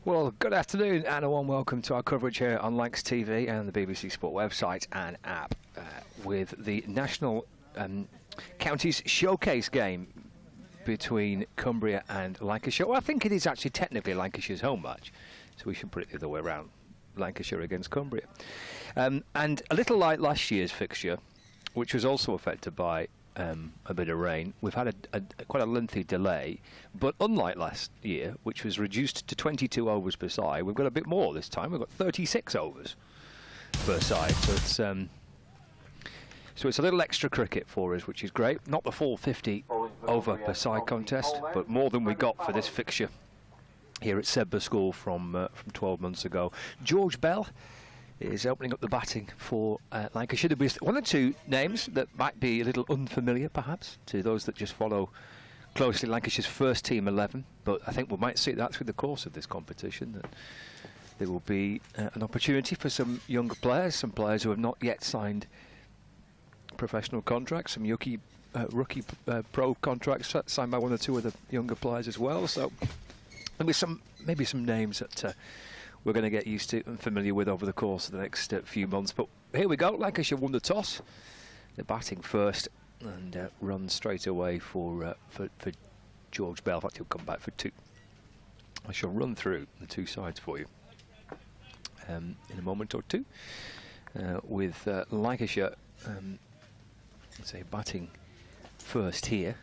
Well, good afternoon and a warm welcome to our coverage here on Lancs TV and the BBC Sport website and app with the National Counties Showcase game between Cumbria and Lancashire. Well, I think it is actually technically Lancashire's home match, so we should put it the other way around. Lancashire against Cumbria. And a little like last year's fixture, which was also affected by a bit of rain. We've had quite a lengthy delay, but unlike last year, which was reduced to 22 overs per side, we've got a bit more this time. We've got 36 overs per side, so it's a little extra cricket for us, which is great. Not the full 50 over per side contest, but more than we got for this fixture here at Sedbergh School from 12 months ago. George Bell is opening up the batting for Lancashire. There'll be one or two names that might be a little unfamiliar, perhaps, to those that just follow closely Lancashire's first team 11. But I think we might see that through the course of this competition, that there will be an opportunity for some younger players, some players who have not yet signed professional contracts, some rookie pro contracts signed by one or two of the younger players as well. So there'll be maybe some names that we're going to get used to and familiar with over the course of the next few months. But here we go. Lancashire won the toss. They're batting first and run straight away for George Bell. In fact, he'll come back for two. I shall run through the two sides for you in a moment or two. With Lancashire, say batting first here.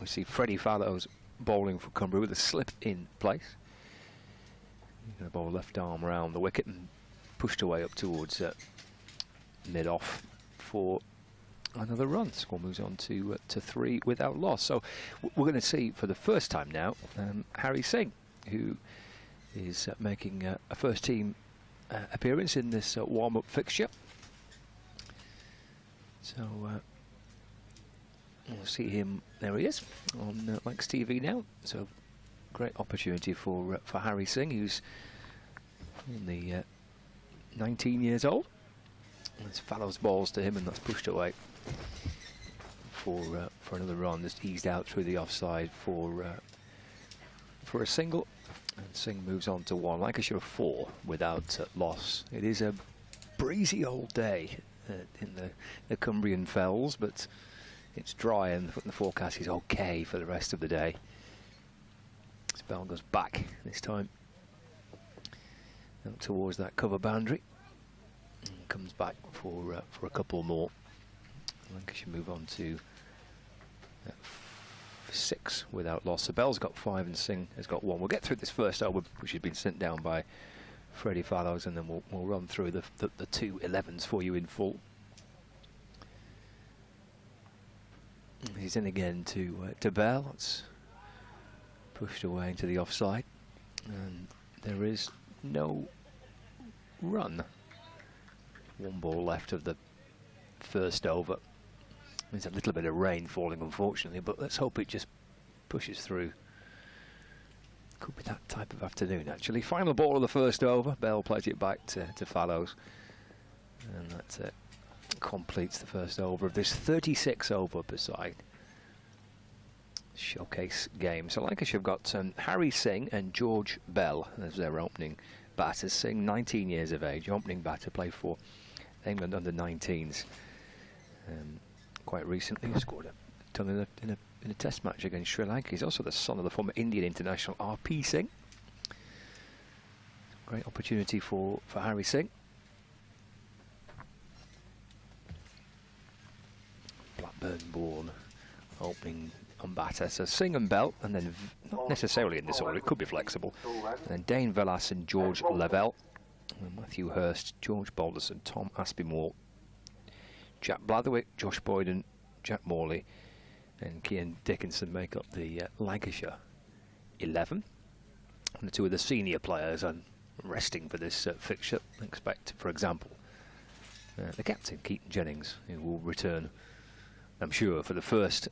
We see Freddie Fallows bowling for Cumbria with a slip in place. He's going to bowl left arm around the wicket and pushed away up towards mid-off for another run. Score moves on to 3 without loss. So we're going to see for the first time now Harry Singh, who is making a first team appearance in this warm-up fixture. So we'll see him. There he is on Lancs TV now. So great opportunity for Harry Singh, who's only 19 years old. There's Fallows balls to him, and that's pushed away for another run. Just eased out through the offside for a single, and Singh moves on to 1. Lancashire 4 without loss. It is a breezy old day in the Cumbrian fells, but it's dry, and the forecast is okay for the rest of the day. This ball goes back this time out towards that cover boundary and comes back for a couple more. Lancashire move on to 6 without loss. So Bell's got 5 and Singh has got 1. We'll get through this first over, which has been sent down by Freddie Fallows, and then we'll run through the 2 11s for you in full. He's in again to Bell. It's pushed away into the offside, and there is no run. 1 ball left of the first over. There's a little bit of rain falling, unfortunately, but let's hope it just pushes through. Could be that type of afternoon, actually. Final ball of the first over. Bell plays it back to Fallows, and that completes the first over of this 36 over per side showcase game. So Lancashire have got Harry Singh and George Bell as their opening batters. Singh, 19 years of age, opening batter, played for England under 19s. Quite recently, he scored a ton in a test match against Sri Lanka. He's also the son of the former Indian international R.P. Singh. Great opportunity for Harry Singh. Blackburn-born opening on batter. So Singh and Bell, and then not necessarily in this order, it could be flexible. And then Dane Velas and George Lavelle, and Matthew Hurst, George Balderson, Tom Aspinwall, Jack Blatherwick, Josh Boyden, Jack Morley, and Cian Dickinson make up the Lancashire 11. And the 2 of the senior players are resting for this fixture. Expect, for example, the captain, Keaton Jennings, who will return, I'm sure, for the first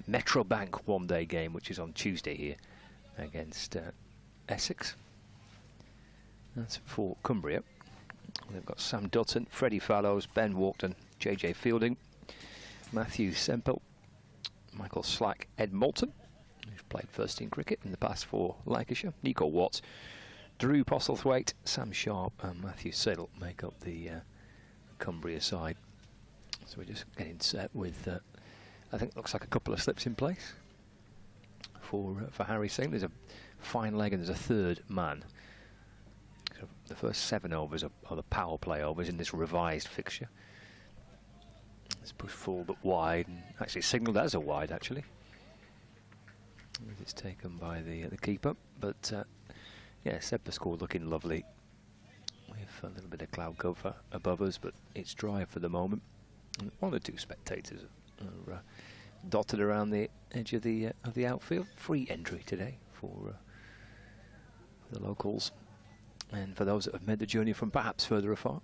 Metro Bank one-day game, which is on Tuesday here against Essex. That's for Cumbria. They've got Sam Dutton, Freddie Fallows, Ben Walkden, JJ Fielding, Matthew Semple, Michael Slack, Ed Moulton, who's played first team cricket in the past for Lancashire, Nico Watts, Drew Postlethwaite, Sam Sharp and Matthew Siddle make up the Cumbria side. So we're just getting set with, I think it looks like a couple of slips in place for Harry Singh. There's a fine leg and there's a third man. So the first 7 overs are the power play overs in this revised fixture. It's pushed full but wide, and actually signalled as a wide, actually. It's taken by the keeper, but yeah, Sedbergh School looking lovely with a little bit of cloud cover above us, but it's dry for the moment. And 1 or 2 spectators are dotted around the edge of the outfield. Free entry today for the locals And for those that have made the journey from perhaps further afar,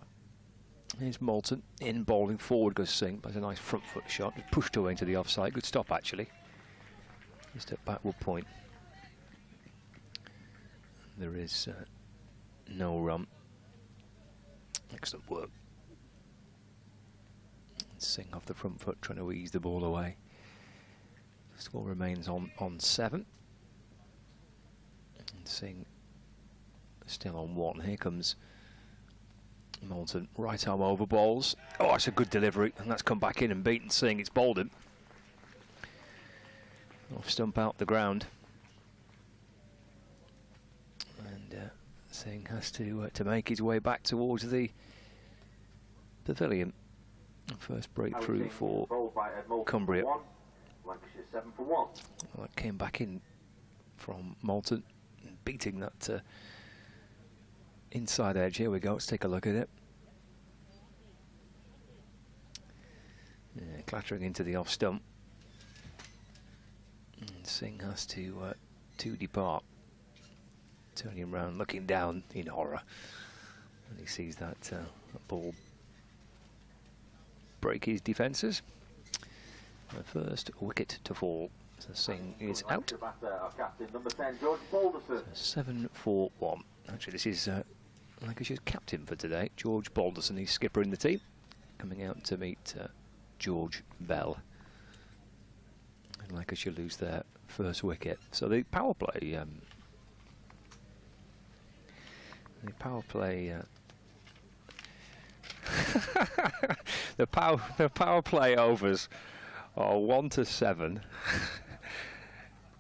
here's Moulton in bowling forward, goes Singh. That's a nice front foot shot, pushed away into the offside. Good stop actually. Just at backward point. There is no run. Excellent work. Singh off the front foot, trying to ease the ball away. The score remains on 7. And Singh still on 1. Here comes Moulton, right arm over balls. Oh, that's a good delivery, and that's come back in and beaten Singh. It's bowled him. Off stump out the ground. And Singh has to make his way back towards the pavilion. First breakthrough for Cumbria. Lancashire 7 for 1. Well, that came back in from Moulton, beating that inside edge. Here we go, let's take a look at it. Yeah, clattering into the off stump. And Singh has to depart. Turning around, looking down in horror. And he sees that ball break his defences. The first wicket to fall. So Singh is out. So 7 for 1. Actually, this is Lancashire's captain for today, George Balderson. He's skipper in the team, coming out to meet George Bell. And Lancashire lose their first wicket. So the power play. The power play overs are 1 to 7,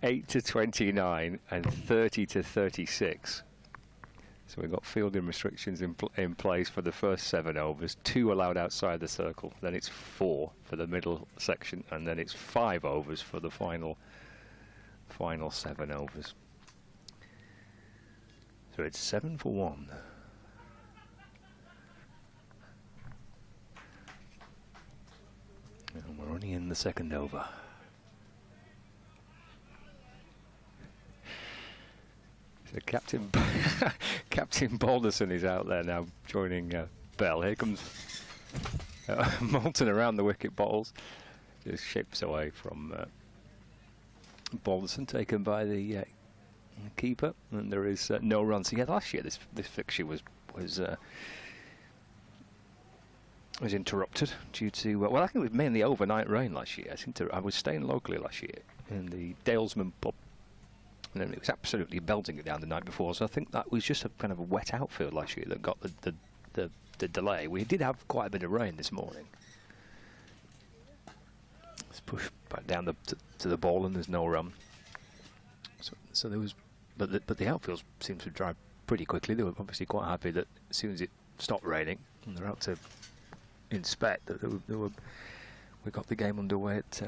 8 to 29, and 30 to 36. So we've got fielding restrictions in place for the first 7 overs. 2 allowed outside the circle. Then it's 4 for the middle section, and then it's 5 overs for the final 7 overs. So it's 7 for 1. And we're only in the second over. So Captain Balderson is out there now, joining Bell. Here comes Moulton around the wicket bowls. Just ships away from Balderson, taken by the keeper, and there is no run. So yeah, last year this fixture was interrupted due to well, I think it was mainly overnight rain last year. I was staying locally last year in the Dalesman pub, and then it was absolutely belting it down the night before. So I think that was just a kind of a wet outfield last year that got the delay. We did have quite a bit of rain this morning. Let's push back down to the ball, and there's no run. So there was, but the outfield seemed to dry pretty quickly. They were obviously quite happy that as soon as it stopped raining, and they're out to inspect that we got the game underway at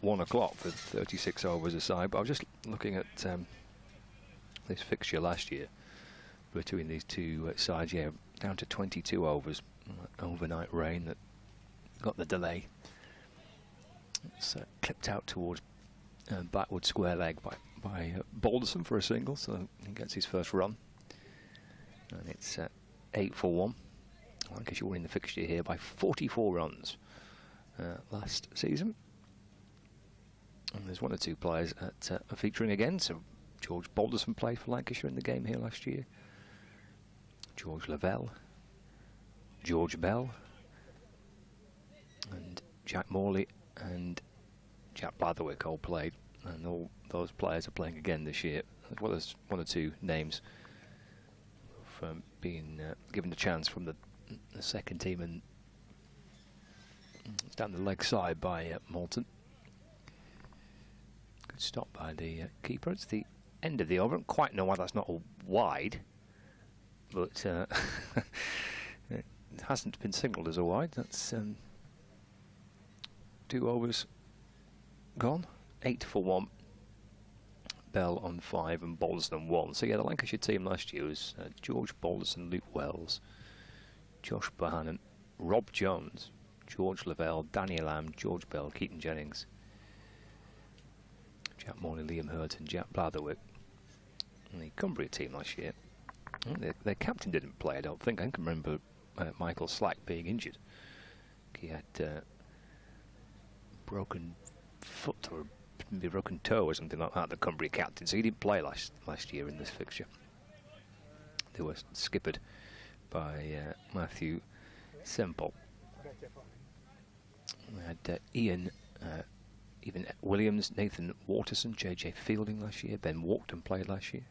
1 o'clock for 36 overs aside. But I was just looking at this fixture last year between these two sides. Yeah, down to 22 overs. Overnight rain that got the delay. It's clipped out towards backward square leg by Balderson for a single, so he gets his first run. And it's 8 for 1. Lancashire winning the fixture here by 44 runs last season. And there's 1 or 2 players that are featuring again. So George Balderson played for Lancashire in the game here last year. George Lavelle, George Bell, and Jack Morley and Jack Blatherwick all played, and all those players are playing again this year, as well as 1 or 2 names from being given a chance from the second team, and it's down the leg side by Moulton. Good stop by the keeper. It's the end of the over. I don't quite know why that's not a wide, but it hasn't been signalled as a wide. That's 2 overs gone. 8 for 1. Bell on 5 and Balderson on 1. So yeah, the Lancashire team last year was George Balderson, Luke Wells, Josh Bohannon, Rob Jones, George Lavelle, Daniel Lamb, George Bell, Keaton Jennings, Jack Morley, Liam Hurt and Jack Blatherwick. And the Cumbria team last year Their captain didn't play, I don't think. I can remember Michael Slack being injured. He had broken foot or maybe broken toe or something like that, the Cumbria captain, so he didn't play last year in this fixture. They were skippered by Matthew Semple. We had Ian even Williams, Nathan Waterson, JJ Fielding last year, Ben Walkton played last year.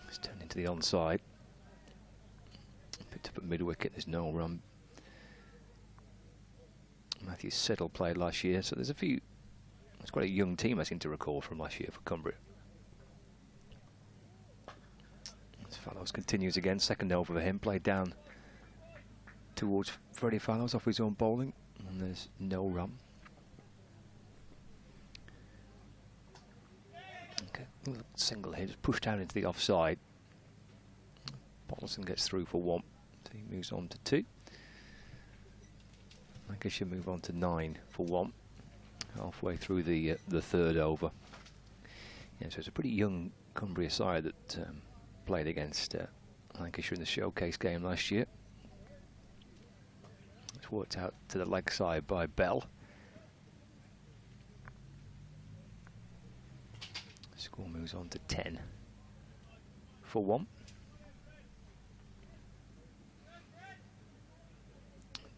It's turned into the onside. Picked up at mid-wicket, there's no run. Matthew Siddle played last year, so there's a few. It's quite a young team, I seem to recall, from last year for Cumbria. Fallows continues again, second over for him, played down towards Freddie Fallows off his own bowling, and there's no run. Okay, single here, just pushed down into the offside. Bottleson gets through for 1, so he moves on to 2. Lancashire move on to 9 for 1, halfway through the third over. Yeah, so it's a pretty young Cumbria side that played against Lancashire in the showcase game last year. It's worked out to the leg side by Bell. Score moves on to 10 for 1.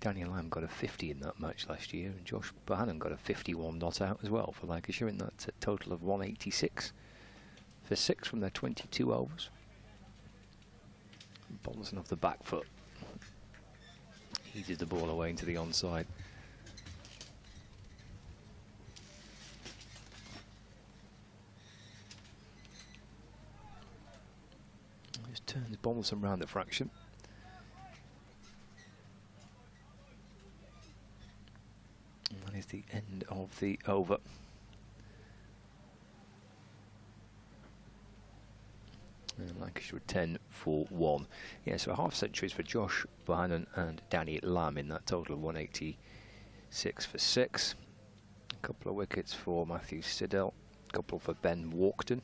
Daniel Lamb got a 50 in that match last year, and Josh Bohannon got a 51 not out as well for Lancashire, and that's a total of 186 for 6 from their 22 overs. Bottleson off the back foot. Heated the ball away into the onside. Just turns Bottleson round the fraction. And that is the end of the over. And Lancashire 10 for 1. Yeah, so half centuries for Josh Bohannon and Danny Lamb in that total of 186 for 6. A couple of wickets for Matthew Siddle, a couple for Ben Walkton,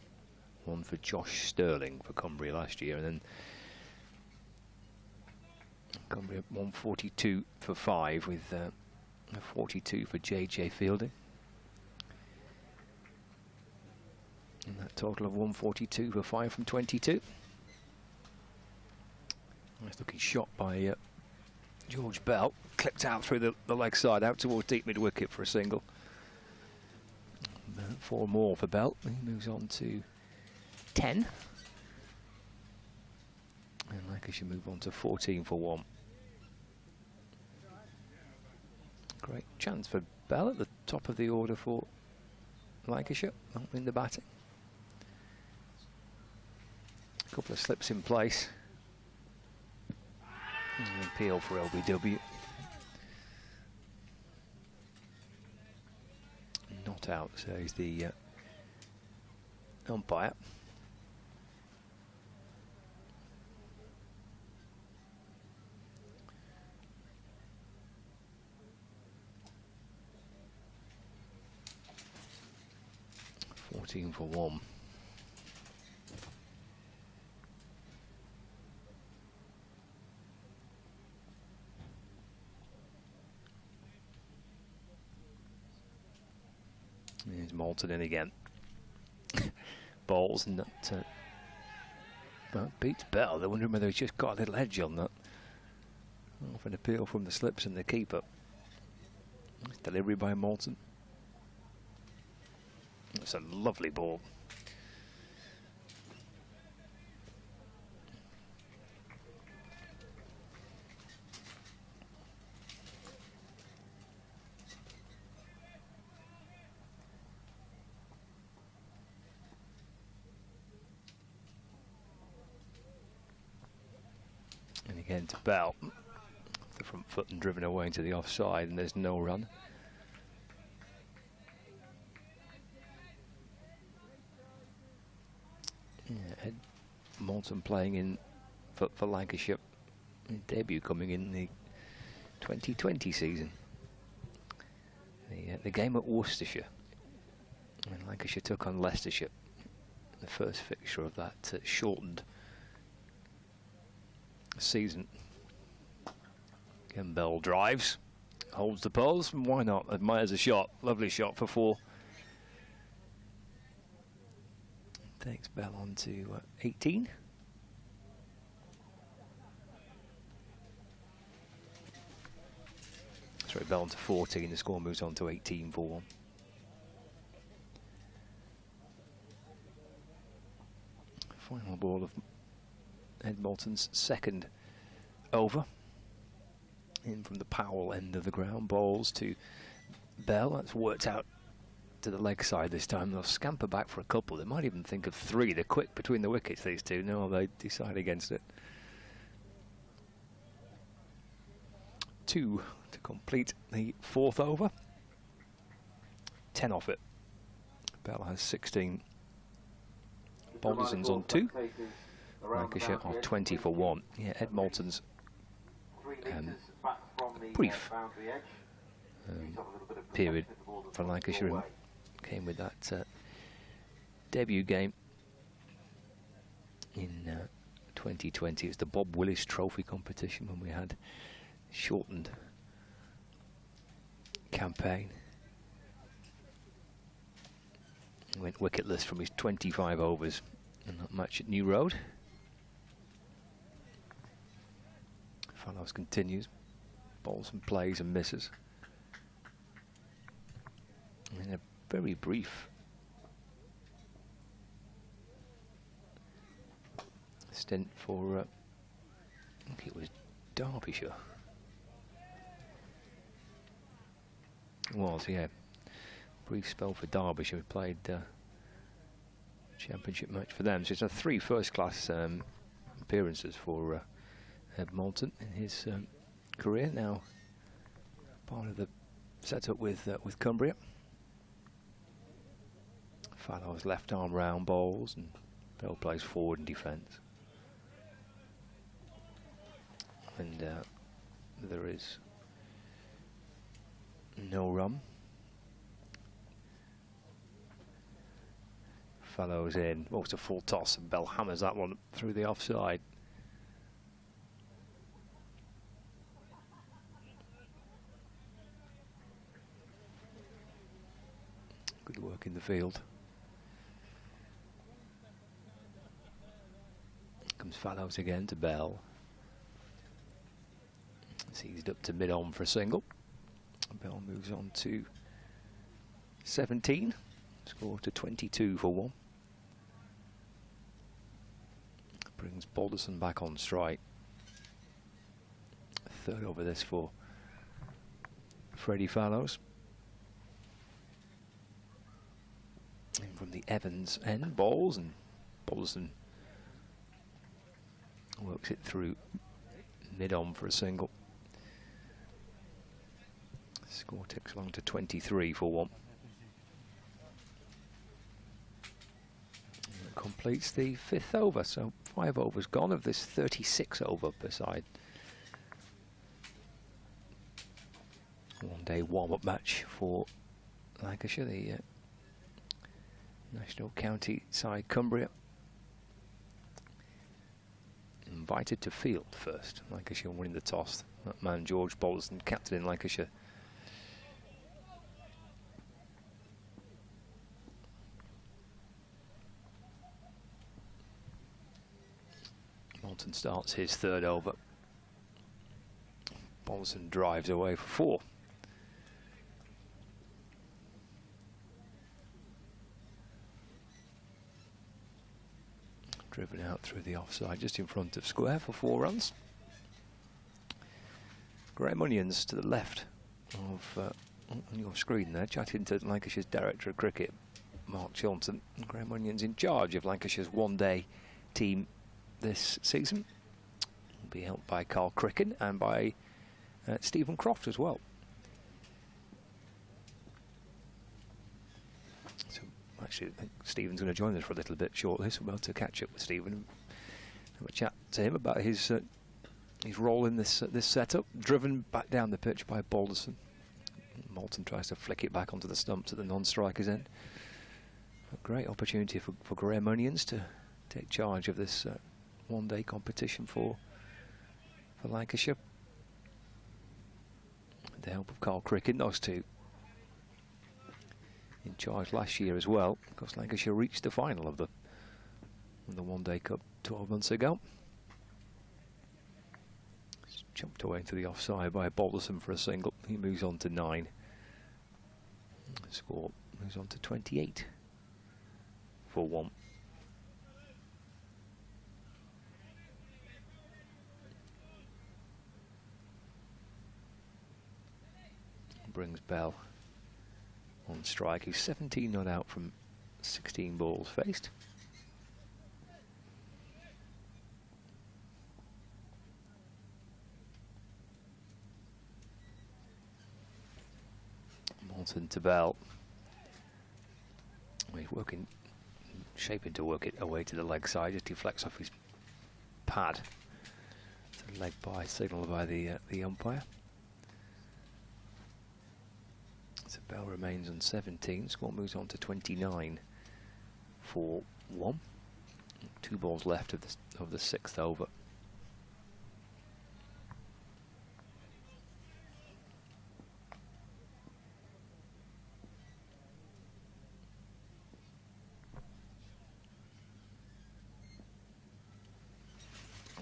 1 for Josh Sterling for Cumbria last year, and then Cumbria 142 for 5 with a 42 for JJ Fielding. And that total of 142 for 5 from 22. Nice looking shot by George Bell. Clipped out through the leg side, out towards deep mid-wicket for a single. 4 more for Bell. He moves on to 10. And Lancashire move on to 14 for 1. Great chance for Bell at the top of the order for Lancashire, in the batting. A couple of slips in place. And an appeal for LBW. Not out, says the umpire. For 1. Here's Moulton in again. Balls and that beats Bell. They're wondering whether he's just got a little edge on that. Off an appeal from the slips and the keeper. Nice delivery by Moulton. It's a lovely ball. And again to Bell. The front foot and driven away into the offside, and there's no run. Yeah, Ed Moulton playing in for Lancashire. His debut coming in the 2020 season. The game at Worcestershire. And Lancashire took on Leicestershire the first fixture of that shortened season. Again, Bell drives, holds the poles, and why not? Admires a shot. Lovely shot for 4. Takes Bell on to 18. Sorry, Bell on to 14. The score moves on to 18 for 1. Final ball of Ed Moulton's second over. In from the Powell end of the ground, balls to Bell. That's worked out to the leg side this time. They'll scamper back for a couple. They might even think of 3. They're quick between the wickets, these two. No, they decide against it. 2 to complete the 4th over. 10 off it. Bell has 16. Balderson's on 2. Lancashire on 20 for 1. Yeah, Ed Moulton's brief period for Lancashire came with that debut game in 2020. It's the Bob Willis Trophy competition when we had shortened campaign. He went wicketless from his 25 overs in that match at New Road. Fallows continues, bowls and plays and misses. In a very brief stint for, I think it was Derbyshire. It was, yeah. Brief spell for Derbyshire. We played championship match for them. So it's 3 first-class appearances for Ed Moulton in his career. Now part of the setup with Cumbria. Fallows left arm round bowls, and Bell plays forward and defence. And there is no run. Fallows in, walks a full toss, and Bell hammers that one through the offside. Good work in the field. Comes Fallows again to Bell. Seized up to mid-on for a single. Bell moves on to 17. Score to 22 for 1. Brings Balderson back on strike. 3rd over this for Freddie Fallows. In from the Evans end, balls, and Balderson works it through mid-on for a single. Score ticks along to 23 for 1. And completes the 5th over, so 5 overs gone of this 36 over per side. One-day warm-up match for Lancashire, the national county side Cumbria. Invited to field first. Lancashire winning the toss. That man George Balderson, captain in Lancashire. Moulton starts his 3rd over. Balderson drives away for 4. Driven out through the offside, just in front of square for 4 runs. Graham Onions to the left of on your screen there, chatting to Lancashire's Director of Cricket, Mark Johnson. Graham Onions in charge of Lancashire's one-day team this season. Will be helped by Carl Cricken and by Stephen Croft as well. So actually, I think Stephen's going to join us for a little bit shortly, so we'll be able to catch up with Stephen and have a chat to him about his role in this setup. Driven back down the pitch by Balderson. Moulton tries to flick it back onto the stumps at the non-striker's end. A great opportunity for Graham Onions to take charge of this one-day competition for Lancashire. With the help of Carl Cricket, those two in charge last year as well, because Lancashire reached the final of the one-day cup 12 months ago. It's jumped away into the offside by Balderson for a single. He moves on to 9. The score moves on to 28 for 1. Brings Bell on strike. He's 17 not out from 16 balls faced. Moulton to Bell. He's shaping to work it away to the leg side. Just deflects off his pad. It's a leg by signal by the umpire. So Bell remains on 17. Score moves on to 29 for 1. 2 balls left of the 6th over.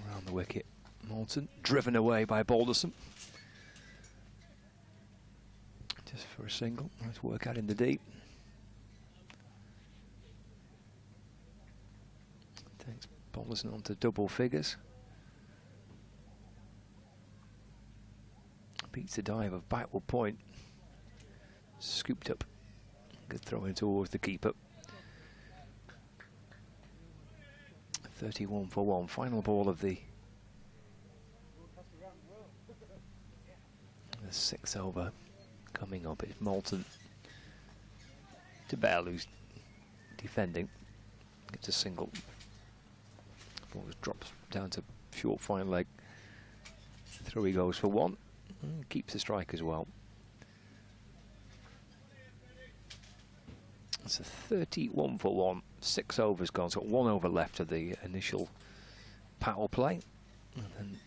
Around the wicket, Moulton driven away by Balderson. Just for a single. Nice work out in the deep. Takes Balderson on to double figures. Beats the dive of backward point. Scooped up. Good throw in towards the keeper. 31 for 1. Final ball of the 6th over. Coming up, it's Moulton to Bell, who's defending. Gets a single. Ball drops down to short fine leg. Through he goes for 1. Keeps the strike as well. It's a 31 for 1. 6 overs gone. So 1 over left of the initial power play. And then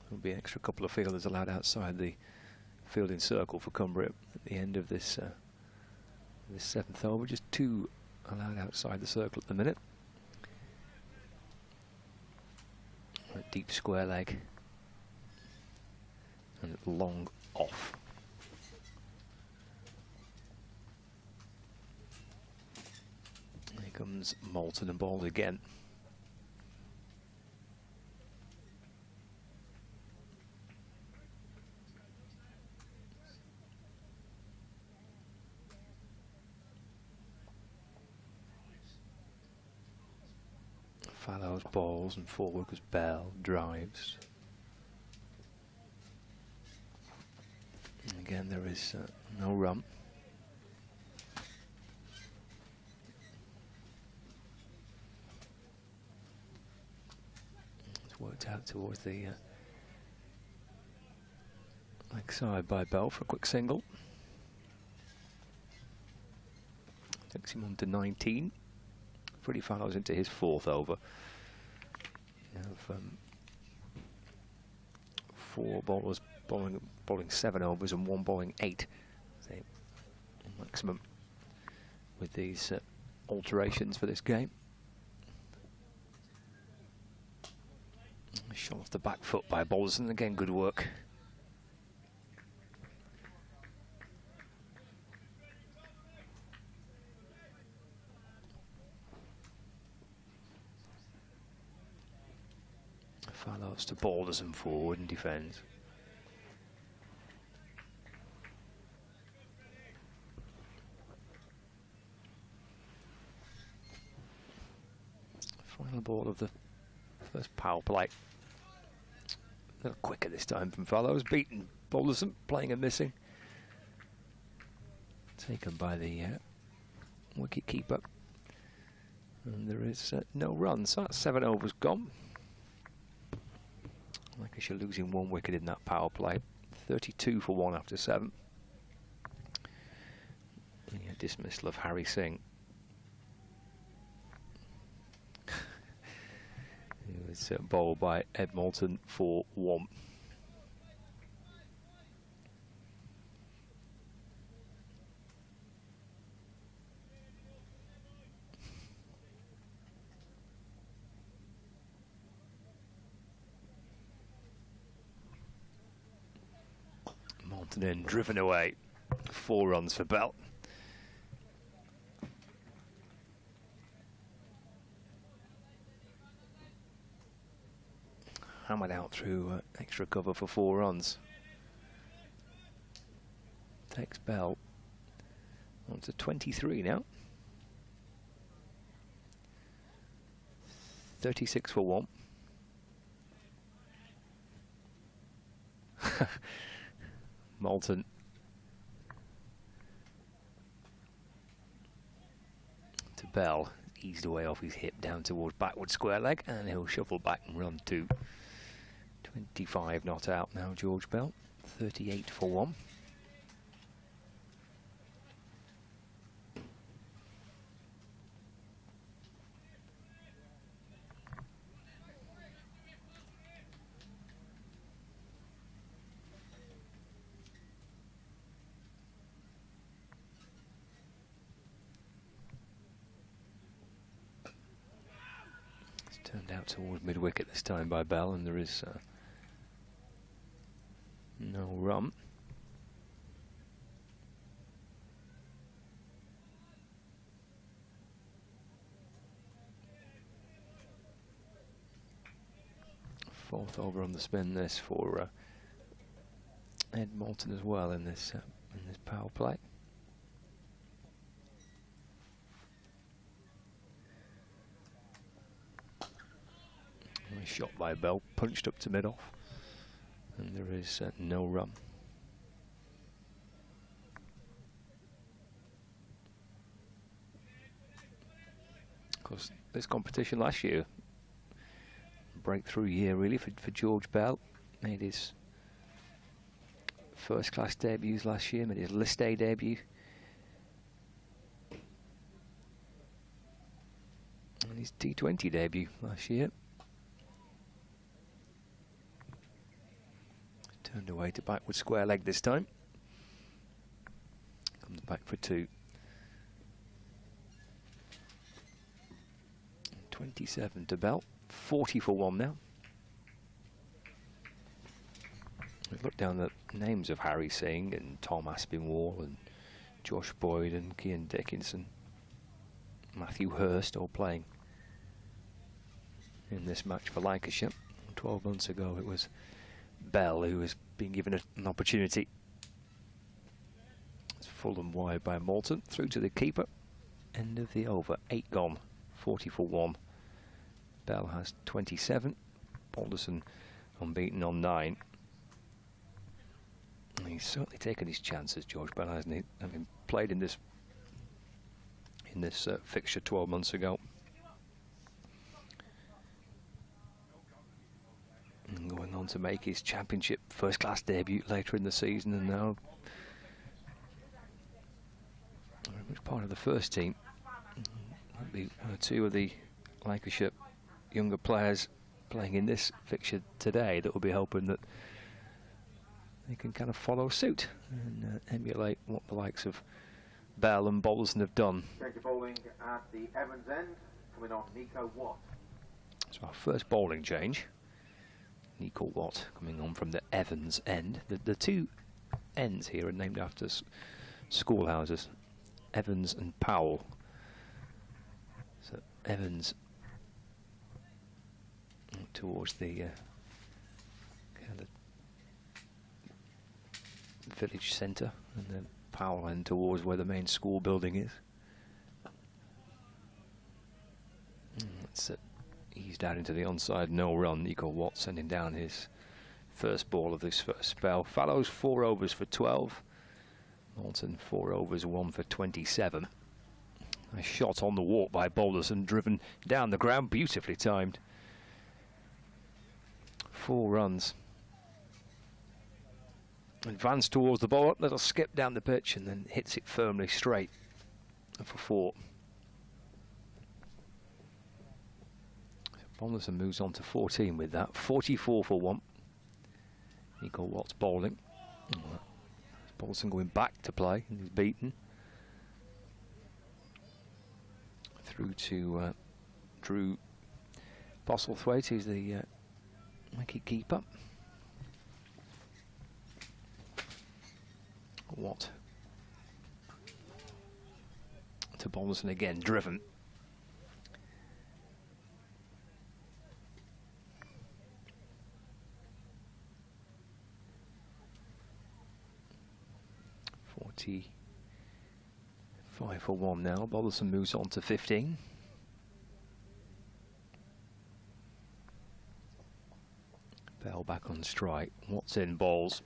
there'll be an extra couple of fielders allowed outside the fielding circle for Cumbria at the end of this 7th over. Just 2 allowed outside the circle at the minute. A deep square leg and long off. Here comes Moulton and bowls again. Fallows balls and forward was Bell, drives. And again, there is no run. It's worked out towards the leg side by Bell for a quick single. Takes him on to 19. Freddie Fallows into his 4th over. You have 4 bowlers bowling 7 overs and 1 bowling 8. So maximum with these alterations for this game. Shot off the back foot by Balderson. Again, good work. Fallows to Balderson forward and defends. Final ball of the first power play. A little quicker this time from Fallows. Beaten Balderson, playing and missing. Taken by the wicket keeper. And there is no run, so that's 7 overs gone. Lancashire losing 1 wicket in that power play. 32 for 1 after 7. And a dismissal of Harry Singh. He was bowled by Ed Moulton for 1. Moulton then driven away. 4 runs for Bell. Hammered out through extra cover for 4 runs. Takes Bell on to 23 now. 36 for 1. Moulton to Bell, eased away off his hip down towards backward square leg, and he'll shuffle back and run 2. 25 not out now, George Bell. 38 for 1. Turned out towards mid-wicket this time by Bell, and there is no run. Fourth over on the spin this for Ed Moulton as well in this power play. Nice shot by Bell, punched up to mid-off, and there is no run. Of course, this competition last year, breakthrough year really for George Bell. Made his first-class debuts last year, made his List A debut. And his T20 debut last year. Turned away to backward square leg this time. Comes back for 2. 27 to Bell. 40 for 1 now. We've looked down the names of Harry Singh and Tom Aspinwall and Josh Boyd and Cian Dickinson. Matthew Hurst all playing in this match for Lancashire. 12 months ago it was Bell who was being given an opportunity. It's full and wide by Moulton, through to the keeper. End of the over, 8 gone, 40 for 1. Bell has 27, Balderson unbeaten on 9. And he's certainly taken his chances, George Bell, hasn't he? Having played in this fixture 12 months ago. And going on to make his championship first-class debut later in the season, and now very much part of the first team. That'll be 2 of the Lancashire younger players playing in this fixture today that will be hoping that they can kind of follow suit and emulate what the likes of Bell and Balderson have done. Bowling at the Evans end, coming on Nico Watt. So our first bowling change. Nico Watt coming on from the Evans end. The 2 ends here are named after schoolhouses, Evans and Powell. So Evans towards the kind of village centre, and then Powell end towards where the main school building is. It's eased out into the onside, no run. Nico Watt sending down his first ball of this first spell. Fallows 4 overs for 12. Moulton 4 overs, 1 for 27. A shot on the walk by Balderson, driven down the ground, beautifully timed. 4 runs. Advance towards the ball, little skip down the pitch, and then hits it firmly straight for 4. Bonderson moves on to 14 with that. 44 for 1. Nico Watts bowling. Bonderson going back to play, and he's beaten. Through to Drew Bosselthwaite, who's the wicket keeper. Watt to Bonderson again, driven. Five for 1 now. Bonderson moves on to 15. Bell back on strike. Watts in, balls.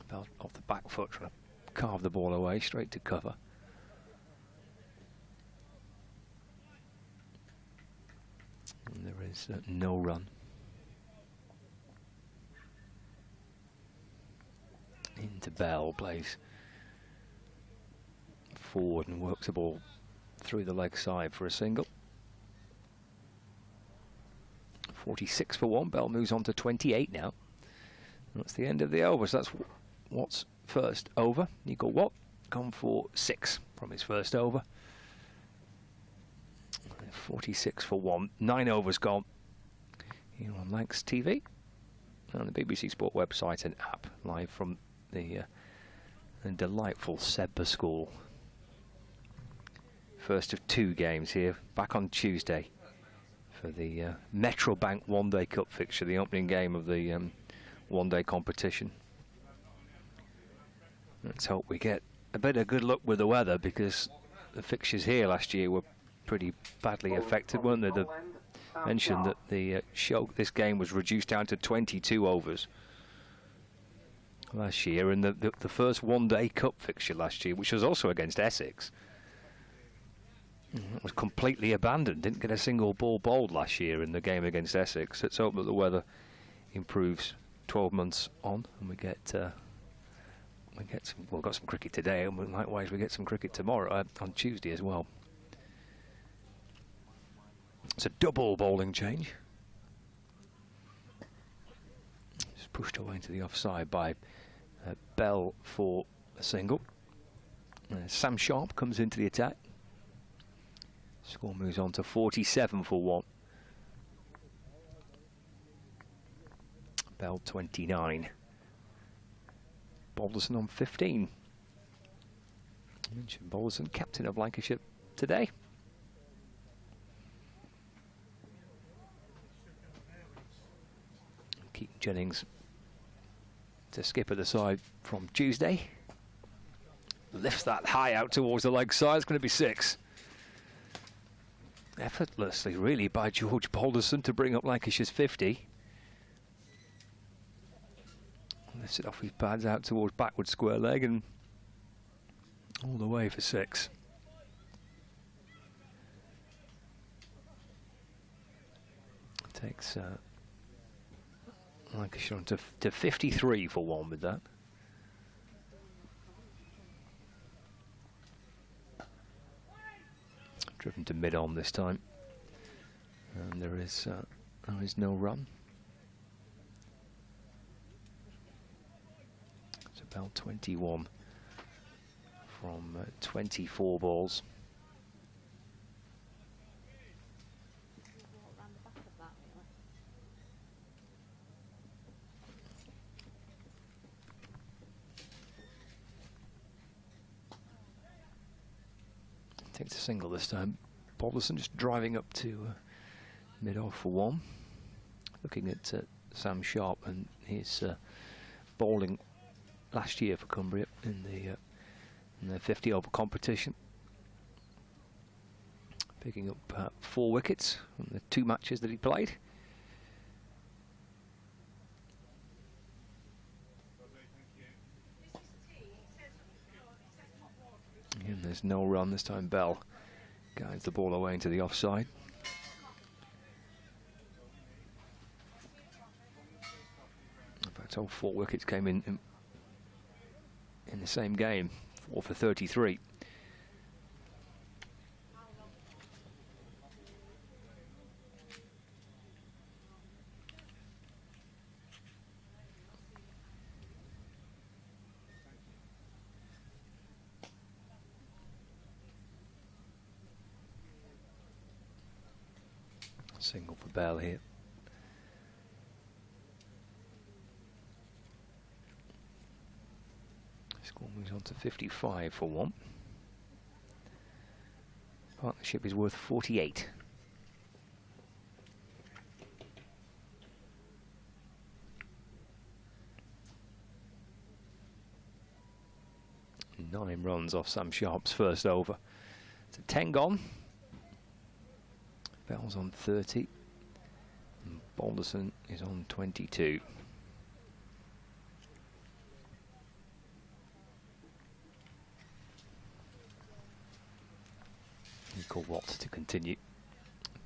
Bell off the back foot, trying to carve the ball away, straight to cover. And there is no run. Into Bell, plays forward and works the ball through the leg side for a single. 46 for 1. Bell moves on to 28 now. That's the end of the over. So that's Watt's first over. Nico Watt gone for 6 from his first over. 46 for 1. 9 overs gone. Here on Lancs TV and the BBC Sport website and app, live from the delightful Sedbergh School. First of 2 games here, back on Tuesday for the Metro Bank One-Day Cup fixture, the opening game of the one-day competition. Let's hope we get a bit of good luck with the weather, because the fixtures here last year were pretty badly affected, weren't they? They mentioned that this game was reduced down to 22 overs last year, and the first one-day cup fixture last year, which was also against Essex, it was completely abandoned. Didn't get a single ball bowled last year in the game against Essex. Let's hope that the weather improves 12 months on, and we get some. We've got some cricket today, and likewise we get some cricket tomorrow on Tuesday as well. It's a double bowling change. Just pushed away into the offside by Bell for a single. Sam Sharp comes into the attack. Score moves on to 47 for 1. Bell 29. Balderson on 15. I mentioned Balderson, captain of Lancashire today. Keaton Jennings to skip at the side from Tuesday. Lifts that high out towards the leg side. It's going to be 6. Effortlessly, really, by George Balderson to bring up Lancashire's 50. Lifts it off his pads out towards backward square leg and all the way for 6. Takes Lancashire on to 53 for 1 with that. Driven to mid-on this time, and there is no run. It's about 21 from 24 balls. Takes a single this time. Balderson just driving up to mid-off for 1. Looking at Sam Sharp and his bowling last year for Cumbria in the 50-over competition. Picking up 4 wickets from the 2 matches that he played. And there's no run this time. Bell guides the ball away into the offside. In fact, all 4 wickets came in in the same game, 4 for 33. Single for Bell here. Score moves on to 55 for 1. Partnership is worth 48. Nine runs off Sam Sharp's first over. It's a 10 gone. Bell's on 30. And Balderson is on 22. Equal Watt to continue.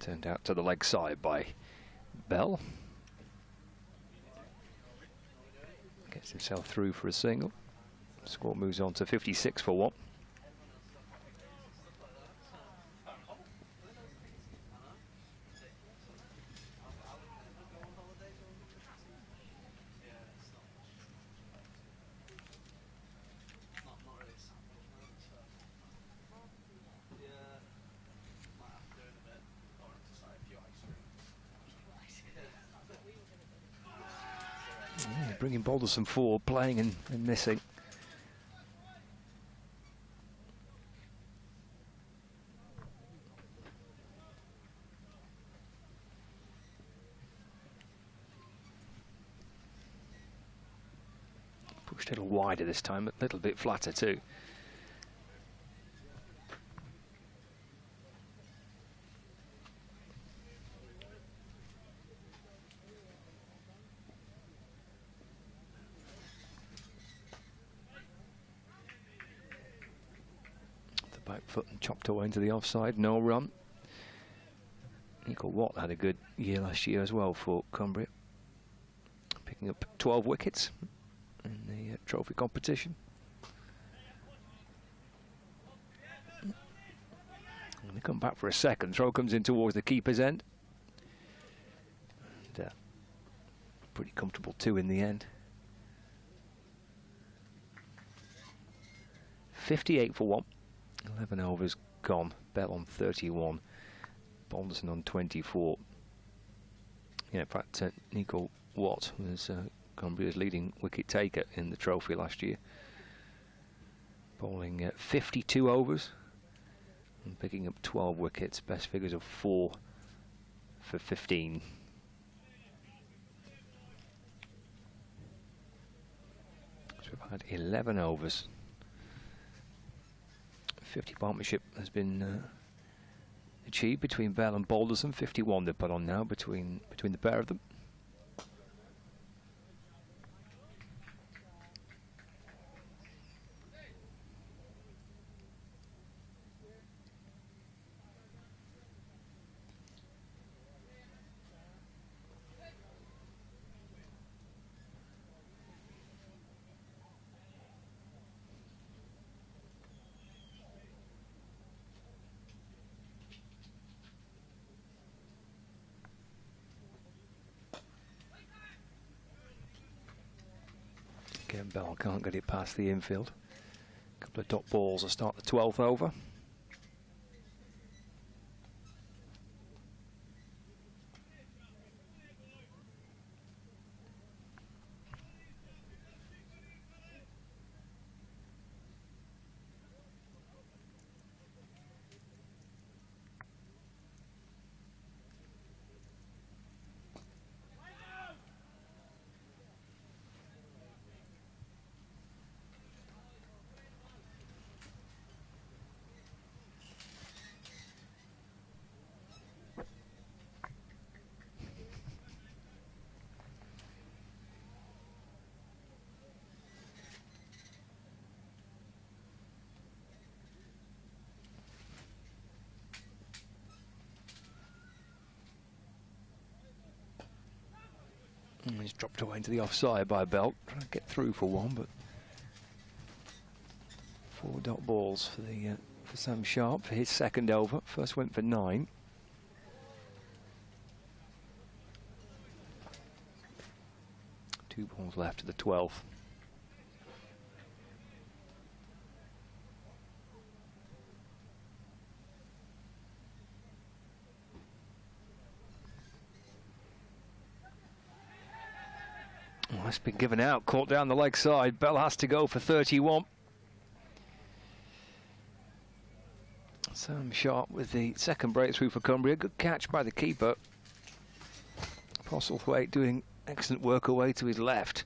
Turned out to the leg side by Bell. Gets himself through for a single. Score moves on to 56 for 1. Bringing Balderson forward, playing and missing. Pushed a little wider this time, but a little bit flatter too. Back foot and chopped away into the offside, no run. Equal Watt had a good year last year as well for Cumbria, picking up 12 wickets in the trophy competition. And they come back for a second. Throw comes in towards the keeper's end. And, pretty comfortable too in the end. 58 for 1. 11 overs gone. Bell on 31. Balderson on 24. Yeah, in fact, Nico Watt was Cumbria's leading wicket taker in the trophy last year. Bowling 52 overs and picking up 12 wickets. Best figures of 4 for 15. So we've had 11 overs. 50 partnership has been achieved between Bell and Balderson. 51 they've put on now between the pair of them. Again, Bell can't get it past the infield. A couple of dot balls to start the 12th over. He's dropped away into the offside by Bell, trying to get through for one, but 4 dot balls for Sam Sharp for his second over. First went for 9. Two balls left to the 12th. Oh, that's been given out, caught down the leg side. Bell has to go for 31. Sam Sharp with the second breakthrough for Cumbria. Good catch by the keeper. Postlethwaite doing excellent work away to his left.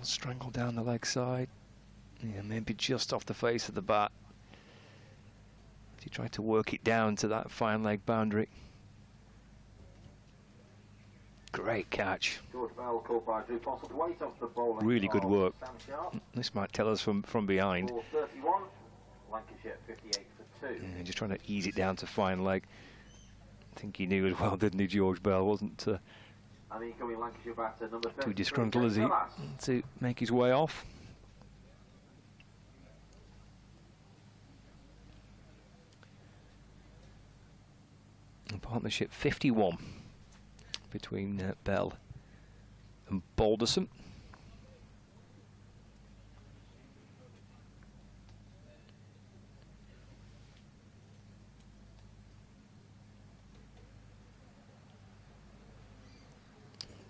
Strangle down the leg side. Yeah, maybe just off the face of the bat. He tried to work it down to that fine leg boundary. Great catch. George Bell called by Drew Postlethwaite off the bowling. Really good work. Sam Sharp. This might tell us from behind. Score 31, Lancashire 58 for 2. Yeah, just trying to ease it down to fine leg. I think he knew as well, didn't he, George Bell? Wasn't And the incoming Lancashire batter, number 33, too disgruntled as he to make his way off. And partnership 51 between Bell and Balderson.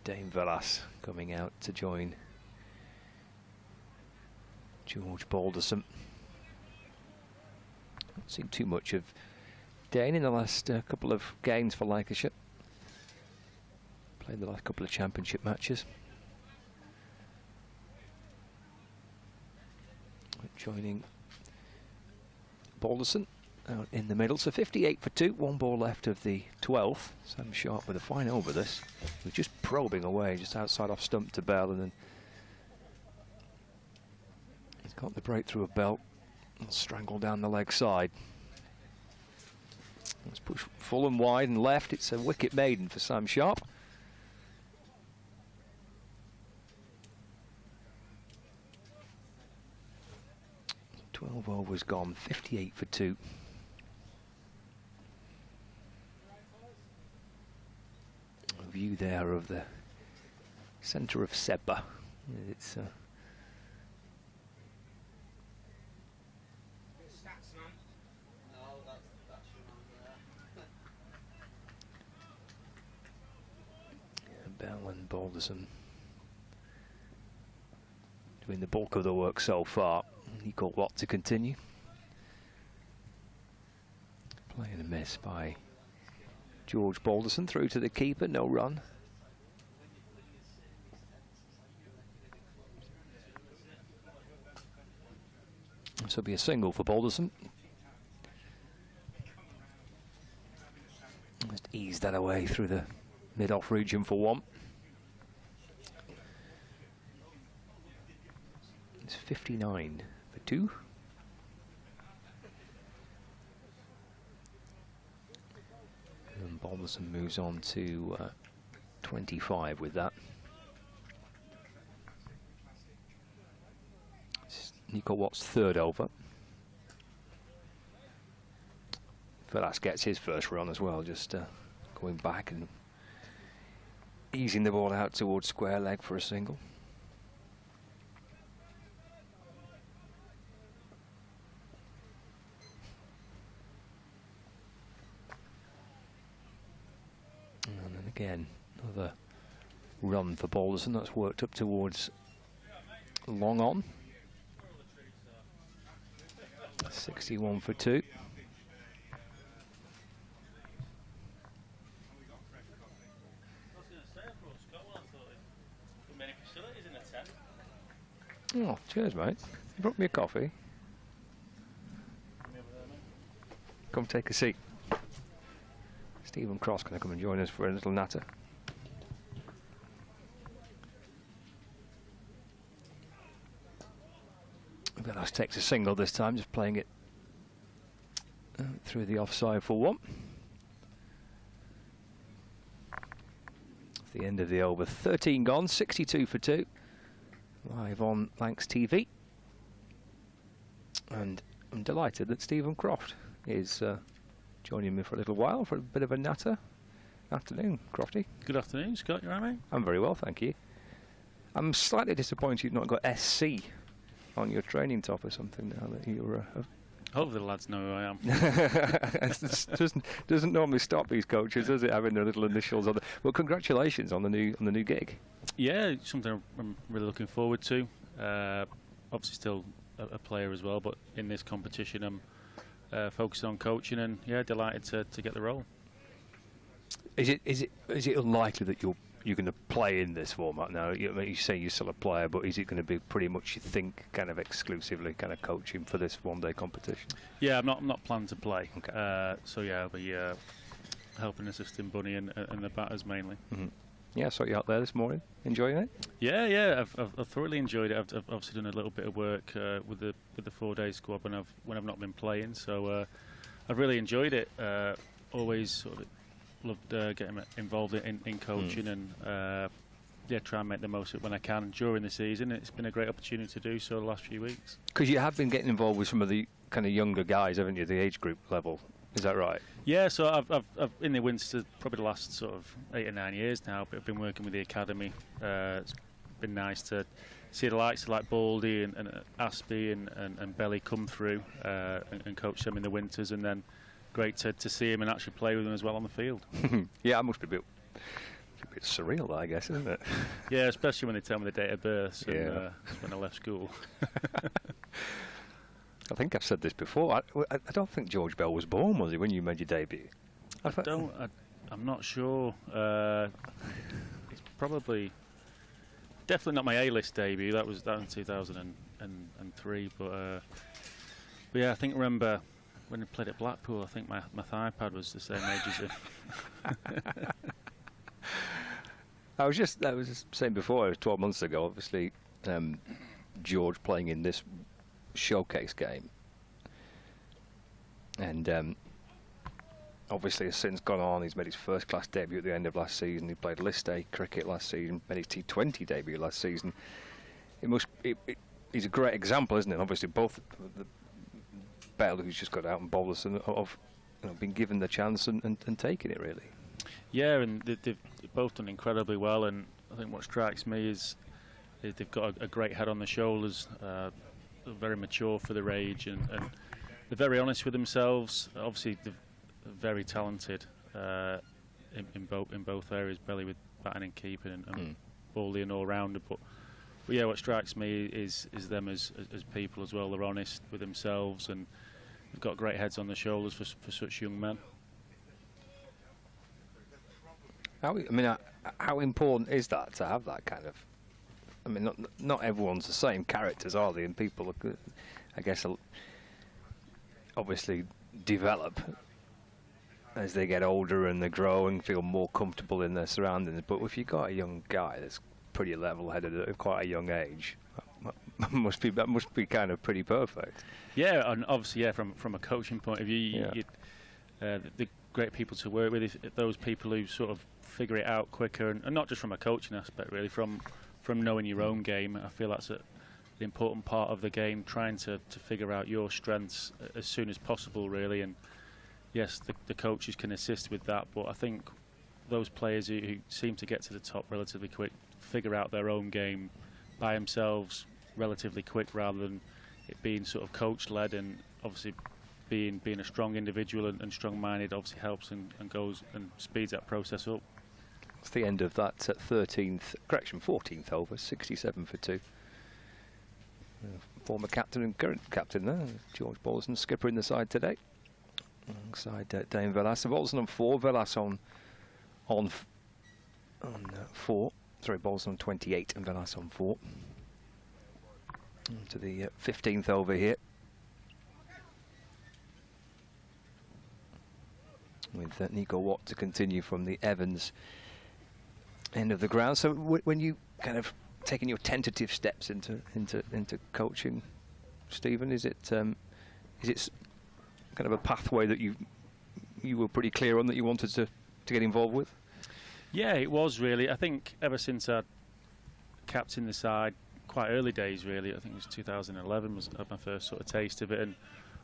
Dame Velas coming out to join George Balderson. Not seen too much of Dane in the last couple of games for Lancashire. Played the last couple of championship matches. Joining Balderson out in the middle. So 58 for 2, 1 ball left of the 12th. Sam Sharp with a fine over this. He was just probing away, just outside off stump to Bell, and then he's got the breakthrough of Bell. Strangle down the leg side. Let's push full and wide and left. It's a wicket maiden for Sam Sharp. 12 overs gone, 58 for 2. A view there of the centre of Sedbergh. It's Bell and Balderson doing the bulk of the work so far. Equal lot to continue. Play and a miss by George Balderson through to the keeper, no run. This will be a single for Balderson. Just ease that away through the mid-off region for 1. It's 59 for 2. And Balderson moves on to 25 with that. It's Nico Watt's third over. Velas gets his first run as well, just going back and easing the ball out towards square leg for a single. And then again, another run for Balderson. That's worked up towards long on. 61 for 2. Oh, cheers, mate. You brought me a coffee. Come take a seat. Stephen Cross going to come and join us for a little natter. Velas takes a single this time, just playing it through the offside for 1. the end of the over. 13 gone, 62 for 2. Live on Lancs TV. And I'm delighted that Stephen Croft is joining me for a little while for a bit of a natter. Afternoon, Crofty. Good afternoon, Scott. You all right, mate? I'm very well, thank you. I'm slightly disappointed you've not got SC on your training top or something now that you're... Hopefully the lads know who I am. It doesn't normally stop these coaches, does it, having their little initials on the... Well, congratulations on the new gig. Yeah, it's something I'm really looking forward to. Obviously still a player as well, but in this competition I'm focusing on coaching, and yeah, delighted to get the role. Is it unlikely that you're going to play in this format now? You say you're still a player, but is it going to be pretty much, you think, kind of exclusively kind of coaching for this one-day competition? Yeah, I'm not planning to play. Okay. So yeah, I'll be helping, assisting Bunny and the batters mainly. Mm-hmm. Yeah, I saw you out there this morning. Enjoying it? Yeah, I've thoroughly enjoyed it. I've obviously done a little bit of work with the 4-day squad when I've not been playing. So I've really enjoyed it. Always sort of loved getting involved in coaching and try and make the most of it when I can during the season. It's been a great opportunity to do so the last few weeks. Because you have been getting involved with some of the kind of younger guys, haven't you, the age group level? Is that right? Yeah, so I've in the Winchester probably the last sort of 8 or 9 years now, but I've been working with the academy. It's been nice to see the likes of like Baldy and Aspie and Belly come through and coach them in the winters, and then great to see him and actually play with him as well on the field. Yeah, it must be a bit surreal, I guess, isn't it? Yeah, especially when they tell me the date of birth and Yeah. when I left school. I think I've said this before. I don't think George Bell was born, was he, when you made your debut? I'm not sure. It's probably definitely not my A-list debut. That was in 2003. But yeah, I remember when I played at Blackpool. I think my thigh pad was the same age as him. I was just saying before, it was 12 months ago, obviously, George playing in this showcase game, and obviously has since gone on. He's made his first class debut at the end of last season. He played list A cricket last season, made his T20 debut last season. He's a great example, isn't it? Obviously both the Bell, who's just got out, and Boulderson of been given the chance and taking it, really. Yeah, and they've both done incredibly well, and I think what strikes me is they've got a great head on the shoulders, very mature for their age, and they're very honest with themselves. Obviously they're very talented in both areas, Belly with batting and keeping, and Baldy an all-rounder, but yeah, what strikes me is them as people as well. They're honest with themselves, and they've got great heads on their shoulders for such young men. How important is that to have that kind of? I mean, not everyone's the same characters, are they? And people, I guess, obviously develop as they get older and they grow and feel more comfortable in their surroundings. But if you've got a young guy that's pretty level-headed at quite a young age, that must be kind of pretty perfect. Yeah, and obviously, yeah, from a coaching point of view, the great people to work with, those people who sort of figure it out quicker, and not just from a coaching aspect, really, from knowing your own game. I feel that's the important part of the game, trying to figure out your strengths as soon as possible, really. And yes, the coaches can assist with that, but I think those players who seem to get to the top relatively quick figure out their own game by themselves relatively quick, rather than it being sort of coach-led. And obviously being a strong individual and strong-minded obviously helps and goes and speeds that process up. It's the end of that 14th over, 67 for 2. Former captain and current captain there, George Boulderson, skipper in the side today, alongside Dane Velas. Boulderson on 4, Velas on 4. Sorry, Boulderson on 28 and Velas on 4. To the 15th over here, with Nico Watt to continue from the Evans end of the ground. So when you kind of taking your tentative steps into coaching, Stephen, is it kind of a pathway that you were pretty clear on that you wanted to get involved with? Yeah, it was really. I think ever since I captained the side, quite early days really, I think it was 2011 was my first sort of taste of it, and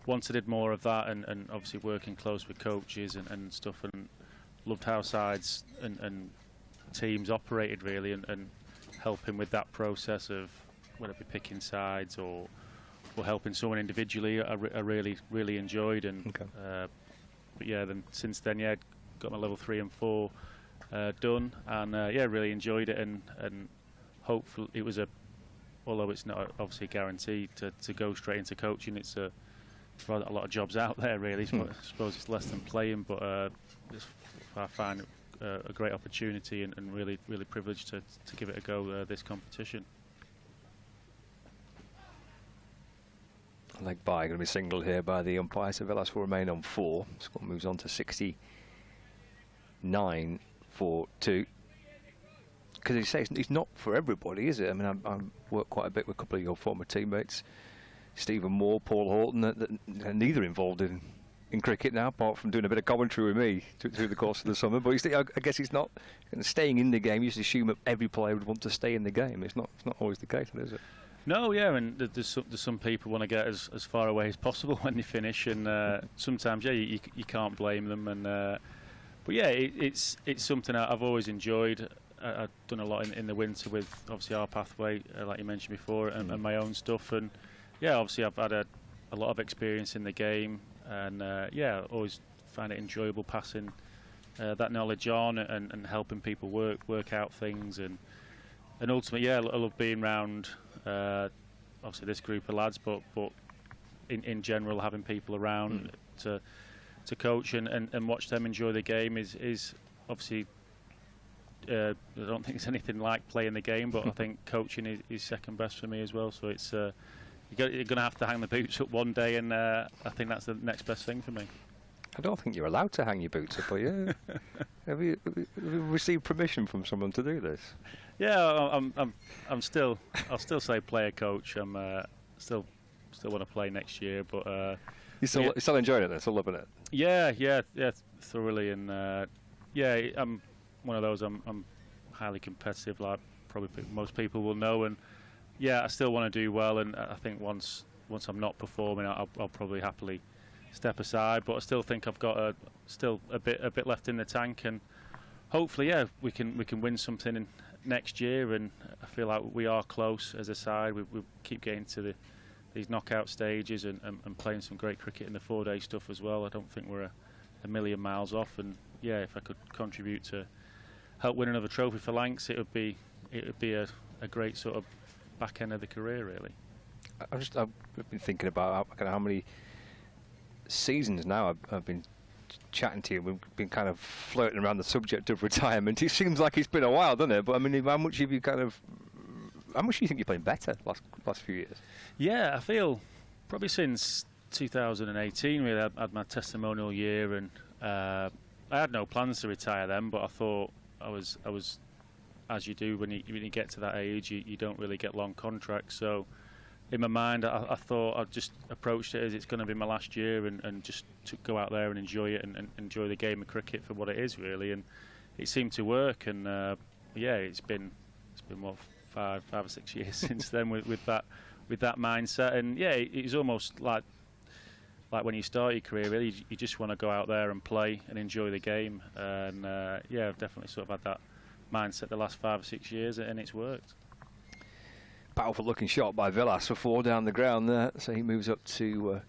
once I did more of that and obviously working close with coaches and stuff, and loved how sides and teams operated really, and helping with that process of whether it be picking sides or helping someone individually, I really enjoyed. And okay. But yeah, then since then, yeah, got my level 3 and 4 done, and yeah, really enjoyed it, and hopefully it was although it's not obviously a guarantee to go straight into coaching, it's a lot of jobs out there really. I suppose it's less than playing, but I find it a great opportunity, and really privileged to give it a go this competition. Leg bye going to be signalled here by the umpire, so Villas will remain on 4. Score moves on to 69 for 2. Because he says it's not for everybody, is it? I mean, I worked quite a bit with a couple of your former teammates, Stephen Moore, Paul Horton, that neither involved in cricket now, apart from doing a bit of commentary with me through the course of the summer. But I guess he's not staying in the game. You just assume that every player would want to stay in the game. It's not always the case, is it? No, yeah, and there's some people want to get as far away as possible when they finish, and sometimes, yeah, you can't blame them. And but yeah, it's something I've always enjoyed. I've done a lot in the winter with obviously our pathway, like you mentioned before, and my own stuff. And yeah, obviously I've had a lot of experience in the game, and yeah, always find it enjoyable passing that knowledge on and helping people work out things, and ultimately, yeah, I love being around. Obviously this group of lads, but in general, having people around to coach and watch them enjoy the game is obviously. I don't think it's anything like playing the game, but I think coaching is second best for me as well. So it's you're going to have to hang the boots up one day, and I think that's the next best thing for me. I don't think you're allowed to hang your boots up, are you? Have you received permission from someone to do this? Yeah, I'll still say player coach. I'm still want to play next year, but you're still enjoying it then, still loving it? Yeah, thoroughly, and yeah, I'm one of those. I'm highly competitive, like probably most people will know, and yeah, I still want to do well, and I think once I'm not performing, I'll probably happily step aside, but I still think I've got still a bit left in the tank, and hopefully, yeah, we can win something next year, and I feel like we are close as a side. We keep getting to these knockout stages and playing some great cricket in the 4-day stuff as well. I don't think we're a million miles off, and yeah, if I could contribute to help win another trophy for Lancs, it would be a great sort of back end of the career, really. I've been thinking about how many seasons now I've been chatting to you. We've been kind of flirting around the subject of retirement. It seems like it's been a while, doesn't it? But I mean, how much do you think you're playing better last few years? Yeah, I feel probably since 2018 really I had my testimonial year, and I had no plans to retire then, but I thought I was as you do when you get to that age, you don't really get long contracts. So in my mind, I thought I'd just approached it as it's going to be my last year, and just to go out there and enjoy it, and enjoy the game of cricket for what it is really. And it seemed to work, and yeah, it's been what, five or 6 years since then with that mindset. And yeah, it's almost like when you start your career, really, you just want to go out there and play and enjoy the game. And yeah, I've definitely sort of had that mindset the last 5 or 6 years, and it's worked. Powerful looking shot by Villas for 4 down the ground there, so he moves up to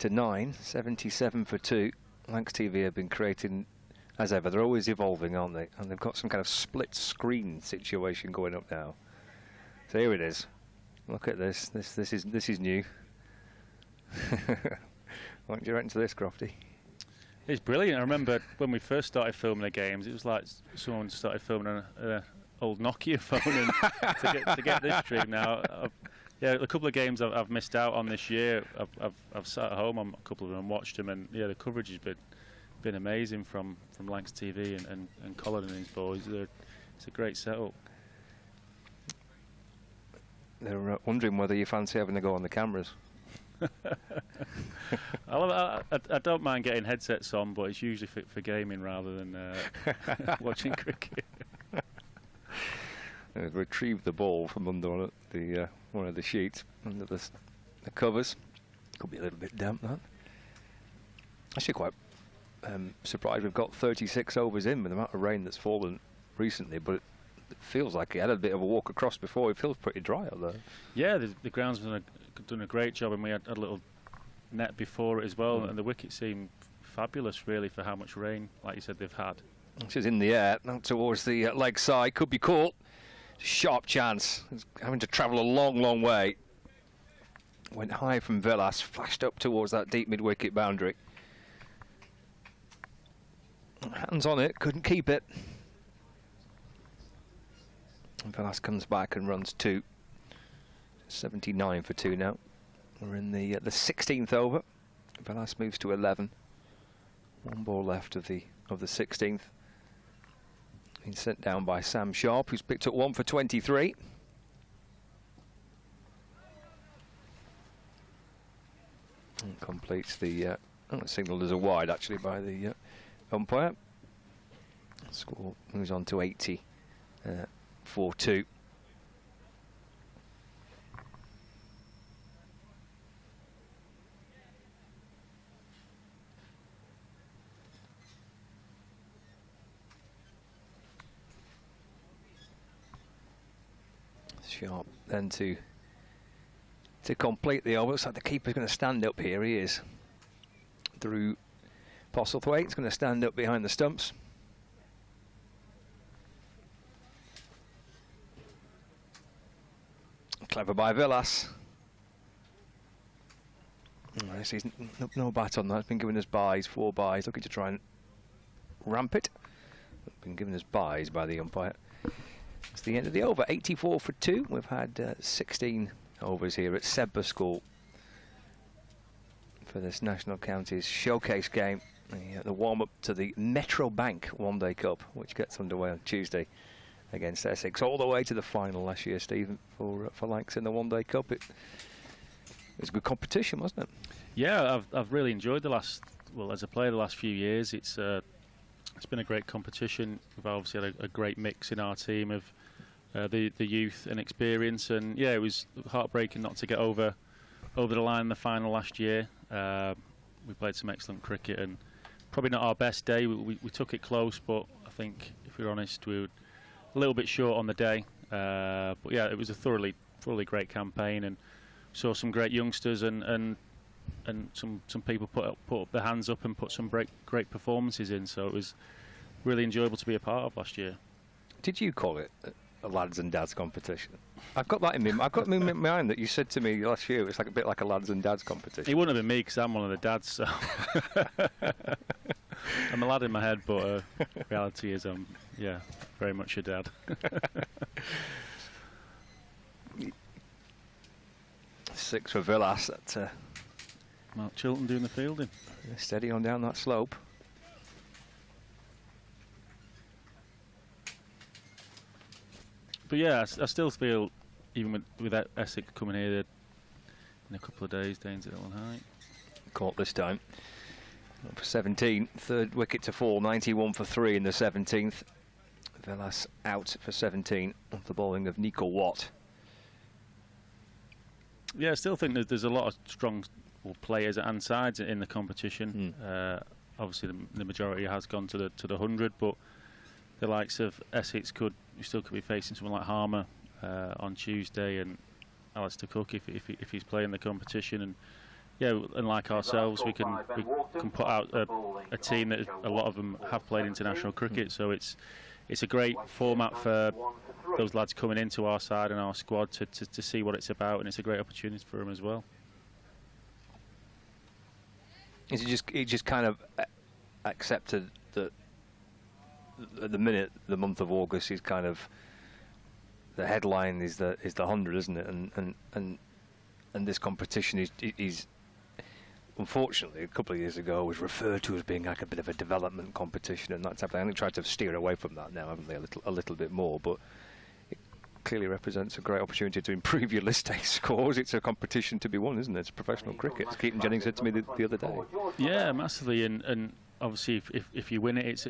9, 77 for 2. Lancs TV have been creating, as ever, they're always evolving, aren't they? And they've got some kind of split screen situation going up now. So here it is. Look at this. This is new. What do you reckon to this, Crofty? It's brilliant. I remember when we first started filming the games, it was like someone started filming an old Nokia phone, and to get this stream now. Yeah, a couple of games I've missed out on this year. I've sat at home on a couple of them and watched them, and yeah, the coverage has been amazing from Lancs TV and Colin and his boys. It's a great setup. They're wondering whether you fancy having a go on the cameras. I don't mind getting headsets on, but it's usually for gaming rather than watching cricket. Retrieve the ball from under the one of the sheets, under the covers. Could be a little bit damp, that. Actually quite surprised we've got 36 overs in with the amount of rain that's fallen recently, but it feels like he had a bit of a walk across before. It feels pretty dry up there. Yeah, the ground's done a great job, and we had a little net before it as well, and the wickets seem fabulous really for how much rain, like you said, they've had. This is in the air, now towards the leg side, could be caught. Sharp chance, he's having to travel a long way. Went high from Villas, flashed up towards that deep mid-wicket boundary. Hands on it, couldn't keep it. And Villas comes back and runs 2. 79 for 2 now. We're in the 16th over. Villas moves to 11. 1 ball left of the 16th. He's sent down by Sam Sharp, who's picked up 1 for 23. And completes the signalled as a wide actually by the umpire. Score moves on to 80 for 2. Sharp then to complete the over. Looks like the keeper's going to stand up here. He is. Drew Postlethwaite's going to stand up behind the stumps. Clever by Villas. He's no bat on that. He's been given us byes, 4 byes. Looking to try and ramp it. Been given us byes by the umpire. It's the end of the over. 84 for 2. We've had 16 overs here at Sedbergh School for this National Counties Showcase game. The warm-up to the Metro Bank One Day Cup, which gets underway on Tuesday against Essex, all the way to the final last year, Stephen, for Lancs in the One Day Cup. It was a good competition, wasn't it? Yeah, I've really enjoyed as a player the last few years. It's been a great competition. We've obviously had a great mix in our team of the youth and experience, and yeah, it was heartbreaking not to get over the line in the final last year. We played some excellent cricket, and probably not our best day. We took it close, but I think if we're honest, we were a little bit short on the day. But yeah, it was a thoroughly great campaign, and saw some great youngsters and some people put up their hands up and put some great performances in. So it was really enjoyable to be a part of last year. Did you call it a lads and dads competition? I've got that in my mind that you said to me last year. It's like a bit like a lads and dads competition. It wouldn't have been me because I'm one of the dads. So I'm a lad in my head, but reality is yeah, very much a dad. 6 for Villas. That Mark Chilton doing the fielding. Steady on down that slope. But yeah, I still feel, even with Essex coming here in a couple of days, Dane's at Hill and Height. Caught this time. For 17, 3rd wicket to fall, 91 for 3 in the 17th. Villas out for 17 off the bowling of Nico Watt. Yeah, I still think that there's a lot of strong players and sides in the competition. Obviously, the majority has gone to the 100, but the likes of Essex could be facing someone like Harmer on Tuesday, and Alistair Cook if he's playing the competition. And yeah, and like ourselves, we can put out a team that a lot of them have played international cricket. So it's a great format for those lads coming into our side and our squad to see what it's about, and it's a great opportunity for them as well. Is it just kind of accepted that at the minute the month of August is kind of the headline is the 100, isn't it? And this competition is unfortunately a couple of years ago was referred to as being like a bit of a development competition and that type of thing. I think tried to steer away from that now, haven't they, a little bit more, but clearly represents a great opportunity to improve your list A scores. It's a competition to be won, isn't it? It's professional cricket. As Keaton Jennings said to me the other day. Yeah, massively, and obviously if you win it,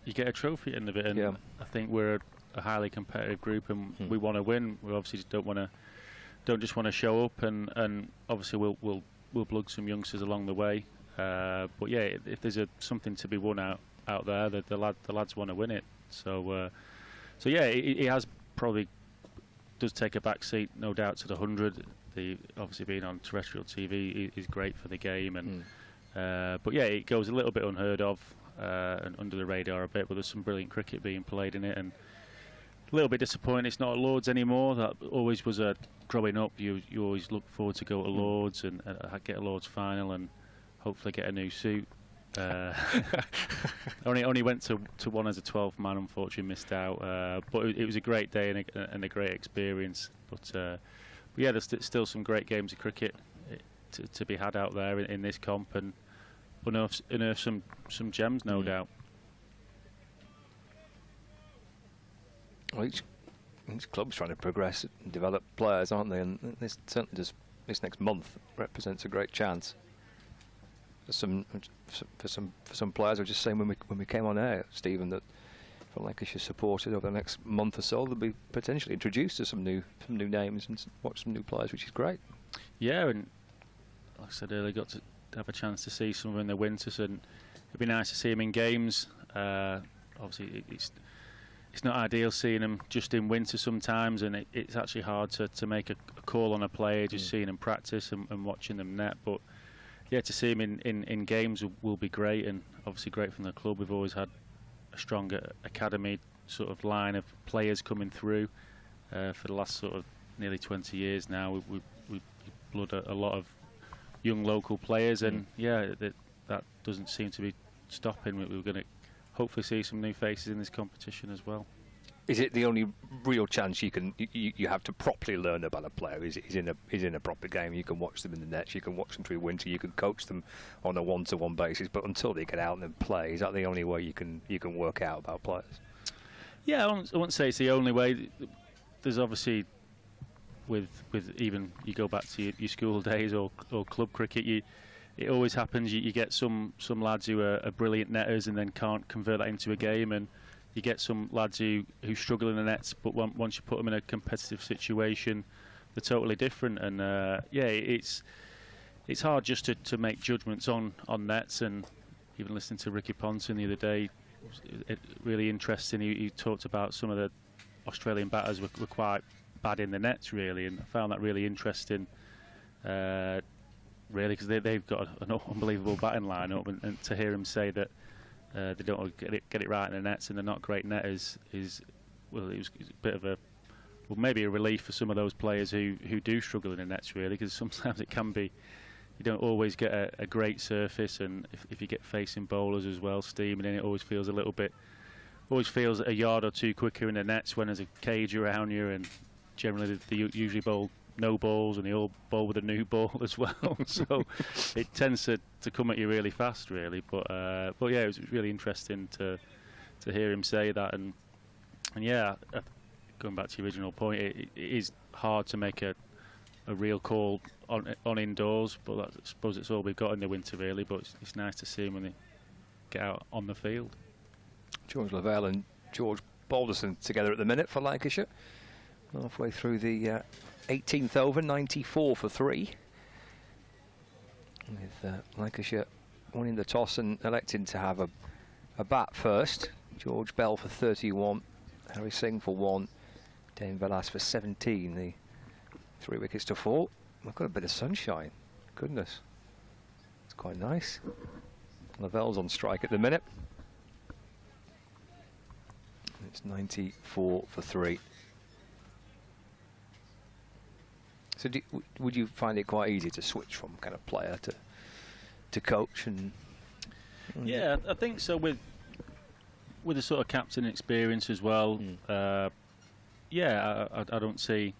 you get a trophy at the end of it. And I think we're a highly competitive group, and we want to win. We obviously don't just want to show up, and obviously we'll plug some youngsters along the way. But yeah, if there's something to be won out there, the lads want to win it. So yeah, it has probably does take a back seat, no doubt, to the 100. Obviously being on terrestrial TV is great for the game, and but yeah, it goes a little bit unheard of and under the radar a bit. But there's some brilliant cricket being played in it, and a little bit disappointing it's not at Lords anymore. That always was growing up. You always look forward to go to Lords and get a Lords final and hopefully get a new suit. Only went to one as a 12th man, unfortunately missed out. But it was a great day and a great experience. But yeah, there's still some great games of cricket to be had out there in this comp, and unearth some gems, no doubt. Well, each club's trying to progress and develop players, aren't they? And this certainly this next month represents a great chance. For some players, I was just saying when we came on air, Stephen, that for Lancashire supporters over the next month or so, they'll be potentially introduced to some new names and watch some new players, which is great. Yeah, and like I said earlier, got to have a chance to see some of them in the winters, and it'd be nice to see them in games. Obviously, it's not ideal seeing them just in winter sometimes, and it's actually hard to make a call on a player just seeing them practice and watching them net. But yeah, to see him in games will be great, and obviously great from the club. We've always had a strong academy sort of line of players coming through for the last sort of nearly 20 years now. We blood a lot of young local players, and yeah, that doesn't seem to be stopping. We're going to hopefully see some new faces in this competition as well. Is it the only real chance you have to properly learn about a player? Is in a proper game? You can watch them in the nets, you can watch them through winter, you can coach them on a one-to-one basis, but until they get out and play, is that the only way you can work out about players? Yeah, I wouldn't say it's the only way. There's obviously with even you go back to your school days or club cricket, it always happens. You get some lads who are brilliant netters and then can't convert that into a game, and you get some lads who struggle in the nets, but once you put them in a competitive situation, they're totally different. And yeah, it's hard just to make judgments on nets. And even listening to Ricky Ponton the other day, really interesting. He talked about some of the Australian batters were quite bad in the nets, really, and I found that really interesting. Really, because they've got an unbelievable batting lineup, and to hear him say that they don't get it right in the nets and they're not great netters well, it was a bit of maybe a relief for some of those players who do struggle in the nets, really, because sometimes it can be you don't always get a great surface, and if you get facing bowlers as well steaming in, it always feels a yard or two quicker in the nets when there's a cage around you, and generally they usually bowl no balls, and they all bowl with a new ball as well. So it tends to come at you really fast, really. But yeah, it was really interesting to hear him say that, and yeah, going back to the original point, it is hard to make a real call on indoors, but I suppose it's all we've got in the winter, really. But it's nice to see him when they get out on the field. George Lavelle and George Balderson together at the minute for Lancashire. Halfway through the 18th over, 94 for 3. With Lancashire winning the toss and electing to have a bat first. George Bell for 31, Harry Singh for 1, Dane Velas for 17. The 3 wickets to fall. We've got a bit of sunshine. Goodness. It's quite nice. Lavelle's on strike at the minute. It's 94 for 3. So would you find it quite easy to switch from kind of player to coach? And yeah, I think so, with the sort of captain experience as well. Yeah, I don't see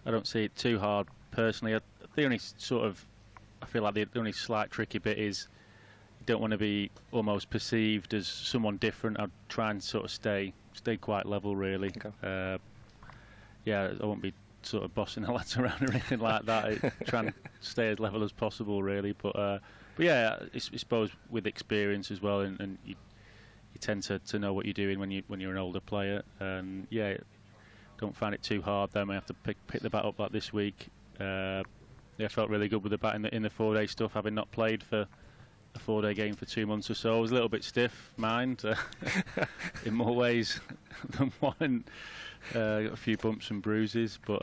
it too hard personally. The only sort of, I feel like the only slight tricky bit is you don't want to be almost perceived as someone different. I'd try and sort of stay quite level, really. Okay. yeah, I won't be sort of bossing the lads around or anything like that. Try and stay as level as possible, really. But yeah, I suppose with experience as well, and you tend to know what you're doing when you're an older player. And yeah, don't find it too hard. Then we have to pick the bat up like this week. Yeah, I felt really good with the bat in the 4-day stuff, having not played for a 4-day game for 2 months or so. I was a little bit stiff, mind, in more ways than one. Got a few bumps and bruises, but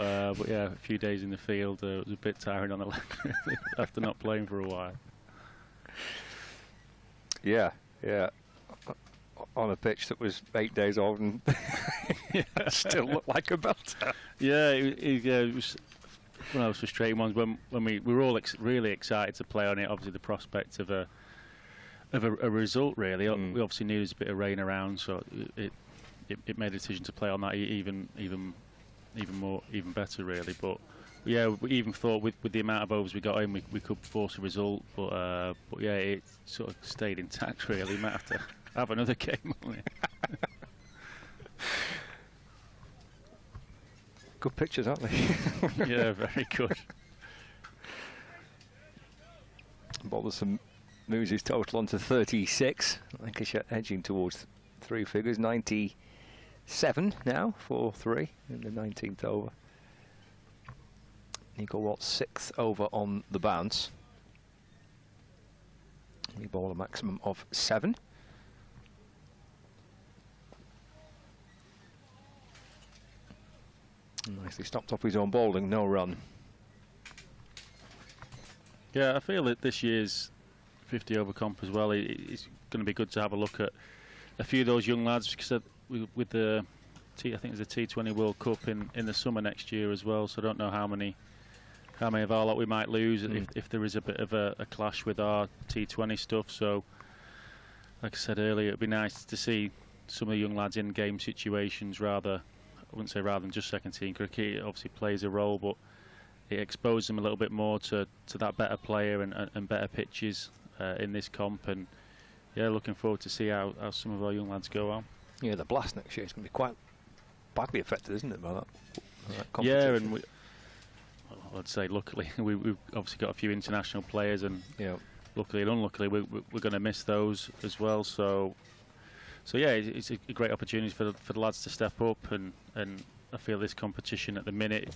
yeah, a few days in the field. It was a bit tiring on the leg really, after not playing for a while. Yeah. On a pitch that was 8 days old and still looked like a belter. Yeah, it was one of those frustrating ones when we were all really excited to play on it. Obviously, the prospect of a result, really. We obviously knew there was a bit of rain around, so it made a decision to play on that even better, really. But yeah, we even thought with the amount of overs we got in, we could force a result. But yeah, it sort of stayed intact, really. Might have to have another game on it. Good pictures, aren't they? Yeah, very good. Balderson moves his total on to 36. Lancashire edging towards 3 figures. 97 now, 4-3 in the 19th over. Nico Watts 6th over on the bounce. We bowl a maximum of 7. Nicely stopped off his own bowling, no run. Yeah, I feel that this year's 50 over comp as well, it's going to be good to have a look at a few of those young lads, because with the I think there's a T20 World Cup in the summer next year as well, so I don't know how many of our lot we might lose if there is a bit of a clash with our T20 stuff. So like I said earlier, it'd be nice to see some of the young lads in game situations rather than just second team cricket. It obviously plays a role, but it exposes them a little bit more to that better player and better pitches in this comp. And yeah, looking forward to see how some of our young lads go on. Yeah, the blast next year is going to be quite badly affected, isn't it, by that yeah, and I'd say luckily we've obviously got a few international players, and luckily and unluckily we're going to miss those as well. So yeah, it's a great opportunity for the lads to step up, and I feel this competition at the minute,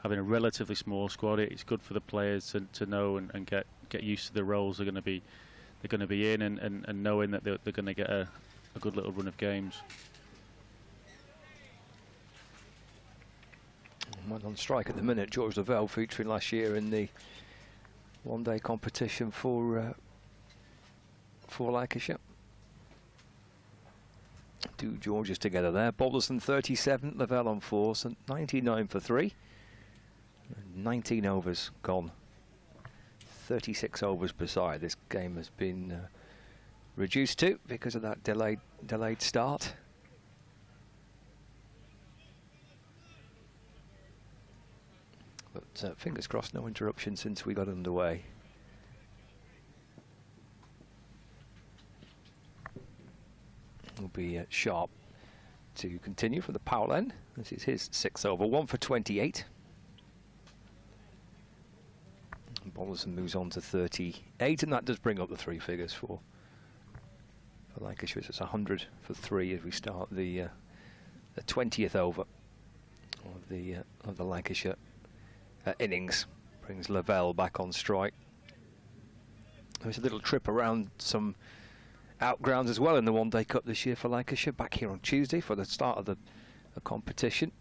having a relatively small squad, it's good for the players to know and get used to the roles they're going to be in, and knowing that they're going to get a good little run of games. Went on strike at the minute. George Lavelle, featuring last year in the one-day competition for Lancashire. 2 Georges together there. Balderson 37, Lavelle on 4, so 99 for 3. 19 overs gone. 36 overs beside. This game has been reduced to because of that delayed start. But fingers crossed, no interruption since we got underway. Will be Sharp to continue for the Powell end. This is his 6th over, 1 for 28. Balderson moves on to 38, and that does bring up the 3 figures for Lancashire. It's 100 for 3 as we start the 20th over of the Lancashire innings. Brings Lavelle back on strike. There's a little trip around some outgrounds as well in the one-day cup this year for Lancashire. Back here on Tuesday for the start of the competition,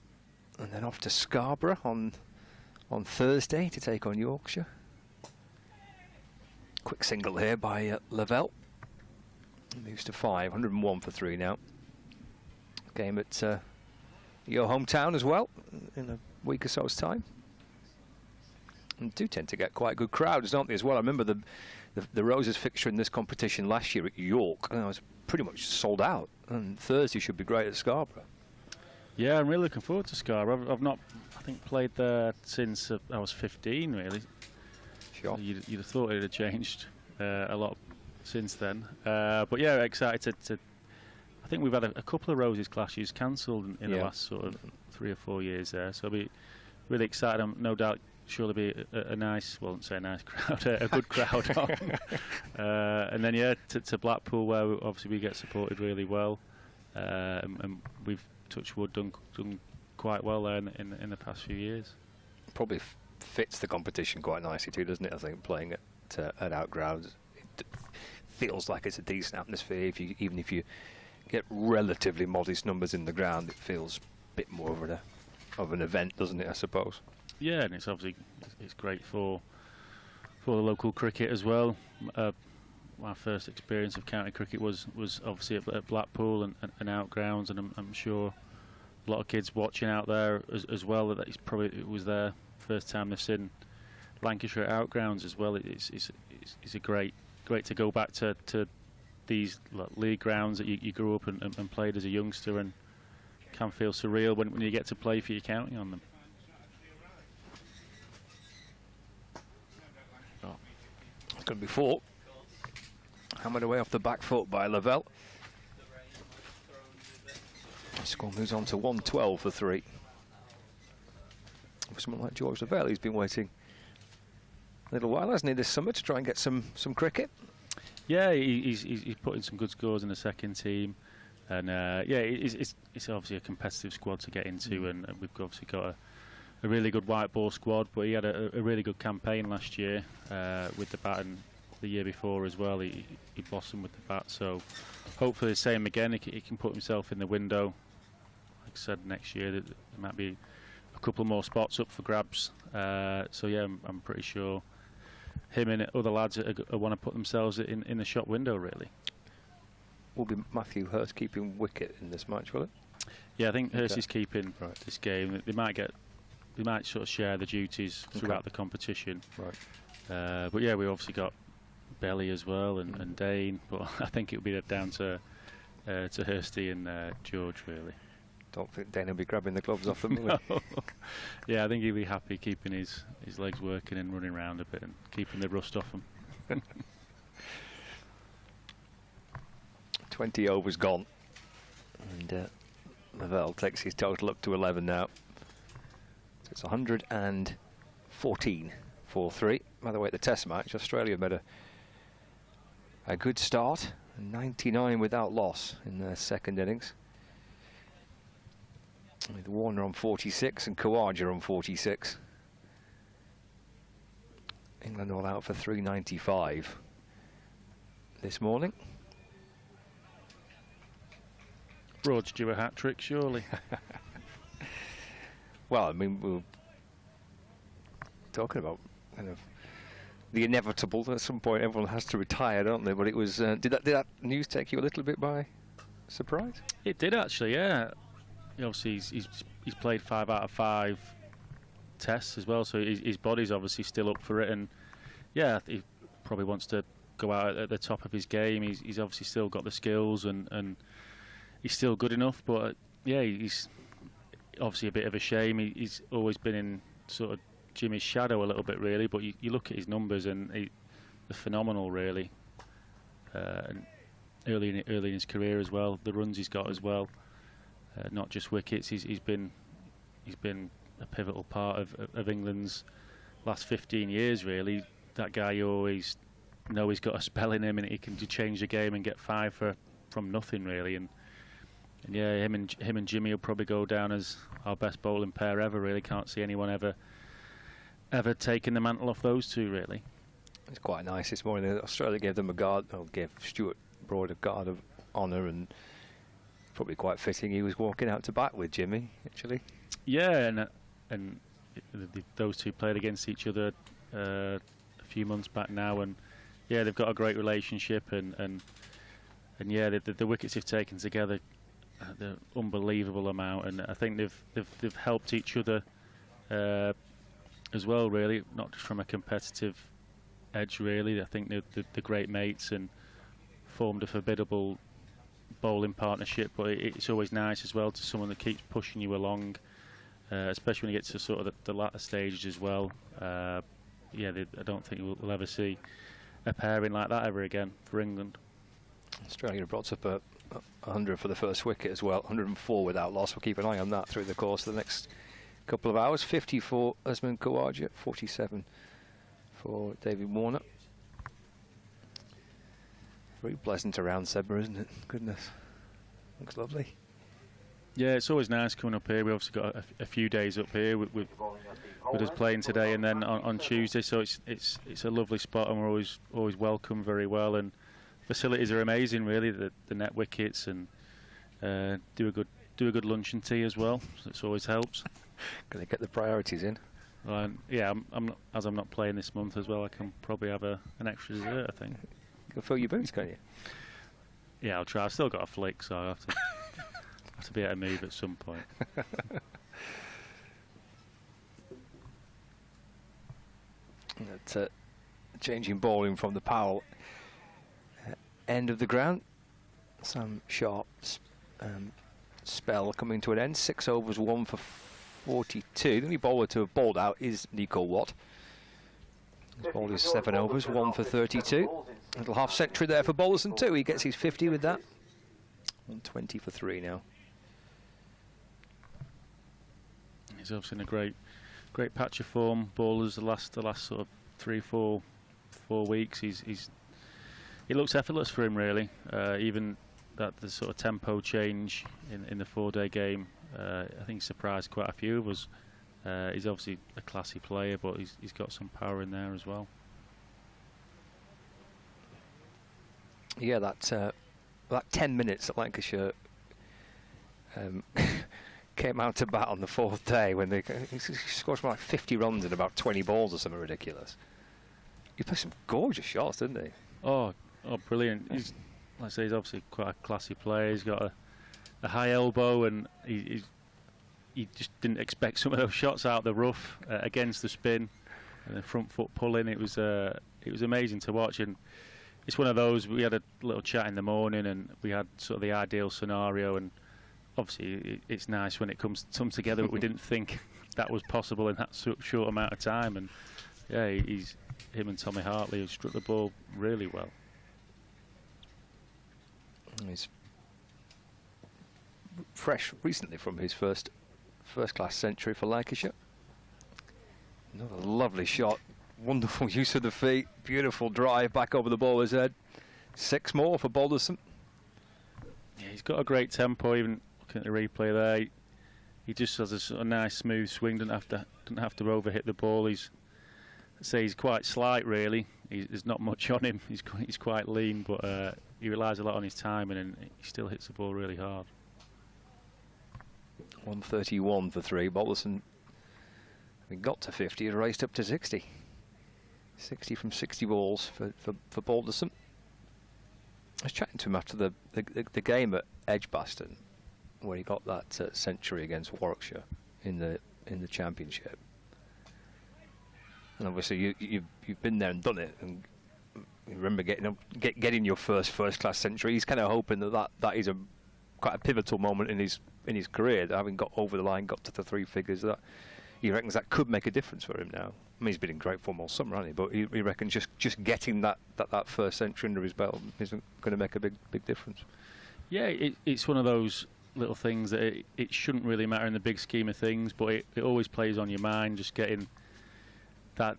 and then off to Scarborough on Thursday to take on Yorkshire. Quick single here by Lavelle. Moves to 5, 101 for 3 now. Game at your hometown as well in a week or so's time. And do tend to get quite good crowds, don't they, as well? I remember the Roses fixture in this competition last year at York, and I was pretty much sold out. And Thursday should be great at Scarborough. Yeah, I'm really looking forward to Scarborough. I've not, I think, played there since I was 15, really. Sure. So you'd have thought it had changed a lot since then. But yeah, excited to I think we've had a couple of Roses clashes cancelled in the last sort of 3 or 4 years there. So I'll be really excited. I'm no doubt sure there'll be a nice, well, I won't say a nice crowd, a good crowd on. And then to Blackpool, where obviously we get supported really well, and we've touched wood done quite well there in the past few years. Probably fits the competition quite nicely too, doesn't it? I think playing at outgrounds, it feels like it's a decent atmosphere. Even if you get relatively modest numbers in the ground, it feels a bit more of an event, doesn't it? I suppose. Yeah, and it's obviously great for the local cricket as well. My first experience of county cricket was obviously at Blackpool and outgrounds, and I'm sure a lot of kids watching out there as well. It was their first time they've seen Lancashire at outgrounds as well. It's a great to go back to these league grounds that you grew up and played as a youngster, and can feel surreal when you get to play for your county on them. It's going to be 4. Hammered away off the back foot by Lavelle. The score moves on to 112 for 3. For someone like George Lavelle, he's been waiting a little while, hasn't he, this summer to try and get some cricket? Yeah, he's put in some good scores in the second team, and it's obviously a competitive squad to get into, and we've obviously got a really good white ball squad. But he had a really good campaign last year with the bat, and the year before as well. He blossomed with the bat, so hopefully the same again. He can put himself in the window. Like I said, next year there might be a couple more spots up for grabs. So yeah, I'm pretty sure him and other lads want to put themselves in the shop window really. Will be Matthew Hurst keeping wicket in this match, will it? Yeah, I think Hurst is keeping this game. They might sort of share the duties throughout the competition. Right. But yeah, we obviously got Belly as well and Dane, but I think it'll be down to Hursty and George really. Don't think Dane will be grabbing the gloves off them, will he? Yeah, I think he'll be happy keeping his legs working and running around a bit and keeping the rust off him. 20 overs gone, and Lavelle takes his total up to 11 now. So it's 114 for 3. By the way, at the Test match, Australia made a good start, 99 without loss in their second innings, with Warner on 46 and Khawaja on 46. England all out for 395 this morning. Broad's due a hat-trick, surely. Well, I mean, we're talking about kind of the inevitable. At some point, everyone has to retire, don't they? But it was. Did that news take you a little bit by surprise? It did actually, yeah. Obviously, he's played 5 out of 5 tests as well, so his body's obviously still up for it, and yeah, he probably wants to go out at the top of his game. He's obviously still got the skills, and he's still good enough. But yeah, he's obviously a bit of a shame. He's always been in sort of Jimmy's shadow a little bit, really. But you look at his numbers, and they're phenomenal, really. And early in his career as well, the runs he's got as well. Not just wickets. He's been a pivotal part of England's last 15 years, really. That guy, you always know he's got a spell in him, and he can change the game and get 5 from nothing, really. And yeah, him and Jimmy will probably go down as our best bowling pair ever. Really, can't see anyone ever taking the mantle off those two, really. It's quite nice this morning. Australia gave them gave Stuart Broad a guard of honour, and probably quite fitting he was walking out to bat with Jimmy, actually. Yeah, and those two played against each other a few months back now, and yeah, they've got a great relationship, and yeah, the wickets they've taken together, the unbelievable amount, and I think they've helped each other as well, really, not just from a competitive edge, really. I think they're great mates and formed a formidable bowling partnership, but it's always nice as well to someone that keeps pushing you along, especially when you get to sort of the latter stages as well. Yeah, I don't think we'll ever see a pairing like that ever again for England. Australia brought up a 100 for the first wicket as well. 104 without loss. We'll keep an eye on that through the course of the next couple of hours. 50 for Usman Khawaja, 47 for David Warner. Very pleasant around Sedbergh, isn't it? Goodness, looks lovely. Yeah, it's always nice coming up here. We obviously got a few days up here with us playing today and then on Tuesday, so it's a lovely spot, and we're always welcome very well. And facilities are amazing, really. The net wickets, and do a good lunch and tea as well. So it always helps. Gonna get the priorities in. Yeah, I'm not playing this month as well. I can probably have an extra dessert, I think. You'll fill your boots, can't you? Yeah, I'll try. I've still got a flick, so I have to be able to move at some point. That changing bowling from the Powell end of the ground. Sam Sharp's spell coming to an end. 6 overs, 1 for 42. The only bowler to have bowled out is Nico Watt. He's bowled his 7 overs, 1 for 32. A little half century there for Balderson too. He gets his 50 with that. 120 for 3 now. He's obviously in a great patch of form. Bowlers the last sort of 3-4 weeks. It looks effortless for him, really. Even the sort of tempo change in the 4-day game, I think surprised quite a few of us. He's obviously a classy player, but he's got some power in there as well. Yeah, that 10 minutes at Lancashire came out to bat on the 4th day when he scored like 50 runs in about 20 balls or something ridiculous. He played some gorgeous shots, didn't he? Oh, brilliant. Like I say, he's obviously quite a classy player. He's got a high elbow, and he just didn't expect some of those shots out the rough against the spin and the front foot pulling. It was amazing to watch, and it's one of those. We had a little chat in the morning, and we had sort of the ideal scenario, and obviously it's nice when it comes together, but we didn't think that was possible in that short amount of time. And yeah, him and Tommy Hartley have struck the ball really well. He's fresh recently from his first class century for Lancashire. Another lovely shot, wonderful use of the feet, beautiful drive back over the bowler's head. 6 more for Balderson. Yeah, he's got a great tempo. Even looking at the replay there, he just has a nice smooth swing. Doesn't have to overhit the ball. He's quite slight, really. There's not much on him. He's quite lean, but he relies a lot on his timing, and he still hits the ball really hard. 131 for 3. Balderson, we got to 50 and raced up to 60. 60 from 60 balls for Balderson. I was chatting to him after the game at Edgbaston, where he got that century against Warwickshire in the championship. And obviously you've been there and done it, and you remember getting your first class century. He's kind of hoping that is quite a pivotal moment in his career, that having got over the line, got to the 3 figures, that he reckons that could make a difference for him now. I mean, he's been in great form all summer, hasn't he? But he reckons just getting that first century under his belt isn't going to make a big difference. Yeah, it's one of those little things that it shouldn't really matter in the big scheme of things, but it always plays on your mind, just getting that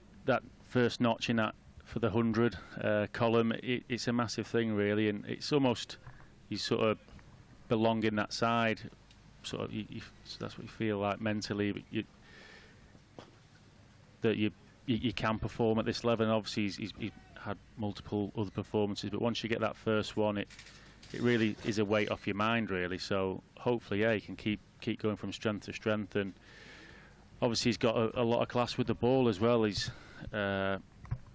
first notch in that for the 100 column. It's a massive thing, really, and it's almost you sort of belong in that side. Sort of, so that's what you feel like mentally. But you can perform at this level, and obviously he's had multiple other performances, but once you get that first one, it really is a weight off your mind, really. So hopefully, yeah, he can keep going from strength to strength, and obviously he's got a lot of class with the ball as well. He's I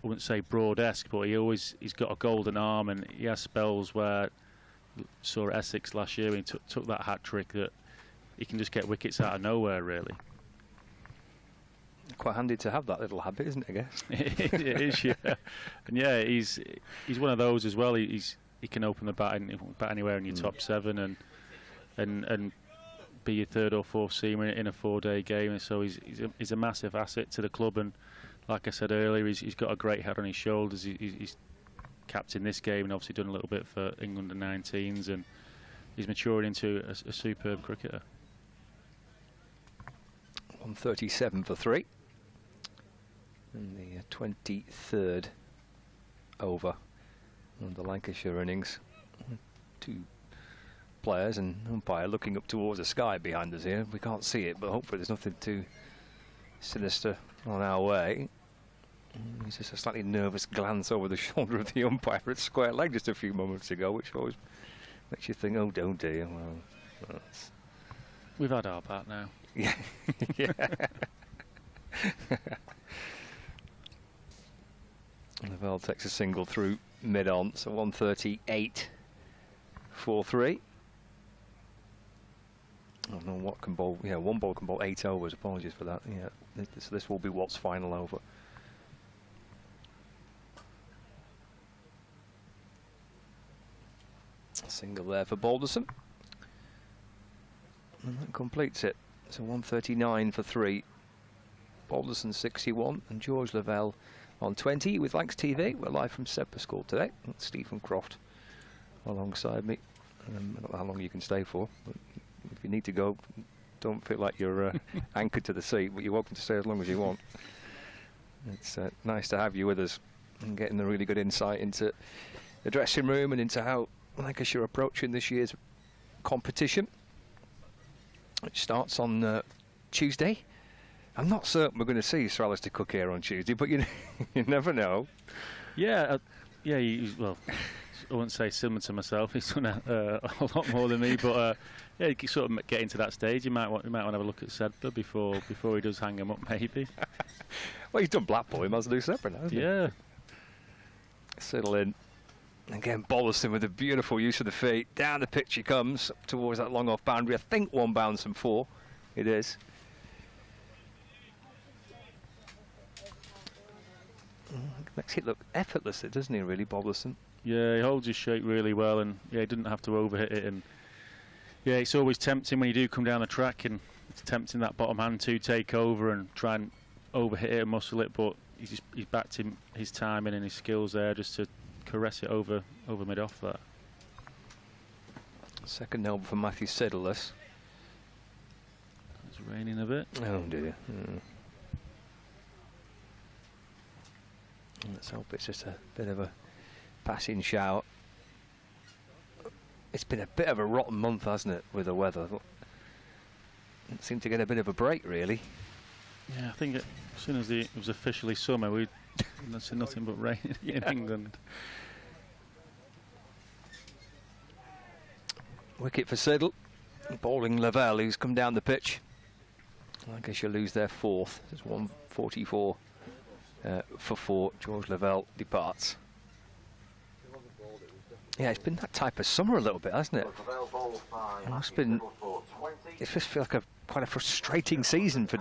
wouldn't say broad-esque, but he's got a golden arm, and he has spells where saw at Essex last year when he took that hat trick, that he can just get wickets out of nowhere, really. Quite handy to have that little habit, isn't it, I guess? It is, yeah. And yeah, he's one of those as well. He can open the bat anywhere in your top 7 and be your 3rd or 4th seamer in a 4-day game. And so he's a massive asset to the club. And like I said earlier, he's got a great head on his shoulders. He's captained this game and obviously done a little bit for England under 19s, and he's matured into a superb cricketer. 137 for 3. And the 23rd over on the Lancashire innings. 2 players and umpire looking up towards the sky behind us here. We can't see it, but hopefully there's nothing too sinister on our way. It's just a slightly nervous glance over the shoulder of the umpire at square leg just a few moments ago, which always makes you think, oh, don't dear. Well, we've had our part now. Yeah. Yeah. Lavelle takes a single through mid-on, so 138 for 3. I don't know what can bowl. Yeah, one ball can bowl 8 overs. Apologies for that. Yeah, this will be Watt's final over. Single there for Balderson. And that completes it. So 139 for 3. Balderson 61 and George Lavelle on 20 with Lancs TV. We're live from Sedbergh School today. Stephen Croft alongside me. I don't know how long you can stay for, but if you need to go, don't feel like you're anchored to the seat, but you're welcome to stay as long as you want. It's nice to have you with us and getting a really good insight into the dressing room and into how Lancashire are approaching this year's competition, which starts on Tuesday. I'm not certain we're going to see Sir Alistair Cook here on Tuesday, but you never know. Yeah, well, I wouldn't say similar to myself. He's done a lot more than me, but yeah, you sort of get into that stage. You might want to have a look at Sedbergh before he does hang him up, maybe. Well, he's done Blackpool. He must do Sedbergh now, hasn't he? Yeah. Settle in. Again, Balderson with a beautiful use of the feet. Down the pitch he comes towards that long off boundary. I think 1 bounce and 4. It is. Makes it look effortless, doesn't he, really, Balderson? Yeah, he holds his shape really well, and yeah, he didn't have to overhit it. And yeah, it's always tempting when you do come down the track, and it's tempting that bottom hand to take over and try and overhit it and muscle it. But he's backed his timing and his skills there just to caress it over mid off there. Second noble for Matthew Sedless. It's raining a bit. Oh dear. Let's hope it's just a bit of a passing shower. It's been a bit of a rotten month, hasn't it, with the weather? It seemed to get a bit of a break, really. Yeah, I think as soon as it was officially summer, we'd seen nothing but rain in England. Wicket for Siddle. Bowling Lavelle, who's come down the pitch. I guess you'll lose their 4th. It's 144 for 4. George Lavelle departs. Yeah, it's been that type of summer a little bit, hasn't it? It's just feel like quite a frustrating season for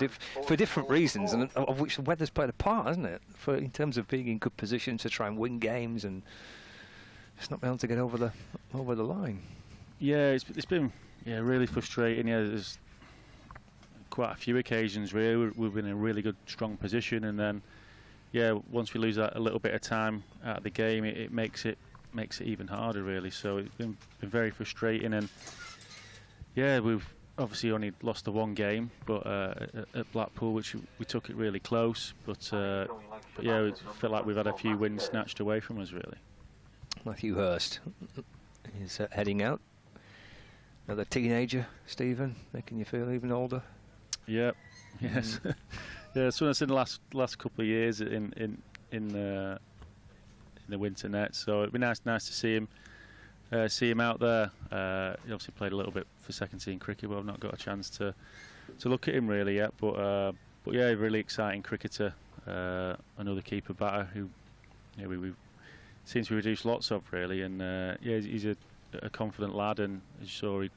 different reasons, and of which the weather's played a part, hasn't it? In terms of being in good position to try and win games and just not being able to get over the line. Yeah, it's been really frustrating. Yeah, there's quite a few occasions really we've been in a really good, strong position, and then once we lose that a little bit of time out of the game, it makes it even harder, really. So it's been very frustrating, and yeah, we've obviously only lost the 1 game, but at Blackpool, which we took it really close. But yeah, we felt like we've had a few wins snatched away from us, really. Matthew Hurst is heading out. Another teenager, Stephen, making you feel even older. Yeah, yes, yeah. So it's in the last couple of years in the winter net. So it'd be nice to see him out there. He obviously played a little bit for second team cricket, but I've not got a chance to look at him really yet. But yeah, really exciting cricketer. Another keeper batter who we seems to reduce lots of, really. And yeah, he's a confident lad, and as you saw, he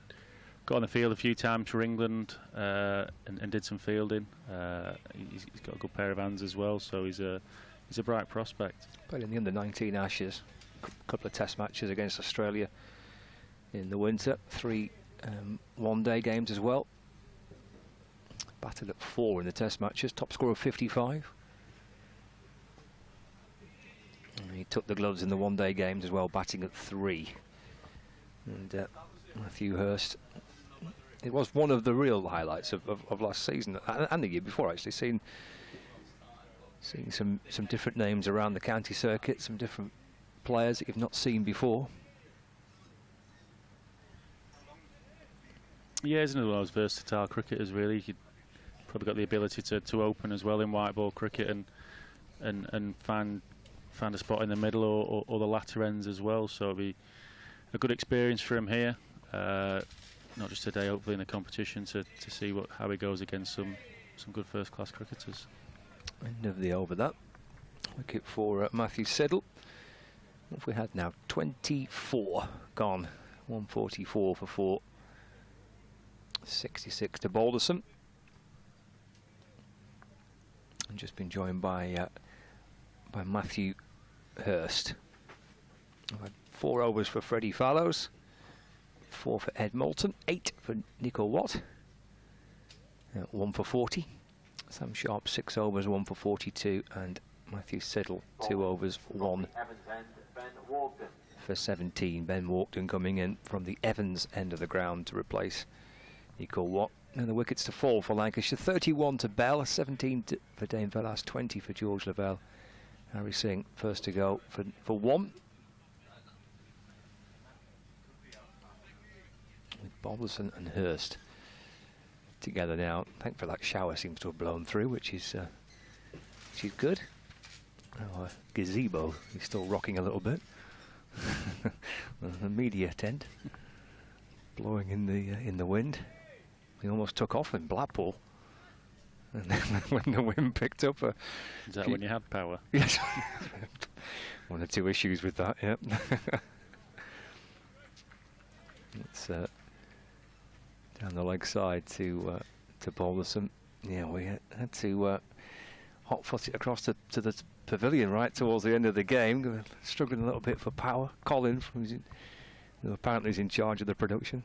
got on the field a few times for England and did some fielding. He's got a good pair of hands as well, so he's a bright prospect. Played in the under-19 Ashes, a couple of Test matches against Australia in the winter, 3 one-day games as well. Batted at 4 in the Test matches, top score of 55. And he took the gloves in the one-day games as well, batting at 3. And Matthew Hurst. It was one of the real highlights of last season and the year before, actually. Seeing some different names around the county circuit, some different players that you've not seen before. Yeah, he's another one of those versatile cricketers, really. He'd probably got the ability to open as well in white ball cricket and find a spot in the middle or the latter ends as well. So it'll be a good experience for him here. Not just today, hopefully in the competition, to see how he goes against some good first-class cricketers. End of the over that. Wicket for Matthew Sedbergh. What have we had now? 24 gone. 144 for 4. 66 to Balderson. And just been joined by Matthew Hurst. I've had 4 overs for Freddie Fallows, 4 for Ed Moulton, 8 for Nico Watt, 1 for 40. Sam Sharp 6 overs, 1 for 42, and Matthew Sedbergh 2 overs, 1 for 17. Ben Walkden coming in from the Evans end of the ground to replace Nico Watt. And the wickets to fall for Lancashire: 31 to Bell, 17 for Dane Velas, 20 for George Lavelle. Harry Singh first to go for 1. With Balderson and Hurst together now. Thankfully that shower seems to have blown through, which is good. Our gazebo is still rocking a little bit. The media tent blowing in the wind. We almost took off in Blackpool, and then when the wind picked up. Is that when you had power? Yes. 1 or 2 issues with that. Yep. It's down the leg side to Balderson. Yeah, we had to hot foot it across to the pavilion right towards the end of the game. Struggling a little bit for power. Colin, who apparently is in charge of the production,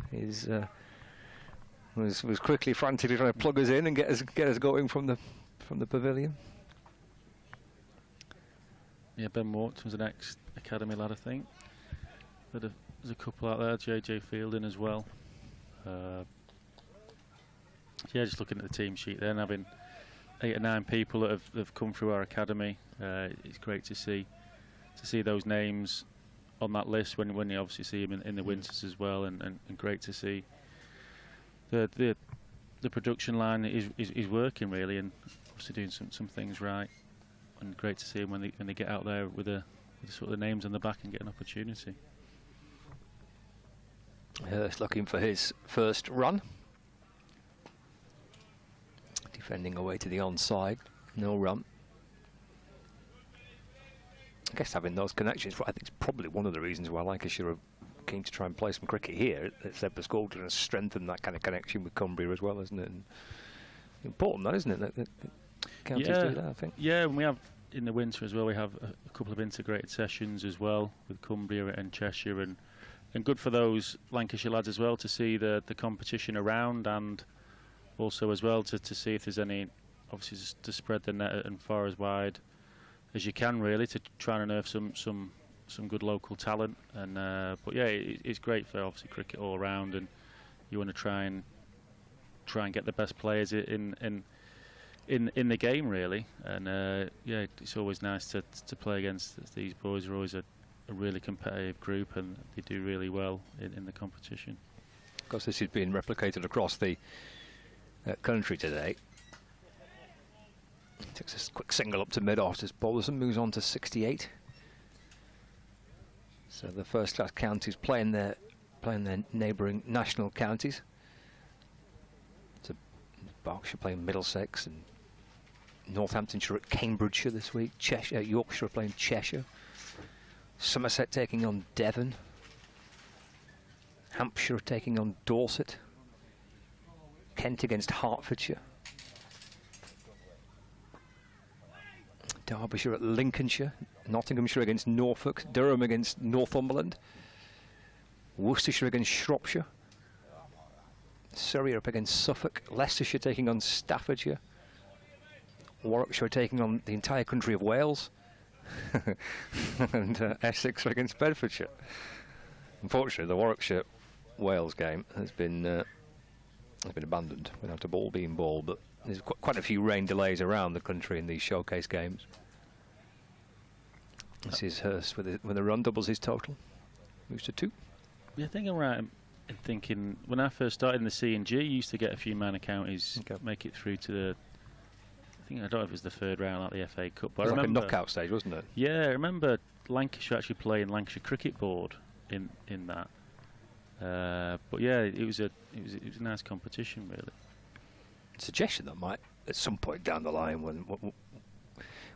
was quickly frantically trying to plug us in and get us going from the pavilion. Yeah, Ben Walkden was an ex-academy lad, I think. There's a couple out there, JJ Fielding as well. Yeah, just looking at the team sheet there and having 8 or 9 people that have come through our academy. It's great to see those names on that list when you obviously see them in the winters as well, and great to see the production line is working really, and obviously doing some things right, and great to see them when they get out there with the sort of the names on the back and get an opportunity. Hurst looking for his first run. Defending away to the onside, no run. I guess having those connections, I think it's probably one of the reasons why Lancashire are keen to try and play some cricket here at Sedbergh School, to strengthen that kind of connection with Cumbria as well, isn't it? And important, that, isn't it? That counties do that, I think. Yeah, and we have in the winter as well. We have a couple of integrated sessions as well with Cumbria and Cheshire, and good for those Lancashire lads as well to see the competition around, and also as well to see if there's any, obviously just to spread the net and far as wide as you can really, to try and unearth some good local talent. And but yeah, it's great for obviously cricket all around, and you want to try and get the best players in the game really. And yeah, it's always nice to play against these boys. They're always a really competitive group, and they do really well in the competition. Of course, this is being replicated across the country today. Takes a quick single up to mid-off as Balderson moves on to 68. So the first-class counties playing their neighbouring national counties. So Berkshire playing Middlesex, and Northamptonshire at Cambridgeshire this week. Yorkshire playing Cheshire. Somerset taking on Devon. Hampshire taking on Dorset. Kent against Hertfordshire. Derbyshire at Lincolnshire. Nottinghamshire against Norfolk. Durham against Northumberland. Worcestershire against Shropshire. Surrey up against Suffolk. Leicestershire taking on Staffordshire. Warwickshire taking on the entire country of Wales. And Essex against Bedfordshire. Unfortunately, the Warwickshire Wales game has been abandoned without a ball being bowled, but there's quite a few rain delays around the country in these showcase games. This is Hurst with a run, doubles his total, moves to 2. Yeah, I think I'm right in thinking when I first started in the C&G, you used to get a few minor counties make it through to the. I don't know if it was the 3rd round like the FA Cup, but it was I remember like a knockout stage, wasn't it? Yeah, I remember Lancashire actually playing Lancashire Cricket Board in that. But yeah, it was a nice competition, really. Suggestion that might at some point down the line,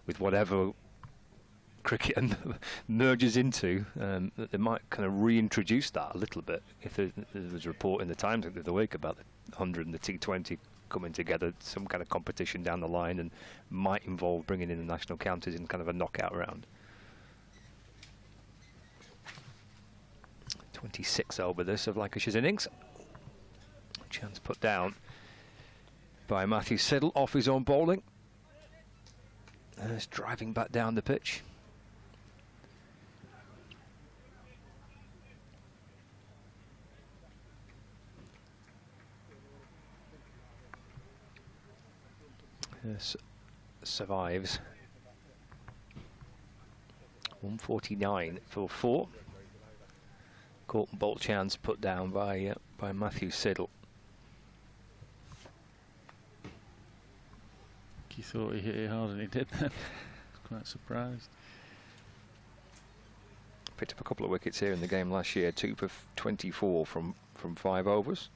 with whatever cricket merges into, that they might kind of reintroduce that a little bit. If there was a report in the Times the other week about the 100 and the T20 coming together, some kind of competition down the line, and might involve bringing in the national counties in kind of a knockout round. 26 over this of Lancashire's innings. Chance put down by Matthew Siddle off his own bowling. He's driving back down the pitch. Survives. 149 for 4. Caught and bolt chance put down by Matthew Siddle. You thought he hit it hard and he did then. Quite surprised. Picked up a couple of wickets here in the game last year. 2 for 24 from 5 overs.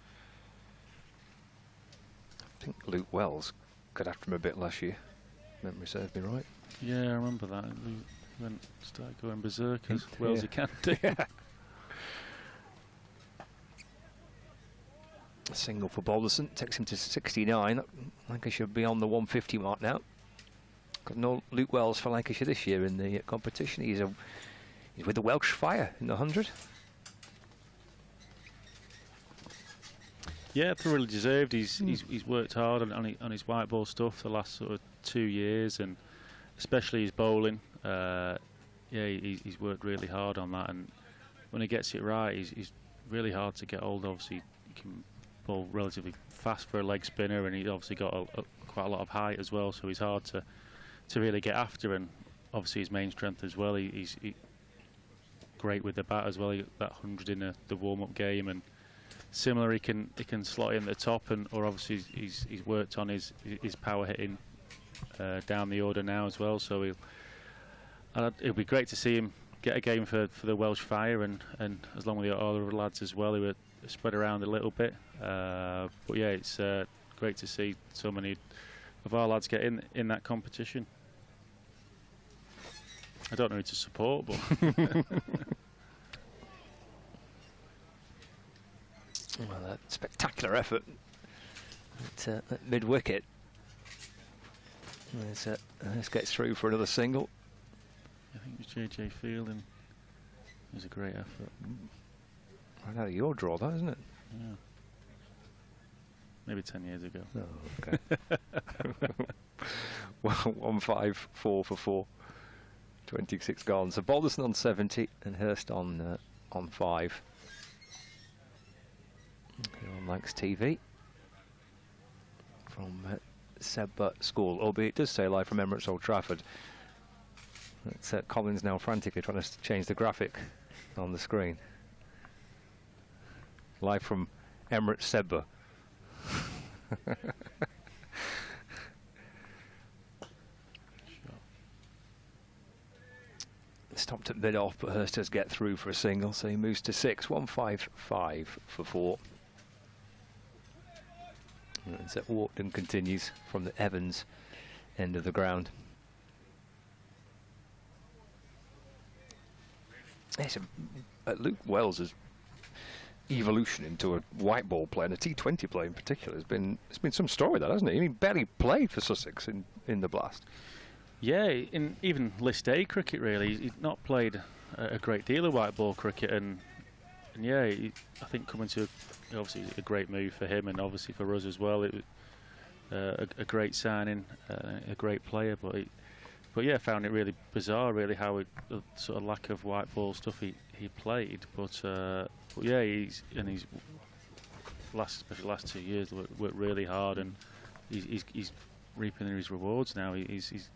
I think Luke Wells got after him a bit last year. Memory serves me right. Yeah, I remember that. Luke started going berserk as well as he can do. A single for Balderson takes him to 69. Lancashire be on the 150 mark now. Got no Luke Wells for Lancashire this year in the competition. He's with the Welsh Fire in the 100. Yeah, thoroughly deserved. He's worked hard on his white ball stuff the last sort of 2 years, and especially his bowling. Yeah, he's worked really hard on that, and when he gets it right, he's really hard to get hold of. Obviously, he can bowl relatively fast for a leg spinner, and he's obviously got quite a lot of height as well, so he's hard to really get after. And obviously his main strength as well. He's great with the bat as well. He got that 100 in the warm-up game, and similar, he can slot in at the top, or obviously he's worked on his power hitting down the order now as well. So it'll be great to see him get a game for the Welsh Fire, and along with the other lads as well who are spread around a little bit. But yeah, it's great to see so many of our lads get in that competition. I don't know who to support, but well, a spectacular effort at mid-wicket. This gets through for another single. I think it was JJ Fielding. It was a great effort. Right out of your draw, that, isn't it? Yeah. Maybe 10 years ago. Oh, okay. Well, 154 for 4. 26 gone. So Balderson on 70 and Hurst on 5. Here on Lancs TV from Sedbergh School, albeit it does say live from Emirates Old Trafford. It's Colin's now frantically trying to change the graphic on the screen. Live from Emirates Sedbergh. Stopped at mid-off, but Hurst does get through for a single, so he moves to 6. 155 for 4. And so Walkden continues from the Evans end of the ground. Yes, Luke Wells' evolution into a white ball player, and a T20 player in particular, it's been some story, that, hasn't it? He barely played for Sussex in the Blast. Yeah, in even List A cricket, really, he's not played a great deal of white ball cricket, and yeah, I think coming to obviously a great move for him, and obviously for us as well. It was a great signing, a great player, but yeah, found it really bizarre, really, how the sort of lack of white ball stuff he played. But But yeah, he's especially last 2 years worked really hard, and he's reaping his rewards now. He's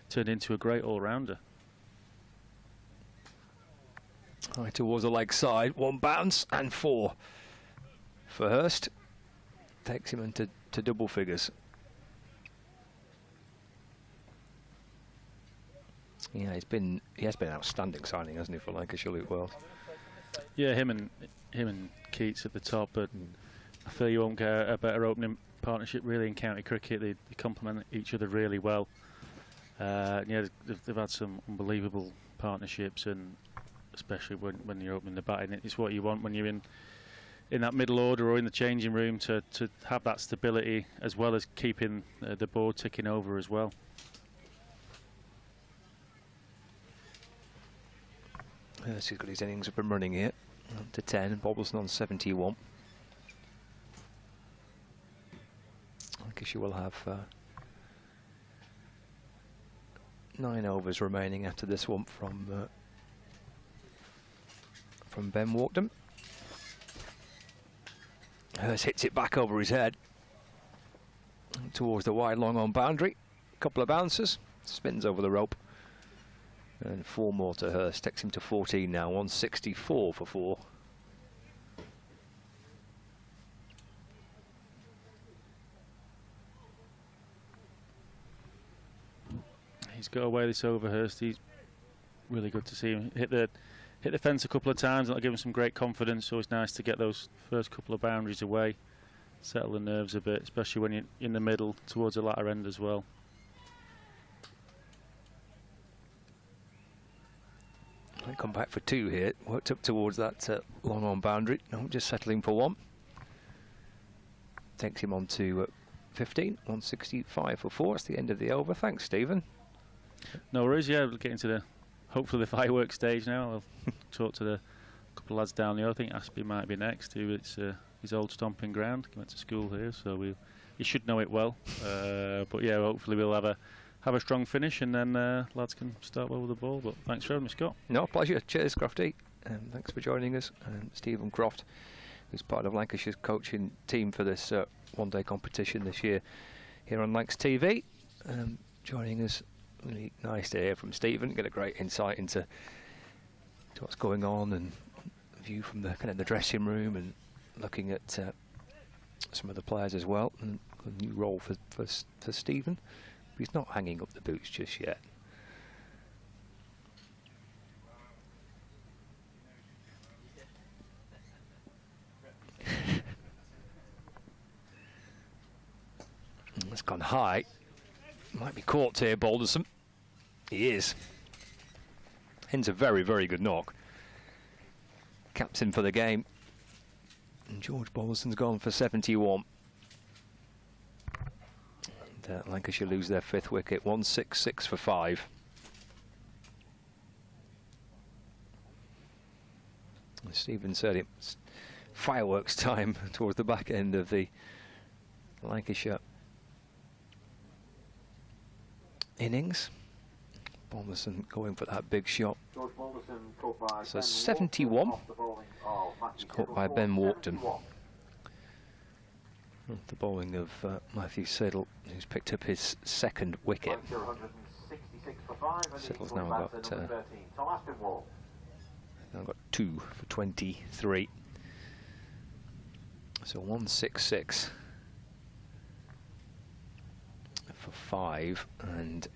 turned into a great all-rounder. Right towards the leg side, 1 bounce and 4 for Hurst. Takes him into double figures. Yeah, he has been an outstanding signing, hasn't he, for Lancashire, Luke Wells? Yeah, him and Keats at the top, but I feel you won't get a better opening partnership really in county cricket. They complement each other really well. Yeah, they've had some unbelievable partnerships, and especially when you're opening the batting, it's what you want when you're in that middle order or in the changing room, to have that stability as well as keeping the board ticking over as well. He's got his innings up and running here, up to 10, Bobbleson on 71. Lancashire will have 9 overs remaining after this one from Ben Walkden. Hurst hits it back over his head towards the wide long on boundary. A couple of bounces, spins over the rope. And 4 more to Hurst, takes him to 14 now, 164 for 4. He's got away this over, Hurst. He's really good to see him hit the fence a couple of times. That'll give him some great confidence, so it's nice to get those first couple of boundaries away, settle the nerves a bit, especially when you're in the middle towards the latter end as well. Come back for 2 here, worked up towards that long on boundary. No, just settling for 1. Takes him on to 15, 165 for 4. It's the end of the over. Thanks, Stephen. No worries. Yeah, we'll get into hopefully the fireworks stage now. I'll talk to the couple of lads down there. I think Aspie might be next. It's his old stomping ground. He went to school here, so he should know it well. But yeah, hopefully we'll have a strong finish, and then lads can start well with the ball. But thanks for having me, Scott. No, pleasure. Cheers, Crofty. Thanks for joining us. Stephen Croft, who's part of Lancashire's coaching team for this one-day competition this year here on Lancs TV. Joining us, really nice to hear from Stephen. Get a great insight into what's going on, and a view from the kind of the dressing room, and looking at some of the players as well. And a new role for Stephen. He's not hanging up the boots just yet. It's gone high. Might be caught here, Balderson. He is. Hens a very, very good knock. Captain for the game. And George Balderson's gone for 71. Lancashire lose their 5th wicket, 166 for 5. As Stephen said, it's fireworks time towards the back end of the Lancashire innings. Balderson going for that big shot. So 71. It's caught by Ben Walkden. The bowling of Matthew Siddle, who's picked up his 2nd wicket. Siddle's now got 2 for 23. So 166 for 5, and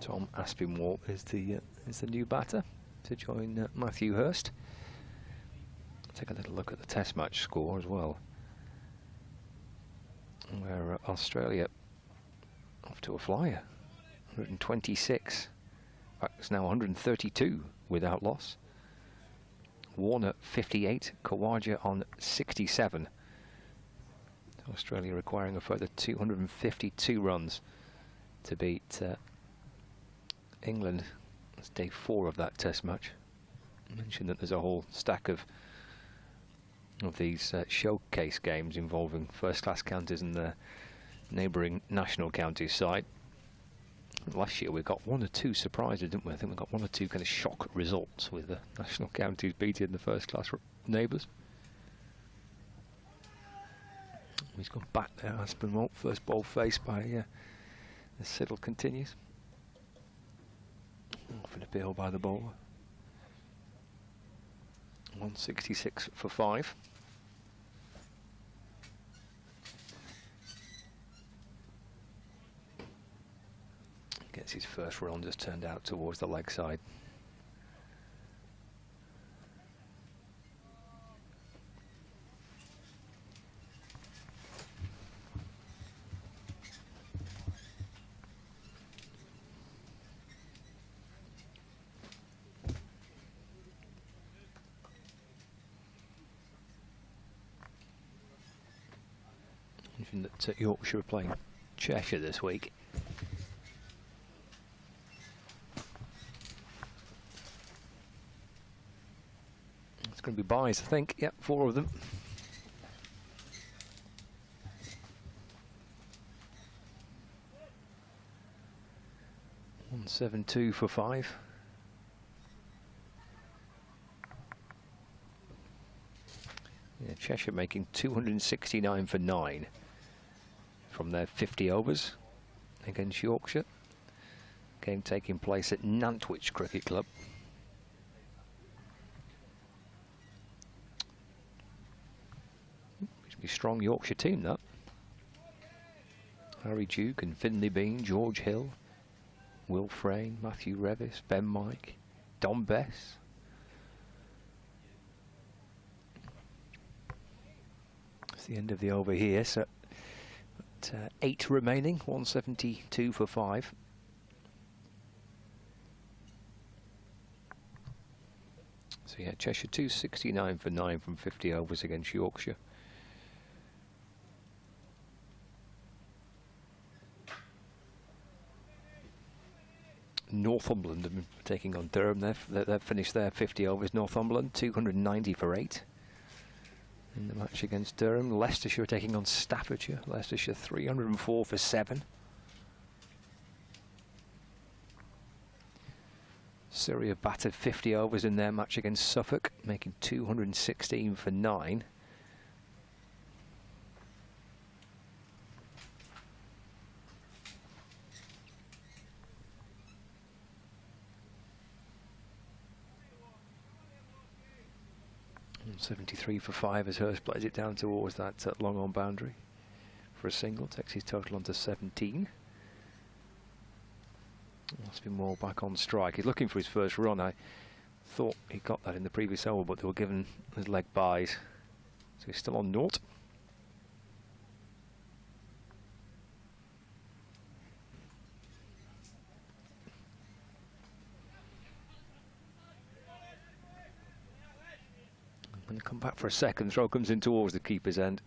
Tom Aspinwall is the new batter to join Matthew Hurst. Take a little look at the Test match score as well, where Australia off to a flyer, 126. In fact, it's now 132 without loss. Warner 58, Khawaja on 67. Australia requiring a further 252 runs to beat England. It's day 4 of that Test match. I mentioned that there's a whole stack of these showcase games involving first-class counties and the neighbouring national counties side. Last year we got 1 or 2 surprises, didn't we? I think we got 1 or 2 kind of shock results with the national counties beating the first-class neighbours. He's gone back there, Aspinwall. First ball faced by the Siddle continues. Off an appeal by the bowler. 166 for 5. Gets his first run, just turned out towards the leg side. That Yorkshire are playing Cheshire this week. It's going to be buys, I think. Yep, 4 of them. $172 for 5. Yeah, Cheshire making 269 for 9. From their 50 overs against Yorkshire. Game taking place at Nantwich Cricket Club. Should be a strong Yorkshire team, that. Harry Duke and Finley Bean, George Hill, Will Frayne, Matthew Revis, Ben Mike, Don Bess. It's the end of the over here, so 8 remaining, 172 for 5. So yeah, Cheshire 269 for 9 from 50 overs against Yorkshire. Northumberland have been taking on Durham. They've finished their 50 overs. Northumberland 290 for 8. In the match against Durham. Leicestershire taking on Staffordshire. Leicestershire 304 for 7. Surrey have battered 50 overs in their match against Suffolk, making 216 for 9. And 73 for 5 as Hurst plays it down towards that long on boundary for a single, takes his total on to 17. Aspinwall back on strike. He's looking for his first run. I thought he got that in the previous over, but they were given his leg buys. So he's still on naught. I'm going to come back for a second. Throw comes in towards the keeper's end.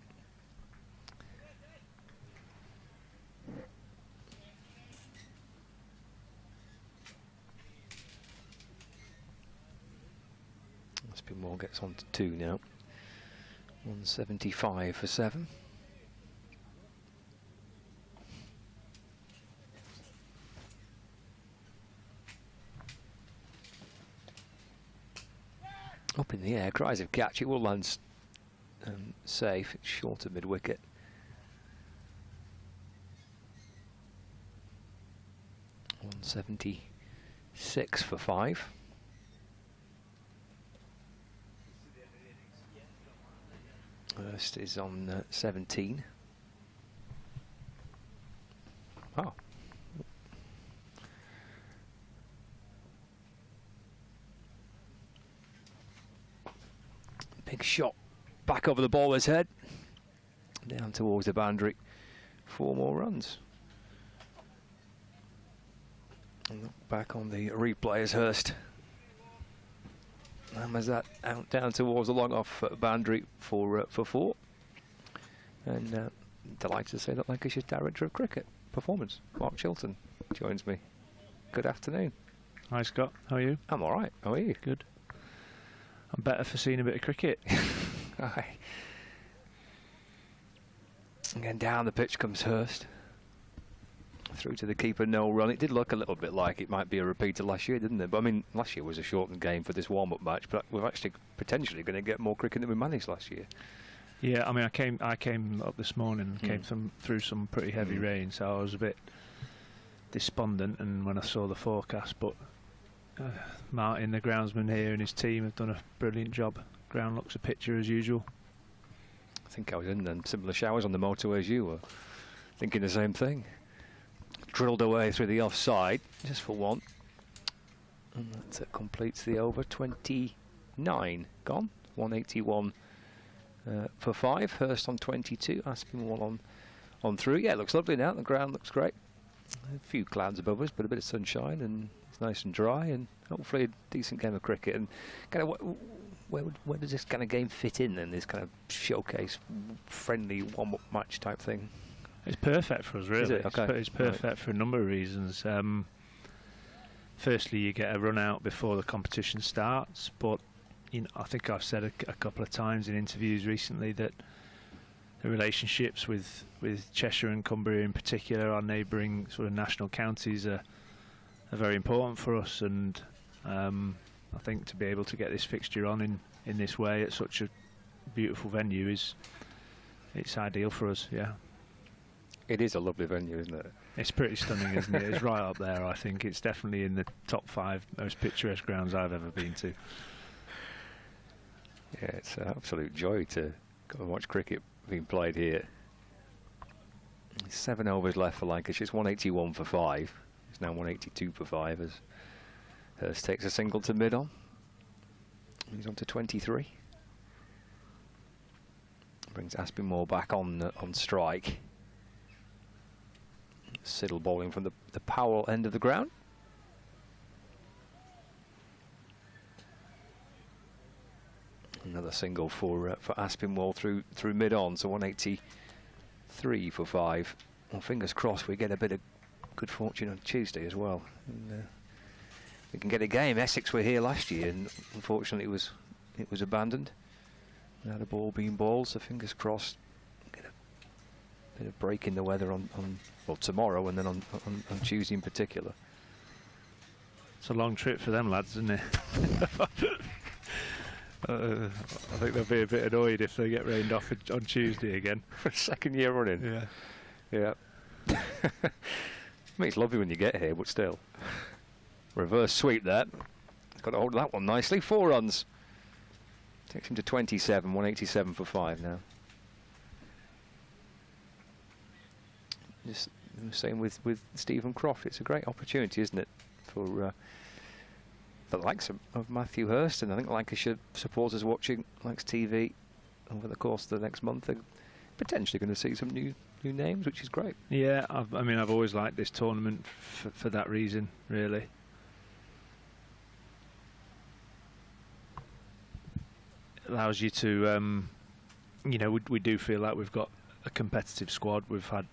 Aspinwall gets on to 2 now. 175 for 7. Up in the air, cries of catch. It will land safe. It's short of mid-wicket. $176 for 5. Hurst is on 17. Oh. Big shot back over the bowler's head. Down towards the boundary. 4 more runs. And look back on the replay as Hurst hammers that out down towards the long off boundary for 4. And delighted to say that Lancashire's Director of Cricket Performance, Mark Chilton, joins me. Good afternoon. Hi Scott, how are you? I'm all right. How are you? Good. I'm better for seeing a bit of cricket. Aye. Again, down the pitch comes Hurst. through to the keeper, no run. It did look a little bit like it might be a repeat of last year, didn't it? But I mean, last year was a shortened game for this warm-up match, but we're actually potentially going to get more cricket than we managed last year. Yeah, I mean, I came up this morning, came through some pretty heavy rain, so I was a bit despondent. And when I saw the forecast, but Martin, the groundsman here, and his team have done a brilliant job. Ground looks a picture as usual. I think I was in them similar showers on the motorway as you were, thinking the same thing. Drilled away through the offside, just for one. And that completes the over. 29 gone. 181 for 5. Hurst on 22. Aspinwall on through. Yeah, it looks lovely now. The ground looks great. A few clouds above us, but a bit of sunshine, and it's nice and dry, and hopefully a decent game of cricket. And kind of where does this kind of game fit in then? This kind of showcase, friendly warm-up match type thing. It's perfect for us, really. Is it? Okay. It's perfect for a number of reasons. Firstly, you get a run out before the competition starts, but you know, I think I've said a couple of times in interviews recently that the relationships with Cheshire and Cumbria in particular, our neighbouring sort of national counties, are very important for us, and I think to be able to get this fixture on in this way at such a beautiful venue it's ideal for us. Yeah. It is a lovely venue, isn't it? It's pretty stunning, isn't it? It's right up there. I think it's definitely in the top 5 most picturesque grounds I've ever been to. Yeah, it's an absolute joy to go and watch cricket being played here. 7 overs left for Lancashire. It's 181 for 5. It's now 182 for 5 as Hurst takes a single to mid-on. He's on to 23. Brings Aspinwall back on strike. Siddle bowling from the Powell end of the ground. Another single for Aspinwall through mid-on, so 183 for 5. Well, fingers crossed we get a bit of good fortune on Tuesday as well. And, we can get a game. Essex were here last year, and unfortunately it was abandoned. Now the ball being bowled, so fingers crossed. Get a bit of break in the weather on tomorrow, and then on Tuesday in particular. It's a long trip for them lads, isn't it? I think they'll be a bit annoyed if they get rained off on Tuesday again. For a second year running. Yeah. I mean, it's lovely when you get here, but still. Reverse sweep that. He's got to hold that one nicely. 4 runs. Takes him to 27, 187 for 5 now. Just the same with Stephen Croft. It's a great opportunity, isn't it, for the likes of Matthew Hurst, and I think Lancashire supporters watching Lancs TV over the course of the next month are potentially going to see some new names, which is great. Yeah, I mean, I've always liked this tournament for that reason, really. It allows you to, you know, we do feel like we've got a competitive squad. We've had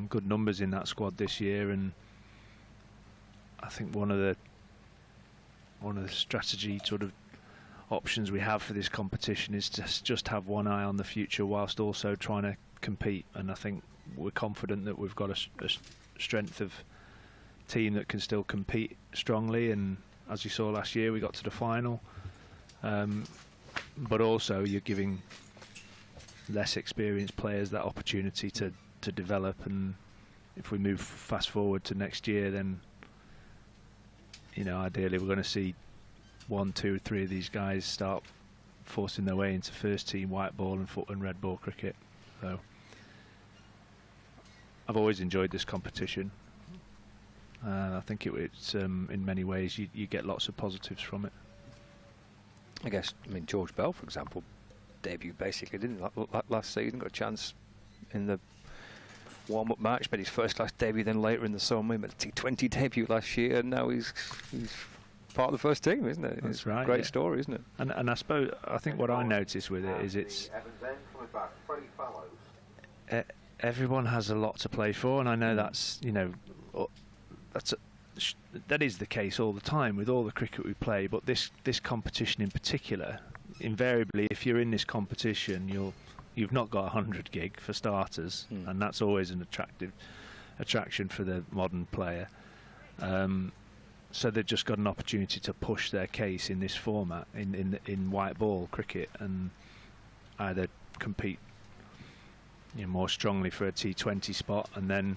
good numbers in that squad this year, and I think one of the strategy sort of options we have for this competition is to just have one eye on the future whilst also trying to compete. And I think we're confident that we've got a strength of team that can still compete strongly, and as you saw last year we got to the final, but also you're giving less experienced players that opportunity to develop. And if we move fast forward to next year, then you know, ideally we're going to see 1, 2, 3 of these guys start forcing their way into first team white ball and red ball cricket. So I've always enjoyed this competition. I think it's in many ways you get lots of positives from it. I guess, I mean, George Bell, for example, debuted basically, didn't he, last season, got a chance in the warm-up match, but his first-class debut then later in the summer. He made a T20 debut last year, and now he's part of the first team, isn't it? That's right. Great story, isn't it? And I think what I notice with it is it's everyone has a lot to play for, and I know that's, you know, that is the case all the time with all the cricket we play, but this competition in particular, invariably if you're in this competition you've not got 100 gig for starters, and that's always an attractive attraction for the modern player. So they've just got an opportunity to push their case in this format, in white ball cricket, and either compete more strongly for a T20 spot, and then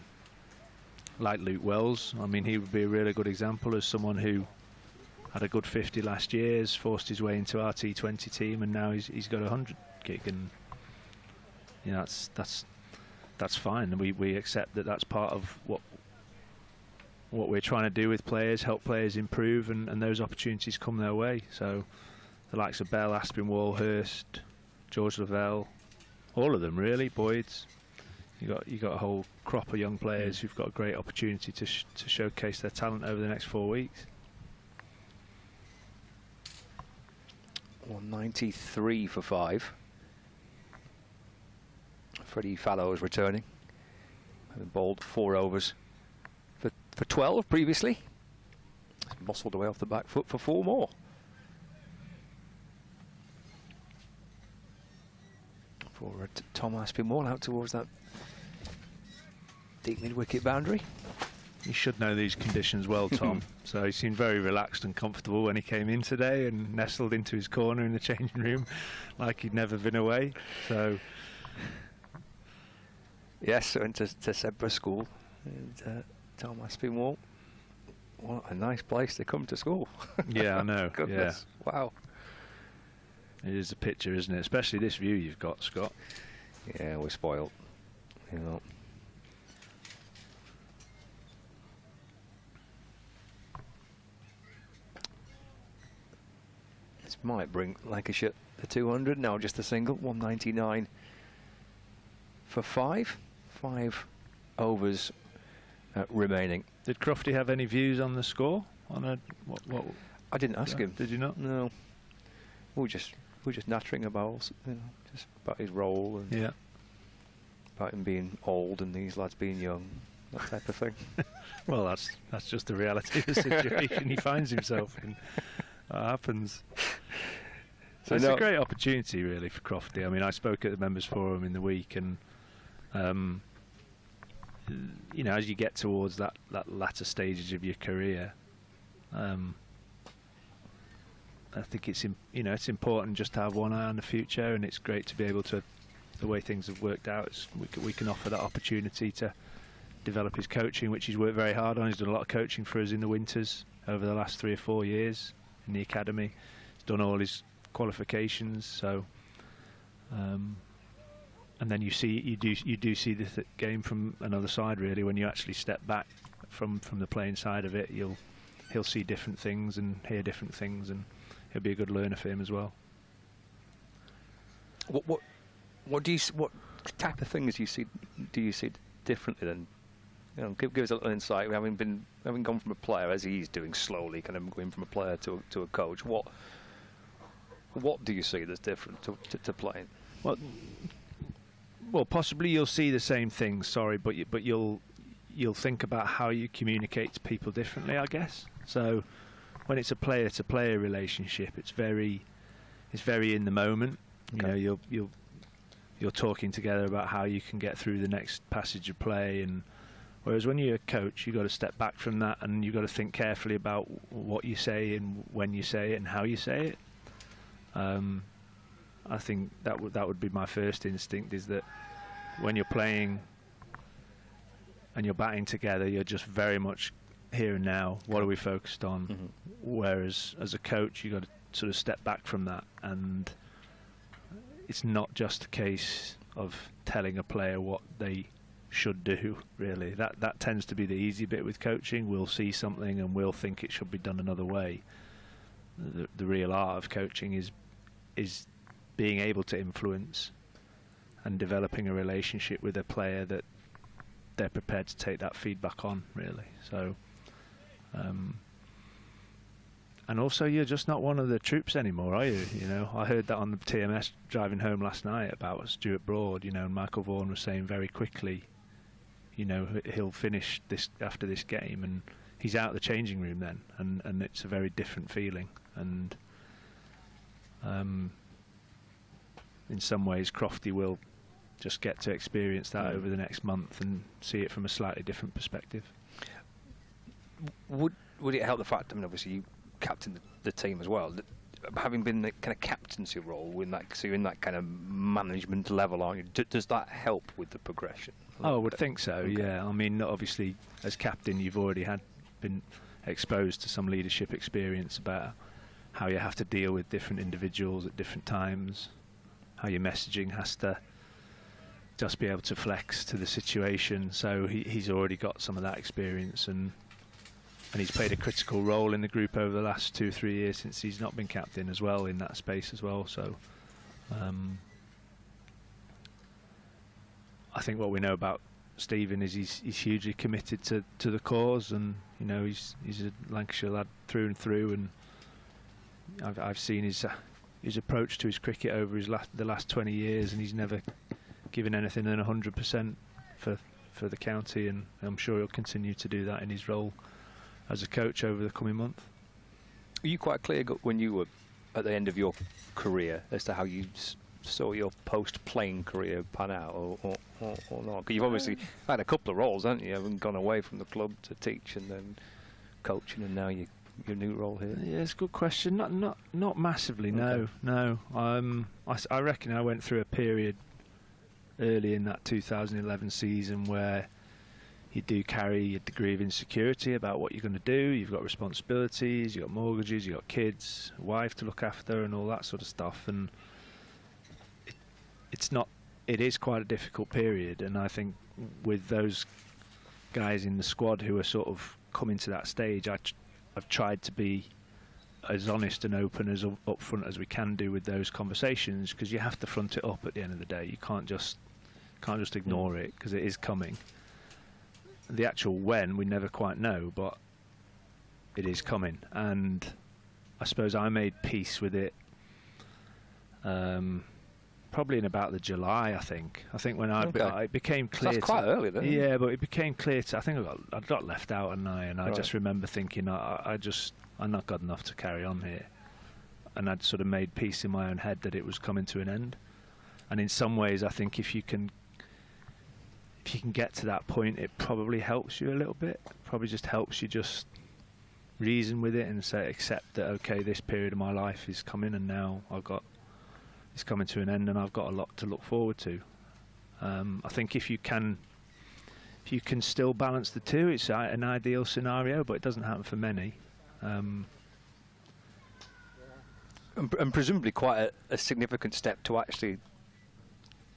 like Luke Wells, I mean, he would be a really good example as someone who had a good 50 last year, has forced his way into our T20 team, and now he's got a 100 gig, and that's fine. And we accept that that's part of what we're trying to do with players, help players improve, and those opportunities come their way. So the likes of Bell, Aspinwall, Hurst, George Lavelle, all of them really, Boyd's. You got a whole crop of young players who've got a great opportunity to showcase their talent over the next 4 weeks. 193 for 5. Freddie Fallows returning, having bowled 4 overs for 12 previously. He's muscled away off the back foot for 4 more. For Tom Aspinwall out towards that deep mid-wicket boundary. You should know these conditions well, Tom. So he seemed very relaxed and comfortable when he came in today, and nestled into his corner in the changing room like he'd never been away. So yes, went to Sedbergh School, and Tom Aspinwall. What a nice place to come to school. Yeah, I know. Goodness. Yeah. Wow. It is a picture, isn't it? Especially this view you've got, Scott. Yeah, we're spoiled. This might bring Lancashire the 200. Now just a single. 199 for 5. 5 overs remaining. Did Crofty have any views on the score? On what? I didn't ask him. Did you not? No. We're just nattering about, just about his role, and about him being old and these lads being young, that type of thing. Well, that's just the reality of the situation he finds himself in. That happens. So it's a great opportunity, really, for Crofty. I mean, I spoke at the members forum in the week, and as you get towards that latter stages of your career, I think it's important just to have one eye on the future, and it's great to be able to, the way things have worked out, we can offer that opportunity to develop his coaching, which he's worked very hard on. He's done a lot of coaching for us in the winters over the last 3 or 4 years in the academy. He's done all his qualifications, so and then you do see the game from another side, really. When you actually step back from the playing side of it, he'll see different things and hear different things, and he'll be a good learner for him as well. What type of things do you see differently then? Give us a little insight. Having gone from a player, as he's doing slowly, kind of going from a player to a coach. What do you see that's different to playing? Well, possibly you'll see the same things. Sorry, but you'll think about how you communicate to people differently, I guess. So when it's a player-to-player relationship, it's very in the moment. Okay. You're talking together about how you can get through the next passage of play, and whereas when you're a coach, you've got to step back from that, and you've got to think carefully about what you say and when you say it and how you say it. I think that would be my first instinct, is that when you're playing and you're batting together, you're just very much here and now. What are we focused on? Mm-hmm. Whereas as a coach, you've got to sort of step back from that, and it's not just a case of telling a player what they should do, really. That tends to be the easy bit with coaching. We'll see something and we'll think it should be done another way. The real art of coaching is being able to influence and developing a relationship with a player that they're prepared to take that feedback on, really. So and also, you're just not one of the troops anymore, are you? I heard that on the TMS driving home last night about Stuart Broad, and Michael Vaughan was saying very quickly, he'll finish this after this game, and he's out of the changing room then, and it's a very different feeling. And in some ways, Crofty will just get to experience that over the next month and see it from a slightly different perspective. Would it help the fact, I mean, obviously you captained the team as well, that having been the kind of captaincy role, in that, so you're in that kind of management level, aren't you? Does that help with the progression? Oh, I would think so, okay. Yeah. I mean, obviously, as captain, you've already been exposed to some leadership experience about how you have to deal with different individuals at different times, how your messaging has to just be able to flex to the situation. So he's already got some of that experience, and he's played a critical role in the group over the last 2 or 3 years since he's not been captain as well, in that space as well. So I think what we know about Stephen is he's hugely committed to the cause, and you know, he's a Lancashire lad through and through, and I've seen his approach to his cricket over the last 20 years, and he's never given anything than 100% for the county, and I'm sure he'll continue to do that in his role as a coach over the coming month. Are you quite clear when you were at the end of your career as to how you saw your post-playing career pan out, or not? Because you've obviously had a couple of roles, haven't you? You haven't gone away from the club to teach and then coaching, and now your new role here. Yeah, it's a good question. Not massively. Okay. No. I reckon I went through a period early in that 2011 season where you do carry a degree of insecurity about what you're going to do. You've got responsibilities, you've got mortgages, you've got kids, a wife to look after, and all that sort of stuff. And it is quite a difficult period. And I think with those guys in the squad who are sort of coming to that stage, I've tried to be as honest and open as upfront as we can do with those conversations, because you have to front it up at the end of the day. You can't just ignore it, because it is coming. The actual when, we never quite know, but it is coming. And I suppose I made peace with it probably in about the July, I think when it became clear. That's quite early then. Yeah, but it became clear I think I got left out, and I just remember thinking I'm not good enough to carry on here, and I'd sort of made peace in my own head that it was coming to an end. And in some ways, I think if you can get to that point, it probably helps you a little bit. It probably just helps you just reason with it and accept that, okay, this period of my life is coming, and now it's coming to an end, and I've got a lot to look forward to. I think if you can still balance the two, it's an ideal scenario, but it doesn't happen for many. And presumably quite a significant step to actually,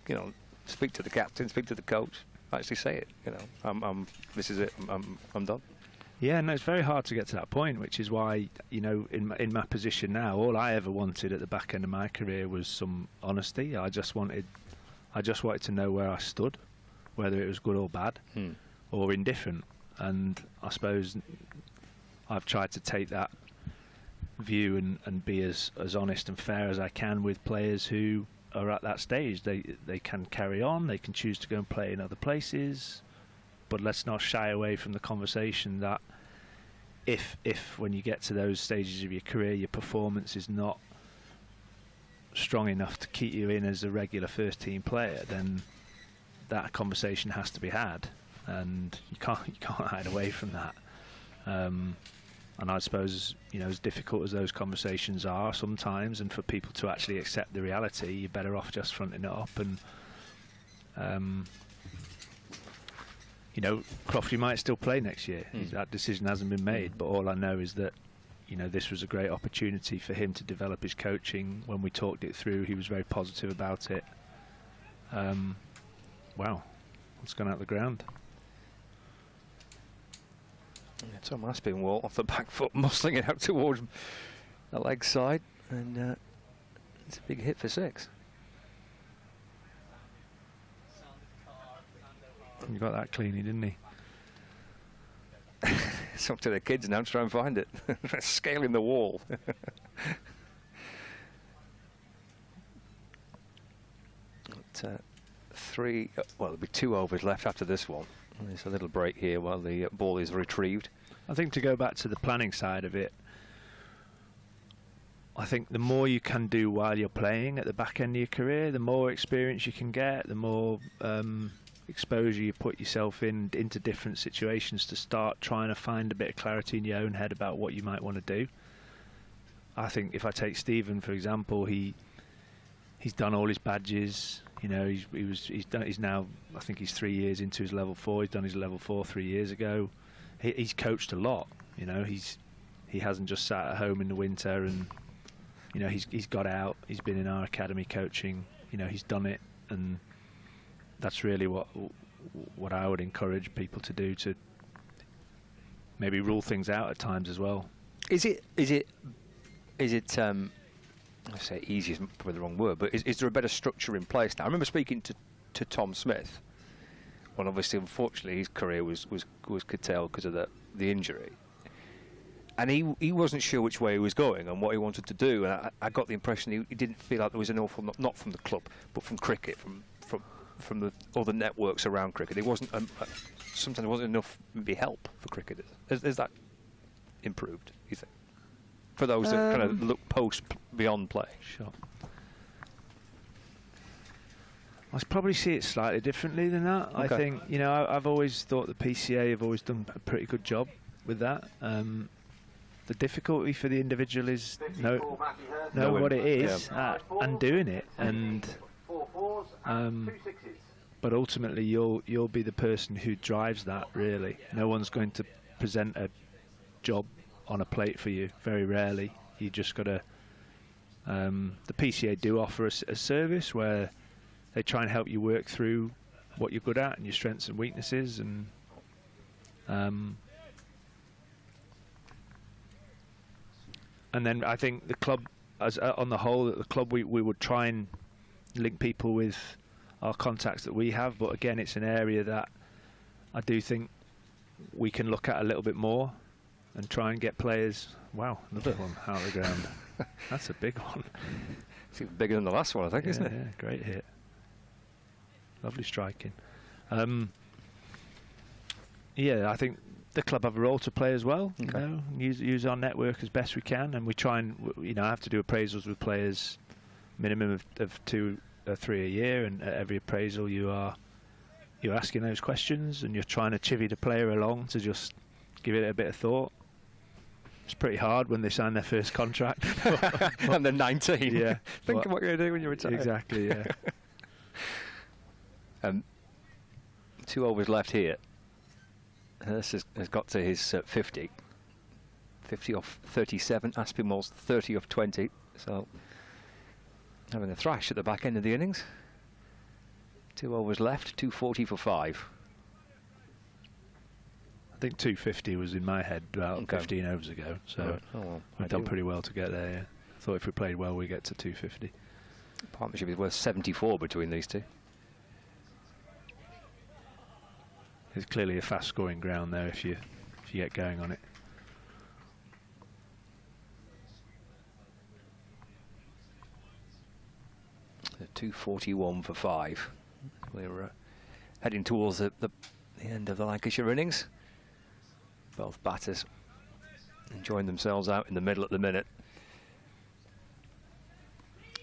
you know, speak to the captain, speak to the coach, actually say it. You know, this is it. I'm done. Yeah, no, it's very hard to get to that point, which is why, you know, in my position now, all I ever wanted at the back end of my career was some honesty. I just wanted to know where I stood, whether it was good or bad, or indifferent. And I suppose I've tried to take that view and be as honest and fair as I can with players who are at that stage. They can carry on, they can choose to go and play in other places, but let's not shy away from the conversation that if when you get to those stages of your career, your performance is not strong enough to keep you in as a regular first team player, then that conversation has to be had, and you can't hide away from that. And I suppose, you know, as difficult as those conversations are sometimes, and for people to actually accept the reality, you're better off just fronting it up. And you know, Crofty might still play next year. That decision hasn't been made, but all I know is that, you know, this was a great opportunity for him to develop his coaching. When we talked it through, he was very positive about it. Wow, what's gone out the ground? Yeah, Tom Aspinwall off the back foot, muscling it out towards the leg side, and it's a big hit for 6. He got that cleanly, didn't he? It's up to the kids now to try and find it. Scaling the wall. But, 3, well, there'll be 2 overs left after this one. There's a little break here while the ball is retrieved. I think to go back to the planning side of it, I think the more you can do while you're playing at the back end of your career, the more experience you can get, the more exposure you put yourself into different situations to start trying to find a bit of clarity in your own head about what you might want to do. I think if I take Stephen, for example, he's done all his badges. You know, he's now, I think he's 3 years into his level 4. He's done his level 4 3 years ago. He's coached a lot. You know, he hasn't just sat at home in the winter, and you know, he's got out. He's been in our academy coaching. You know, he's done it, and that's really what I would encourage people to do, to maybe rule things out at times as well. Is it I say easy is probably the wrong word, but is there a better structure in place now? I remember speaking to Tom Smith, when obviously, unfortunately, his career was curtailed because of the injury, and he wasn't sure which way he was going and what he wanted to do, and I got the impression he didn't feel like there was an awful lot, not from the club, but from cricket, from the other networks around cricket. It wasn't sometimes there wasn't enough maybe help for cricketers. Is that improved, you think, for those that kind of look beyond play? Sure. I probably see it slightly differently than that. Okay. I think, you know, I've always thought the PCA have always done a pretty good job with that. The difficulty for the individual is know what it is, and doing it, and but ultimately you'll be the person who drives that, really. No one's going to present a job on a plate for you, very rarely. You just got to the PCA do offer a service where they try and help you work through what you're good at and your strengths and weaknesses, and then I think the club, as on the whole, at the club we would try and link people with our contacts that we have, but again, it's an area that I do think we can look at a little bit more and try and get players. Wow, another one out of the ground. That's a big one. It's even bigger than the last one, I think, isn't it? Yeah, great hit. Lovely striking. Yeah, I think the club have a role to play as well. Okay. You know, use our network as best we can, and we try and, you know, I have to do appraisals with players, minimum of 2 or 3 a year, and at every appraisal you're asking those questions, and you're trying to chivvy the player along to just give it a bit of thought. It's pretty hard when they sign their first contract. And they're 19. Yeah. Think of what you're going to do when you retire. Exactly, yeah. 2 overs left here. This has got to his 50. 50 off 37. Aspinwall's 30 off 20. So having a thrash at the back end of the innings. 2 overs left. 240 for 5. I think 250 was in my head about 15 overs ago. So we've done pretty well to get there. Yeah. I thought if we played well, we get to 250. Partnership is worth 74 between these two. There's clearly a fast-scoring ground there if you get going on it. So 241 for 5. We're heading towards the end of the Lancashire innings. Both batters enjoying themselves out in the middle at the minute.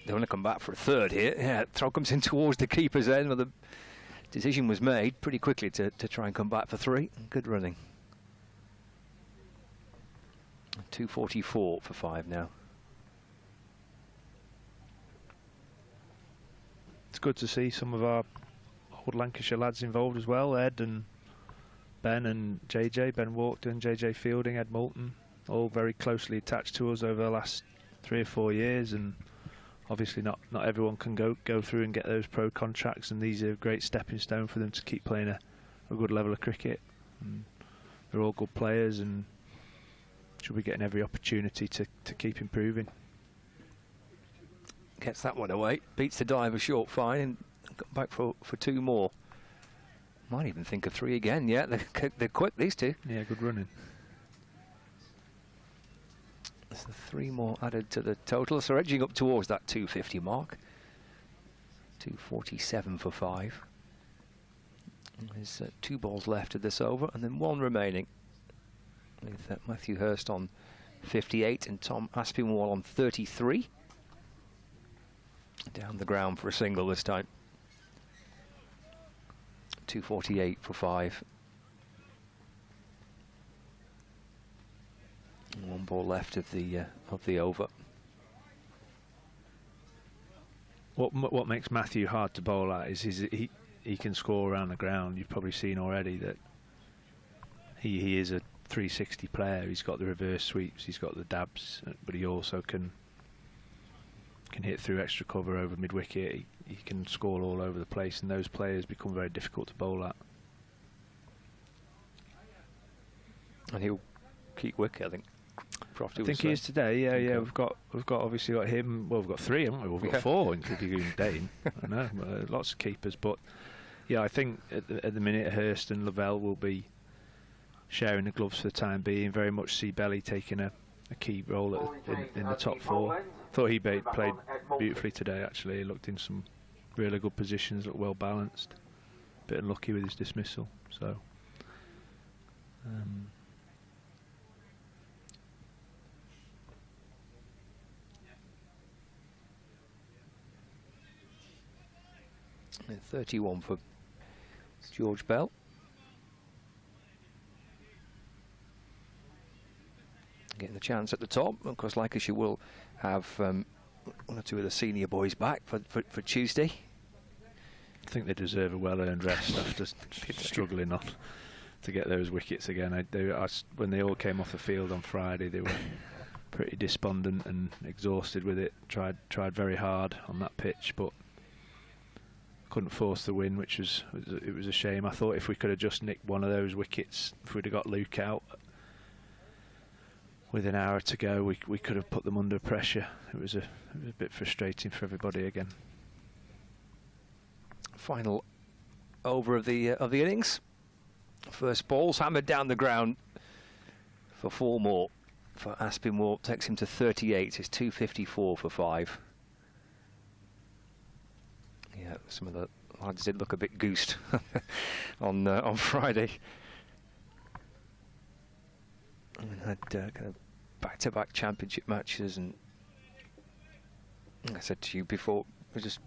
They want to come back for a third here. Yeah, throw comes in towards the keeper's end, but the decision was made pretty quickly to try and come back for 3. Good running. 244 for 5 now. It's good to see some of our old Lancashire lads involved as well. Ed and Ben and JJ, Ben Walkden, JJ Fielding, Ed Moulton, all very closely attached to us over the last 3 or 4 years, and obviously not everyone can go through and get those pro contracts, and these are a great stepping stone for them to keep playing a good level of cricket. And they're all good players and should be getting every opportunity to keep improving. Gets that one away, beats the diver short fine, and got back for 2 more. Might even think of 3 again. Yeah, they're quick, these two. Yeah, good running. So 3 more added to the total, so edging up towards that 250 mark. 247 for 5. And there's 2 balls left of this over, and then 1 remaining, with Matthew Hurst on 58, and Tom Aspinwall on 33. Down the ground for a single this time. 248 for 5. And 1 ball left of the over. What makes Matthew hard to bowl at is he can score around the ground. You've probably seen already that he is a 360 player. He's got the reverse sweeps, he's got the dabs, but he also can hit through extra cover over mid-wicket. He can score all over the place, and those players become very difficult to bowl at. And he'll keep wicket, I think. I think he is today. Yeah, yeah. We've obviously got him. Well, we've got 3, haven't we? We've got 4, including Dane. I know, lots of keepers, but yeah, I think at the minute Hurst and Lavelle will be sharing the gloves for the time being. Very much see Belly taking a key role in the top 4. Thought he played beautifully today. Actually, he looked in some really good positions, looked well balanced. Bit unlucky with his dismissal. So. 31 for George Bell. Getting the chance at the top. Of course, Lancashire will have 1 or 2 of the senior boys back for Tuesday. I think they deserve a well-earned rest after struggling on to get those wickets again. When they all came off the field on Friday, they were pretty despondent and exhausted with it. Tried very hard on that pitch, but couldn't force the win, which was a shame. I thought if we could have just nicked one of those wickets, if we'd have got Luke out with an hour to go, we could have put them under pressure. It was a bit frustrating for everybody again. Final over of the innings. First ball's hammered down the ground for 4 more. For Aspinwall, takes him to 38. It's 254 for 5. Yeah, some of the lads did look a bit goosed on Friday. And had kind of back-to-back championship matches, and I said to you before, we're just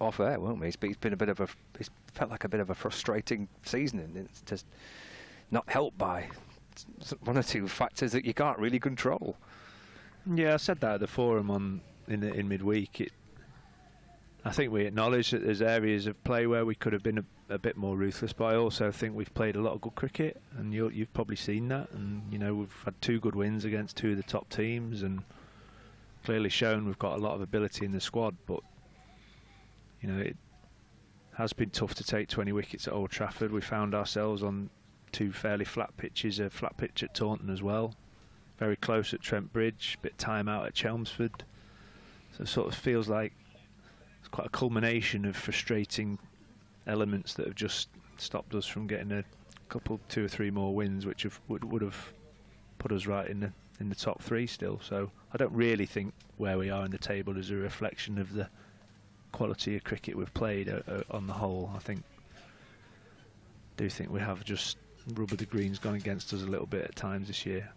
off air, weren't we? It's been it's felt like a bit of a frustrating season, and it's just not helped by 1 or 2 factors that you can't really control. Yeah, I said that at the forum in midweek. I think we acknowledge that there's areas of play where we could have been a bit more ruthless, but I also think we've played a lot of good cricket, and you've probably seen that. And you know, we've had 2 good wins against 2 of the top teams, and clearly shown we've got a lot of ability in the squad. But you know, it has been tough to take 20 wickets at Old Trafford. We found ourselves on 2 fairly flat pitches, a flat pitch at Taunton as well, very close at Trent Bridge, bit time out at Chelmsford. So it sort of feels like it's quite a culmination of frustrating elements that have just stopped us from getting a couple, 2 or 3 more wins, which would have put us right in the top 3 still. So I don't really think where we are in the table is a reflection of the quality of cricket we've played on the whole. I do think we have just rubber the green's gone against us a little bit at times this year.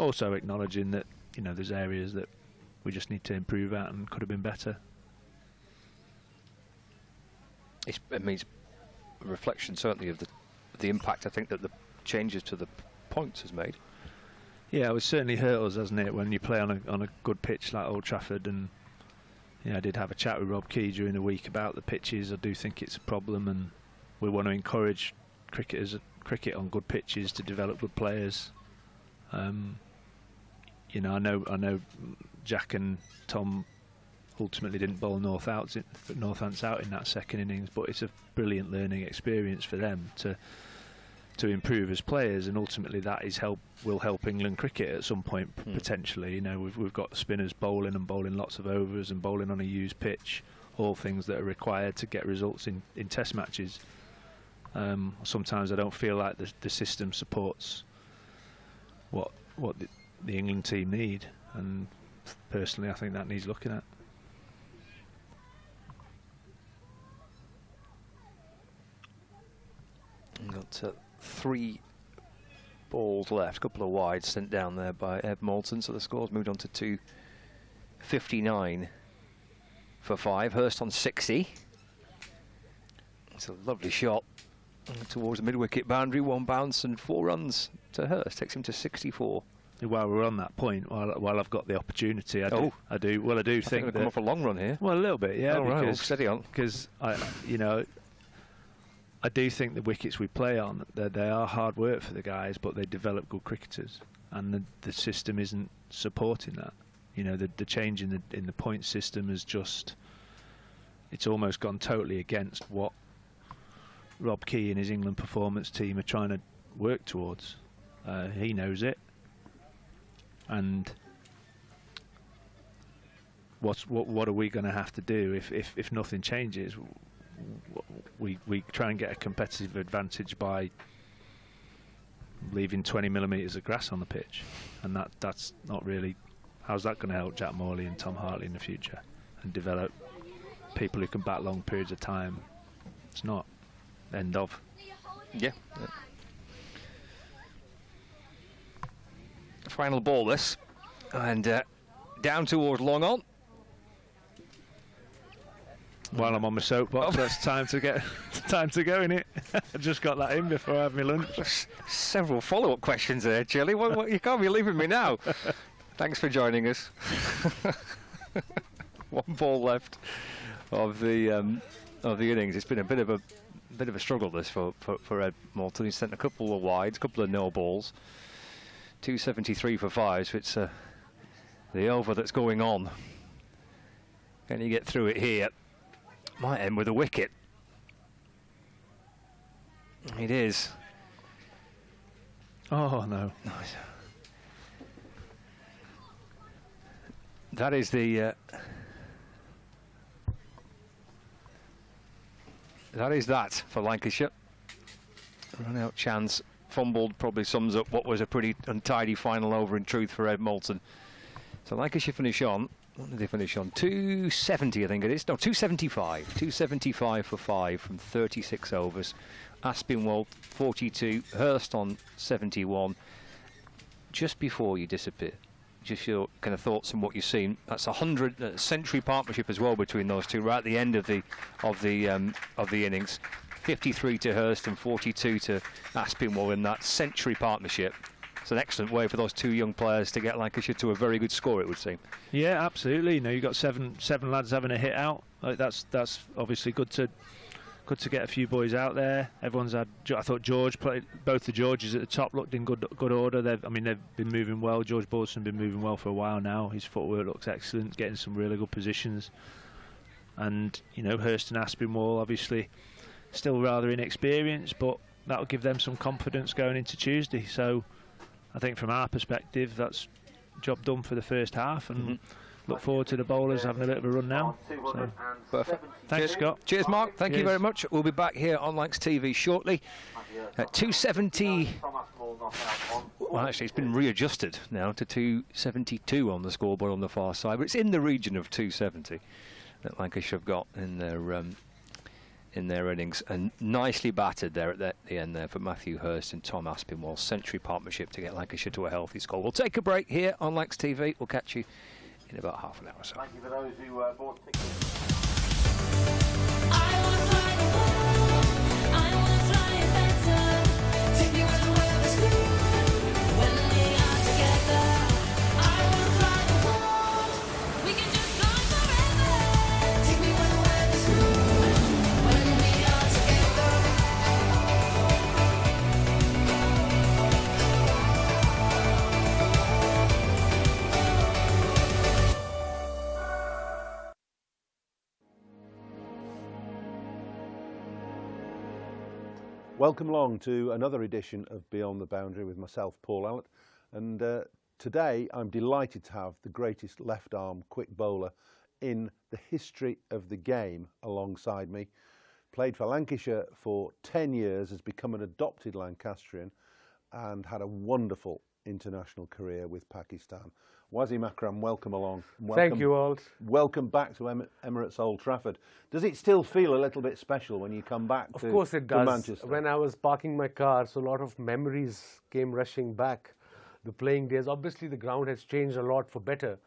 Also acknowledging that, you know, there's areas that we just need to improve at and could have been better. It means a reflection certainly of the impact I think that the changes to the points has made. Yeah, it would certainly hurt us, hasn't it, when you play on a good pitch like Old Trafford. And yeah, I did have a chat with Rob Key during the week about the pitches. I do think it's a problem, and we want to encourage cricket on good pitches to develop good players. You know, I know Jack and Tom ultimately didn't bowl Northants out in that second innings, but it's a brilliant learning experience for them to improve as players, and ultimately that will help England cricket at some point potentially. You know, we've got spinners bowling lots of overs and bowling on a used pitch, all things that are required to get results in Test matches. Sometimes I don't feel like the system supports what the England team need, and personally I think that needs looking at. Got 3 balls left. A couple of wides sent down there by Ed Moulton, so the score's moved on to 259 for 5. Hurst on 60. It's a lovely shot towards the mid-wicket boundary. 1 bounce and 4 runs to Hurst. Takes him to 64. While we're on that point, while I've got the opportunity, I do think that come off a long run here. Well, a little bit, yeah. Right, well, steady on. Because I do think the wickets we play on, they are hard work for the guys, but they develop good cricketers, and the system isn't supporting that. You know, the change in the point system has it's almost gone totally against what Rob Key and his England performance team are trying to work towards. He knows it. And what are we going to have to do if nothing changes? We try and get a competitive advantage by leaving 20 millimetres of grass on the pitch, and that's not really. How's that going to help Jack Morley and Tom Hartley in the future and develop people who can bat long periods of time? It's not. End of. Yeah. Final ball this, and down towards long on. While I'm on my soapbox, that's time to go in it. I just got that in before I have my lunch. Several follow-up questions there, Chilly. What, you can't be leaving me now. Thanks for joining us. 1 ball left of the innings. It's been a bit of a struggle this for Ed Moulton. He's sent a couple of wides, a couple of no balls. 273 for 5, so it's the over that's going on. Can you get through it here? Might end with a wicket. It is. Oh no. Nice. That is the that for Lancashire. Run out chance. Fumbled probably sums up what was a pretty untidy final over in truth for Ed Moulton. So Lancashire finish on. What did they finish on? 270, I think it is. No, 275. 275 for 5 from 36 overs. Aspinwall 42. Hurst on 71. Just before you disappear, just your kind of thoughts on what you've seen. That's 100 century partnership as well between those two. Right at the end of the innings. 53 to Hurst and 42 to Aspinwall in that century partnership. It's an excellent way for those 2 young players to get Lancashire to a very good score, it would seem. Yeah, absolutely. You know, you've got seven lads having a hit out. That's obviously good to get a few boys out there. Everyone's had. I thought George played. Both the Georges at the top looked in good order. They've been moving well. George Balderson been moving well for a while now. His footwork looks excellent, getting some really good positions. And you know, Hurst and Aspinwall obviously still rather inexperienced, but that'll give them some confidence going into Tuesday. So I think from our perspective, that's job done for the first half, and look forward to the bowlers having a bit of a run now. So. Perfect. Thanks, Scott. Cheers, Mark. Thank you very much. We'll be back here on Lancs TV shortly. At 270. Well, actually, it's been readjusted now to 272 on the scoreboard on the far side, but it's in the region of 270 that Lancashire have got in their innings, and nicely battered there at the end there for Matthew Hurst and Tom Aspinwall. Century partnership to get Lancashire to a healthy score. We'll take a break here on Lancs TV. We'll catch you in about half an hour or so. Thank you for those who bought tickets. I wanna fly the world, I wanna fly it better. Take me where the world is blue, when we are together. I wanna fly the world, we can just fly forever. Take me where the world is blue, when we are together. Welcome along to another edition of Beyond the Boundary with myself, Paul Allett, and today I'm delighted to have the greatest left arm quick bowler in the history of the game alongside me. Played for Lancashire for 10 years, has become an adopted Lancastrian and had a wonderful international career with Pakistan. Wazim Akram, welcome along. Thank you all. Welcome back to Emirates Old Trafford. Does it still feel a little bit special when you come back Of course it does. Manchester? When I was parking my car, so a lot of memories came rushing back. The playing days, obviously the ground has changed a lot for better.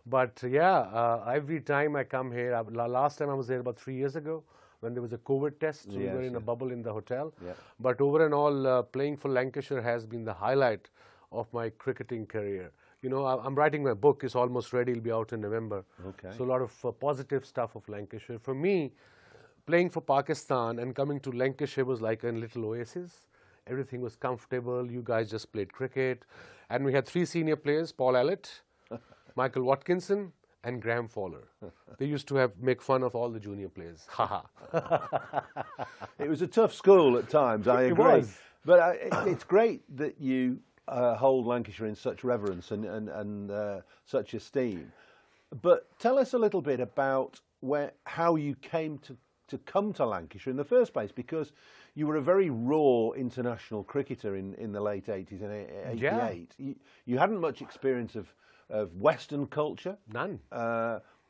But yeah, every time I come here, last time I was there about 3 years ago when there was a COVID test, so we were in a bubble in the hotel. Yeah. But over and all, playing for Lancashire has been the highlight of my cricketing career. You know, I'm writing my book, it's almost ready, it'll be out in November. Okay. So a lot of positive stuff of Lancashire. For me, playing for Pakistan and coming to Lancashire was like a little oasis. Everything was comfortable, you guys just played cricket. And we had 3 senior players, Paul Allett, Michael Watkinson, and Graham Fowler. They used to make fun of all the junior players. Haha. It was a tough school at times, I agree. It was. But it's great that you hold Lancashire in such reverence and such esteem. But tell us a little bit about how you came to come to Lancashire in the first place, because you were a very raw international cricketer in the late 80s and 88. Yeah. You hadn't much experience of Western culture. None.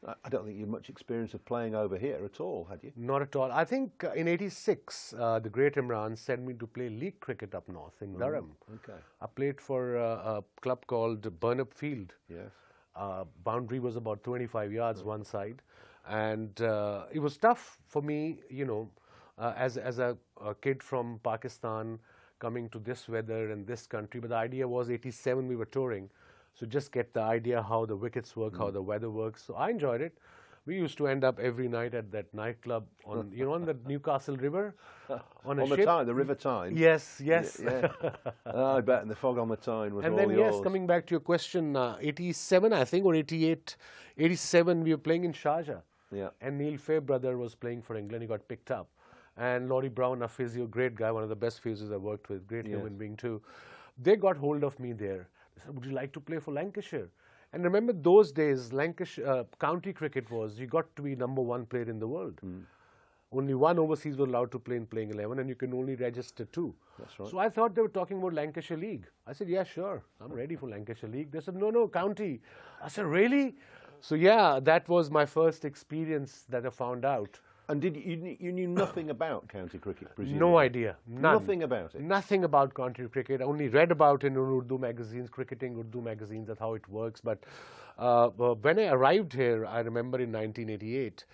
I don't think you had much experience of playing over here at all, had you? Not at all. I think in '86, the great Imran sent me to play league cricket up north in Durham. Okay. I played for a club called Burnup Field. Yes. Boundary was about 25 yards one side. And it was tough for me, you know, as a kid from Pakistan coming to this weather and this country. But the idea was '87 we were touring. So just get the idea how the wickets work, how the weather works. So I enjoyed it. We used to end up every night at that nightclub on, you know, on the Newcastle River, on a ship. the River Tyne. Yes, yes. Yeah. I bet, and the fog on the Tyne was and all then, yours. yes, coming back to your question, 87, I think, or 88, 87, we were playing in Sharjah. Yeah. And Neil Fair brother was playing for England. He got picked up. And Laurie Brown, a physio, great guy, one of the best physios I worked with, great human being too. They got hold of me there. They said, would you like to play for Lancashire? And remember those days, Lancashire, county cricket was, you got to be #1 player in the world. Only one overseas was allowed to play in playing 11 and you can only register 2. That's right. So I thought they were talking about Lancashire League. I said, yeah, sure, I'm ready for Lancashire League. They said, no, county. I said, really? So yeah, that was my first experience that I found out. And you knew nothing about county cricket, presumably? No idea. None. Nothing about it? Nothing about county cricket. I only read about it in Urdu magazines, cricketing Urdu magazines, that's how it works. But when I arrived here, I remember in 1988,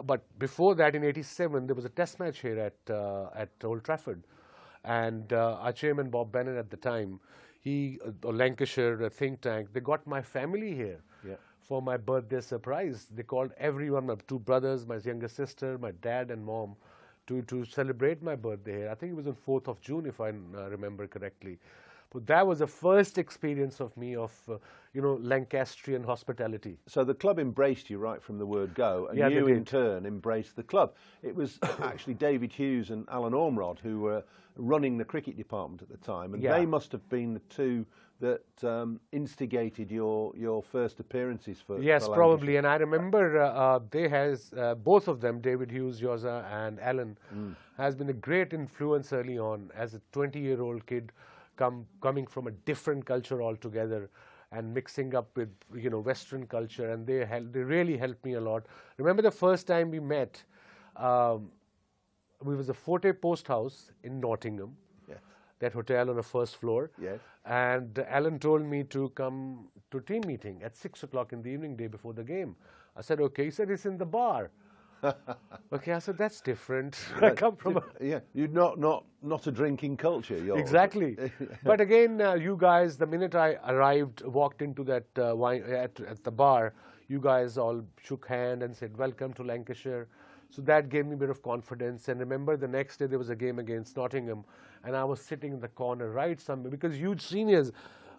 but before that in '87, there was a test match here at Old Trafford. And our chairman, Bob Bennett at the time, Lancashire think tank, they got my family here. Yeah. For my birthday surprise. They called everyone, my 2 brothers, my younger sister, my dad and mom, to celebrate my birthday here. I think it was on 4th of June, if I remember correctly. But that was the first experience of me of, you know, Lancastrian hospitality. So the club embraced you right from the word go, and Yeah, you they in did. turn embraced the club. It was actually David Hughes and Alan Ormrod who were running the cricket department at the time, and they must have been the 2 that instigated your first appearances for Yes, for probably. And I remember both of them, David Hughes, Yoza and Alan, has been a great influence early on as a 20-year-old kid coming from a different culture altogether and mixing up with, you know, Western culture, and they really helped me a lot. Remember the first time we met, we was a Forte Post House in Nottingham, that hotel on the 1st floor. Yes. And Alan told me to come to team meeting at 6 o'clock in the evening, day before the game. I said, okay. He said, it's in the bar. Okay, I said, that's different. I come from you're not a drinking culture. Yours. Exactly. But again, you guys, the minute I arrived, walked into that wine at the bar, you guys all shook hand and said, welcome to Lancashire. So that gave me a bit of confidence. And remember, the next day there was a game against Nottingham, and I was sitting in the corner right somewhere, because huge seniors,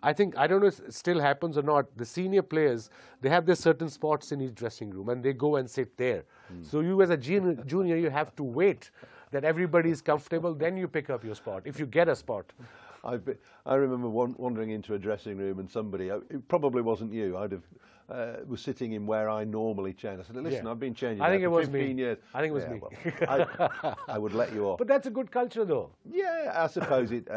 I think, I don't know if it still happens or not, the senior players, they have their certain spots in each dressing room, and they go and sit there. So you as a junior, you have to wait that everybody is comfortable, then you pick up your spot, if you get a spot. I remember wandering into a dressing room and somebody, it probably wasn't you, was sitting in where I normally change. I said, listen, Yeah. I've been changing I think there it for was 15 me. years. I think it was Yeah, me. well, I would let you off. But that's a good culture, though. Yeah, I suppose it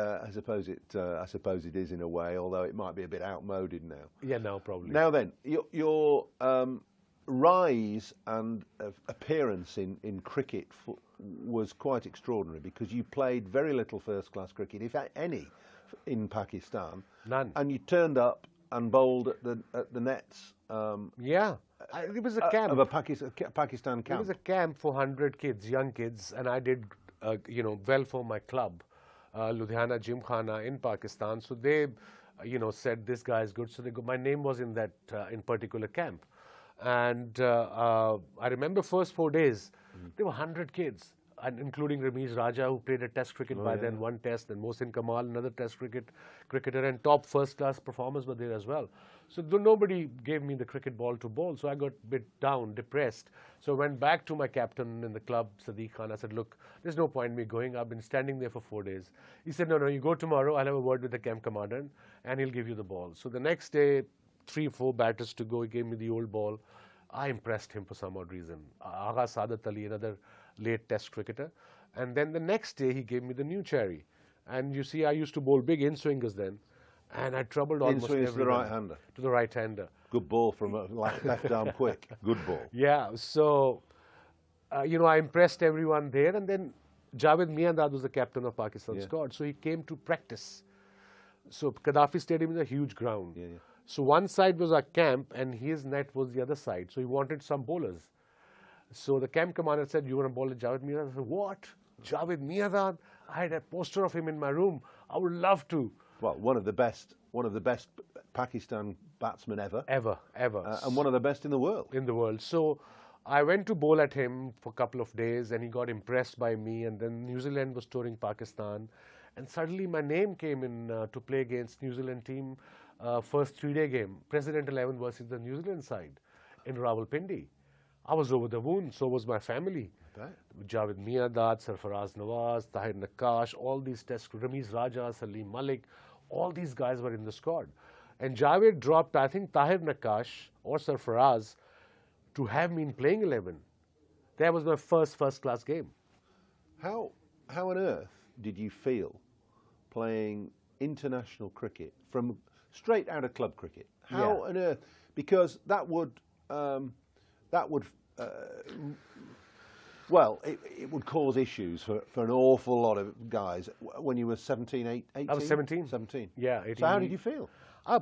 is in a way, although it might be a bit outmoded now. Yeah, no, probably. Now then, your rise and appearance in cricket was quite extraordinary because you played very little first-class cricket, if any, in Pakistan. None. And you turned up and bowled at the nets. Yeah, it was a camp. Of a Pakistan camp. It was a camp for 100 kids, young kids, and I did, well for my club, Ludhiana Gymkhana in Pakistan. So they, said this guy is good. So my name was in that in particular camp, and I remember first 4 days there were 100 kids, and including Ramiz Raja, who played a Test cricket by then, one Test, and Mohsin Kamal, another Test cricketer, and top first-class performers were there as well. So nobody gave me the cricket ball to bowl, so I got a bit down, depressed. So I went back to my captain in the club, Sadiq Khan. I said, look, there's no point in me going. I've been standing there for 4 days. He said, no, you go tomorrow. I'll have a word with the camp commander, and he'll give you the ball. So the next day, 3 or 4 batters to go, he gave me the old ball. I impressed him for some odd reason. Agha Saadat Ali, another late Test cricketer. And then the next day, he gave me the new cherry. And you see, I used to bowl big in-swingers then. And I troubled almost everyone. In-swingers to the right-hander? To the right-hander. Good ball from a left-arm quick. Good ball. Yeah, so, I impressed everyone there. And then Javed Miandad was the captain of Pakistan squad. So he came to practice. So Gaddafi Stadium is a huge ground. Yeah. So one side was our camp and his net was the other side. So he wanted some bowlers. So the camp commander said, you want to bowl at Javed Miandad? I said, what? Javed Miandad? I had a poster of him in my room. I would love to. Well, one of the best Pakistan batsmen ever. Ever. And one of the best in the world. In the world. So I went to bowl at him for a couple of days and he got impressed by me, and then New Zealand was touring Pakistan. And suddenly my name came in to play against New Zealand team, first 3-day game, President 11 versus the New Zealand side in Rawalpindi. I was over the moon, so was my family. Javed Miandad, Sarfaraz Nawaz, Tahir Nakash, all these tests, Ramiz Raja, Salim Malik, all these guys were in the squad. And Javed dropped, I think, Tahir Nakash or Sarfaraz to have me in playing 11. That was my first-class game. How on earth did you feel playing international cricket from straight out of club cricket? How on earth? Because that would it would cause issues for an awful lot of guys when you were 17, 18? I was 17. 17. Yeah, 18. So how did you feel? I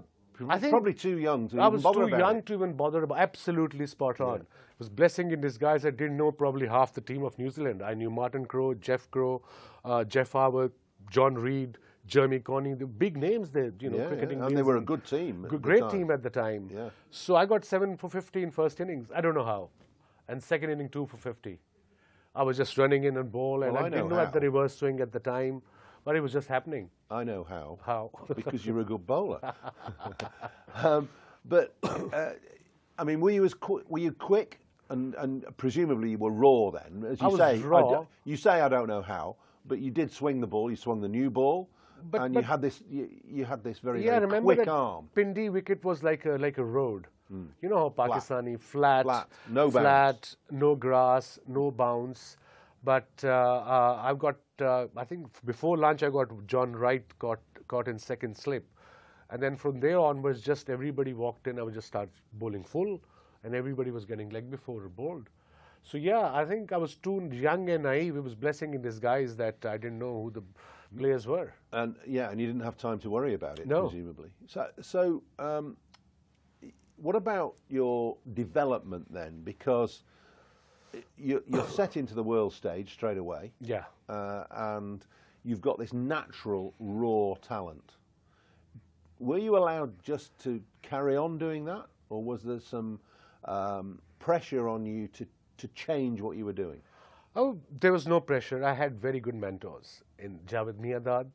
think probably too young to I even was bother too about young it. to even bother about. Absolutely spot on. It was blessing in disguise. I didn't know probably half the team of New Zealand. I knew Martin Crowe, Jeff Crowe, Jeff Harwood, John Reed, Jeremy Conning, the big names there, cricketing names. And they were a good team. Great team at the time. Yeah. So I got 7 for 50 in first innings. I don't know how. And second inning, 2 for 50. I was just running in and ball, and I didn't know at the reverse swing at the time, but it was just happening. I know how. How? Because you're a good bowler. Were you quick? And presumably you were raw then, as you say. Raw. You say I don't know how, but you did swing the ball. You swung the new ball, and you had this. You had this very quick arm. Pindi wicket was like a road. You know how Pakistani flat, no bounce, no grass, no bounce. But I've got. I think before lunch I got John Wright caught in second slip, and then from there onwards, just everybody walked in. I would just start bowling full, and everybody was getting leg before bowled. So yeah, I think I was too young and naive. It was blessing in disguise that I didn't know who the players were. And you didn't have time to worry about it, no. Presumably. So what about your development then? Because you're set into the world stage straight away. Yeah. And you've got this natural raw talent. Were you allowed just to carry on doing that, or was there some pressure on you to change what you were doing? Oh, there was no pressure. I had very good mentors in Javed Miandad,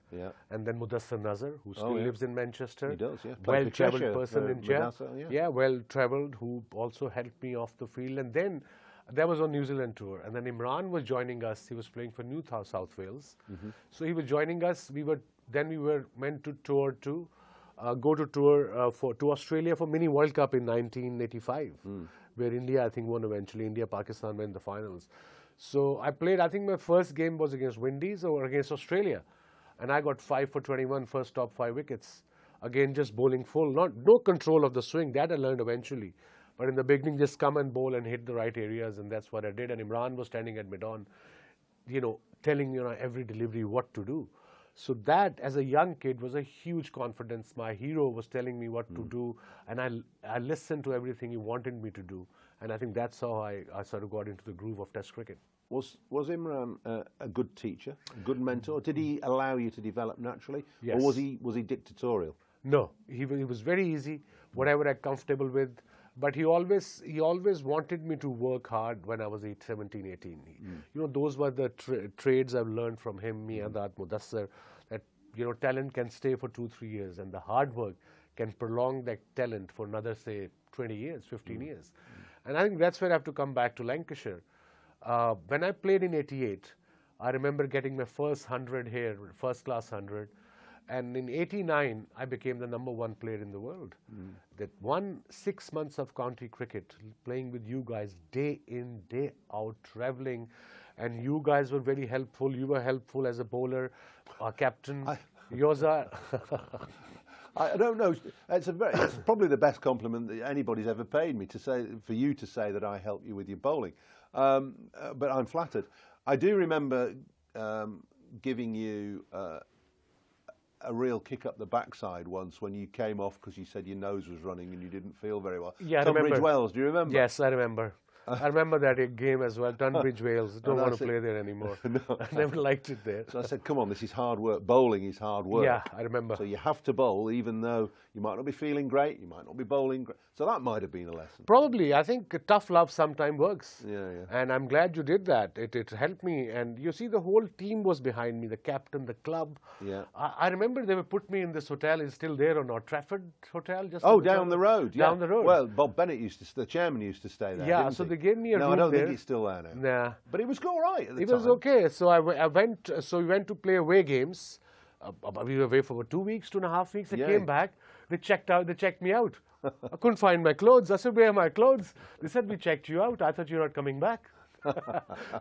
and then Mudassar Nazar, who still lives in Manchester. He does, yeah. Well-travelled person in India. Yeah, well-travelled, who also helped me off the field. And then that was on New Zealand tour. And then Imran was joining us. He was playing for New South Wales. So he was joining us. We were then we were meant to tour to, go to tour to Australia for Mini World Cup in 1985, where India, I think, won eventually. India, Pakistan went in the finals. So I played, I think my first game was against Windies or against Australia. And I got 5 for 21, first top 5 wickets. Again, just bowling full, no control of the swing. That I learned eventually. But in the beginning, just come and bowl and hit the right areas, and that's what I did. And Imran was standing at mid-on, telling me every delivery what to do. So that, as a young kid, was a huge confidence. My hero was telling me what to do, and I listened to everything he wanted me to do. And I think that's how I sort of got into the groove of Test cricket. Was Imran a good teacher, a good mentor? Did he allow you to develop naturally, Yes. or was he dictatorial? No, he was very easy, whatever I'm comfortable with. But he always wanted me to work hard when I was 17, 18. Those were the trades I've learned from him, me and that Mudassar, that, talent can stay for 2-3 years, and the hard work can prolong that talent for another, say, 20 years, 15 years. And I think that's where I have to come back to Lancashire. When I played in 88, I remember getting my first 100 here, first class 100. And in 89, I became the #1 player in the world. That 6 months of county cricket, playing with you guys day in, day out, traveling. And you guys were very helpful. You were helpful as a bowler, our captain, Yoza. I don't know. It's probably the best compliment that anybody's ever paid me, for you to say that I helped you with your bowling. But I'm flattered. I do remember giving you a real kick up the backside once when you came off because you said your nose was running and you didn't feel very well. Yeah, Tunbridge Wells, do you remember? Yes, I remember. I remember that game as well, Tunbridge Wales. Don't want to play there anymore. No. I never liked it there. So I said, come on, this is hard work. Bowling is hard work. Yeah, I remember. So you have to bowl even though you might not be feeling great, you might not be bowling great. So that might have been a lesson. Probably. I think tough love sometimes works. Yeah. And I'm glad you did that. It helped me. And you see, the whole team was behind me, the captain, the club. Yeah. I remember they put me in this hotel. It's still there or not? Trafford Hotel? Down the road. Yeah. Down the road. Well, Bob Bennett the chairman used to stay there. Yeah, didn't so he? they gave me a room No, I don't there. think it's still there now. Nah. But it was all right at the It time. was okay. So I went. So we went to play away games. We were away for 2 weeks, 2.5 weeks. I came back. They checked me out. I couldn't find my clothes. I said, "Where are my clothes?" They said, "We checked you out. I thought you were not coming back."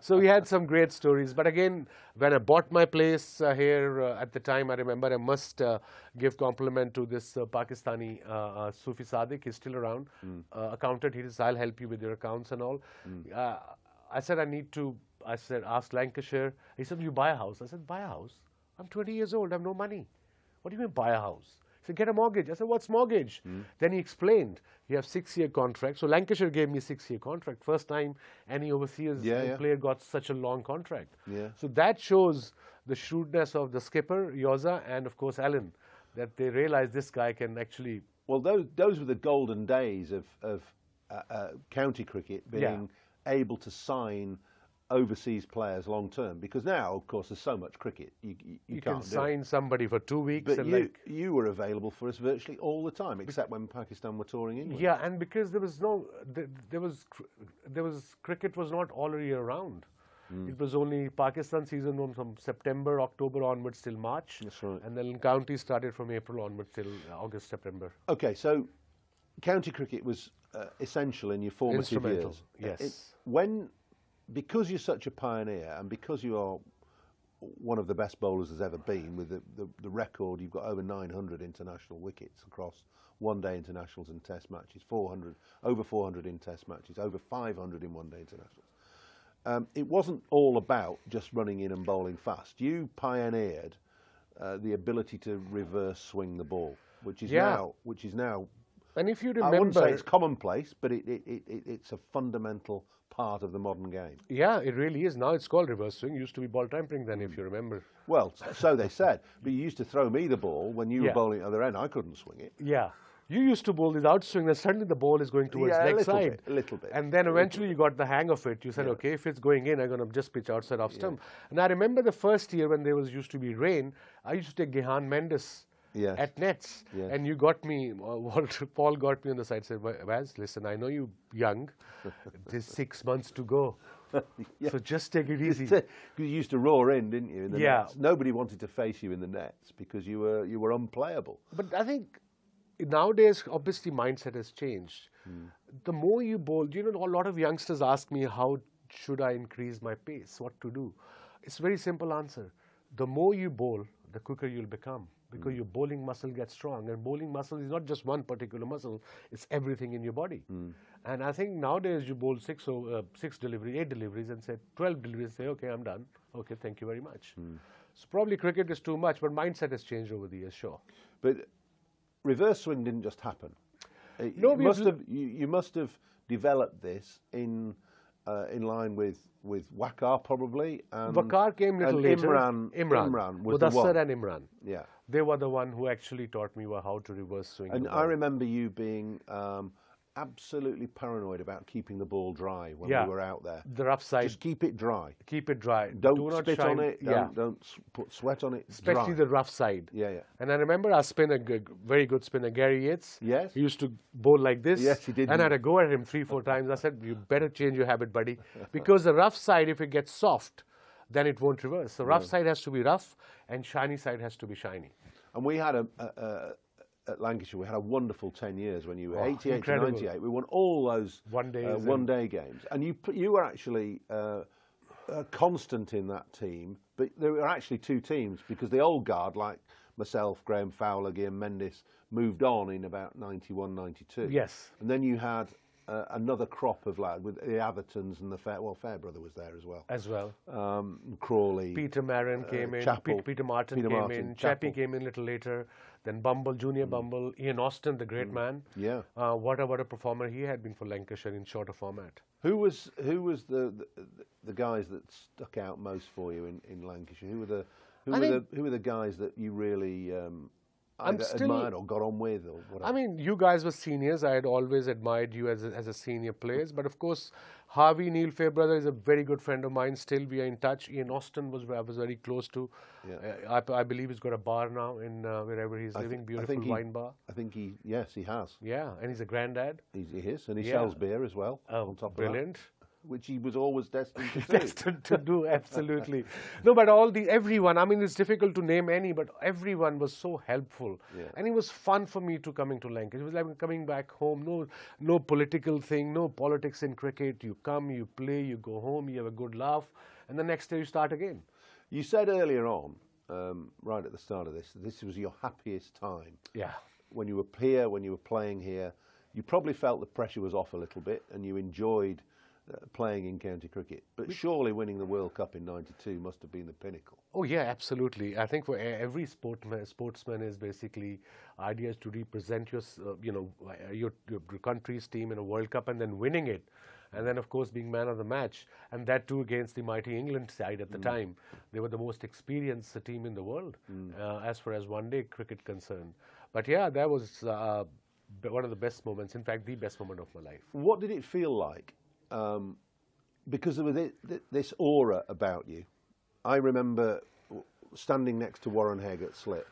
So we had some great stories. But again, when I bought my place here at the time, I remember I must give compliment to this Pakistani Sufi Sadiq. He's still around. Accountant. He says, "I'll help you with your accounts and all." I said, ask Lancashire. He said, "You buy a house." I said, "Buy a house? I'm 20 years old. I have no money." "What do you mean buy a house?" He said, "Get a mortgage." I said, "What's mortgage?" Then he explained, you have 6-year contract. So Lancashire gave me a 6-year contract. First time any overseas player got such a long contract. Yeah. So that shows the shrewdness of the skipper, Yoza, and of course Alan, that they realized this guy can actually... Well, those were the golden days of county cricket being able to sign overseas players long term, because now, of course, there's so much cricket you You can't can sign somebody for 2 weeks. But and you were available for us virtually all the time, except when Pakistan were touring England. Yeah, and because there was no, there was cricket was not all year round. It was only Pakistan season from September, October onwards till March. That's right. And then county started from April onwards till August, September. Okay, so county cricket was essential in your formative Instrumental, years. yes. Because you're such a pioneer and because you are one of the best bowlers there's ever been, with the record, you've got over 900 international wickets across one-day internationals and test matches, over 400 in test matches, over 500 in one-day internationals. It wasn't all about just running in and bowling fast. You pioneered the ability to reverse swing the ball, which is now. And if you remember, I wouldn't say it's commonplace, but it's a fundamental part of the modern game. yeah, it really is. Now it's called reverse swing. Used to be ball tampering then, if you remember. Well, so they said, but you used to throw me the ball when you were bowling at the other end. I couldn't swing it. Yeah. You used to bowl without swing, and suddenly the ball is going towards next side. A little bit. And then eventually you got the hang of it. You said, okay, if it's going in, I'm going to just pitch outside off stump. And I remember the first year when there used to be rain, I used to take Gehan Mendes at nets. Yes. And you got me, Paul got me on the side and said, Vaz, listen, I know you're young. There's 6 months to go. So just take it easy. Because you used to roar in, didn't you? In the Yeah. nets. Nobody wanted to face you in the nets because you were unplayable. But I think nowadays, obviously, mindset has changed. The more you bowl, a lot of youngsters ask me, how should I increase my pace? What to do? It's a very simple answer. The more you bowl, the quicker you'll become, because your bowling muscle gets strong. And bowling muscle is not just one particular muscle, it's everything in your body. And I think nowadays you bowl 6 deliveries, 8 deliveries, and say 12 deliveries, say, okay, I'm done. Okay, thank you very much. So probably cricket is too much, but mindset has changed over the years, sure. But reverse swing didn't just happen. No, you must have developed this in line with Waqar probably. And, Waqar came a little and later. Imran was the one. Mudassar and Imran. Yeah. They were the one who actually taught me how to reverse swing. And the I ball. remember you being absolutely paranoid about keeping the ball dry when we were out there. The rough side. Just keep it dry. Keep it dry. Don't Do not spit shine. on it. Don't put sweat on it. Especially dry. the rough side. Yeah. And I remember our spinner, very good spinner, Gary Yates. Yes. He used to bowl like this. Yes, he did. And I had to go at him 3-4 times. I said, you better change your habit, buddy. Because the rough side, if it gets soft, then it won't reverse. The rough side has to be rough and shiny side has to be shiny. And we had at Lancashire, we had a wonderful 10 years when you were 88 incredible. to 98. We won all those one-day games. And you were actually constant in that team, but there were actually 2 teams because the old guard, like myself, Graham Fowler, Guillaume Mendes, moved on in about 91, 92. Yes. And then you had another crop of lads with the Athertons and the Fairbrother was there as well. Crawley. Peter Marin came in. Chappell, Peter Martin came in. Chappie came in a little later. Then Bumble, Junior Bumble. Ian Austin, the great man. Yeah. What a performer he had been for Lancashire in shorter format. Who was the guys that stuck out most for you in Lancashire? Who were the guys that you really either admired or got on with or whatever? I mean, you guys were seniors. I had always admired you as a senior players. But of course, Harvey Neil Fairbrother is a very good friend of mine. Still, we are in touch. Ian Austin I was very close to. Yeah. I believe he's got a bar now in wherever he's living. Beautiful wine bar. I think he has. Yeah, and he's a granddad. He is, and he sells beer as well. Oh, on top brilliant. Of that, which he was always destined to do. Destined to do, absolutely. No, but everyone, I mean, it's difficult to name any, but everyone was so helpful. Yeah. And it was fun for me to coming to Lancashire. It was like coming back home, no political thing, no politics in cricket. You come, you play, you go home, you have a good laugh, and the next day you start again. You said earlier on, right at the start of this was your happiest time. Yeah. When you were here, when you were playing here, you probably felt the pressure was off a little bit and you enjoyed playing in county cricket. But surely winning the World Cup in '92 must have been the pinnacle. Oh yeah, absolutely. I think for every sportsman is basically idea is to represent your country's team in a World Cup and then winning it. And then, of course, being man of the match, and that too against the mighty England side at the time. They were the most experienced team in the world as far as one-day cricket concerned. But yeah, that was one of the best moments, in fact, the best moment of my life. What did it feel like? Because there was this aura about you. I remember standing next to Warren Hegg at slip.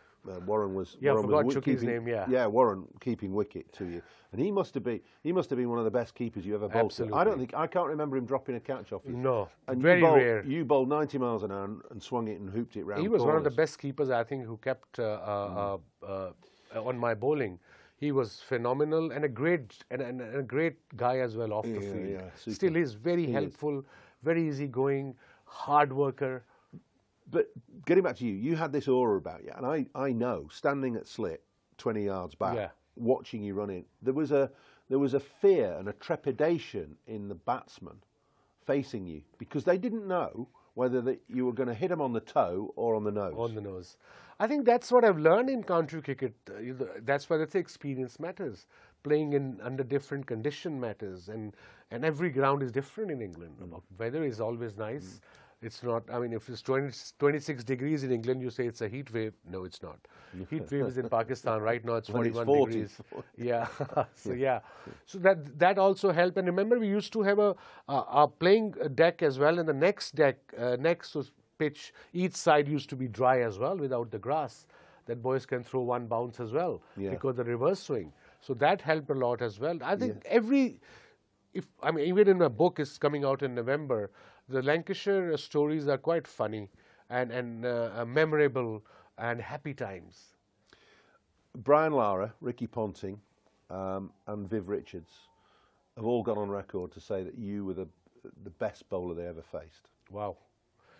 Warren was his name. Warren keeping wicket to you, and he must have been one of the best keepers you ever bowled. Absolutely. I can't remember him dropping a catch off you. No, and very rare. You bowled 90 miles an hour and swung it and hooped it round. He was corners. one of the best keepers, I think, who kept on my bowling. He was phenomenal and a great guy as well off the field. Yeah, Still, he's very helpful, very easygoing, hard worker. But getting back to you, you had this aura about you, and I know, standing at slip 20 yards back, watching you run in, there was a fear and a trepidation in the batsman facing you because they didn't know whether you were going to hit them on the toe or on the nose. On the nose. I think that's what I've learned in county cricket. That's why the experience matters. Playing under different condition matters, and every ground is different in England. Weather is always nice. It's not, I mean, if it's 26 degrees in England, you say it's a heat wave. No, it's not. Heat wave is in Pakistan. Right now it's 41 degrees. Yeah. So that also helped. And remember, we used to have a playing deck as well. And the next deck, next pitch, each side used to be dry as well without the grass. That boys can throw one bounce as well because the reverse swing. So that helped a lot as well. I think I mean, even in my book is coming out in November, the Lancashire stories are quite funny and memorable and happy times. Brian Lara, Ricky Ponting, and Viv Richards have all gone on record to say that you were the best bowler they ever faced. Wow.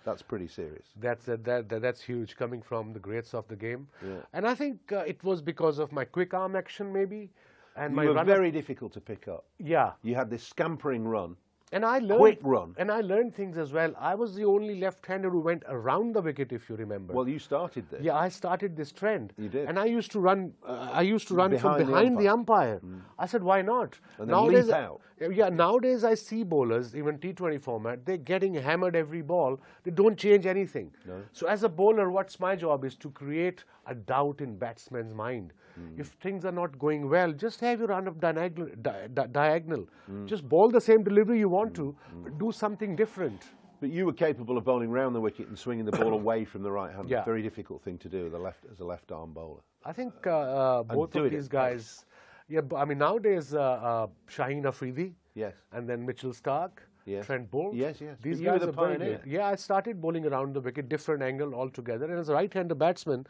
That's pretty serious. That's huge, coming from the greats of the game. Yeah. And I think it was because of my quick arm action, maybe. And my You were run very difficult to pick up. Yeah. You had this scampering run. And I learned, quick run. And I learned things as well. I was the only left-hander who went around the wicket, if you remember. Well, you started this. Yeah, I started this trend. You did. And I used to run. From Behind the behind the umpire. umpire. I said, why not? And then leap out. Yeah, nowadays I see bowlers, even T20 format, they're getting hammered every ball. They don't change anything. No. So as a bowler, what's my job is to create a doubt in batsman's mind. If things are not going well, just have your run up diagonal. Just bowl the same delivery you want to, but do something different. But you were capable of bowling round the wicket and swinging the ball away from the right hand. Yeah. Very difficult thing to do as a left-arm bowler. I think both of these guys, yeah, I mean, nowadays Shaheen Afridi, Yes. and then Mitchell Stark, Yes. Trent Bolt. Yes, yes. These But you were guys the are very pioneer. good. Yeah, I started bowling around the wicket, different angle altogether. And as a right-hander batsman,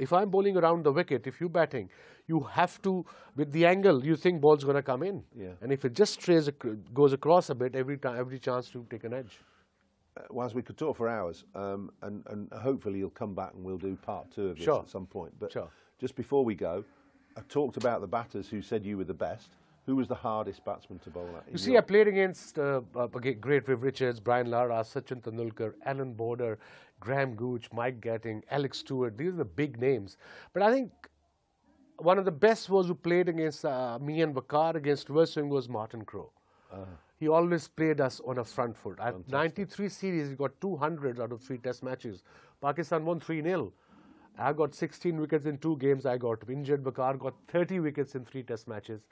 if I'm bowling around the wicket, if you're batting, you have to, with the angle, you think ball's going to come in. Yeah. And if it just goes across a bit, every chance to take an edge. Waz, we could talk for hours, and hopefully you'll come back and we'll do part 2 of this Sure. at some point. But Sure. just before we go, I talked about the batters who said you were the best. Who was the hardest batsman to bowl at? You see, I played against great Viv Richards, Brian Lara, Sachin Tendulkar, Alan Border, Graham Gooch, Mike Gatting, Alex Stewart. These are the big names. But I think one of the best was who played against me and Vakar against reverse swing was Martin Crowe. He always played us on a front foot. At 93 series, he got 200 out of 3 test matches. Pakistan won 3-0. I got 16 wickets in 2 games. I got injured. Vakar got 30 wickets in 3 test matches.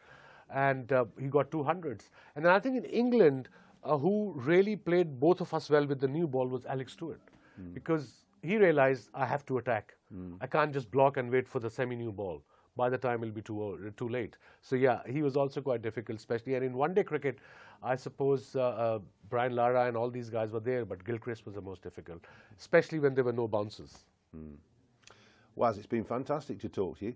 And he got 200s. And then I think in England, who really played both of us well with the new ball was Alex Stewart. Because he realized I have to attack. I can't just block and wait for the semi-new ball. By the time it'll be too late. So yeah, he was also quite difficult, especially. And in one-day cricket, I suppose Brian Lara and all these guys were there, but Gilchrist was the most difficult, especially when there were no bounces. Waz, it's been fantastic to talk to you.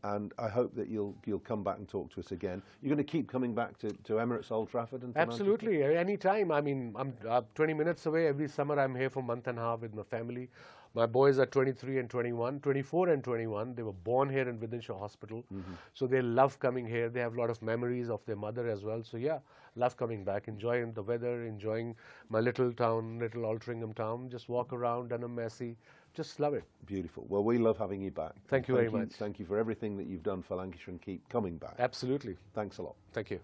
And I hope that you'll come back and talk to us again. You're going to keep coming back to Emirates, Old Trafford, and to Absolutely, any time. I mean, I'm 20 minutes away. Every summer I'm here for a month and a half with my family. My boys are 23 and 21, 24 and 21. They were born here in Wythenshawe Hospital. So they love coming here. They have a lot of memories of their mother as well. So yeah, love coming back, enjoying the weather, enjoying my little town, little Altrincham town. Just walk around, Dunham, Massey. Just love it. Beautiful. Well, we love having you back. Thank you very much. Thank you for everything that you've done for Lancashire, and keep coming back. Absolutely. Thanks a lot. Thank you.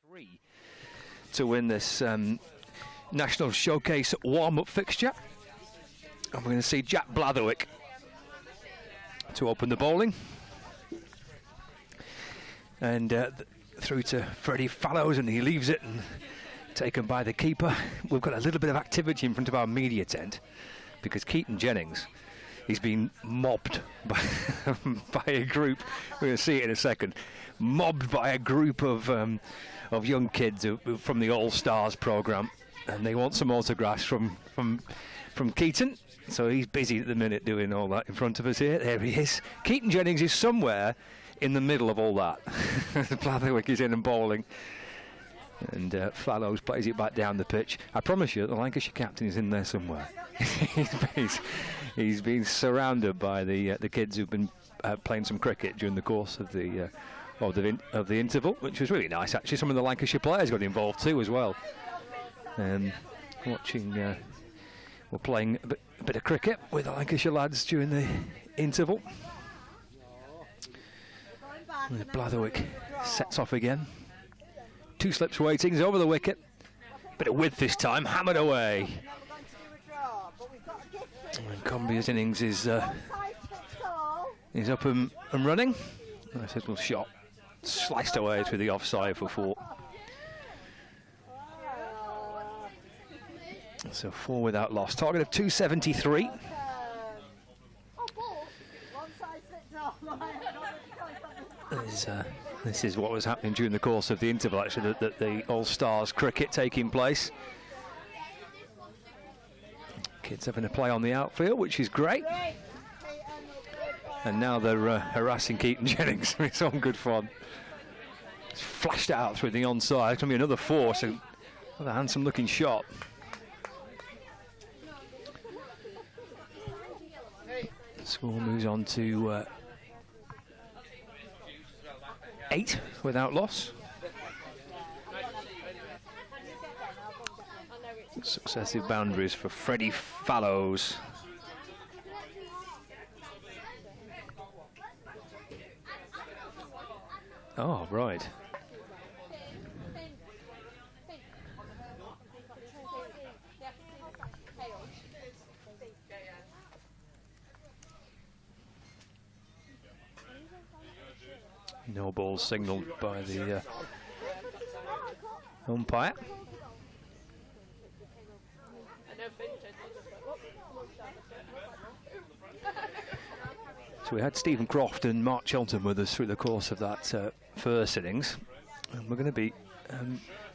3 to win this National Showcase warm-up fixture. And we're going to see Jack Blatherwick to open the bowling. And through to Freddie Fallows, and he leaves it and taken by the keeper. We've got a little bit of activity in front of our media tent because Keaton Jennings, he's been mobbed by, by a group. We're going to see it in a second. Mobbed by a group of young kids from the All Stars programme, and they want some autographs from Keaton. So he's busy at the minute doing all that in front of us here. There he is. Keaton Jennings is somewhere in the middle of all that. Blatherwick is in and bowling, and Fallows plays it back down the pitch. I promise you, the Lancashire captain is in there somewhere. he's been surrounded by the kids who've been playing some cricket during the course of the interval, which was really nice actually. Some of the Lancashire players got involved too as well. Watching, we're playing a bit of cricket with the Lancashire lads during the interval. And Blatherwick sets off again. 2 slips waiting, he's over the wicket. Bit of width this time, hammered away. And Cumbria's innings is up and running. Nice little shot, sliced away through the offside for 4. So 4 without loss. Target of 273. This is what was happening during the course of the interval, actually, that the All-Stars cricket taking place. Kids having a play on the outfield, which is great. And now they're harassing Keaton Jennings. It's all good fun. It's flashed out through the onside. It's going to be another 4, so another handsome-looking shot. Score moves on to 8 without loss. Successive boundaries for Freddie Fallows. Oh, right. No ball signalled by the umpire. So we had Stephen Croft and Mark Chelton with us through the course of that first innings, and we're going to be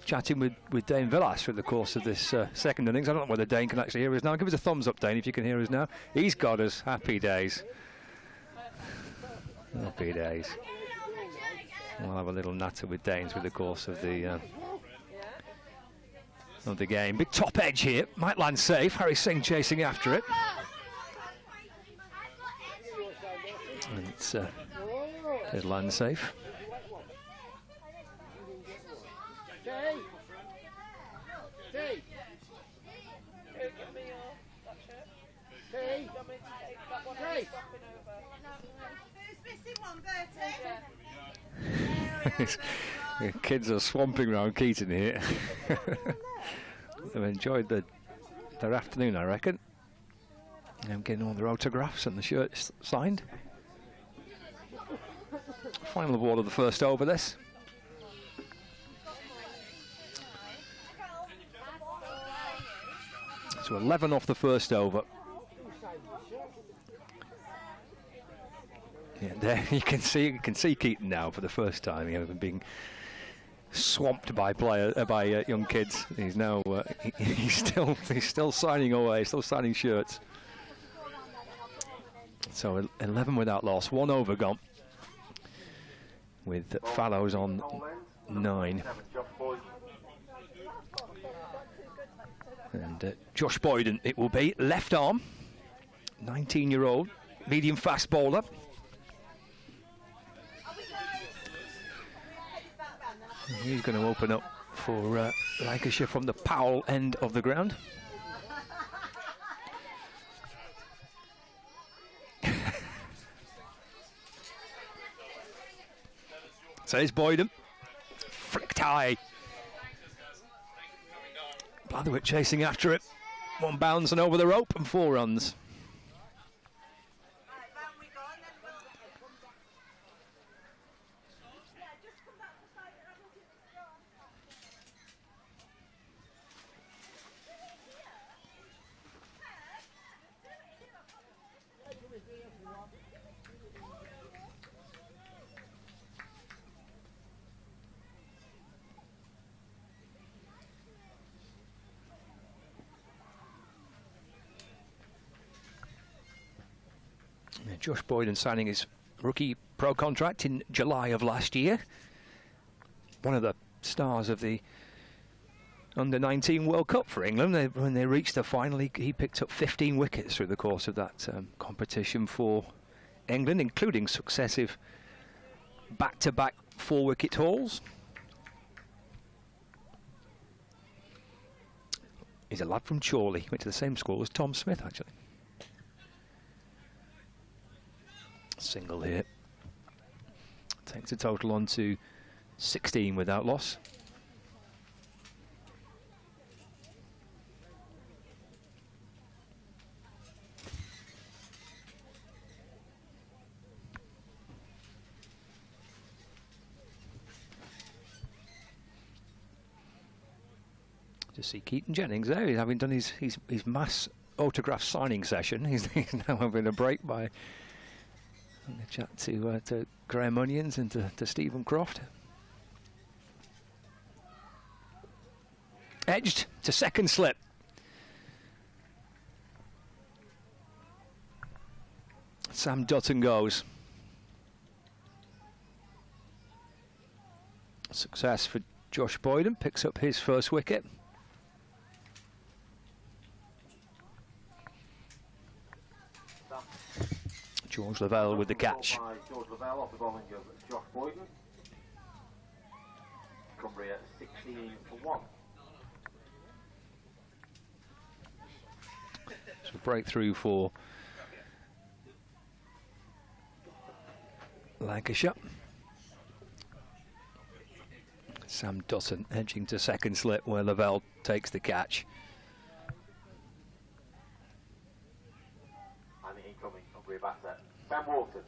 chatting with Dane Villas through the course of this second innings. I don't know whether Dane can actually hear us now. Give us a thumbs up, Dane, if you can hear us now. He's got us. Happy days. Happy days. We'll have a little natter with Dane through the course of the game. Big top edge here. Might land safe. Harry Singh chasing after it. And it's land safe. The kids are swamping around Keaton here. They've enjoyed their afternoon, I reckon. I'm getting all their autographs and the shirts signed. Final ball of the first over this. So 11 off the first over. Yeah, there you can see Keaton now for the first time. You know, being swamped by young kids. He's now he's still signing away, still signing shirts. So 11 without loss, 1 over gone, with Fallows on 9. And Josh Boyden it will be, left arm, 19-year-old, medium fast bowler. He's going to open up for Lancashire from the Powell end of the ground. So there's Boyden, flicked high, Blatherwick chasing after it. One bounce and over the rope and 4 runs. Josh Boyden signing his rookie pro contract in July of last year. One of the stars of the Under-19 World Cup for England. When they reached the final, he picked up 15 wickets through the course of that competition for England, including successive back-to-back 4-wicket hauls. He's a lad from Chorley, went to the same school as Tom Smith, actually. Single here. Takes the total on to 16 without loss. To see Keaton Jennings there, he's having done his mass autograph signing session. He's now having a break by a chat to Graham Onions and to Stephen Croft. Edged to second slip. Sam Dutton goes. Success for Josh Boyden, picks up his first wicket. George Lavelle with the catch. George Lavelle off the bowling of Josh Boyden. Cumbria 16 for 1. So breakthrough for Lancashire. Sam Dutton edging to second slip where Lavelle takes the catch. And the incoming Cumbria batter, Ben Walton.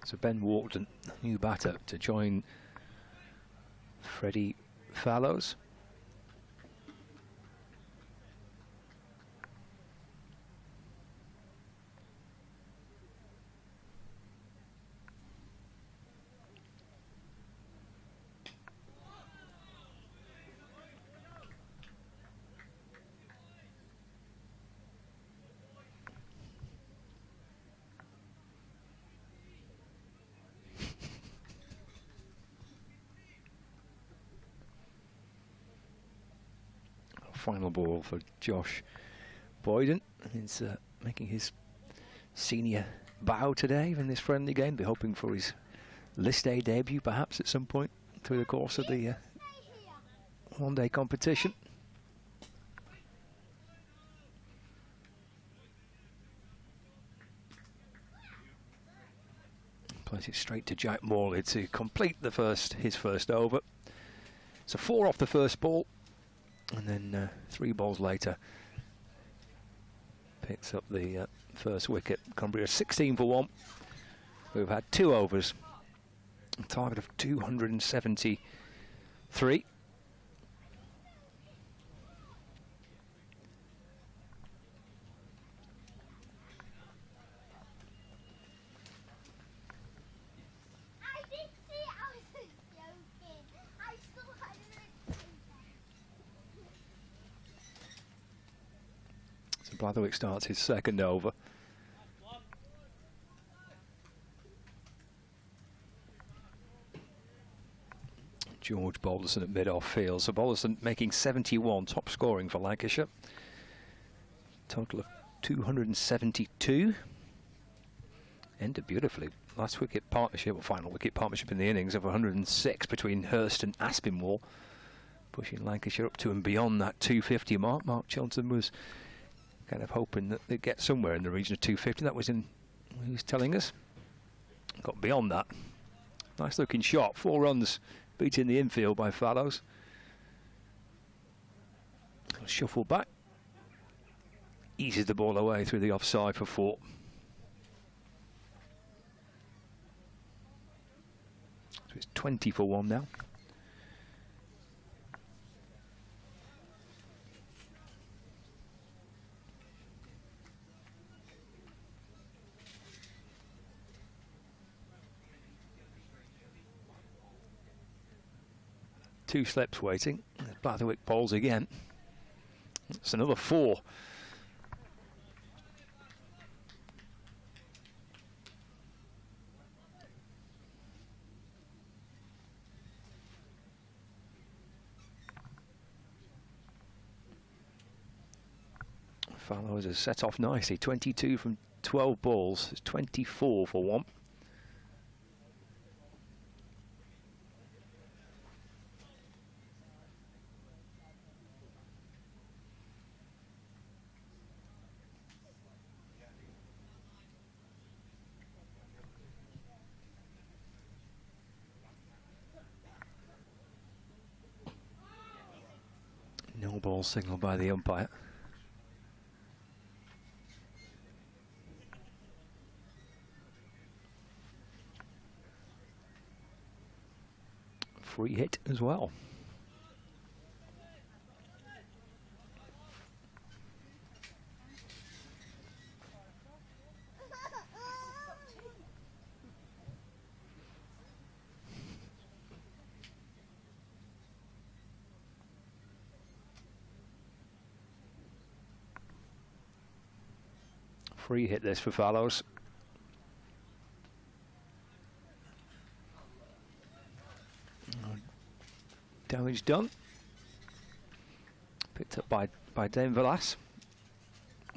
So Ben Walton, new batter, to join Freddie Fallows. Final ball for Josh Boyden. He's making his senior bow today in this friendly game. Be hoping for his list A debut perhaps at some point through the course of the one-day competition. Plays it straight to Jack Morley to complete his first over. So 4 off the first ball. And then 3 balls later, picks up the first wicket. Cumbria 16 for 1. We've had 2 overs, a target of 273. Blatherwick starts his second over. George Balderson at mid-off field. So Balderson making 71, top scoring for Lancashire. Total of 272. Ended beautifully. Last wicket partnership, or final wicket partnership in the innings of 106 between Hurst and Aspinwall, pushing Lancashire up to and beyond that 250 mark. Mark Chilton was kind of hoping that they'd get somewhere in the region of 250. That was in, he was telling us. Got beyond that. Nice looking shot. 4 runs beating the infield by Fallows. Shuffle back. Eases the ball away through the offside for 4. So it's 20 for 1 now. Two slips waiting. Blatherwick bowls again. It's another 4. Fallows has set off nicely. 22 from 12 balls. It's 24 for 1. No ball signalled by the umpire. Free hit as well. Free hit this for Fallows. Damage done. Picked up by Dane Villas.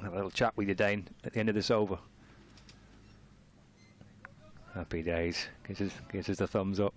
Have a little chat with you, Dane, at the end of this over. Happy days. Gives us the thumbs up.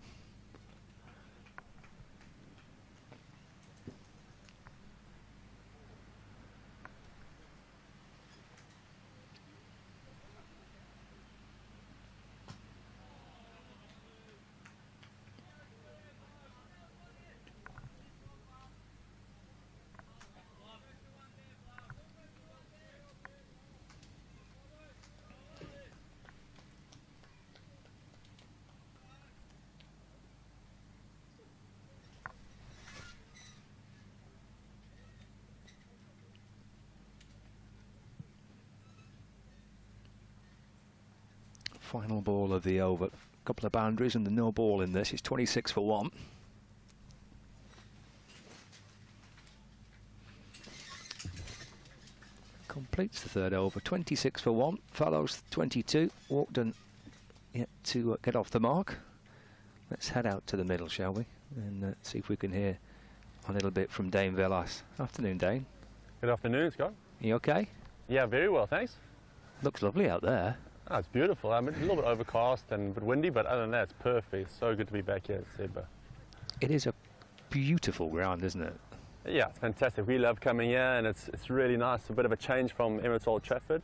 Final ball of the over. A couple of boundaries and the no ball in this. It's 26 for 1. Completes the third over. 26 for 1. Fallows 22. Walkden yet to get off the mark. Let's head out to the middle, shall we? And see if we can hear a little bit from Dane Villas. Afternoon, Dane. Good afternoon, Scott. You okay? Yeah, very well, thanks. Looks lovely out there. Oh, it's beautiful. I mean, a little bit overcast and a bit windy, but other than that, it's perfect. It's so good to be back here at Sedbergh. It is a beautiful ground, isn't it? Yeah, it's fantastic. We love coming here, and it's really nice. A bit of a change from Emirates Old Trafford.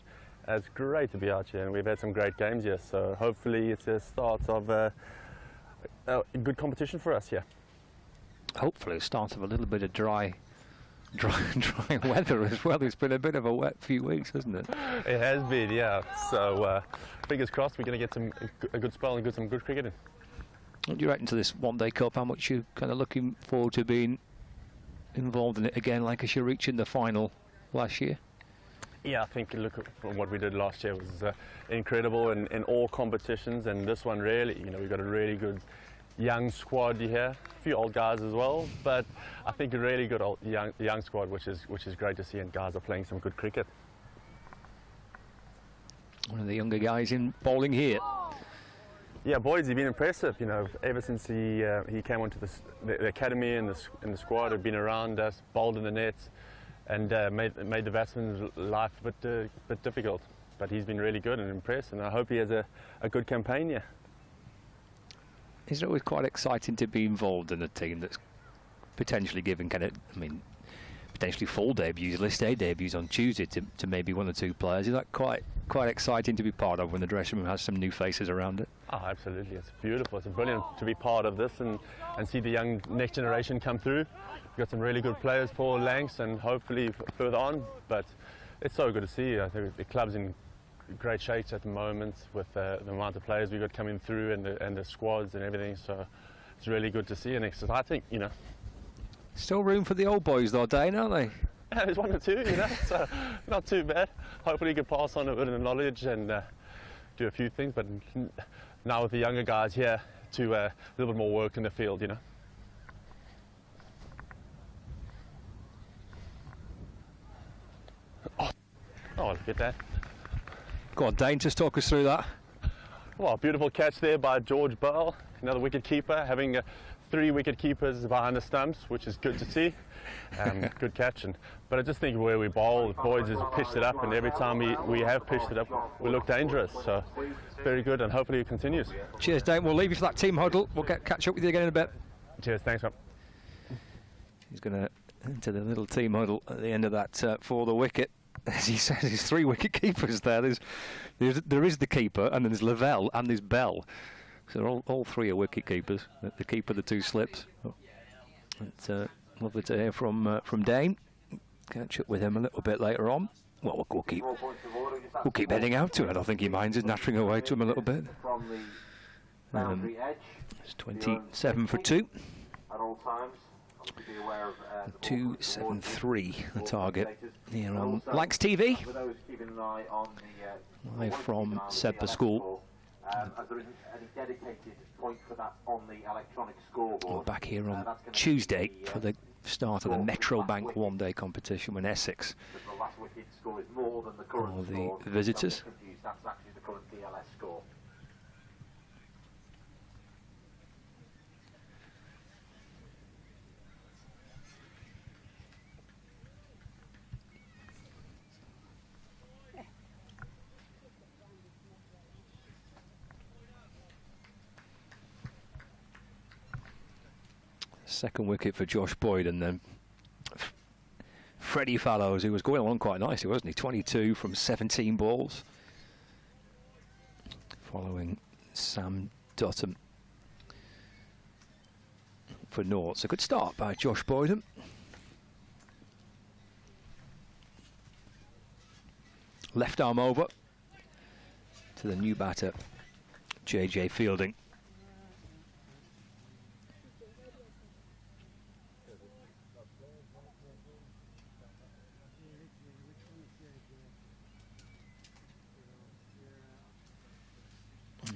It's great to be out here, and we've had some great games here. So hopefully, it's a start of a good competition for us here. Hopefully, a start of a little bit of dry weather as well. It's been a bit of a wet few weeks, hasn't it? It has been, yeah. So fingers crossed we're going to get a good spell and some good cricket in. What do you reckon to this one-day cup? How much you kind of looking forward to being involved in it again, Lancashire reaching the final last year? Yeah, I think look from what we did last year was incredible in all competitions, and this one really, we've got a really good young squad here, a few old guys as well, but I think a really good young squad, which is great to see, and guys are playing some good cricket. One of the younger guys in bowling here. Yeah, boys, he's been impressive. You know, ever since he came onto the academy and the squad, have been around us, bowled in the nets, and made the batsman's life a bit difficult. But he's been really good and impressed, and I hope he has a good campaign here. Isn't it always quite exciting to be involved in a team that's potentially given potentially full debuts, list A debuts on Tuesday to maybe one or two players? Is that quite exciting to be part of when the dressing room has some new faces around it? Oh, absolutely. It's beautiful. It's brilliant to be part of this and see the young next generation come through. We've got some really good players for Lancs and hopefully further on, but it's so good to see. I think the club's in great shape at the moment with the amount of players we've got coming through and the squads and everything, so it's really good to see and exciting, you know. Still room for the old boys though, Dane, aren't they? Yeah, there's one or two, you know, so not too bad. Hopefully you can pass on a bit of knowledge and do a few things, but now with the younger guys here, to a little bit more work in the field, you know. Oh, look at that. Go on, Dane, just talk us through that. Well, beautiful catch there by George Bell, another wicket keeper, having 3 wicket keepers behind the stumps, which is good to see. Good catch. But I just think where we bowl, the boys has pitched it up, and every time we have pitched it up, we look dangerous. So very good, and hopefully it continues. Cheers, Dane. We'll leave you for that team huddle. We'll catch up with you again in a bit. Cheers, thanks, man. He's going to enter the little team huddle at the end of that for the wicket. As he says, there's 3 wicket keepers there. There is the keeper, and then there's Lavelle, and there's Bell. So all 3 are wicket keepers. The keeper, the 2 slips. It's lovely to hear from Dane. Catch up with him a little bit later on. Well, we'll keep heading out to it. I think he minds us nattering away to him a little bit. It's 27 for 2. At all times. 273 the target here on Lancs TV, live from Sedbergh School. As there isn't any dedicated point for that on the electronic scoreboard. We're back here on Tuesday for the start of the Metro Bank one-day competition when Essex The last wicket score is more than the current are score. the visitors. Don't get confused, that's actually the current DLS score. Second wicket for Josh Boyd, and then Freddie Fallows, who was going along quite nicely, wasn't he? 22 from 17 balls. Following Sam Dottam for noughts. A good start by Josh Boyd. Left arm over to the new batter, JJ Fielding.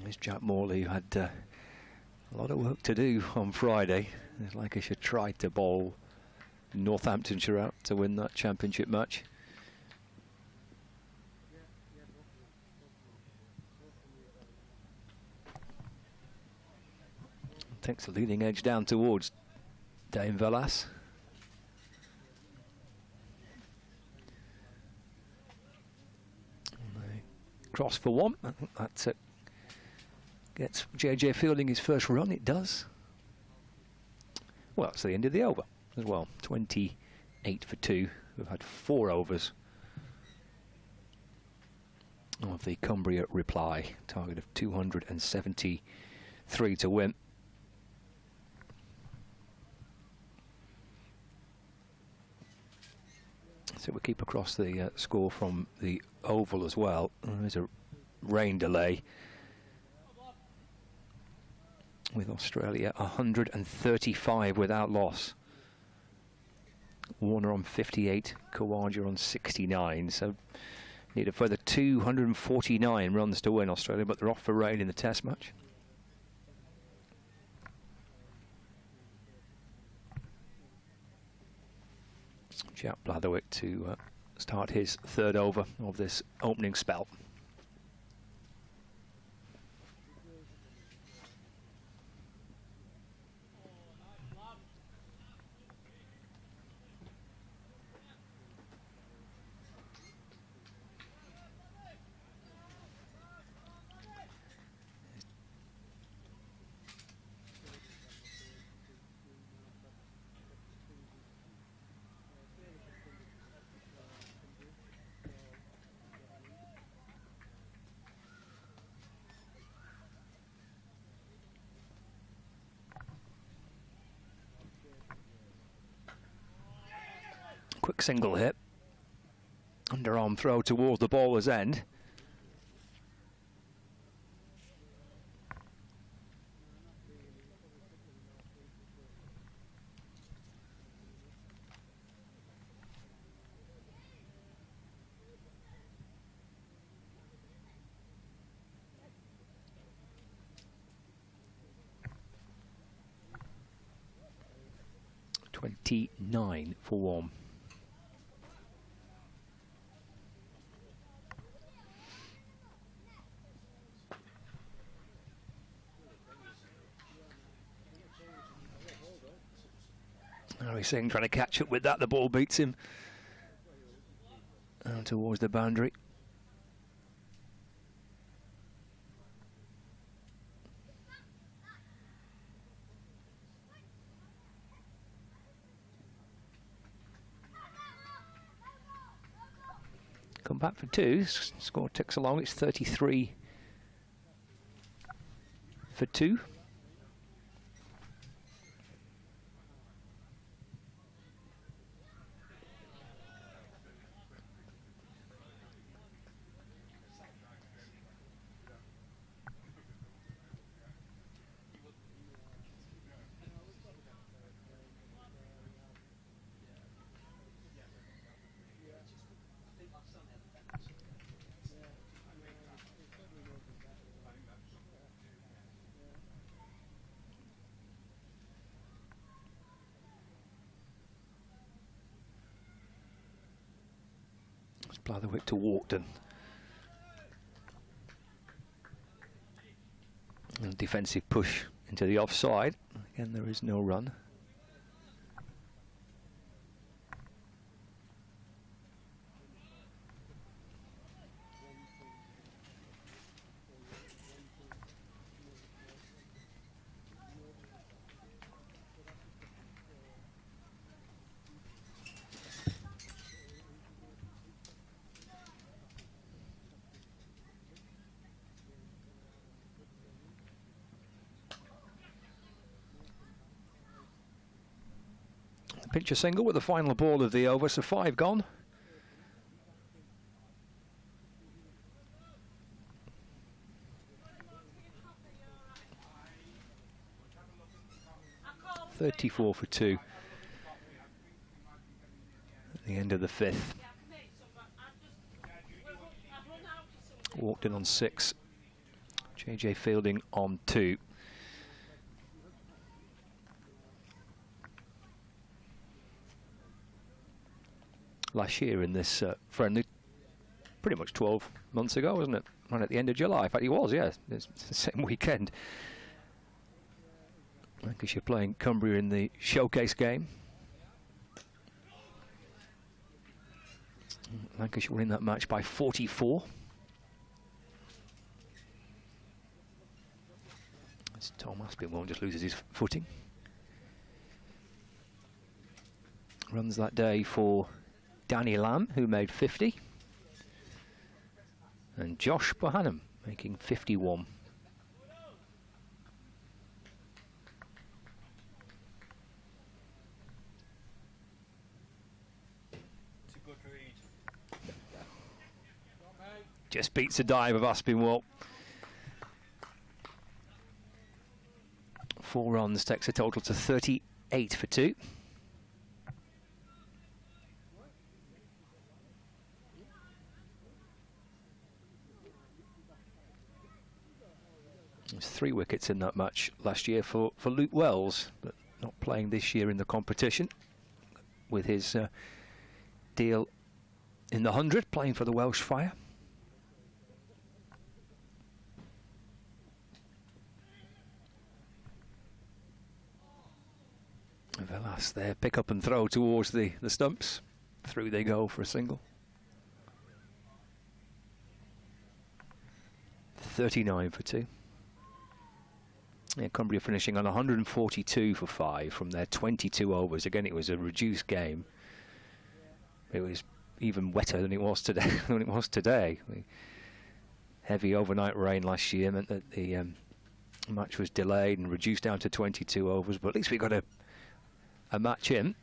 There's Jack Morley, who had a lot of work to do on Friday. Lancashire tried to bowl Northamptonshire out to win that championship match. Takes the leading edge down towards Dame Velas. Cross for 1. I think that's it. Gets JJ Fielding his first run, it does. Well, it's the end of the over as well. 28 for 2. We've had 4 overs of the Cumbria reply. Target of 273 to win. So we keep across the score from the oval as well. There's a rain delay, with Australia 135 without loss. Warner on 58, Khawaja on 69, so need a further 249 runs to win Australia, but they're off for rain in the test match. Jack Blatherwick to start his 3rd over of this opening spell. Quick single hit. Underarm throw towards the bowler's end. .29 for 1. Harry Singh trying to catch up with that. The ball beats him out towards the boundary. Come back for 2. Score ticks along. It's 33 for 2. Blatherwick to Walkden. And a defensive push into the offside. Again, there is no run. Picture single with the final ball of the over, so 5 gone. .34 for 2 at the end of the 5th. Walked in on 6. JJ Fielding on 2. Last year in this friendly, pretty much 12 months ago, wasn't it? Right at the end of July. In fact, he was, yeah. It's the same weekend. Lancashire playing Cumbria in the showcase game. Lancashire winning that match by 44. As Tom Aspinwall just loses his footing. Runs that day for Danny Lamb, who made 50, and Josh Bohannon making 51. Just beats a dive of Aspinwall. 4 runs takes a total to 38 for 2. There's 3 wickets in that match last year for Luke Wells, but not playing this year in the competition with his deal in the 100, playing for the Welsh Fire. Velas there, pick up and throw towards the stumps. Through they go for a single. 39 for 2. Yeah, Cumbria finishing on 142 for 5 from their 22 overs. Again, it was a reduced game. It was even wetter than it was today. Heavy overnight rain last year meant that the match was delayed and reduced down to 22 overs, but at least we got a match in.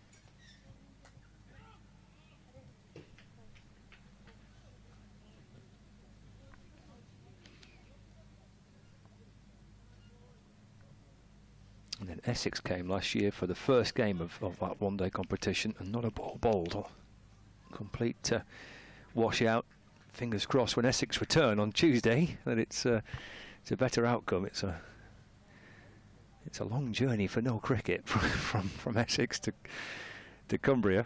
Essex came last year for the first game of that one-day competition, and not a ball bowled. Complete washout. Fingers crossed when Essex return on Tuesday that it's a better outcome. It's a long journey for no cricket from Essex to Cumbria.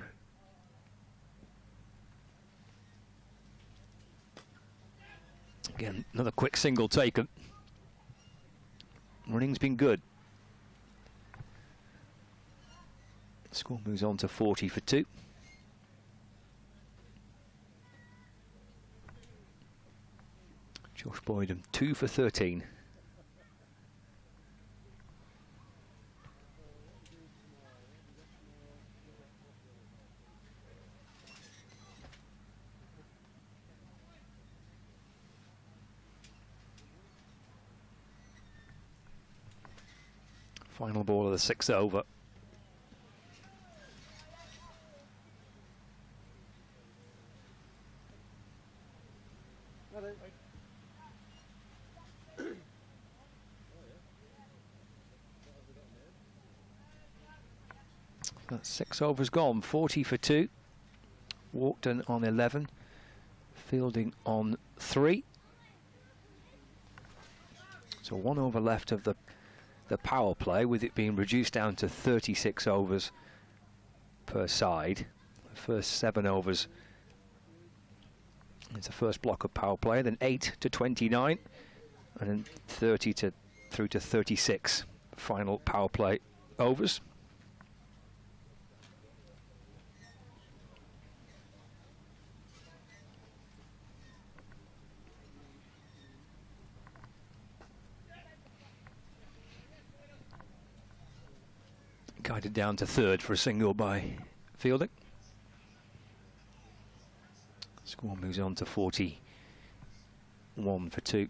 Again, another quick single taken. Running's been good. Score moves on to 40 for 2. Josh Boydham 2 for 13. Final ball of the 6th over. That's 6 overs gone. 40 for 2. Walkden on 11. Fielding on 3. So 1 over left of the power play, with it being reduced down to 36 overs per side. The first 7 overs is the first block of power play, then 8 to 29, and then 30 through to 36 final power play overs. Guided down to 3rd for a single by Fielding. Score moves on to 41 for 2.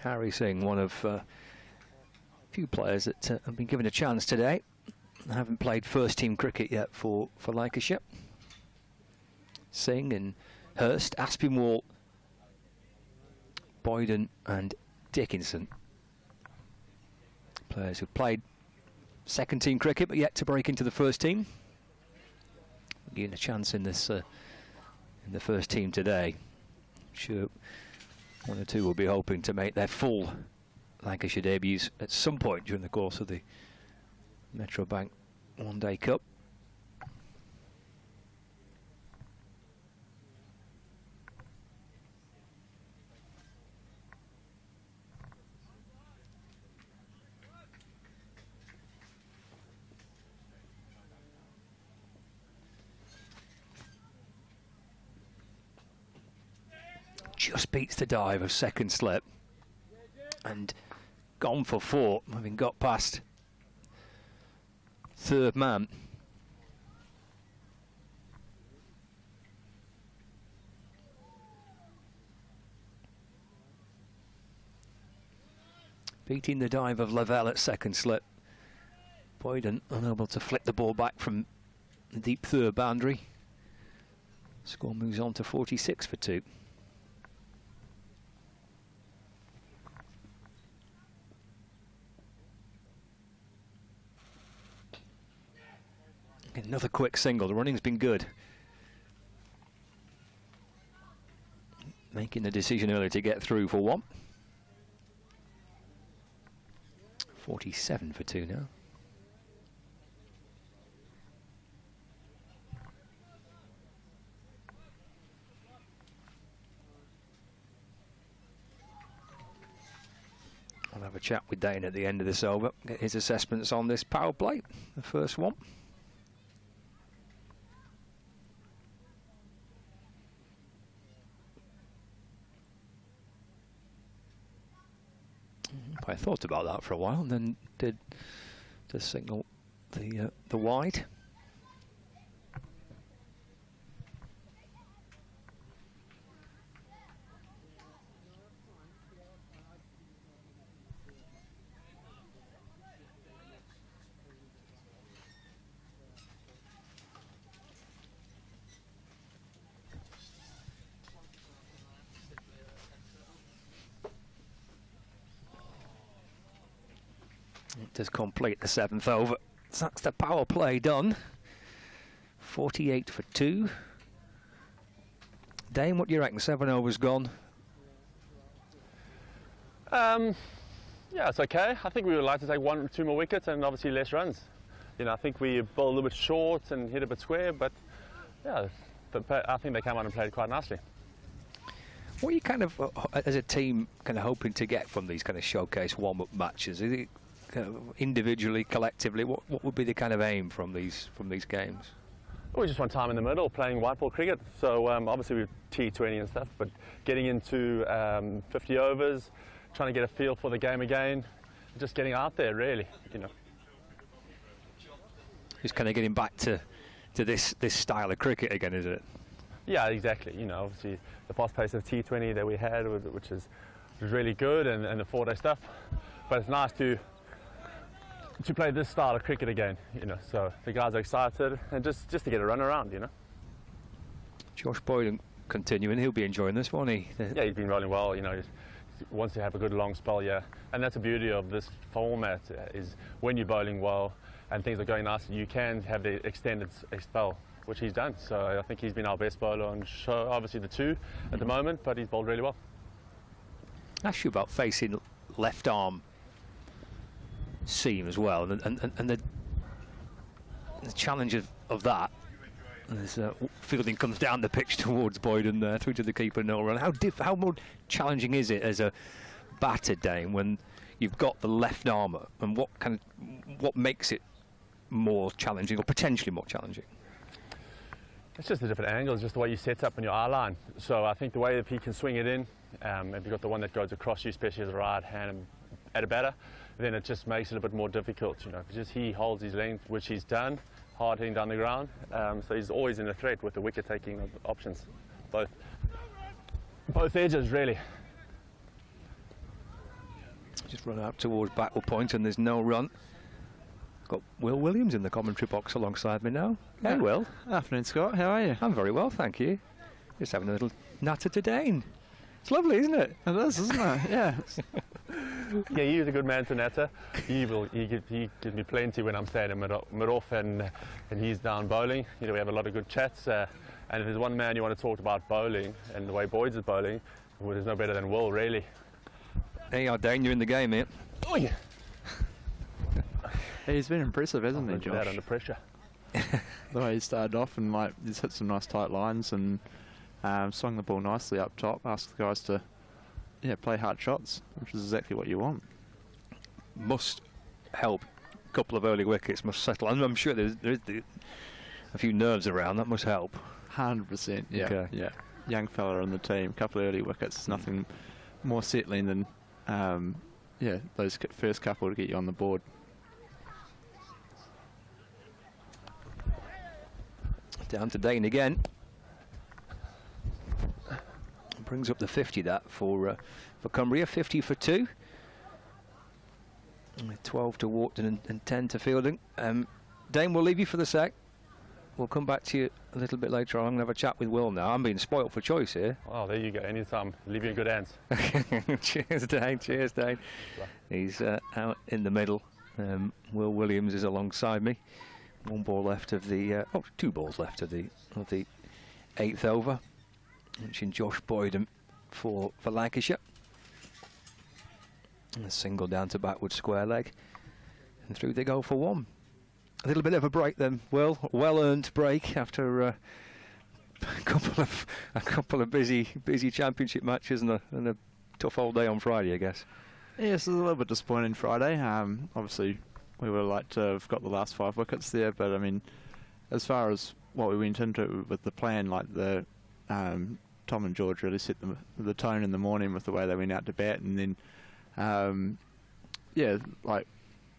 Harry Singh, one of a few players that have been given a chance today. Haven't played first-team cricket yet for Lancashire. Singh and Hurst, Aspinwall, Boyden and Dickinson. Players who've played second-team cricket but yet to break into the first team. Given a chance in this in the first team today. I'm sure 1 or 2 will be hoping to make their full Lancashire debuts at some point during the course of the Metro Bank One Day Cup. Just beats the dive of second slip and gone for 4, having got past 3rd man. Beating the dive of Lavelle at second slip. Boyden unable to flick the ball back from the deep 3rd boundary. Score moves on to 46 for 2. Another quick single. The running's been good. Making the decision early to get through for 1. 47 for 2 now. I'll have a chat with Dane at the end of this over, get his assessments on this power play, the first one. I thought about that for a while and then did to signal the wide. It does complete the 7th over. So that's the power play done. 48 for 2. Dane, what do you reckon? 7 overs gone. Yeah, it's okay. I think we would like to take 1 or 2 more wickets and obviously less runs. You know, I think we bowled a little bit short and hit a bit square, but yeah, I think they came out and played quite nicely. What are you kind of, as a team, kind of hoping to get from these kind of showcase warm-up matches? Is it kind of individually, collectively, what would be the kind of aim from these games? We just want time in the middle, playing white ball cricket. So obviously we're T20 and stuff, but getting into 50 overs, trying to get a feel for the game again, just getting out there, really, you know. Just kind of getting back to this style of cricket again, is it? Yeah, exactly. You know, obviously the fast pace of T20 that we had, which is really good, and the 4-day stuff. But it's nice to play this style of cricket again, you know. So the guys are excited, and just to get a run around, you know. Josh Boyden continuing, he'll be enjoying this, won't he? Yeah, he's been rolling well, you know. He wants to have a good long spell, yeah. And that's the beauty of this format, is when you're bowling well and things are going nicely, you can have the extended spell, which he's done. So I think he's been our best bowler on show, obviously the 2 at the moment, but he's bowled really well. Ask you about facing left arm seam as well, and the challenge of that as fielding comes down the pitch towards Boyden there through to the keeper, no run. How more challenging is it as a batter, Dane, when you've got the left armour, and what makes it more challenging or potentially more challenging? It's just the different angles, just the way you set up on your eye line. So I think the way that he can swing it in, if you've got the one that goes across you, especially as a right hand and at a batter, then it just makes it a bit more difficult, you know. Just he holds his length, which he's done, hard hitting down the ground, so he's always in a threat with the wicket taking options, both edges really. Just run out towards backward point and there's no run. Got Will Williams in the commentary box alongside me now. Hey, Will. Afternoon, Scott. How are you? I'm very well, thank you. Just having a little natter to Dane. It's lovely, isn't it? It is, isn't it? Yeah. Yeah, he's a good man to natter. He gives me plenty when I'm standing mid-off and he's down bowling. You know, we have a lot of good chats. And if there's one man you want to talk about bowling and the way Boyd's is bowling, well, there's no better than Will, really. There you are, Dane. You're in the game here. Oh, yeah. He's been impressive, hasn't he, Josh? Under pressure. The way he started off and he's hit some nice tight lines and swung the ball nicely up top. Asked the guys to play hard shots, which is exactly what you want. Must help. A couple of early wickets must settle. I'm sure there's a few nerves around. That must help. 100%. Yeah. Okay. Yeah. Young fella on the team. Couple of early wickets. Nothing more settling than those first couple to get you on the board. Down to Dane again. Brings up the 50 that for Cumbria, 50 for 2. 12 to Wharton and 10 to Fielding. Dane, we'll leave you for the sec. We'll come back to you a little bit later on. I'm going to have a chat with Will now. I'm being spoilt for choice here. Oh, there you go. Anytime. Leave you in good hands. Cheers, Dane. Cheers, Dane. He's out in the middle. Will Williams is alongside me. 1 ball left of the 2 balls left of the 8th over. Mentioned Josh Boyden for Lancashire. And a single down to backward square leg, and through they go for 1. A little bit of a break then, Will. Well-earned break after a couple of busy championship matches and a tough old day on Friday, I guess. Yes, it was a little bit disappointing Friday. Obviously, we would like to have got the last 5 wickets there, but I mean, as far as what we went into with the plan, like the Tom and George really set the tone in the morning with the way they went out to bat, and then yeah, like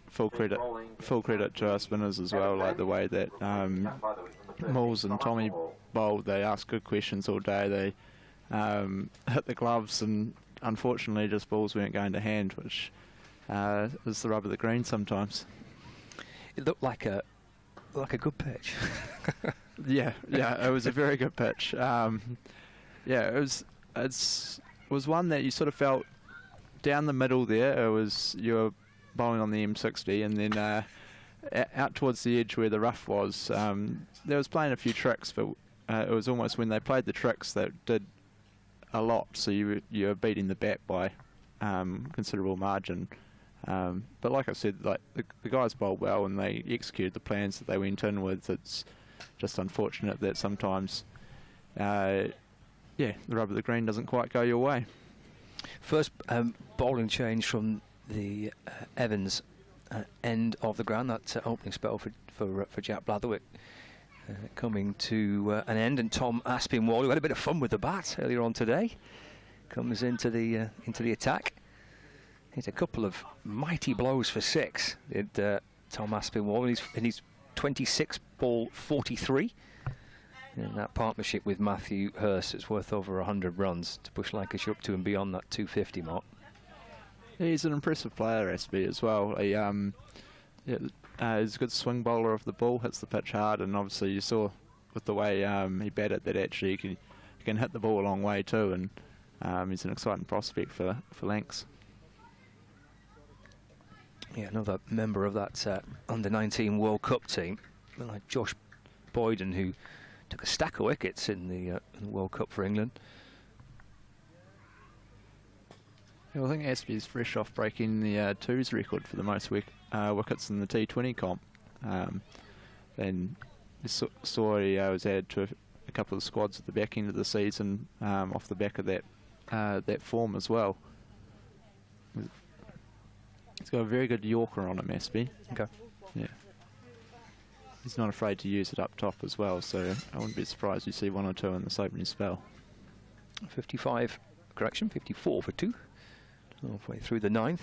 full credit to our spinners as well, like the way that Mills and Tommy bowled. They asked good questions all day. They hit the gloves, and unfortunately just balls weren't going to hand, which is the rub of the green sometimes. It looked like a good pitch. Yeah, it was a very good pitch. Yeah, it was one that you sort of felt down the middle there. It was, you were bowling on the M60, and then out towards the edge where the rough was, there was playing a few tricks, but it was almost when they played the tricks that did a lot, so you were beating the bat by considerable margin. But like I said, like the guys bowled well and they executed the plans that they went in with. It's just unfortunate that sometimes, the rub of the green doesn't quite go your way. First bowling change from the Evans end of the ground. That opening spell for Jack Blatherwick coming to an end, and Tom Aspinwall, who had a bit of fun with the bat earlier on today, comes into the attack. Hit a couple of mighty blows for 6. Tom Aspinwall in his 26 ball 43. In that partnership with Matthew Hurst, it's worth over 100 runs to push Lancashire up to and beyond that 250 mark. He's an impressive player, SB, as well. He, he's a good swing bowler of the ball, hits the pitch hard, and obviously you saw with the way he batted that actually he can hit the ball a long way too, and he's an exciting prospect for Lancs. Yeah, another member of that under-19 World Cup team, like Josh Boyden, who took a stack of wickets in the World Cup for England. Yeah, well, I think Aspie's fresh off breaking the twos record for the most wickets in the T20 comp. And saw he was added to a couple of squads at the back end of the season off the back of that form as well. He's got a very good Yorker on him, Aspie. Okay. Yeah. He's not afraid to use it up top as well, so I wouldn't be surprised you see 1 or 2 in this opening spell. 54 for 2. Halfway through the 9th.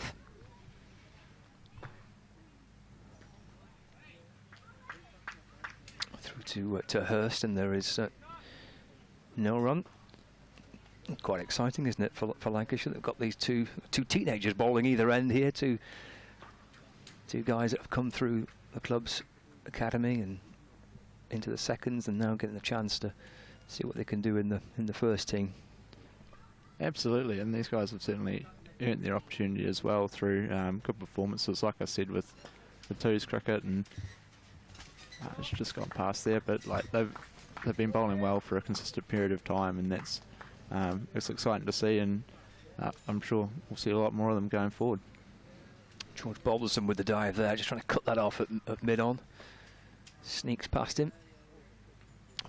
Through to Hurst, and there is no run. Quite exciting, isn't it, for Lancashire? They've got these two teenagers bowling either end here, two guys that have come through the club's academy and into the seconds, and now getting the chance to see what they can do in the first team. Absolutely, and these guys have certainly earned their opportunity as well through good performances, like I said, with the twos cricket, and it's just gone past there. But like they've been bowling well for a consistent period of time, and that's it's exciting to see, and I'm sure we'll see a lot more of them going forward. George Balderson with the dive there, just trying to cut that off at mid-on. Sneaks past him.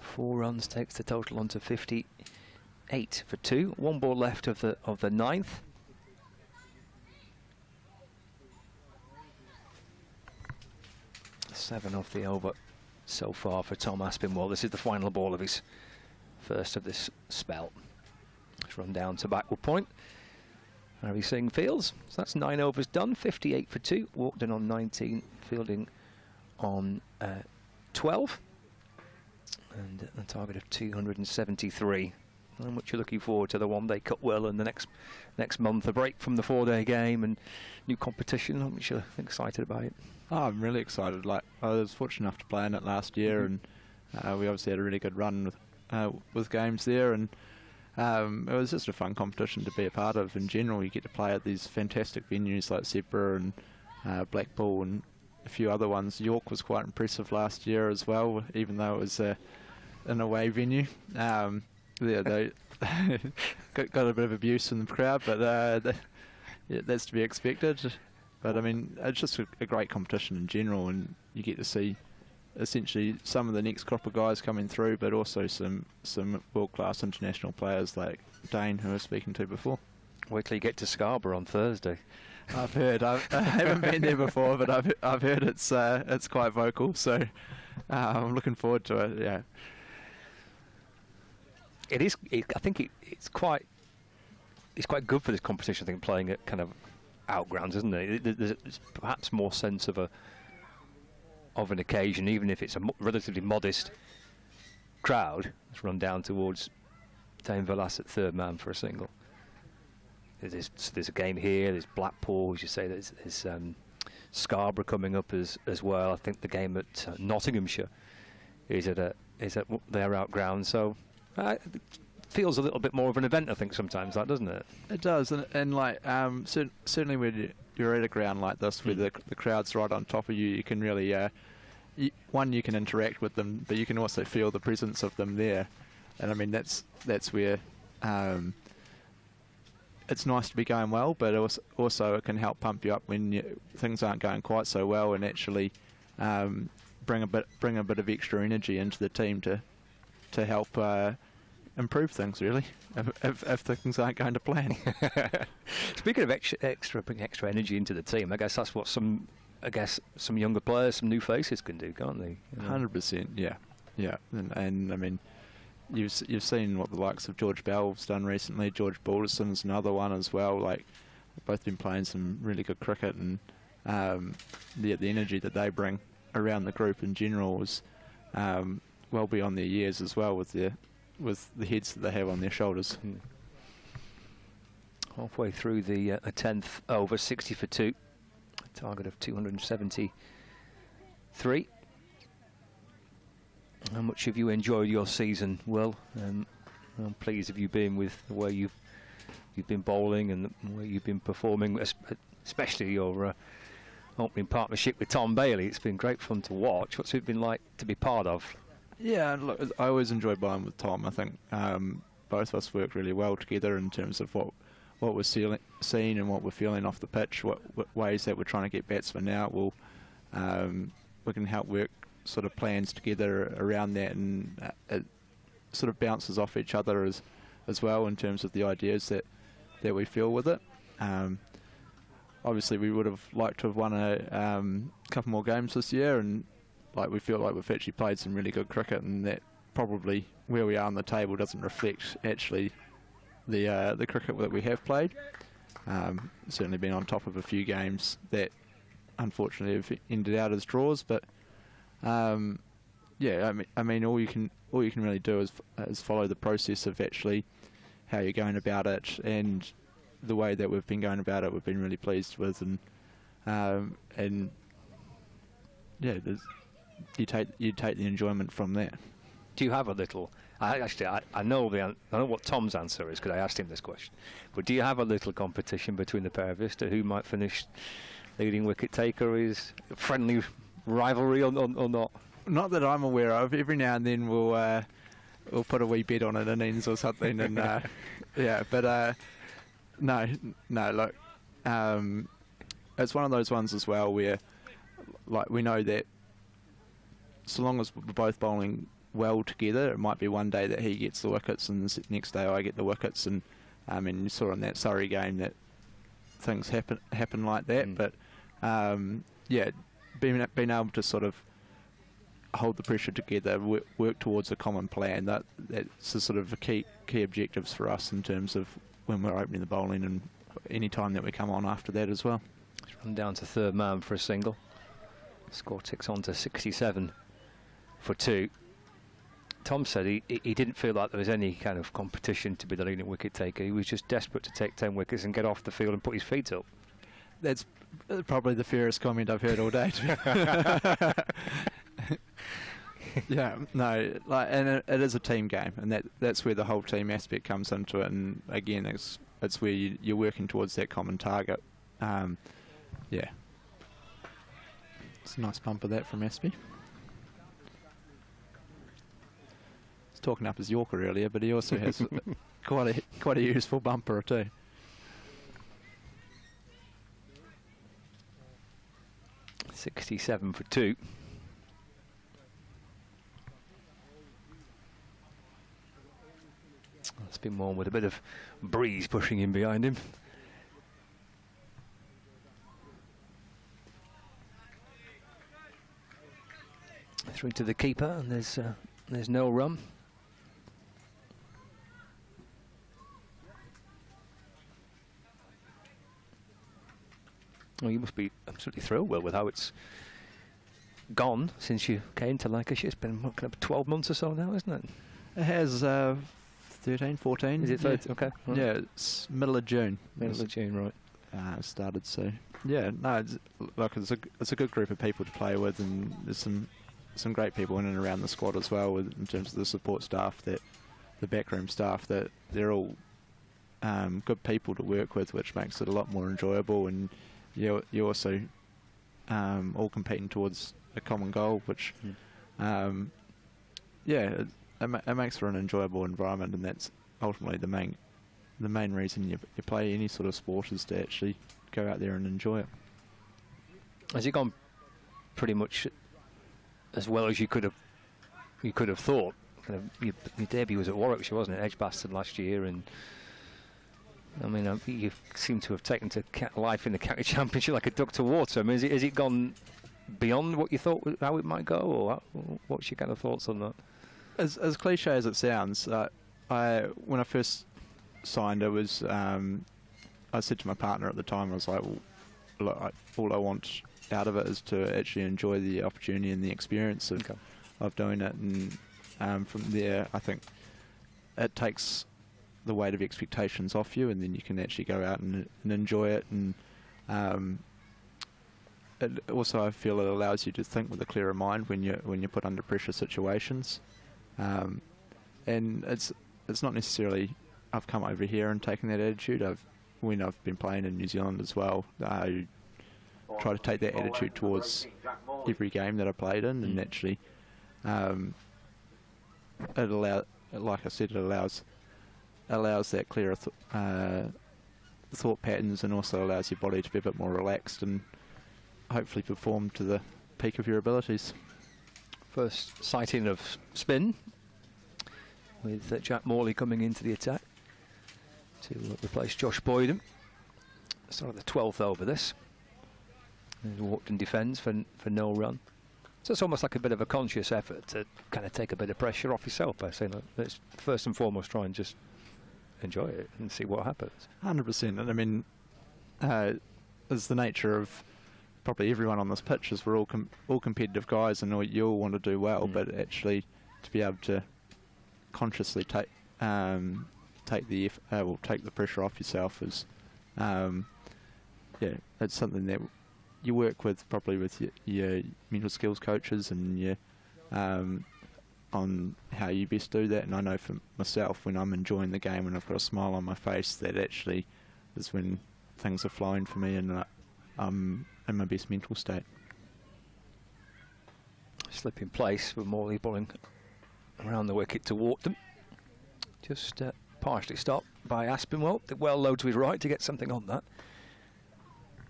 4 runs, takes the total on to 58 for 2. 1 ball left of the 9th. Seven off the over so far for Tom Aspinwall. This is the final ball of his first of this spell. Let's run down to backward point. Harry Singh fields. So that's 9 overs done. 58 for 2. Walked in on 19. Fielding on 12. And a target of 273. And much you're looking forward to the one-day Cup Will in the next month. A break from the 4-day game and new competition. I'm sure excited about it. Oh, I'm really excited. Like, I was fortunate enough to play in it last year, and we obviously had a really good run with games there, and it was just a fun competition to be a part of. In general, you get to play at these fantastic venues like Sedbergh and Blackpool and a few other ones. York was quite impressive last year as well, even though it was an away venue. Yeah, they got a bit of abuse in the crowd, but yeah, that's to be expected. But I mean, it's just a great competition in general, and you get to see essentially some of the next crop of guys coming through, but also some world-class international players like Dane, who I was speaking to before. Wait till you get to Scarborough on Thursday. I've heard. I haven't been there before, but I've heard it's quite vocal. So I'm looking forward to it. Yeah. It is. I think it's quite good for this competition. I think playing at kind of outgrounds, isn't it? There's perhaps more sense of an occasion, even if it's a relatively modest crowd. Let's run down towards Dame Villas at third man for a single. There's a game here. There's Blackpool, as you say. There's Scarborough coming up as well. I think the game at Nottinghamshire is at their outground. So it feels a little bit more of an event, I think, sometimes, that, doesn't it? It does, and like certainly when you're at a ground like this, where the crowd's right on top of you, you can really you can interact with them, but you can also feel the presence of them there. And I mean that's where it's nice to be going well, but also it can help pump you up when things aren't going quite so well, and actually bring a bit of extra energy into the team to help improve things, really, if things aren't going to plan. Speaking of bringing extra energy into the team, I guess that's what some younger players, some new faces can do, can't they? 100%, yeah. And I mean, you've seen what the likes of George Bell's done recently. George Balderson's another one as well. Like, they've both been playing some really good cricket, and the energy that they bring around the group in general is well beyond their years as well, with the heads that they have on their shoulders. Halfway through the 10th over, 60 for 2, a target of 273. How much have you enjoyed your season, Will? How pleased have you been with the way you've been bowling and the way you've been performing, especially your opening partnership with Tom Bailey? It's been great fun to watch. What's it been like to be part of? Yeah, look, I always enjoy bowling with Tom. I think both of us work really well together in terms of what we're seeing and what we're feeling off the pitch, what ways that we're trying to get batsmen out. We can help work sort of plans together around that, and it sort of bounces off each other as well in terms of the ideas that we feel with it. Obviously, we would have liked to have won a couple more games this year, and like we feel like we've actually played some really good cricket, and that probably where we are on the table doesn't reflect actually the cricket that we have played. Certainly been on top of a few games that unfortunately have ended out as draws, but yeah, I mean, all you can really do is follow the process of actually how you're going about it, and the way that we've been going about it, we've been really pleased with, and yeah, you take the enjoyment from that. Do you have a little? I know what Tom's answer is because I asked him this question. But do you have a little competition between the pair of us to who might finish leading wicket taker? Is friendly rivalry or not? Not that I'm aware of. Every now and then we'll put a wee bet on an innings or something, and yeah. But no. Look, it's one of those ones as well where, like, we know that so long as we're both bowling well together, it might be one day that he gets the wickets and the next day I get the wickets, and you saw in that Surrey game that things happen like that. But yeah, being able to sort of hold the pressure together, work towards a common plan, that's the sort of the key objectives for us in terms of when we're opening the bowling and any time that we come on after that as well. Let's run down to third man for a single. Score ticks on to 67 for 2. Tom said he didn't feel like there was any kind of competition to be the leading wicket taker. He was just desperate to take 10 wickets and get off the field and put his feet up. That's probably the fairest comment I've heard all day. Yeah, no, like, and it is a team game, and that's where the whole team aspect comes into it. And again, it's where you're working towards that common target. Yeah, it's a nice bumper that from Aspie. He's talking up his Yorker earlier, but he also has quite a useful bumper too. .67 for 2. It's been one with a bit of breeze pushing in behind him. Through to the keeper, and there's no run. Well, you must be absolutely thrilled, Will, with how it's gone since you came to Lancashire. It's been what, kind of 12 months or so now, isn't it? It has 13, 14. Is it 13? Okay. Right. Yeah, it's middle of June. Middle of June, right. Started, so yeah, no, it's a good group of people to play with, and there's some great people in and around the squad as well, in terms of the support staff, that the backroom staff, that they're all good people to work with, which makes it a lot more enjoyable. And you also all competing towards a common goal, which yeah, it makes for an enjoyable environment, and that's ultimately the main reason you play any sort of sport, is to actually go out there and enjoy it. Has it gone pretty much as well as you could have thought? Kind of your debut was at Warwickshire, wasn't it? Edgbaston last year, and I mean, you seem to have taken to life in the county championship like a duck to water. I mean, has it gone beyond what you thought how it might go, or what's your kind of thoughts on that? As cliche as it sounds, when I first signed, it was I said to my partner at the time, I was like, well, look, all I want out of it is to actually enjoy the opportunity and the experience of doing it, and from there I think it takes the weight of expectations off you, and then you can actually go out and enjoy it. And it also, I feel, it allows you to think with a clearer mind when you're put under pressure situations, and it's not necessarily I've come over here and taken that attitude. When I've been playing in New Zealand as well, I try to take that attitude towards every game that I played in, and actually like I said, it allows that clearer thought patterns, and also allows your body to be a bit more relaxed and hopefully perform to the peak of your abilities. First sighting of spin, with Jack Morley coming into the attack to replace Josh Boyden. Started the 12th over this. He walked and defends for no run. So it's almost like a bit of a conscious effort to kind of take a bit of pressure off yourself by saying, let's first and foremost try and just enjoy it and see what happens. 100%. And I mean, it's the nature of probably everyone on this pitch, is we're all competitive guys, and you all want to do well, but actually to be able to consciously take the pressure off yourself is, yeah, it's something that you work with probably with your mental skills coaches, and on how you best do that. And I know for myself, when I'm enjoying the game and I've got a smile on my face, that actually is when things are flowing for me, and I'm in my best mental state. Slip in place with Morley bowling around the wicket to Wharton. Just partially stopped by Aspinwall. Did well low to his right to get something on that.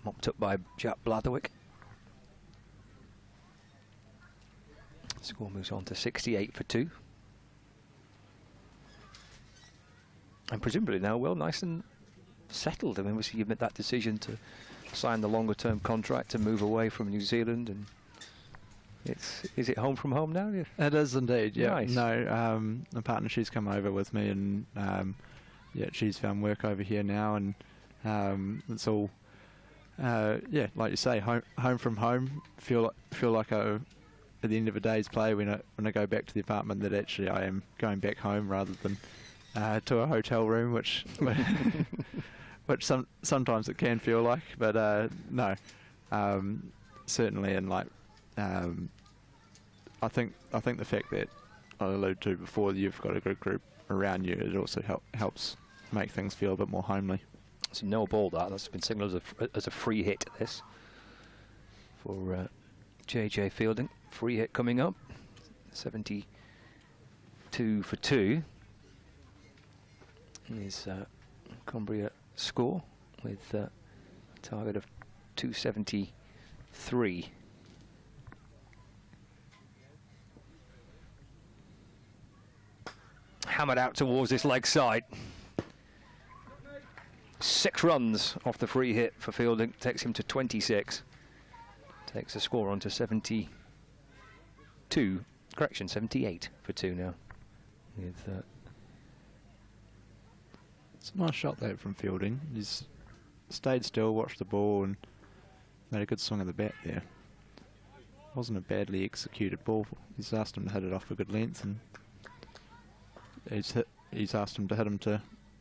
Mopped up by Jack Blatherwick. Score moves on to 68 for 2. And presumably now, well, nice and settled. I mean, obviously you've made that decision to sign the longer term contract to move away from New Zealand, and is it home from home now? Yeah. It is indeed, yeah. Nice. No, the partner, she's come over with me, and yeah, she's found work over here now, and it's all, yeah, like you say, home from home. Feel like at the end of a day's play, when I go back to the apartment, that actually I am going back home rather than to a hotel room, which sometimes it can feel like, but no, certainly. And like, I think the fact that I alluded to before, that you've got a good group around you, it also helps make things feel a bit more homely. It's a no ball that's been signalled as a free hit, this, for JJ Fielding. Free hit coming up, 72 for 2 is Cumbria score, with a target of 273. Hammered out towards this leg side. 6 runs off the free hit for Fielding, takes him to 26. Takes the score on to 78 for 2 now. With, it's a nice shot there from Fielding. He's stayed still, watched the ball, and made a good swing of the bat there. Wasn't a badly executed ball. He's asked him to hit it off a good length, and he's asked him to hit him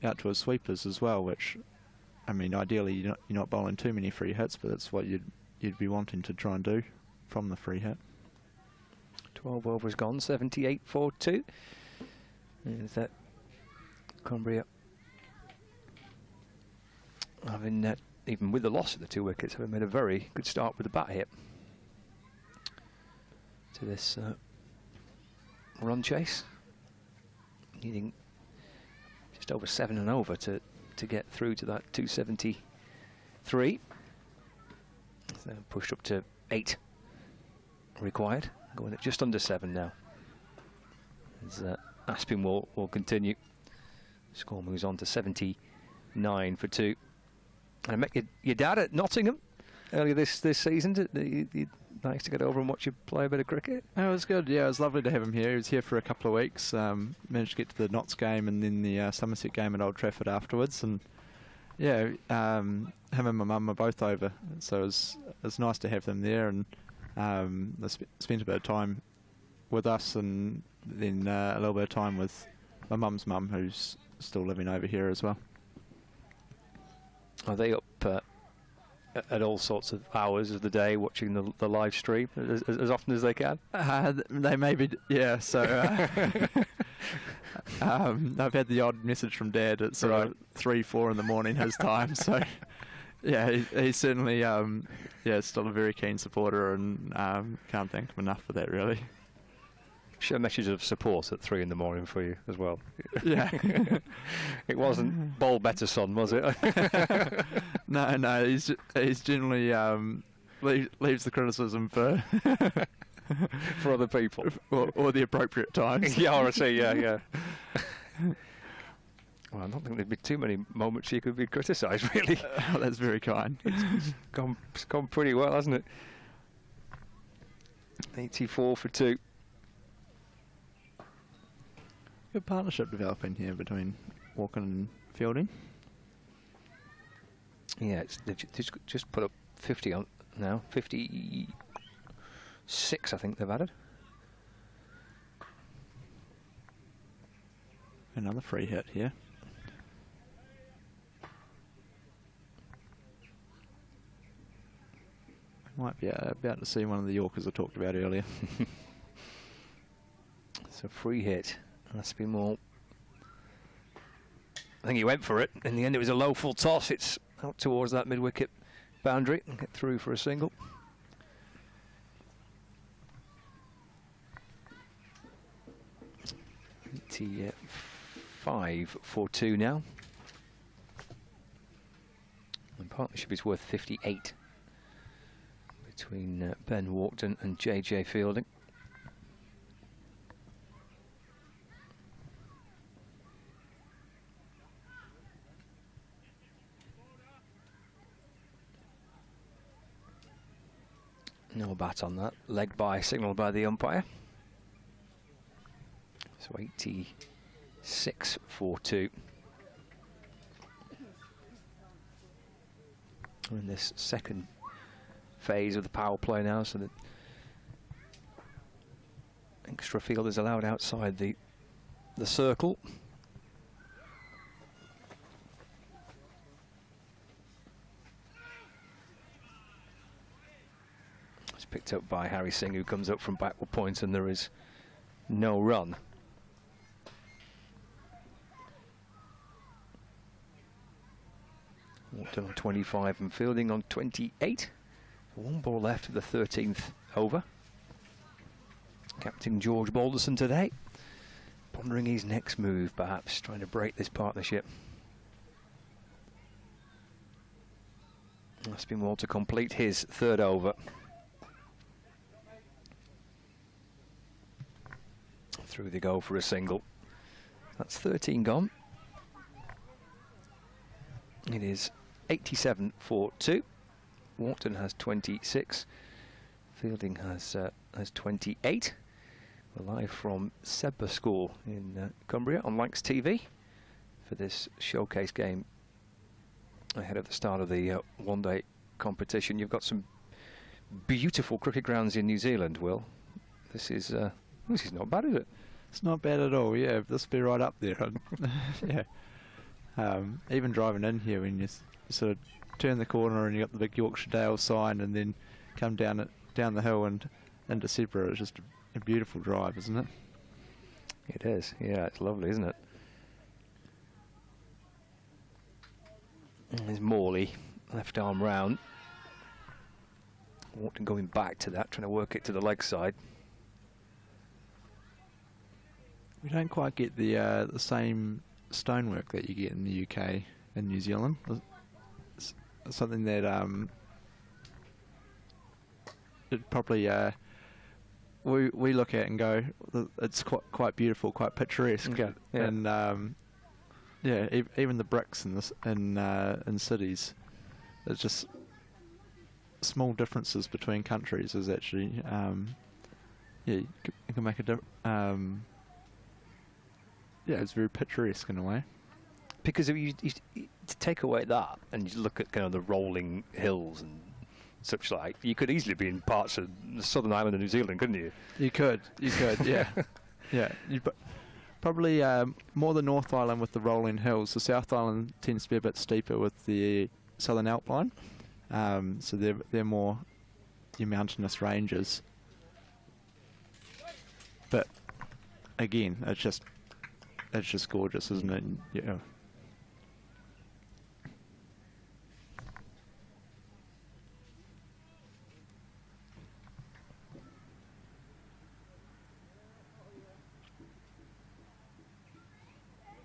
out to his sweepers as well, which, I mean, ideally you're not bowling too many free hits, but that's what you'd be wanting to try and do from the free hit. 12 overs gone, 78 for 2. Is that Cumbria having, even with the loss of the 2 wickets, having made a very good start with the bat hit to this run chase, needing just over 7 and over to get through to that 273. So pushed up to 8 required, going at just under 7 now. As Aspinwall will continue. Score moves on to 79 for 2. I met your dad at Nottingham earlier this season. You nice to get over and watch you play a bit of cricket. Oh, it was good. Yeah, it was lovely to have him here. He was here for a couple of weeks. Managed to get to the Notts game and then the Somerset game at Old Trafford afterwards. And yeah, him and my mum are both over, so it was nice to have them there. And they spent a bit of time with us, and then a little bit of time with my mum's mum, who's still living over here as well. Are they up at all sorts of hours of the day watching the live stream as often as they can? They may be, yeah. So I've had the odd message from Dad at sort of 3, 4 in the morning his time. So yeah, he's certainly still a very keen supporter, and can't thank him enough for that, really. Sure, message of support at 3 in the morning for you as well. Yeah. It wasn't bowl better, son, was it? No, he's generally leaves the criticism for for other people or the appropriate times. Yeah, I see. Yeah. Well, I don't think there'd be too many moments you could be criticised, really. That's very kind. It's gone pretty well, hasn't it? 84 for 2. Good partnership developing here between Walken and Fielding. Yeah, they've just put up 50 on now. 56, I think they've added. Another free hit here. Might be about to see one of the Yorkers I talked about earlier. So free hit. Aspinwall. I think he went for it. In the end, it was a low full toss. It's out towards that mid-wicket boundary and get through for a single. $5 for 2 now. And partnership is worth 58 between Ben Walkden and JJ Fielding. No bat on that. Leg by, signalled by the umpire. So 86 for 2. We're in this second phase of the power play now, so that extra field is allowed outside the circle. Picked up by Harry Singh, who comes up from backward point, and there is no run. Walkden on 25 and Fielding on 28. 1 ball left of the 13th over. Captain George Balderson today, pondering his next move, perhaps trying to break this partnership. Aspinwall to complete his 3rd over. Through they go for a single. That's 13 gone. It is 87 for 2. Walkden has 26. Fielding has 28. We're live from Sedbergh School in Cumbria on Lancs TV for this showcase game ahead of the start of the one-day competition. You've got some beautiful cricket grounds in New Zealand, Will. This is not bad, is it? It's not bad at all. Yeah, this will be right up there. Yeah. Even driving in here, when you sort of turn the corner and you got the big Yorkshire Dale sign, and then come down the hill and into Sedbergh, it's just a beautiful drive, isn't it? It is. Yeah, it's lovely, isn't it? There's Morley, left arm round. Wharton going back to that, trying to work it to the leg side. We don't quite get the same stonework that you get in the UK and New Zealand. It's something that it probably we look at and go, it's quite beautiful, quite picturesque. Okay. Yeah. And even the bricks in cities, it's just small differences between countries is actually you can make a difference. Yeah, it's very picturesque in a way. Because if you to take away that and you look at kind of the rolling hills and such like, you could easily be in parts of the southern island of New Zealand, couldn't you? You could, yeah. Yeah, probably more the North Island with the rolling hills. The South Island tends to be a bit steeper with the Southern Alpine. So they're more your mountainous ranges. But again, it's just gorgeous, isn't it? Yeah.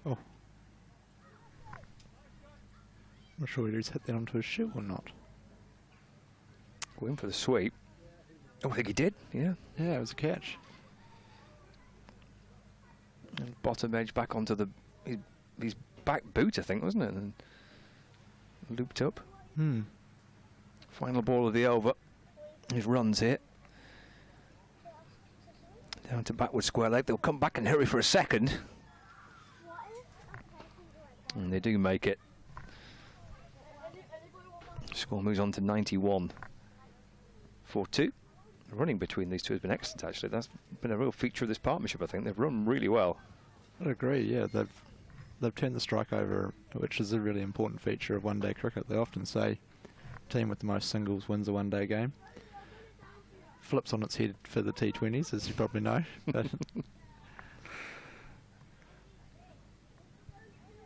Oh. I'm not sure whether he's hit that onto his shoe or not. Going for the sweep. Oh, I think he did, yeah. Yeah, it was a catch. And bottom edge back onto his back boot, I think, wasn't it? And looped up. Final ball of the over. His runs here. Down to backward square leg. They'll come back and hurry for a second. And they do make it. Score moves on to 91. 4-2. The running between these two has been excellent, actually. That's been a real feature of this partnership, I think. They've run really well. I'd agree, yeah. They've turned the strike over, which is a really important feature of one-day cricket. They often say team with the most singles wins a one-day game. Flips on its head for the T20s, as you probably know. But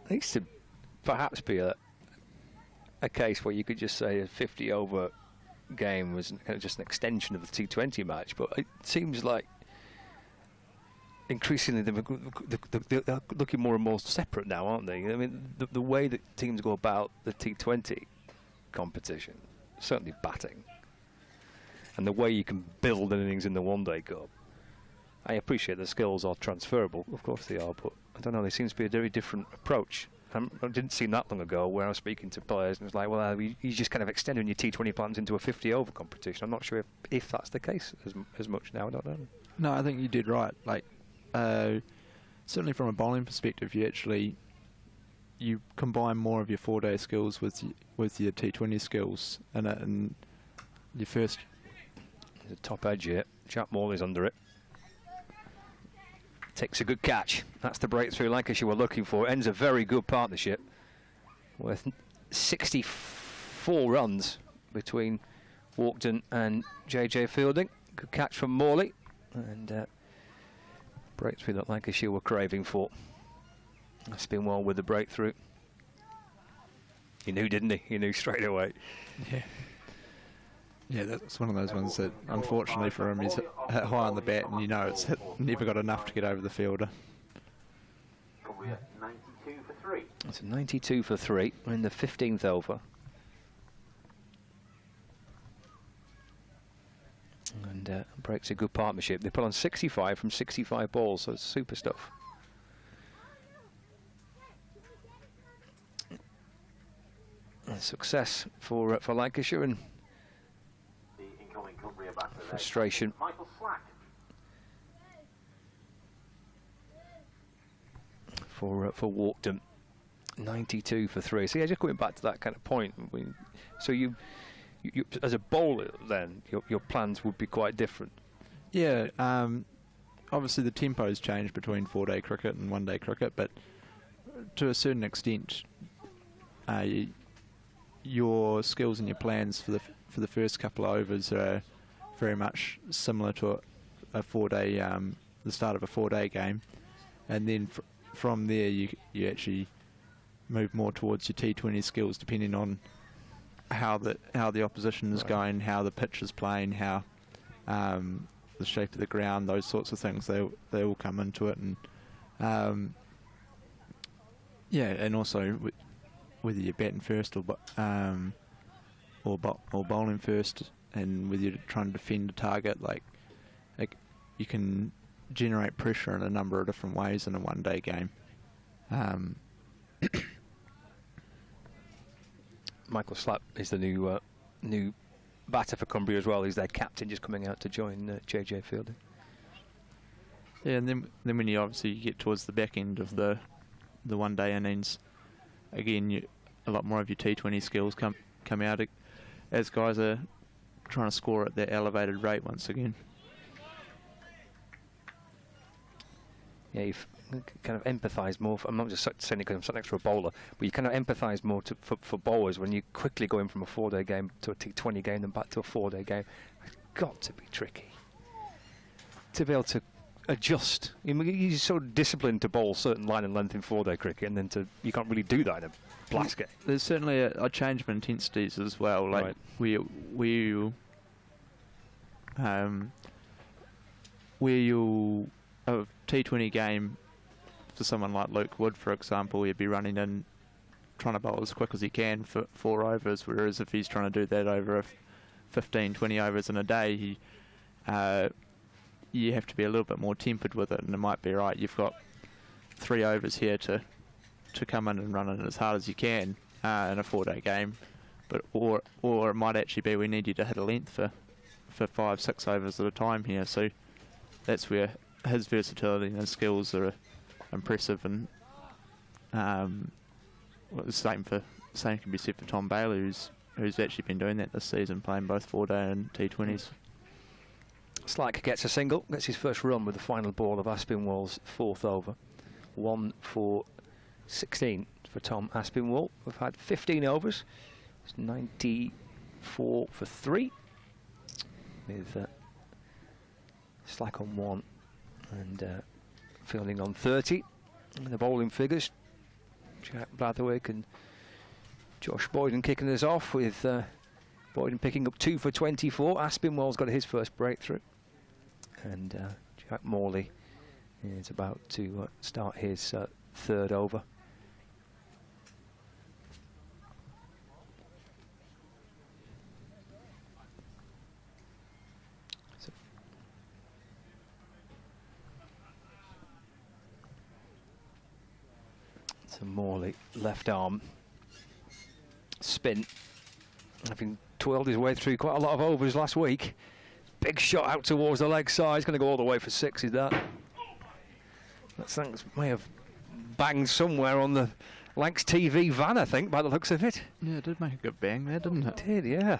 it used to perhaps be a case where you could just say a 50-over game was kind of just an extension of the T20 match, but it seems like increasingly they're looking more and more separate now, aren't they? I mean, the way that teams go about the T20 competition, certainly batting, and the way you can build an innings in the one-day cup. I appreciate the skills are transferable, of course they are, but I don't know, there seems to be a very different approach. I didn't see that long ago where I was speaking to players and it was like, well, you just kind of extending your T20 plans into a 50-over competition. I'm not sure if that's the case as much now. I don't know. No, I think you did right. Like, certainly from a bowling perspective, you combine more of your 4-day skills with your T20 skills, and your first. There's a top edge here. Jack Morley's under it. Takes a good catch. That's the breakthrough Lancashire were looking for. Ends a very good partnership with 64 runs between Walkden and JJ Fielding. Good catch from Morley, and breakthrough that Lancashire were craving for. Spin well with the breakthrough. He knew, didn't he? He knew straight away. Yeah. Yeah, that's one of those ones that, unfortunately for him, he's hit high on the bat, and you know it's never got enough to get over the fielder. Cumbria 92 for 3. It's a 92 for 3. We're in the 15th over. And breaks a good partnership. They put on 65 from 65 balls, so it's super stuff. And success for Lancashire, and frustration for Walkden. 92 for 3. So yeah, just going back to that kind of point. So you as a bowler, then your plans would be quite different. Yeah, obviously the tempo's changed between 4-day cricket and 1-day cricket, but to a certain extent, your skills and your plans for the first couple of overs are very much similar to a 4-day, the start of a 4-day game, and then from there you actually move more towards your T20 skills, depending on how the opposition is going, how the pitch is playing, how the shape of the ground, those sorts of things. They all come into it, and yeah, and also whether you're batting first or bowling first, and whether you're trying to defend a target, like you can generate pressure in a number of different ways in a 1-day game. Michael Slapp is the new batter for Cumbria as well. He's their captain, just coming out to join JJ Fielding. Yeah, and then when you obviously get towards the back end of the 1-day innings, again, a lot more of your T20 skills come out as guys are trying to score at their elevated rate once again. Yeah, you've kind of empathise more. I'm not just saying it because I'm sat next to a bowler, but you kind of empathise more for bowlers when you quickly going from a 4-day game to a T20 game and back to a 4-day game. It's got to be tricky to be able to adjust. You're so disciplined to bowl certain line and length in 4-day cricket, and then you can't really do that in a blast game. There's certainly a change of intensities as well. Like where you'll a T20 game for someone like Luke Wood, for example, he'd be running in trying to bowl as quick as he can for 4 overs, whereas if he's trying to do that over 15, 20 overs in a day, you have to be a little bit more tempered with it, and it might be right, you've got 3 overs here to come in and run it as hard as you can in a 4-day game, but or it might actually be we need you to hit a length for 5, 6 overs at a time here. So that's where his versatility and his skills are impressive, and the same can be said for Tom Bailey, who's actually been doing that this season, playing both 4-day and T20s. Slack gets a single, gets his first run with the final ball of Aspinwall's 4th over. 1 for 16 for Tom Aspinwall. We've had 15 overs. It's 94 for 3 with Slack on 1 and Fielding on 30. And the bowling figures, Jack Blatherwick and Josh Boyden kicking us off, with Boyden picking up 2 for 24. Aspinwall's got his first breakthrough, and Jack Morley is about to start his 3rd over. So Morley, left arm spin, having twirled his way through quite a lot of overs last week. Big shot out towards the leg side. He's going to go all the way for 6, is that? That thing may have banged somewhere on the Lancs TV van, I think, by the looks of it. Yeah, it did make a good bang there, didn't it? It did, yeah.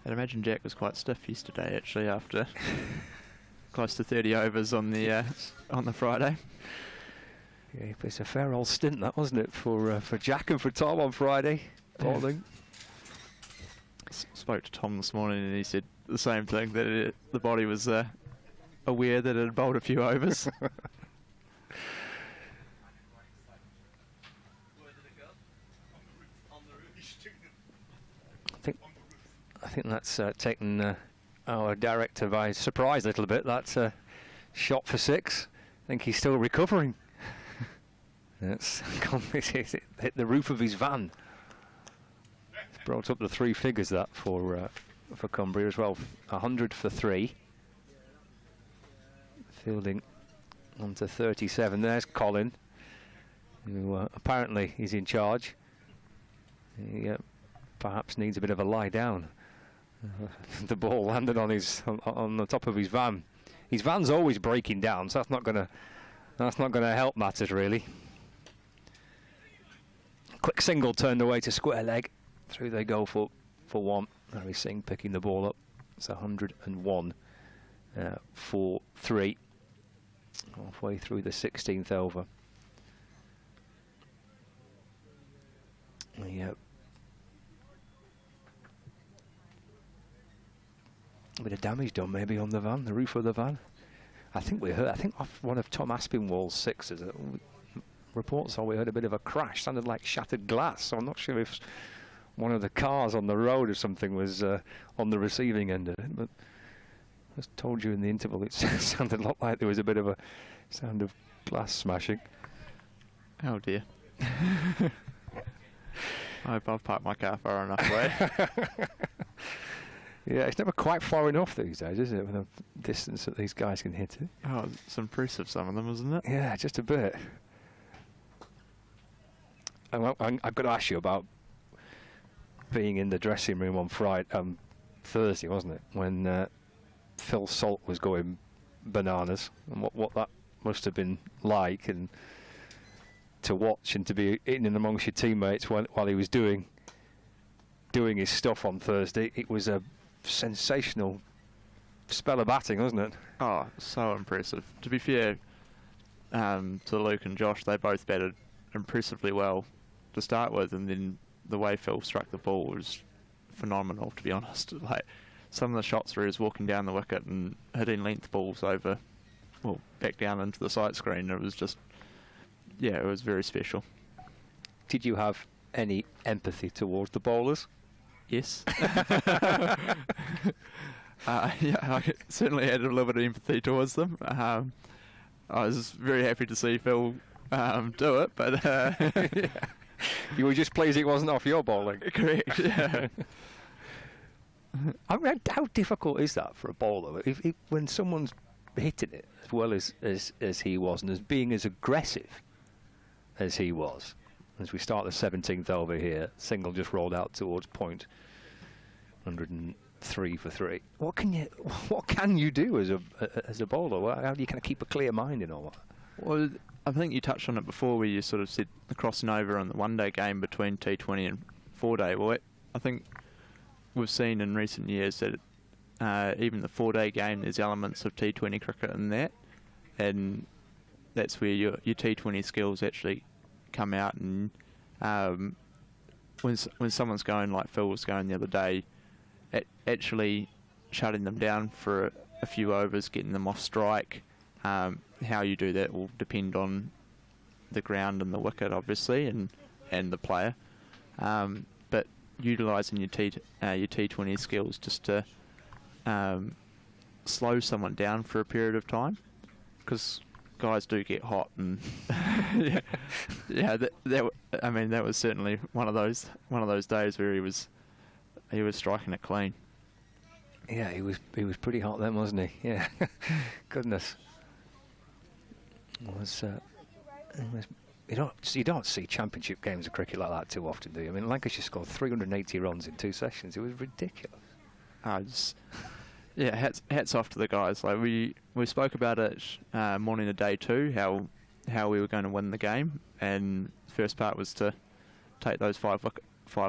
I'd imagine Jack was quite stiff yesterday, actually, after close to 30 overs on the Friday. Yeah, it's a fair old stint, that, wasn't it, for Jack and for Tom on Friday bowling. Spoke to Tom this morning, and he said the same thing, that the body was aware that it had bowled a few overs. I think that's taken our director by surprise a little bit. That's shot for 6. I think he's still recovering. It's hit the roof of his van. It's brought up the 3 figures, that, for Cumbria as well. 100 for 3. Fielding onto 37. There's Colin, who apparently is in charge. He perhaps needs a bit of a lie down. The ball landed on the top of his van. His van's always breaking down, so that's not gonna help matters really. Quick single turned away to square leg. Through they go for one. Harry Singh picking the ball up. It's 101 for 3. Halfway through the 16th over. Yeah. A bit of damage done maybe on the van, the roof of the van. I think off one of Tom Aspinwall's sixes. Reports are we heard a bit of a crash, sounded like shattered glass. So I'm not sure if one of the cars on the road or something was on the receiving end of it. But as told you in the interval, it sounded a lot like there was a bit of a sound of glass smashing. Oh dear. I hope I've parked my car far enough away. Yeah, it's never quite far enough these days, is it, with the distance that these guys can hit it? Oh, it's impressive, some of them, isn't it? Yeah, just a bit. I've got to ask you about being in the dressing room on Thursday, wasn't it, when Phil Salt was going bananas, and what that must have been like, and to watch and to be in and amongst your teammates while he was doing his stuff on Thursday. It was a sensational spell of batting, wasn't it? Oh, so impressive. To be fair to Luke and Josh, they both batted impressively well to start with, and then the way Phil struck the ball was phenomenal, to be honest. Like, some of the shots where he was walking down the wicket and hitting length balls over, well, back down into the sight screen. It was just, yeah, it was very special. Did you have any empathy towards the bowlers? Yes. Yeah, I certainly had a little bit of empathy towards them. I was very happy to see Phil do it, but yeah. You were just pleased it wasn't off your bowling. Correct. Yeah. I mean, how difficult is that for a bowler? When someone's hitting it as well as he was, and as being as aggressive as he was, as we start the 17th over here, single just rolled out towards point, 103 for 3. What can you do as a bowler? How do you kind of keep a clear mind in all that? Well, I think you touched on it before, where you sort of said the crossing over on the one-day game between T20 and 4-day. Well, I think we've seen in recent years that even the 4-day game, there's elements of T20 cricket in that, and that's where your T20 skills actually come out. And when someone's going like Phil was going the other day, actually shutting them down for a few overs, getting them off strike, how you do that will depend on the ground and the wicket, obviously, and the player. But utilising your T20 skills just to slow someone down for a period of time, because guys do get hot, and I mean, that was certainly one of those days where he was striking it clean. Yeah, he was pretty hot then, wasn't he? Yeah, goodness. You don't see championship games of cricket like that too often, do you? I mean, Lancashire scored 380 runs in 2 sessions. It was ridiculous. Yeah, hats off to the guys. Like we spoke about it morning of day 2, how we were going to win the game, and the first part was to take those five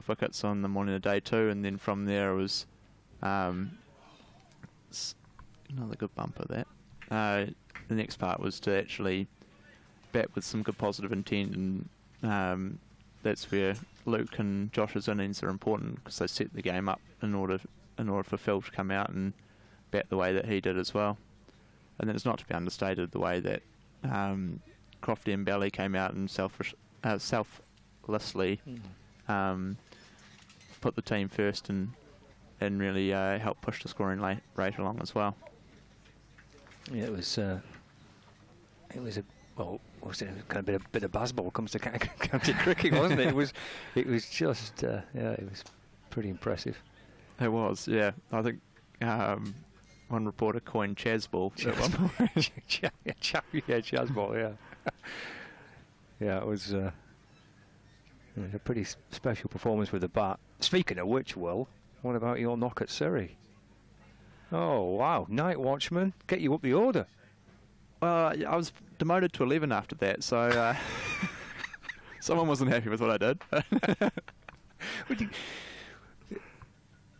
wickets on the morning of day 2, and then from there it was another good bumper. That the next part was to actually bat with some good positive intent, and that's where Luke and Josh's innings are important, because they set the game up in order for Phil to come out and bat the way that he did as well. And then it's not to be understated the way that Crofty and Bally came out and selflessly put the team first and really helped push the scoring rate along as well. Yeah, it was a kind of bit of baseball when it comes to county cricket, wasn't it? It was just it was pretty impressive. It was, yeah. I think one reporter coined Chazball at one point. Chazball, yeah. Yeah, it was a pretty special performance with the bat. Speaking of which, Will, what about your knock at Surrey? Oh, wow. Night watchman, get you up the order. Well, I was demoted to 11 after that, so someone wasn't happy with what I did.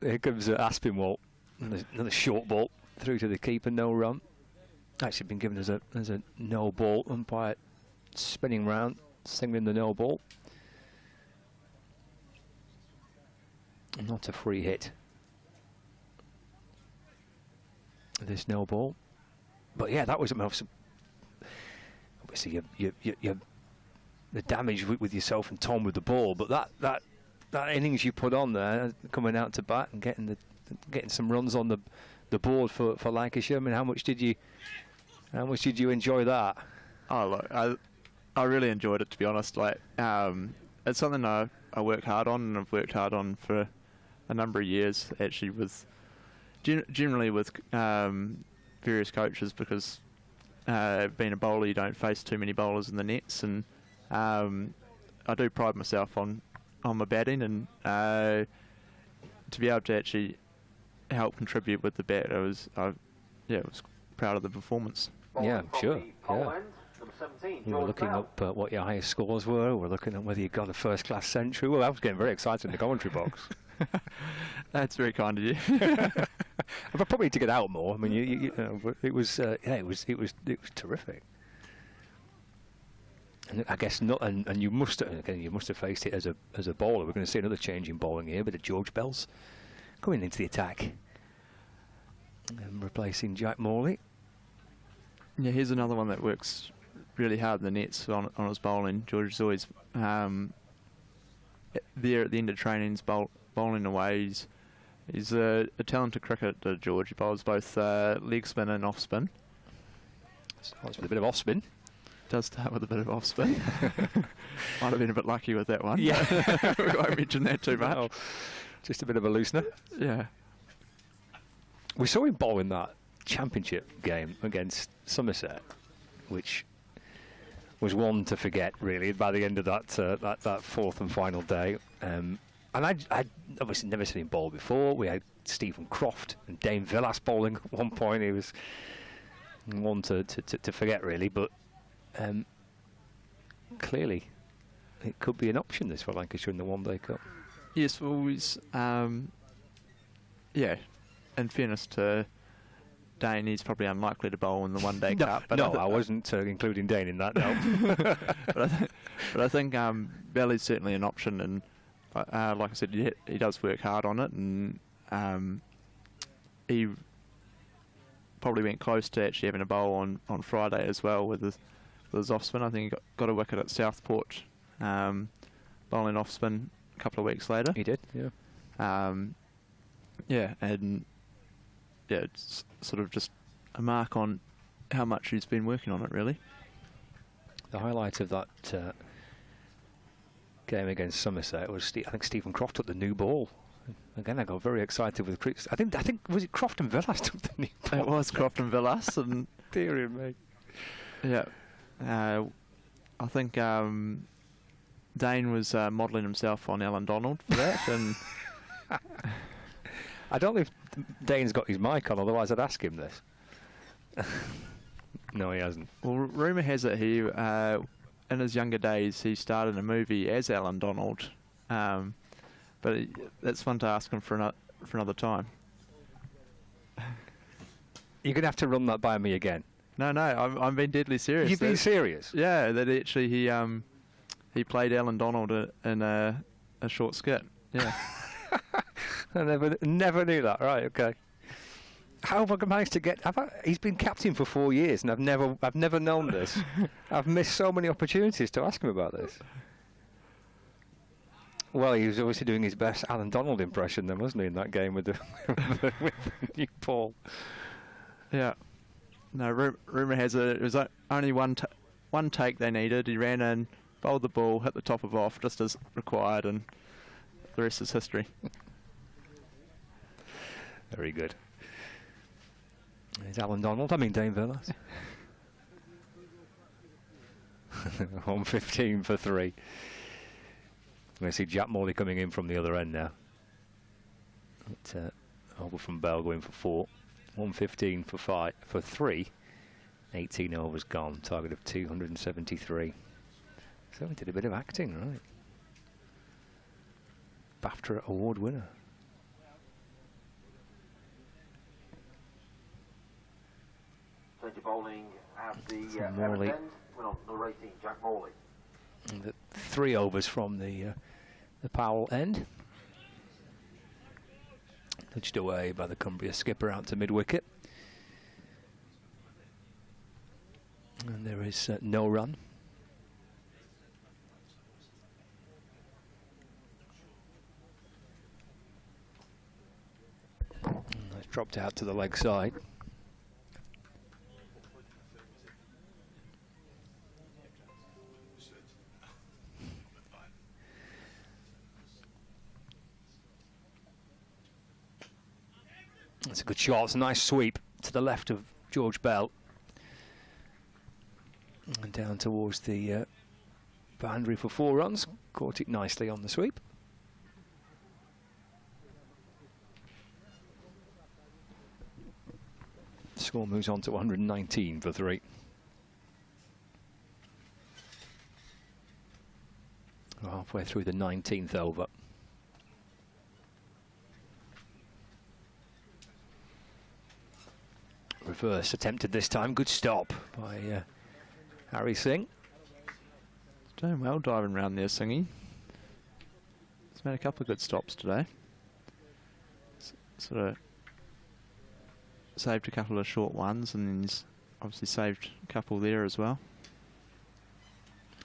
Here comes Aspinwall. Another short ball through to the keeper, no run. Actually been given as a no ball. Umpire spinning round, signaling the no ball. Not a free hit. This no ball. But yeah, that was obviously the damage with yourself and Tom with the ball. But that innings you put on there, coming out to bat and getting some runs on the board for Lancashire. I mean, how much did you enjoy that? Oh, look, I really enjoyed it, to be honest. Like, it's something I work hard on, and I've worked hard on for a number of years, actually, with generally with various coaches, because being a bowler, you don't face too many bowlers in the nets, and I do pride myself on my batting, and to be able to actually help contribute with the bat, I was proud of the performance. Yeah, sure. Yeah. We were looking up what your highest scores were. We're looking at whether you got a first-class century. Well, I was getting very excited in the commentary box. That's very kind of you. I probably need to get out more. I mean, you know, it was terrific. And I guess not. And you must have faced it as a bowler. We're going to see another change in bowling here. Bit of George Bells coming into the attack and replacing Jack Morley. Yeah, here's another one that works really hard in the nets on his bowling. George is always there at the end of trainings, bowling away. He's a talented cricketer, George. He bowls both leg spin and off spin. Starts with a bit of off spin. Does start with a bit of off spin. Might have been a bit lucky with that one. Yeah, we won't mention that too much. No, just a bit of a loosener. Yeah. We saw him bowl in that championship game against Somerset, which was one to forget, really, by the end of that fourth and final day. And I'd obviously never seen him bowl before. We had Stephen Croft and Dane Villas bowling at one point. He was one to forget, really, but clearly it could be an option, this, for Lancashire in the One Day Cup. Yes, well, in fairness to Dane, he's probably unlikely to bowl in the One Day Cup. But I wasn't including Dane in that, no. but I think Valley's certainly an option, and like I said, he does work hard on it, and he probably went close to actually having a bowl on Friday as well with his off spin. I think he got a wicket at Southport, bowling off spin a couple of weeks later. He did, yeah. It's sort of just a mark on how much he's been working on it, really. The highlight of that game against Somerset was I think Stephen Croft took the new ball. Again, I got very excited with the I think was it Croft and Villas took the new ball? It was Croft and Villas, and dear me. Yeah, I think Dane was modelling himself on Alan Donald for that, and I don't know if Dane's got his mic on, otherwise I'd ask him this. No, he hasn't. Well, rumour has it he, in his younger days, he starred in a movie as Alan Donald, but that's one to ask him for another time. You're going to have to run that by me again. No, I'm being deadly serious. You've been serious? Yeah, that actually he played Alan Donald in a short skit. Yeah. I never knew that. Right, okay. How have I managed to get? He's been captain for 4 years, and I've never known this. I've missed so many opportunities to ask him about this. Well, he was obviously doing his best Alan Donald impression, then, wasn't he, in that game with the new ball? Yeah. No, rumour has it was only one take they needed. He ran in, bowled the ball, hit the top of off, just as required, and the rest is history. Very good. It's Alan Donald. I mean Dane Villas. 115 for 3. We're going to see Jack Morley coming in from the other end now. Over from Bell going for 4. 115 for 3. 18 overs gone. Target of 273. So we did a bit of acting, right? BAFTA award winner. Change of bowling at the From Morley. end. We're on narrating Jack Morley. And the 3 overs from the Powell end. Nudged away by the Cumbria skipper out to mid-wicket. And there is no run. And that's dropped out to the leg side. That's a good shot. It's a nice sweep to the left of George Bell. And down towards the boundary for 4 runs. Caught it nicely on the sweep. Score moves on to 119 for 3. We're halfway through the 19th over. Reverse attempted this time. Good stop by Harry Singh. Doing well diving around there, Singy. He's made a couple of good stops today. Sort of saved a couple of short ones, and then he's obviously saved a couple there as well.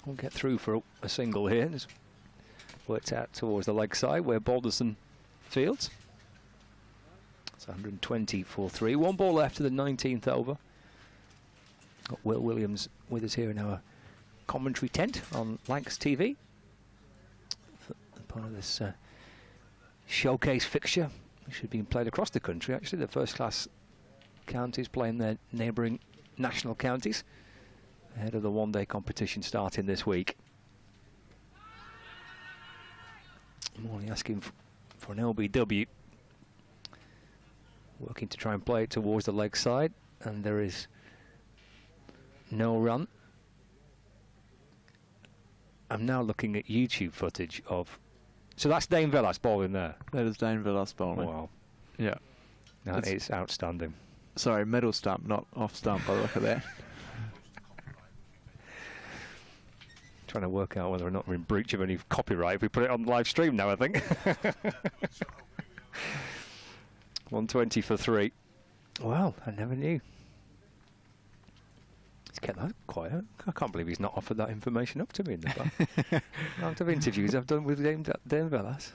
We'll get through for a single here. Just worked out towards the leg side where Balderson fields. It's 120 for 3. 1 ball left to the 19th over. Got Will Williams with us here in our commentary tent on Lancs TV. Part of this showcase fixture, which should be played across the country. Actually, the first-class counties playing their neighbouring national counties ahead of the one-day competition starting this week. Morley asking for an LBW. Working to try and play it towards the leg side, and there is no run. I'm now looking at YouTube footage of... So that's Dane Villas bowling there? That is Dane Villas bowling. Wow. Yeah. That is outstanding. Sorry, middle stump, not off stump by the look of that. Trying to work out whether or not we're in breach of any copyright if we put it on live stream now, I think. 120 for 3. Well, I never knew. He's kept that quiet. I can't believe he's not offered that information up to me in the back. Amount of interviews I've done with Dane Villas.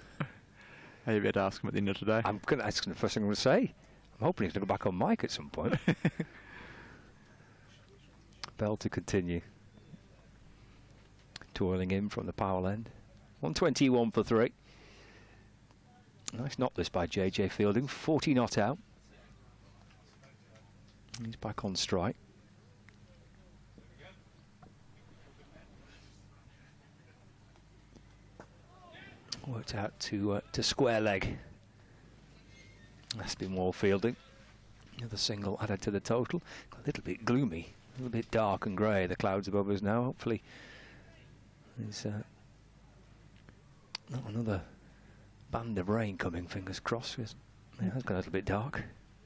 Hey, you better ask him at the end of today. That's the first thing I'm going to say. I'm hoping he's going to go back on mic at some point. Bell to continue. Toiling in from the Powell end. 121 for 3. Nice knock this by JJ Fielding. 40 not out. He's back on strike. Worked out to square leg. That's been more Fielding. Another single added to the total. A little bit gloomy, a little bit dark and grey. The clouds above us now. Hopefully, there's not another band of rain coming. Fingers crossed. Yeah, it's got a little bit dark.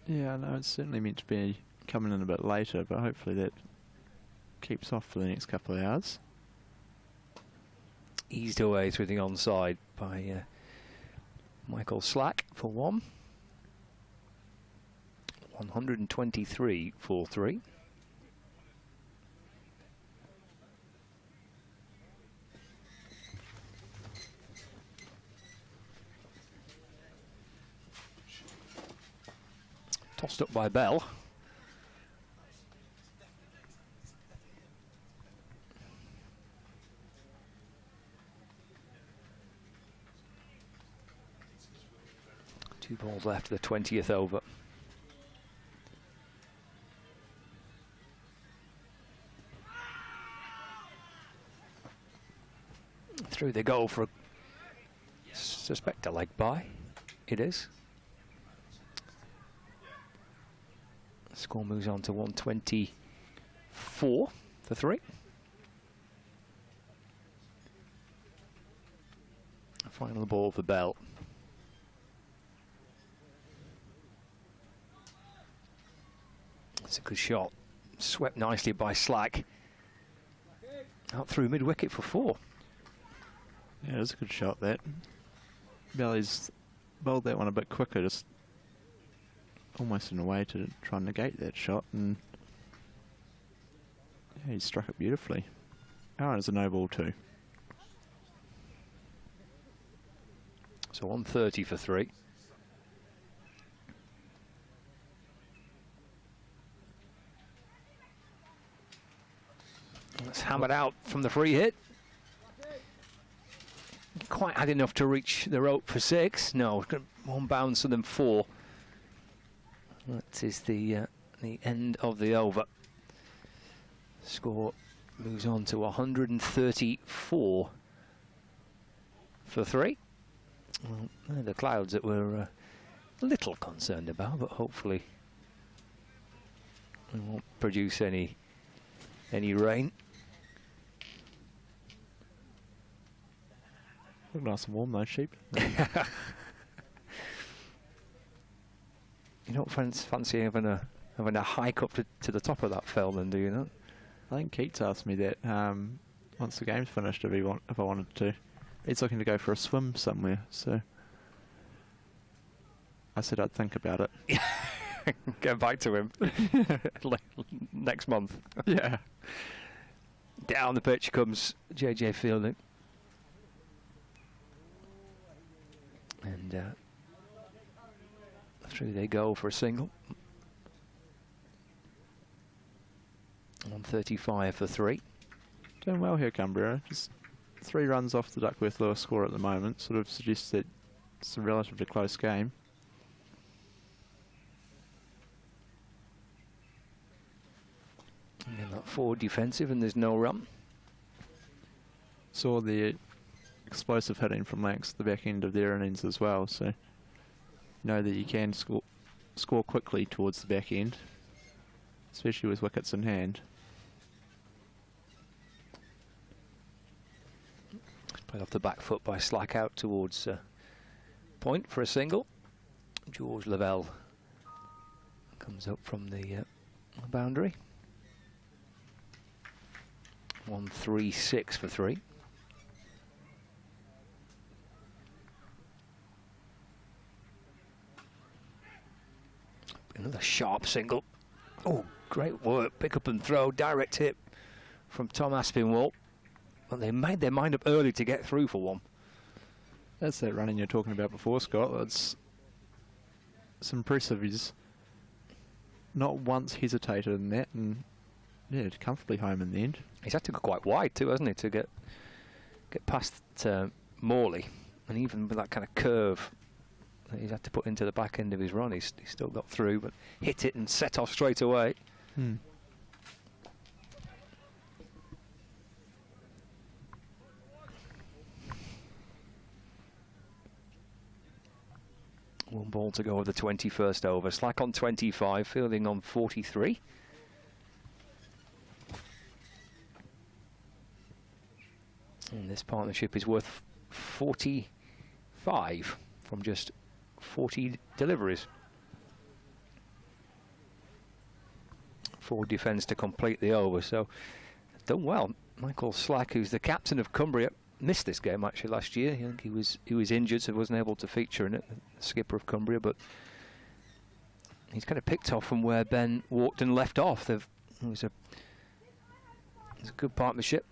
Yeah, no, it's certainly meant to be coming in a bit later, but hopefully that keeps off for the next couple of hours. Eased away through the onside by Michael Slack for 1. 123 for 3. Tossed up by Bell. Two balls left to the 20th over. Through they go for, suspect a leg by. It is. Score moves on to 124 for 3. Final ball for Bell. It's a good shot. Swept nicely by Slack. Out through mid-wicket for 4. Yeah, it was a good shot, that. Belly's bowled that one a bit quicker, just almost in a way to try and negate that shot, and yeah, he struck it beautifully. Oh, it's a no ball too. So 130 for 3. That's hammered out from the free hit. Quite had enough to reach the rope for 6. No, one bounce and then 4. That is the end of the over. Score moves on to 134 for 3. Well, they're the clouds that we're a little concerned about, but hopefully we won't produce any rain. Look nice and warm though, sheep. You don't fancy having a hike up to the top of that fell, then, do you not? I think Keats asked me that once the game's finished if I wanted to. He's looking to go for a swim somewhere, so I said I'd think about it. Get back to him next month. Yeah. Down the pitch comes JJ Fielding. And through they go for a single. 135 for 3. Doing well here, Cumbria. Just 3 runs off the Duckworth-Lewis score at the moment. Sort of suggests that it's a relatively close game. And that forward defensive, and there's no run. Saw the explosive hitting from Lancs at the back end of their innings as well, so you know that you can score quickly towards the back end, especially with wickets in hand. Played off the back foot by Slack out towards point for a single. George Lavelle comes up from the boundary. 136 for 3. Another sharp single. Oh, great work. Pick up and throw. Direct hit from Tom Aspinwall. But they made their mind up early to get through for 1. That's that running you're talking about before, Scott. It's impressive. He's not once hesitated in that, and yeah, comfortably home in the end. He's had to go quite wide too, hasn't he, to get past Morley, and even with that kind of curve that he's had to put into the back end of his run, he's still got through, but hit it and set off straight away. One ball to go of the 21st over. Slack on 25, Fielding on 43. And this partnership is worth 45 from just 40 deliveries. 4 defence to complete the over, so done well. Michael Slack, who's the captain of Cumbria, missed this game actually last year. I think he was injured, so wasn't able to feature in it, the skipper of Cumbria, but he's kind of picked off from where Ben walked and left off. It was a good partnership.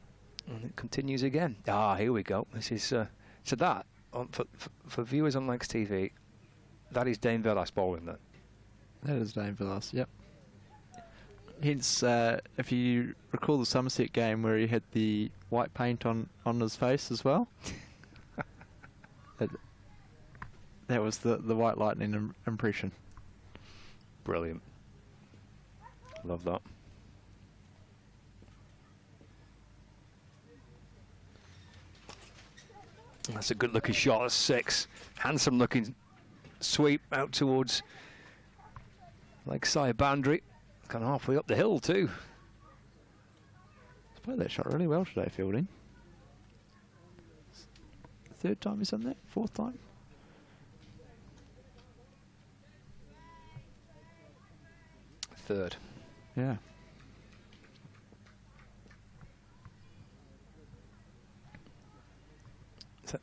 And it continues again. Ah, here we go. This is so that for viewers on Lancs TV, that is Dane Velas bowling then. That is Dane Velas, yep. Hence, if you recall the Somerset game where he had the white paint on his face as well, that was the white lightning impression. Brilliant. Love that. That's a good looking shot at 6. Handsome looking sweep out towards Lakeside boundary. Kind of halfway up the hill too. He's played that shot really well today, Fielding. third time he's done that? Fourth time? Third. Yeah.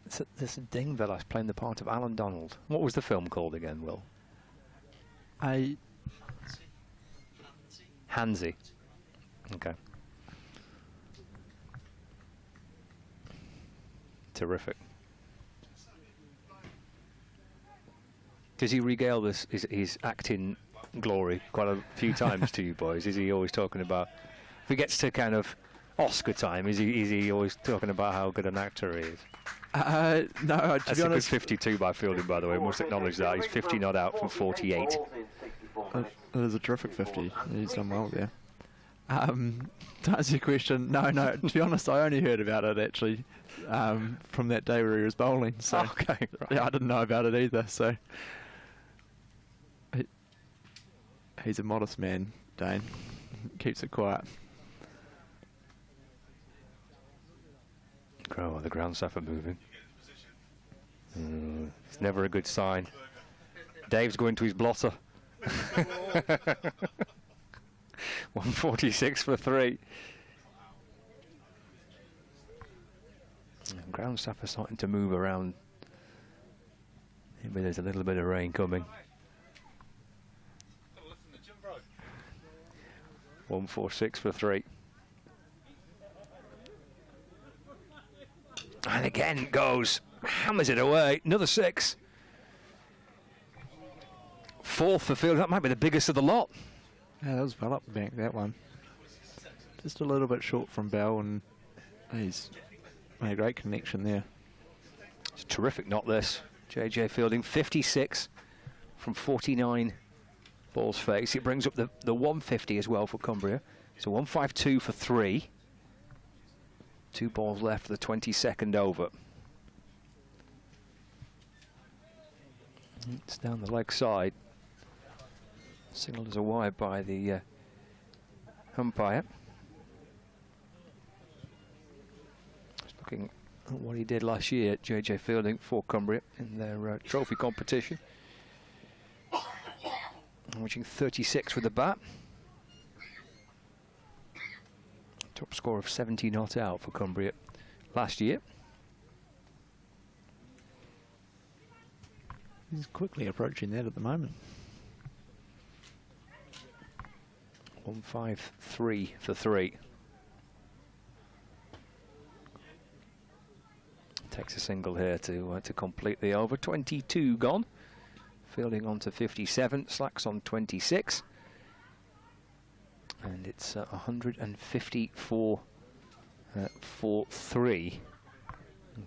So this Dingville's playing the part of Alan Donald. What was the film called again, Will? Hansi. Okay. Terrific. Does he regale his acting glory quite a few times to you boys? Is he always talking about, if he gets to kind of Oscar time, is he always talking about how good an actor he is? No, to That's be a honest, good 52 by Fielding, by the way. We must acknowledge that. He's 50 not out from 48. it is a terrific 50. He's done well there. To answer your question, no. To be honest, I only heard about it actually from that day where he was bowling. So Okay, right. yeah, I didn't know about it either. So he's a modest man, Dane. Keeps it quiet. Oh, the ground suffer moving. It's never a good sign. Dave's going to his blotter. 146 for 3. Ground suffer starting to move around. Maybe there's a little bit of rain coming. 146 for 3. And again goes, hammers it away, another 6. Fourth for Field, that might be the biggest of the lot. Yeah, that was well up the bank, that one. Just a little bit short from Bell, and he's made a great connection there. It's a terrific knot, this. JJ Fielding, 56 from 49 balls face. It brings up the 150 as well for Cumbria. So 152 for 3. 2 balls left for the 22nd over. It's down the leg side. Signalled as a wide by the umpire. Just looking at what he did last year, JJ Fielding for Cumbria in their trophy competition. Reaching 36 with the bat. Top score of 70 not out for Cumbria last year. He's quickly approaching that at the moment. 153 for 3. Takes a single here to complete the over. 22 gone. Fielding on to 57. Slacks on 26. And it's 154 for 3.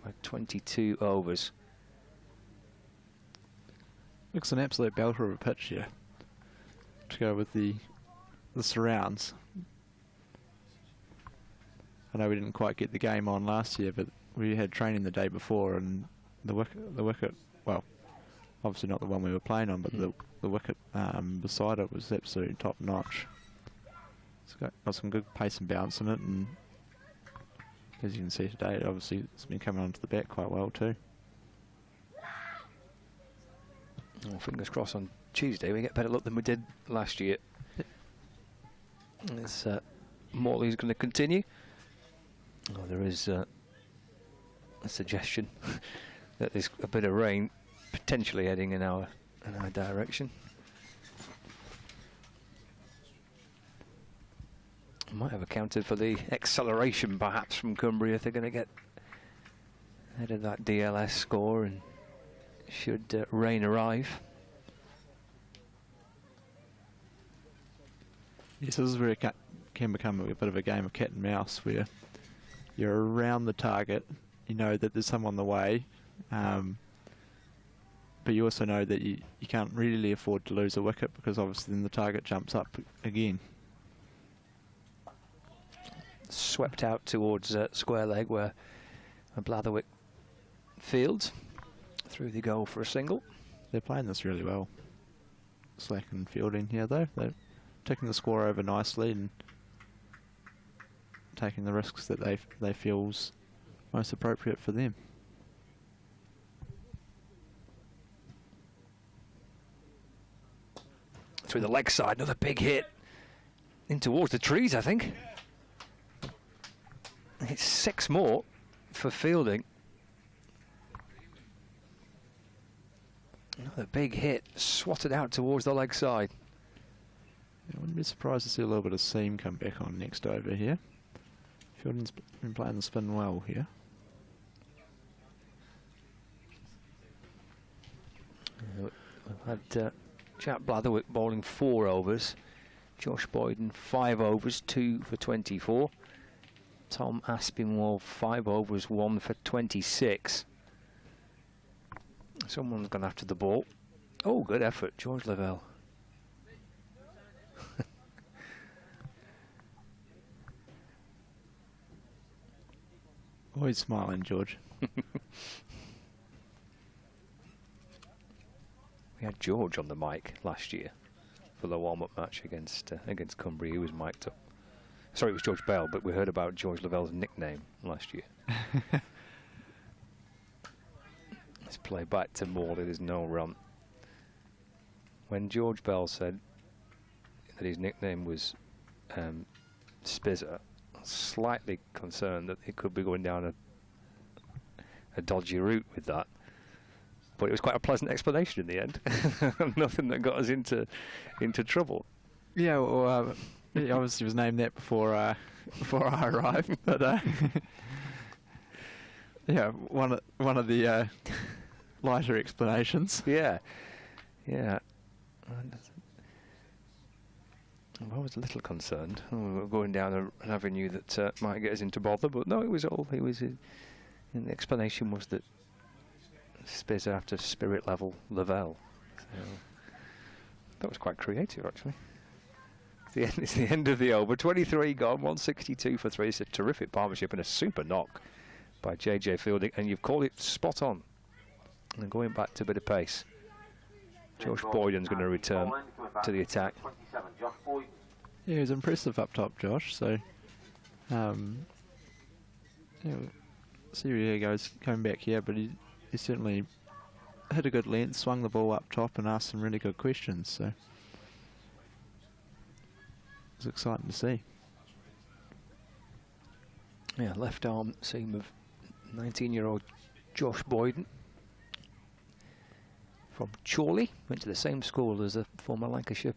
By 22 overs. Looks an absolute belter of a pitch here. To go with the surrounds. I know we didn't quite get the game on last year, but we had training the day before, and the wicket, well, obviously not the one we were playing on, but the wicket beside it was absolutely top notch. It's got some good pace and bounce in it, and as you can see today, obviously it's been coming onto the bat quite well too. Well, fingers crossed on Tuesday we get better luck than we did last year. It's Morley's going to continue. Oh, there is a suggestion that there's a bit of rain potentially heading in our direction. Might have accounted for the acceleration perhaps from Cumbria if they're going to get ahead of that DLS score, and should rain arrive. Yes, this is where it can become a bit of a game of cat and mouse, where you're around the target, you know that there's some on the way, but you also know that you can't really afford to lose a wicket, because obviously then the target jumps up again. Swept out towards square leg where Blatherwick fields. Through the goal for a single. They're playing this really well. Slack and Fielding here though. They're taking the score over nicely and taking the risks that they feel's most appropriate for them. through the leg side. Another big hit in towards the trees, I think. It's 6 more for Fielding. Another big hit, swatted out towards the leg side. I wouldn't be surprised to see a little bit of seam come back on next over here. Fielding's been playing the spin well here. We've had Jack Blatherwick bowling 4 overs. Josh Boyden 5 overs, 2 for 24. Tom Aspinwall 5 overs, 1 for 26. Someone's gone after the ball. Oh, good effort, George Lavelle. Always smiling, George. We had George on the mic last year for the warm-up match against Cumbria. He was mic'd up. Sorry, it was George Bell, but we heard about George Lavelle's nickname last year. Let's play back to Morley. There's no run. When George Bell said that his nickname was Spizzer, I was slightly concerned that he could be going down a dodgy route with that. But it was quite a pleasant explanation in the end. Nothing that got us into trouble. Yeah, well, he obviously was named that before I arrived. But yeah, one of the lighter explanations. Yeah, yeah. I was a little concerned. We were going down an avenue that might get us into bother, but no, it was all. It was. And the explanation was that Spizzer after spirit level Lavelle. So that was quite creative, actually. It's the end of the over. 23 gone, 162 for 3. It's a terrific partnership and a super knock by JJ Fielding, and you've called it spot on. And going back to a bit of pace. Josh Boyden's going to return to the attack. Yeah, he was impressive up top, Josh. So, yeah, see where he goes coming back here, but he certainly hit a good length, swung the ball up top, and asked some really good questions. So, it was exciting to see. Yeah, left arm seam of 19-year-old Josh Boyden. From Chorley, went to the same school as the former Lancashire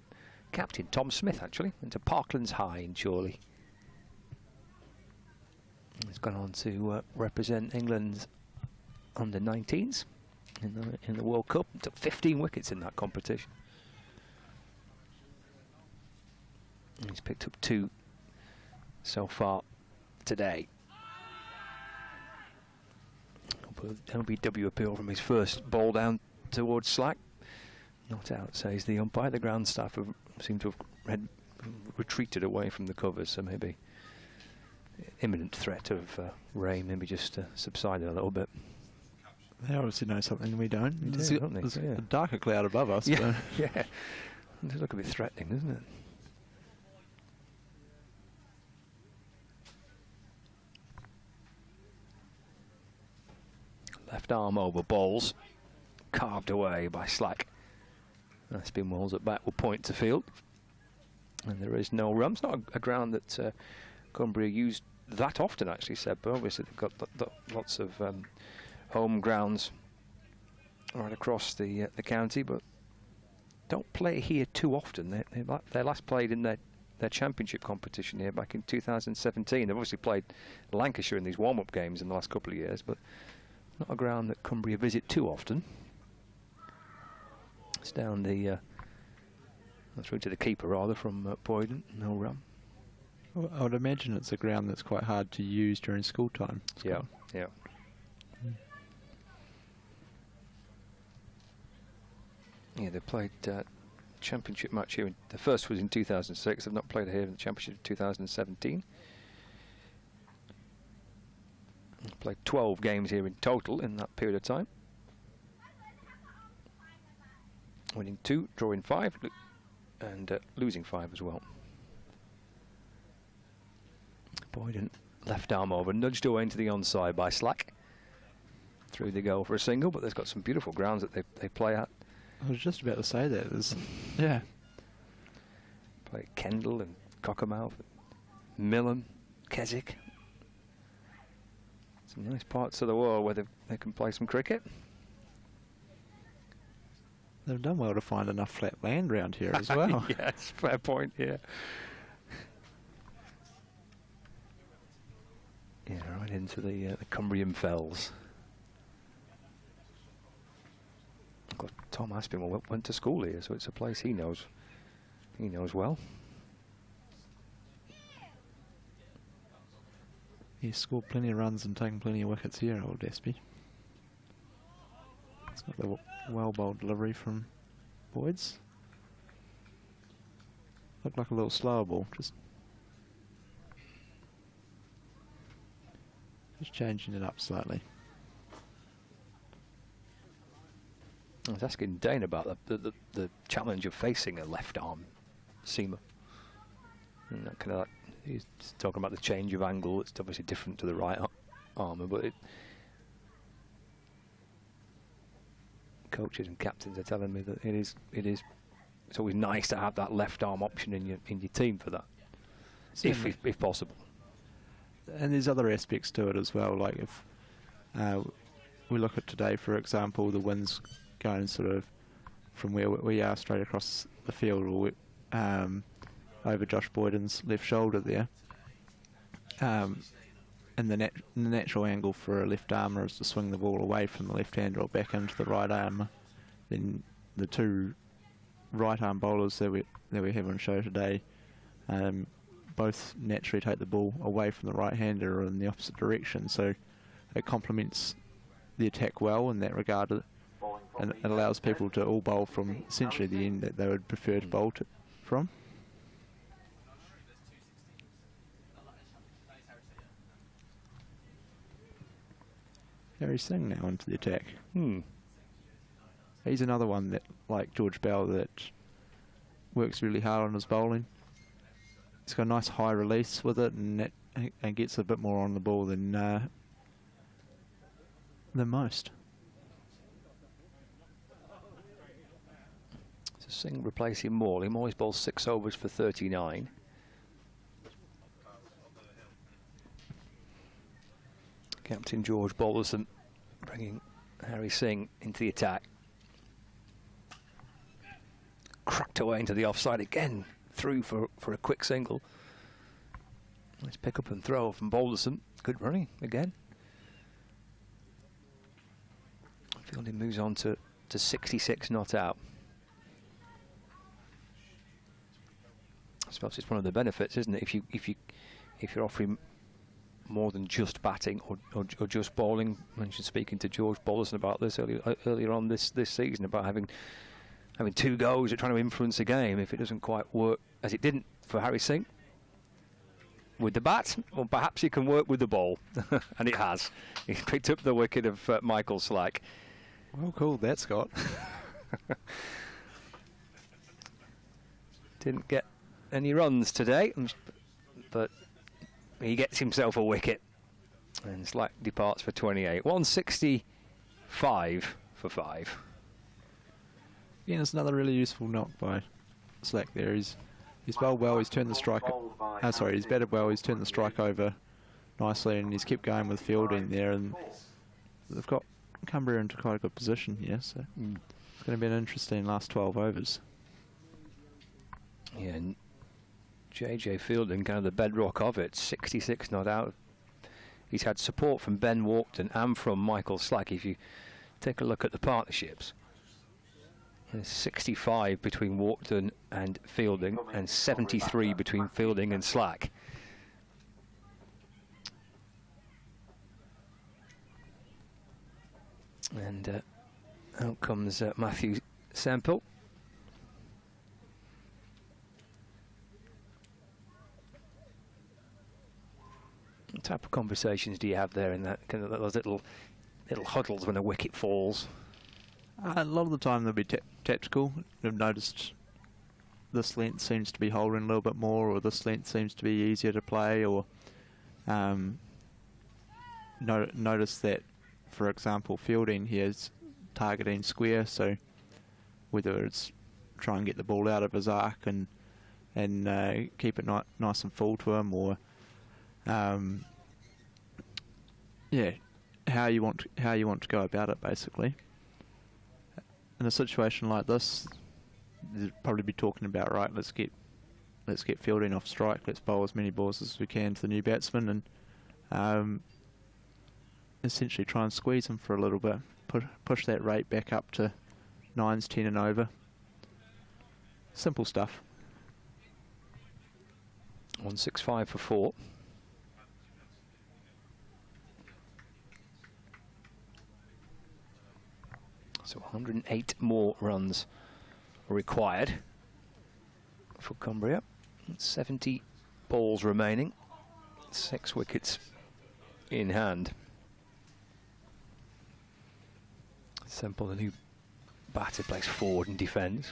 captain, Tom Smith, actually. Went to Parklands High in Chorley. He's gone on to represent England's under-19s in the World Cup. Took 15 wickets in that competition. And he's picked up 2 so far today. LBW appeal from his first ball down towards slack. Not out, says the umpire. The ground staff seem to have retreated away from the covers, so maybe imminent threat of rain maybe just subsided a little bit. They obviously know something we don't. There's a darker cloud above us. Yeah, yeah. It does look a bit threatening, doesn't it? Left arm over balls, carved away by slack. Spin walls at bat will point to field, and there is no run. It's not a ground that Cumbria used that often, actually, Sedbergh. Obviously, they've got lots of home grounds right across the county, but don't play here too often. They last played in their championship competition here back in 2017. They've obviously played Lancashire in these warm-up games in the last couple of years, but not a ground that Cumbria visit too often. It's down the through to the keeper rather from Boyden. No run. Well, I would imagine it's a ground that's quite hard to use during school time. Yeah, yeah. Yeah, they played championship match here. The first was in 2006. They've not played here in the championship in 2017. Played 12 games here in total in that period of time. Winning 2, drawing 5, and losing 5 as well. Boyden left arm over, nudged away into the onside by slack. Through they go for a single, but they've got some beautiful grounds that they play at. I was just about to say that. Yeah. Play Kendall and Cockermouth, Millen, Keswick. Some nice parts of the world where they can play some cricket. They've done well to find enough flat land around here as well. Yes, fair point, yeah. Yeah, right into the Cumbrian fells. Tom Aspinwall went to school here, so it's a place he knows well. He's scored plenty of runs and taken plenty of wickets here, old Espy. It's got the well-bowled delivery from Boyd's. Looked like a little slower ball, just changing it up slightly. I was asking Dane about the challenge of facing a left-arm seamer. And that kind of, he's talking about the change of angle. It's obviously different to the right armour, but coaches and captains are telling me that it's always nice to have that left-arm option in your team for that, if possible. And there's other aspects to it as well. Like if we look at today, for example, the wind's going sort of from where we are straight across the field, or over Josh Boyden's left shoulder there. And the natural angle for a left armour is to swing the ball away from the left hander or back into the right armour. Then the two right arm bowlers that we have on show today, both naturally take the ball away from the right hander or in the opposite direction. So it complements the attack well in that regard, and it allows people to all bowl from essentially the end that they would prefer to bowl from. Harry Singh now into the attack. He's another one that, like George Bell, that works really hard on his bowling. He's got a nice high release with it, and gets a bit more on the ball than most. So Singh replacing Morley. Morley's bowled 6 overs for 39. Captain George Balderson bringing Harry Singh into the attack. Cracked away into the offside again, through for a quick single. Nice pick up and throw from Balderson. Good running again. Fielding moves on to 66 not out. I suppose it's one of the benefits, isn't it? If you're offering more than just batting or just bowling. I mentioned speaking to George Balderson about this earlier on this season, about having 2 goes at trying to influence a game. If it doesn't quite work, as it didn't for Harry Singh with the bat, well, perhaps he can work with the ball. And it has. He's picked up the wicket of Michael Slack. Well called that, Scott. Didn't get any runs today, but he gets himself a wicket, and Slack departs for 28. 165 for 5. Yeah, it's another really useful knock by Slack there. He's bowled well. He's turned the strike. He's batted well. He's turned the strike over nicely, and he's kept going with fielding there. And they've got Cumbria into quite a good position here, so it's going to be an interesting last 12 overs. Yeah. And JJ Fielding, kind of the bedrock of it, 66 not out. He's had support from Ben Walkden and from Michael Slack. If you take a look at the partnerships, there's 65 between Walkden and Fielding, and 73 between Fielding and Slack. And out comes Matthew Semple. What type of conversations do you have there in that kind of those little huddles when a wicket falls? A lot of the time they'll be tactical. I've noticed this length seems to be holding a little bit more, or this length seems to be easier to play, or notice that, for example, Fielding here is targeting square, so whether it's try and get the ball out of his arc and and keep it nice and full to him, or yeah, how you want to go about it, basically. In a situation like this, you'd probably be talking about, right, let's get fielding off strike, let's bowl as many balls as we can to the new batsman, and essentially try and squeeze him for a little bit, push that rate back up to 9s, 10 and over. Simple stuff. 165 for 4. So 108 more runs required for Cumbria. 70 balls remaining. 6 wickets in hand. Simple, the new batter, plays forward and defends.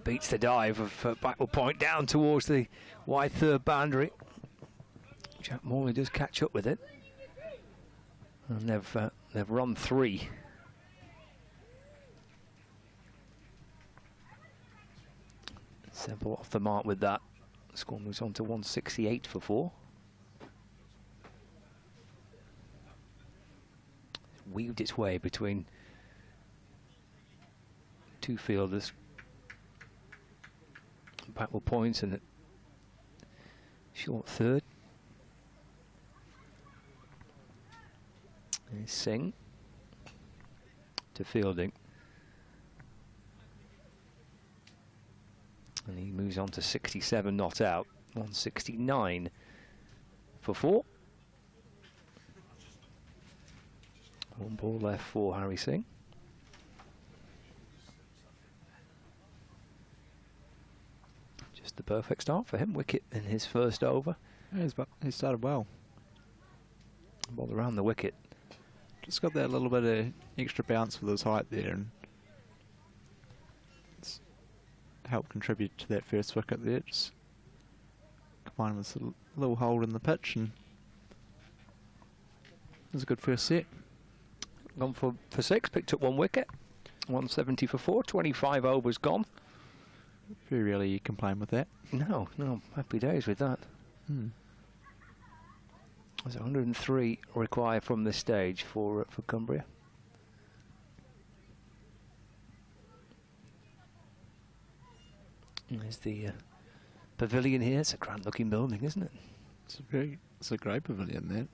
Beats the dive of backward point down towards the wide third boundary. Jack Morley does catch up with it, and they've run 3. Simple off the mark with that. The score moves on to 168 for 4. Weaved its way between 2 fielders. Backward points and a short third. And Singh to fielding. And he moves on to 67 not out. 169 for 4. 1 ball left for Harry Singh. The perfect start for him. Wicket in his first over. Yeah, he started well. Ball around the wicket. Just got that little bit of extra bounce with his height there, and it's helped contribute to that first wicket there. Just combined with a little hold in the pitch, and it was a good first set. Gone for 6, picked up 1 wicket. 170 for 4, 25 overs gone. Very rarely you complain with that. No, happy days with that. There's 103 required from this stage for Cumbria. There's the pavilion here. It's a grand-looking building, isn't it? It's a great pavilion, that.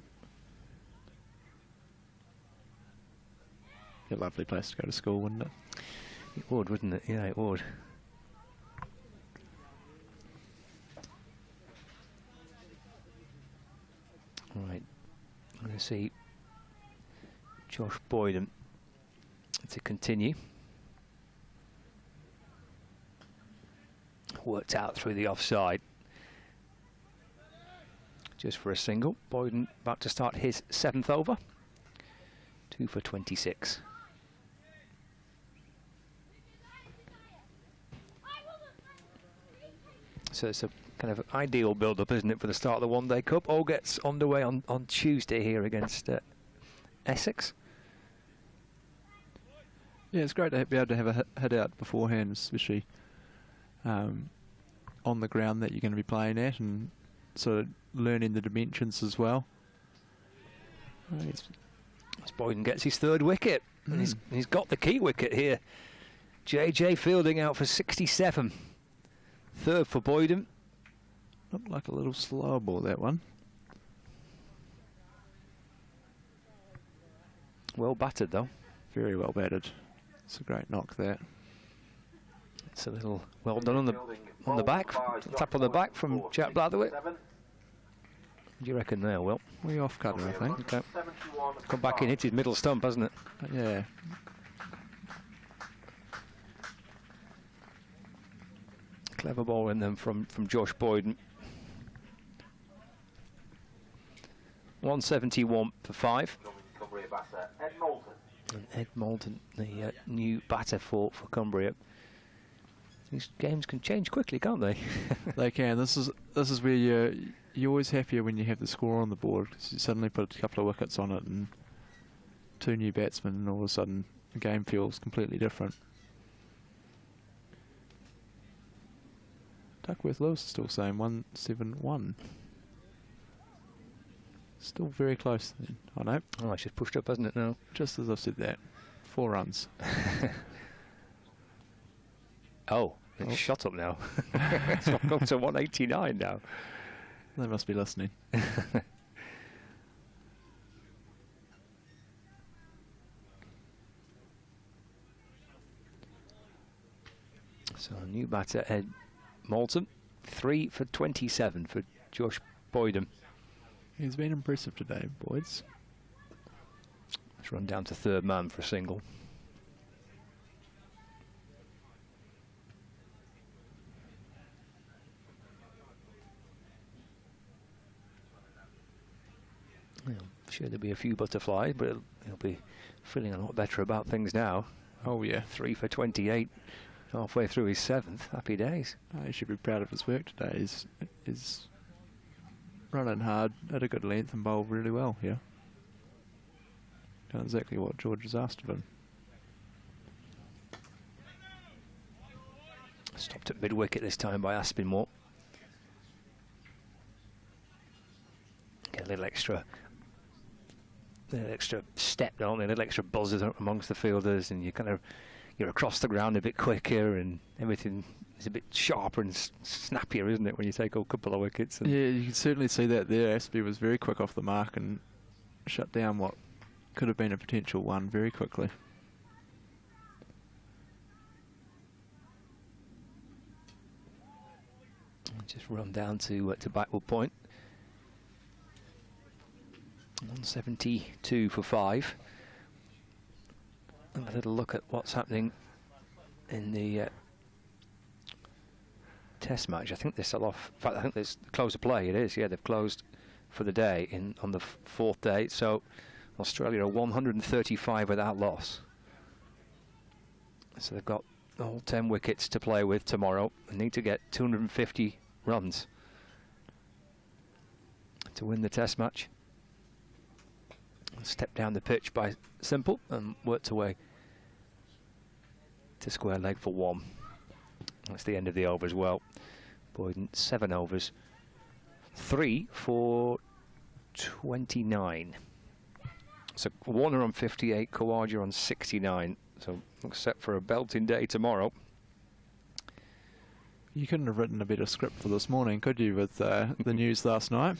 A lovely place to go to school, wouldn't it? It would, wouldn't it? Yeah, it would. Right, I'm going to see Josh Boyden to continue. Worked out through the offside. Just for a single. Boyden about to start his 7th over. 2 for 26. So it's a kind of ideal build-up, isn't it, for the start of the One-Day Cup? All gets underway on Tuesday here against Essex. Yeah, it's great to be able to have a hit out beforehand, especially on the ground that you're going to be playing at, and sort of learning the dimensions as well. As Boyden gets his 3rd wicket, and he's got the key wicket here. JJ Fielding out for 67. 3rd for Boyden. Looked like a little slow ball, that one. Well battered, though. Very well battered. It's a great knock there. It's a little well done on the back, tap on the back from Jack Blatherwick. What do you reckon there, Will? Way off cutter, I think. Okay. Come back in, hit his middle stump, hasn't it? Yeah. Clever ball in them from Josh Boyden. 171 for 5. And Ed Moulton, the new batter for Cumbria. These games can change quickly, can't they? They can. This is where you're always happier when you have the score on the board, because you suddenly put a couple of wickets on it and 2 new batsmen, and all of a sudden the game feels completely different. Duckworth Lewis is still saying 171. Still very close then. I know. Oh, it's just pushed up, hasn't it, now? Just as I've said that. 4 runs. Oh, it's shot up now. It's up to 189 now. They must be listening. So a new batter, Ed Moulton, 3 for 27 for Josh Boydham. He's been impressive today, boys. Let's run down to third man for a single. I'm sure there'll be a few butterflies, but he'll be feeling a lot better about things now. Oh yeah. 3 for 28, halfway through his 7th. Happy days. He should be proud of his work today. He's running hard at a good length and bowled really well here. Done exactly what George has asked of him. Stopped at mid-wicket this time by Aspinmore. Get a little extra step, don't they? A little extra buzz amongst the fielders, and you're across the ground a bit quicker, and everything is a bit sharper and snappier, isn't it, when you take a couple of wickets? And Yeah, you can certainly see that there. Aspie was very quick off the mark and shut down what could have been a potential one very quickly. just run down to backward point. 172 for 5. Have a little look at what's happening in the Test match. I think they sell off. In fact, I think there's close of play. It is. Yeah, they've closed for the day on the 4th day. So Australia are 135 without loss. So they've got all 10 wickets to play with tomorrow. They need to get 250 runs to win the Test match. Step down the pitch by Simple and worked away to square leg for 1. That's the end of the over as well. Boyden 7 overs, 3 for 29. So Warner on 58, Khawaja on 69. So looks set for a belting day tomorrow. You couldn't have written a better script for this morning, could you, with the news last night?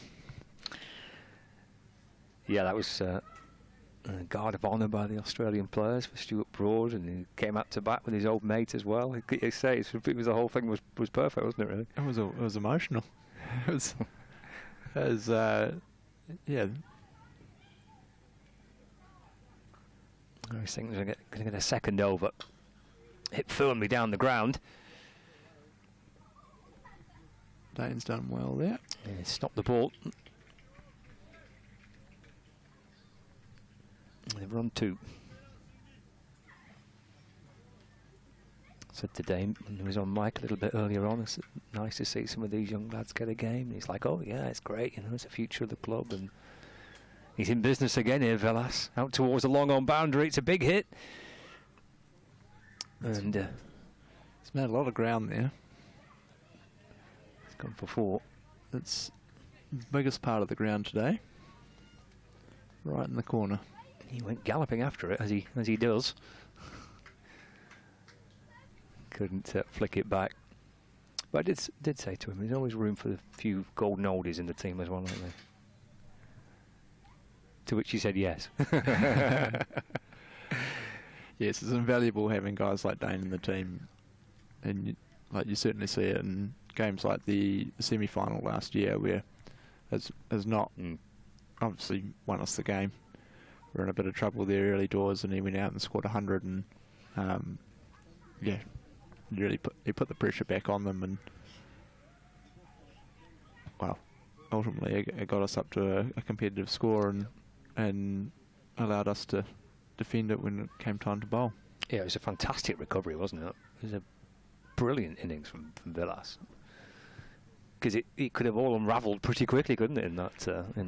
Yeah, that was a guard of honour by the Australian players for Stuart Broad, and he came out to bat with his old mate as well. You say it was the whole thing was perfect, wasn't it? Really, it was emotional. it was yeah. I was thinking they're going to get a second over. Hit firmly down the ground. Dane's done well there. And stopped the ball. They've run 2. Said to Dane, when he was on mic a little bit earlier on, it's nice to see some of these young lads get a game. And he's like, oh yeah, it's great, it's the future of the club. And he's in business again here, Velas. Out towards the long on boundary, it's a big hit. And it's made a lot of ground there. It's gone for 4. It's the biggest part of the ground today. Right in the corner. He went galloping after it, as he does. Couldn't flick it back. But I did say to him, there's always room for a few golden oldies in the team as well, aren't there? To which he said yes. Yes, it's invaluable having guys like Dane in the team, and you certainly see it in games like the semi-final last year, where has not obviously won us the game. We're in a bit of trouble there early doors, and he went out and scored 100, and yeah, really put the pressure back on them, and well, ultimately it got us up to a competitive score and allowed us to defend it when it came time to bowl. Yeah, it was a fantastic recovery, wasn't it? It was a brilliant innings from Villas. Because it could have all unravelled pretty quickly, couldn't it, in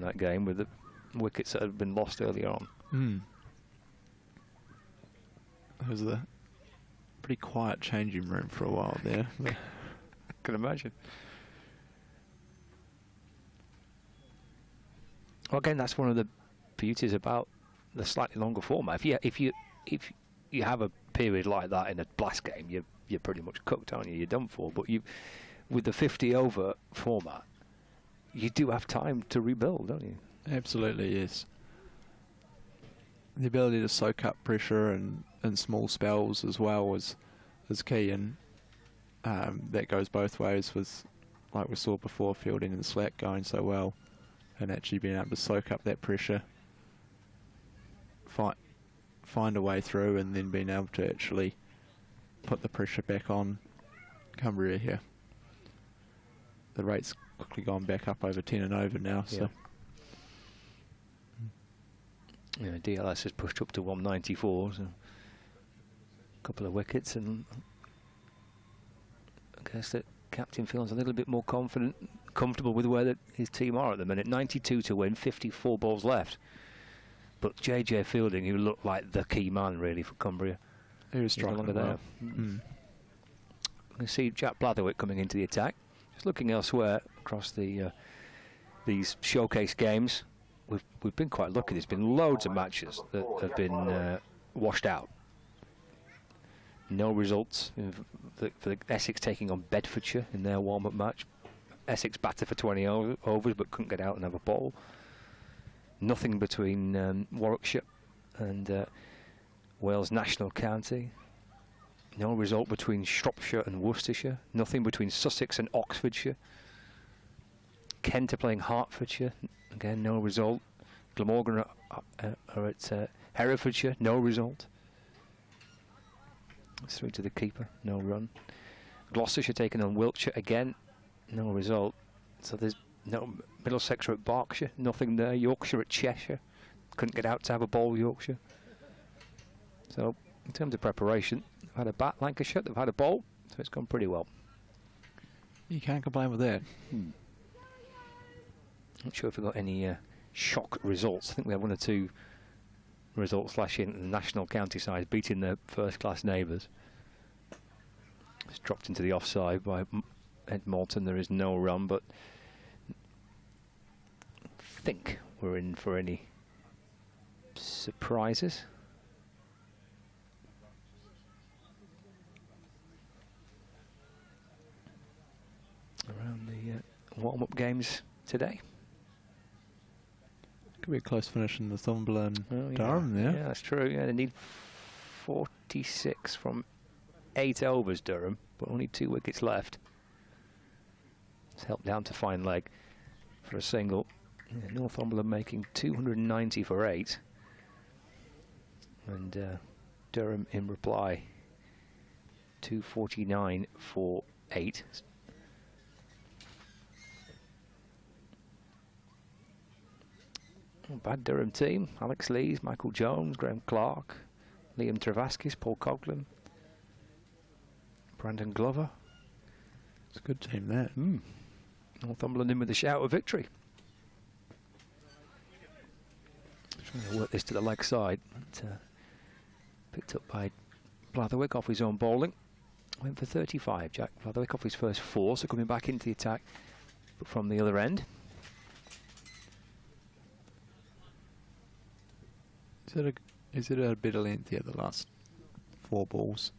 that game with the wickets that had been lost earlier on. It was a pretty quiet changing room for a while there. I can imagine. Well, again, that's one of the beauties about the slightly longer format. If you have a period like that in a blast game, you're pretty much cooked, aren't you? You're done for. But with the 50 over format, you do have time to rebuild, don't you? Absolutely, yes. The ability to soak up pressure and small spells as well is key, and that goes both ways with, like we saw before, Fielding and Slack going so well, and actually being able to soak up that pressure, find a way through, and then being able to actually put the pressure back on Cumbria here. The rate's quickly gone back up over 10 and over now, so. Yeah, DLS has pushed up to 194, so a couple of wickets, and I guess that captain feels a little bit more comfortable with where his team are at the minute. 92 to win, 54 balls left. But JJ Fielding, who looked like the key man really for Cumbria, he was no longer there. We see Jack Blatherwick coming into the attack. Just looking elsewhere across these showcase games. We've been quite lucky. There's been loads of matches that have been washed out. No results for the Essex taking on Bedfordshire in their warm-up match. Essex batted for 20 overs but couldn't get out and have a ball. Nothing between Warwickshire and Wales National County. No result between Shropshire and Worcestershire. Nothing between Sussex and Oxfordshire. Kent are playing Hertfordshire. Again, no result. Glamorgan are at Herefordshire. No result. It's through to the keeper. No run. Gloucestershire taking on Wiltshire again. No result. So there's no Middlesex are at Berkshire. Nothing there. Yorkshire at Cheshire. Couldn't get out to have a ball, Yorkshire. So in terms of preparation, they've had a bat, Lancashire. They've had a bowl. So it's gone pretty well. You can't complain with that. Not sure if we've got any shock results. I think we have one or two results flashing. The national county side beating their first-class neighbours. It's dropped into the offside by Ed Moulton. There is no run, but I think we're in for any surprises. Around the warm-up games today. Could be a close finish in the Northumberland Durham there. Yeah, that's true. Yeah, they need 46 from 8 overs, Durham, but only 2 wickets left. It's helped down to fine leg for a single. Yeah, Northumberland making 290 for 8. And Durham in reply, 249 for 8. Bad Durham team. Alex Lees, Michael Jones, Graham Clark, Liam Travaskis, Paul Coughlin, Brandon Glover. It's a good team there. Northumberland in with a shout of victory. Trying to work this to the leg side. Picked up by Blatherwick off his own bowling. Went for 35. Jack Blatherwick off his first 4, so coming back into the attack, but from the other end. Is it a bit of length here, the last 4 balls?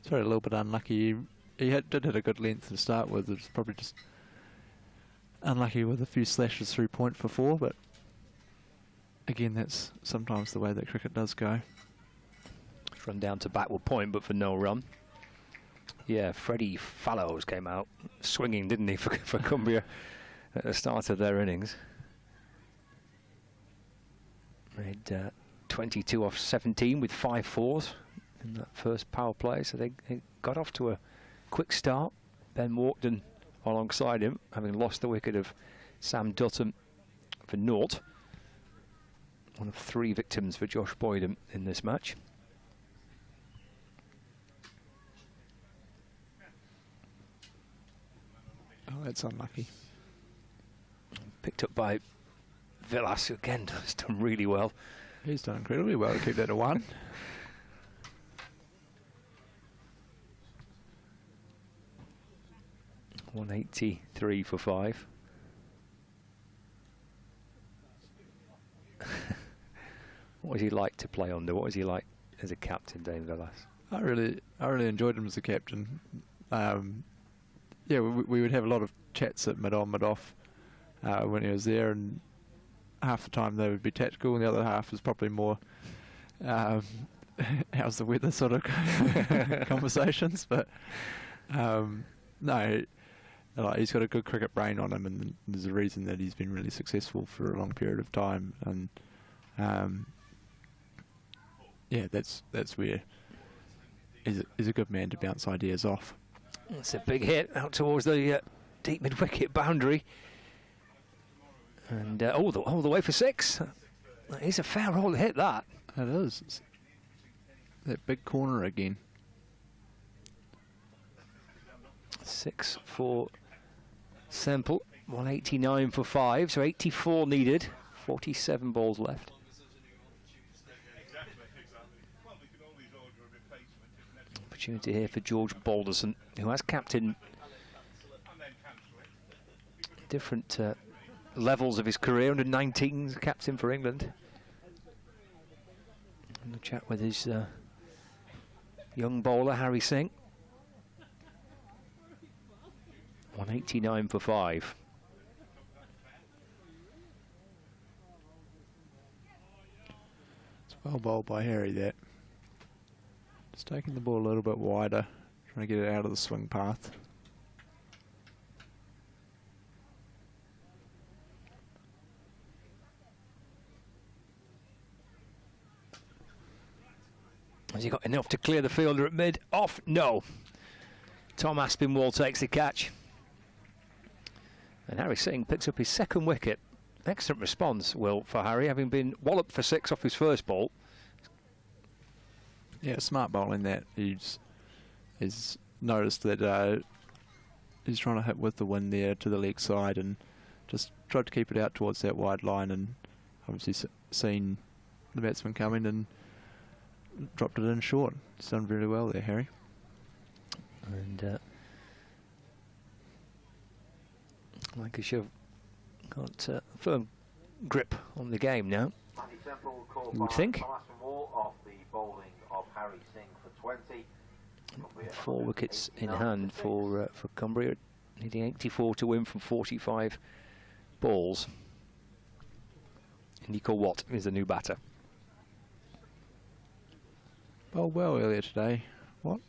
Sorry, a little bit unlucky. He did hit a good length to start with. It's probably just unlucky with a few slashes through point for 4, but again, that's sometimes the way that cricket does go. Run down to backward point, but for no run. Yeah, Freddie Fallows came out swinging, didn't he, for Cumbria at the start of their innings. Made 22 off 17 with 5 fours in that first power play, so they got off to a quick start. Ben Walkden alongside him, having lost the wicket of Sam Dutton for naught. One of 3 victims for Josh Boydham in this match. that's unlucky. Picked up by Villas, who again has done really well. He's done incredibly well to keep that at 1. $183 for 5. What was he like to play under? What was he like as a captain, Dave Villas? I really enjoyed him as a captain. Yeah, we would have a lot of chats at mid-on, mid-off when he was there, and half the time they would be tactical, and the other half was probably more how's the weather sort of conversations. But no, like, he's got a good cricket brain on him, and there's a reason that he's been really successful for a long period of time. And yeah, that's where he's a good man to bounce ideas off. It's a big hit out towards the deep mid-wicket boundary, and all the way for 6. That is a fair roll hit, that. It is. It's that big corner again. 6 for Semple, 189 for 5, so 84 needed, 47 balls left. Opportunity here for George Balderson, who has captained different levels of his career. Under 19s, captain for England. And a chat with his young bowler, Harry Singh. 189 for 5. It's well bowled by Harry, that. Just taking the ball a little bit wider, trying to get it out of the swing path. Has he got enough to clear the fielder at mid? Off? No. Tom Aspinwall takes the catch. And Harry Singh picks up his 2nd wicket. Excellent response, Will, for Harry, having been walloped for 6 off his first ball. Yeah, smart bowling that. He's noticed that he's trying to hit with the wind there to the leg side, and just tried to keep it out towards that wide line, and obviously seen the batsman coming and dropped it in short. He's done very well there, Harry. And Lancashire got firm grip on the game now, you would think. 4 wickets in hand for Cumbria, needing 84 to win from 45 balls. Nico Watt is the new batter. Bowled well earlier today. What?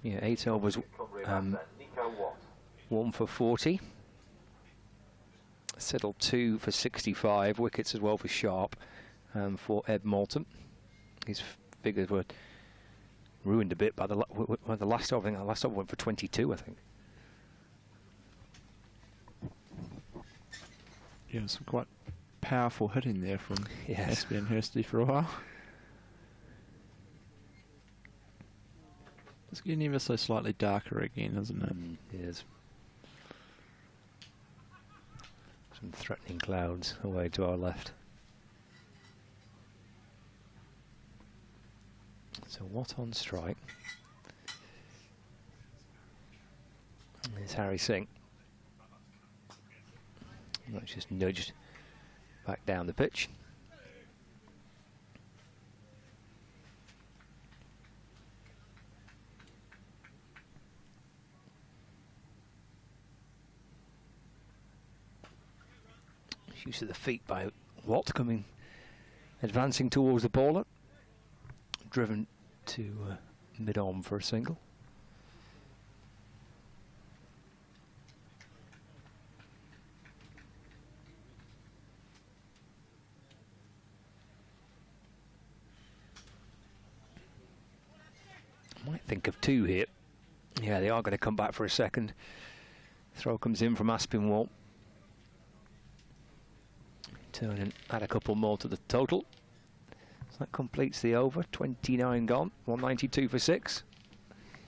Yeah, 8 overs, 1 for 40. Settled 2 for 65. Wickets as well for Sharp and for Ed Moulton. His figures were ruined a bit by the last over. I think the last over went for 22, I think. Yeah, some quite powerful hitting there from Aspie and Hursty for a while. It's getting ever so slightly darker again, isn't it? It is. Some threatening clouds away to our left. So Watt on strike. And there's Harry Singh. That's just nudged back down the pitch. Use of the feet by Watt, advancing towards the bowler, driven to mid-on for a single. Might think of 2 here. Yeah, they are going to come back for a second. Throw comes in from Aspinwall. Turn and add a couple more to the total. So that completes the over. 29 gone, 192 for 6.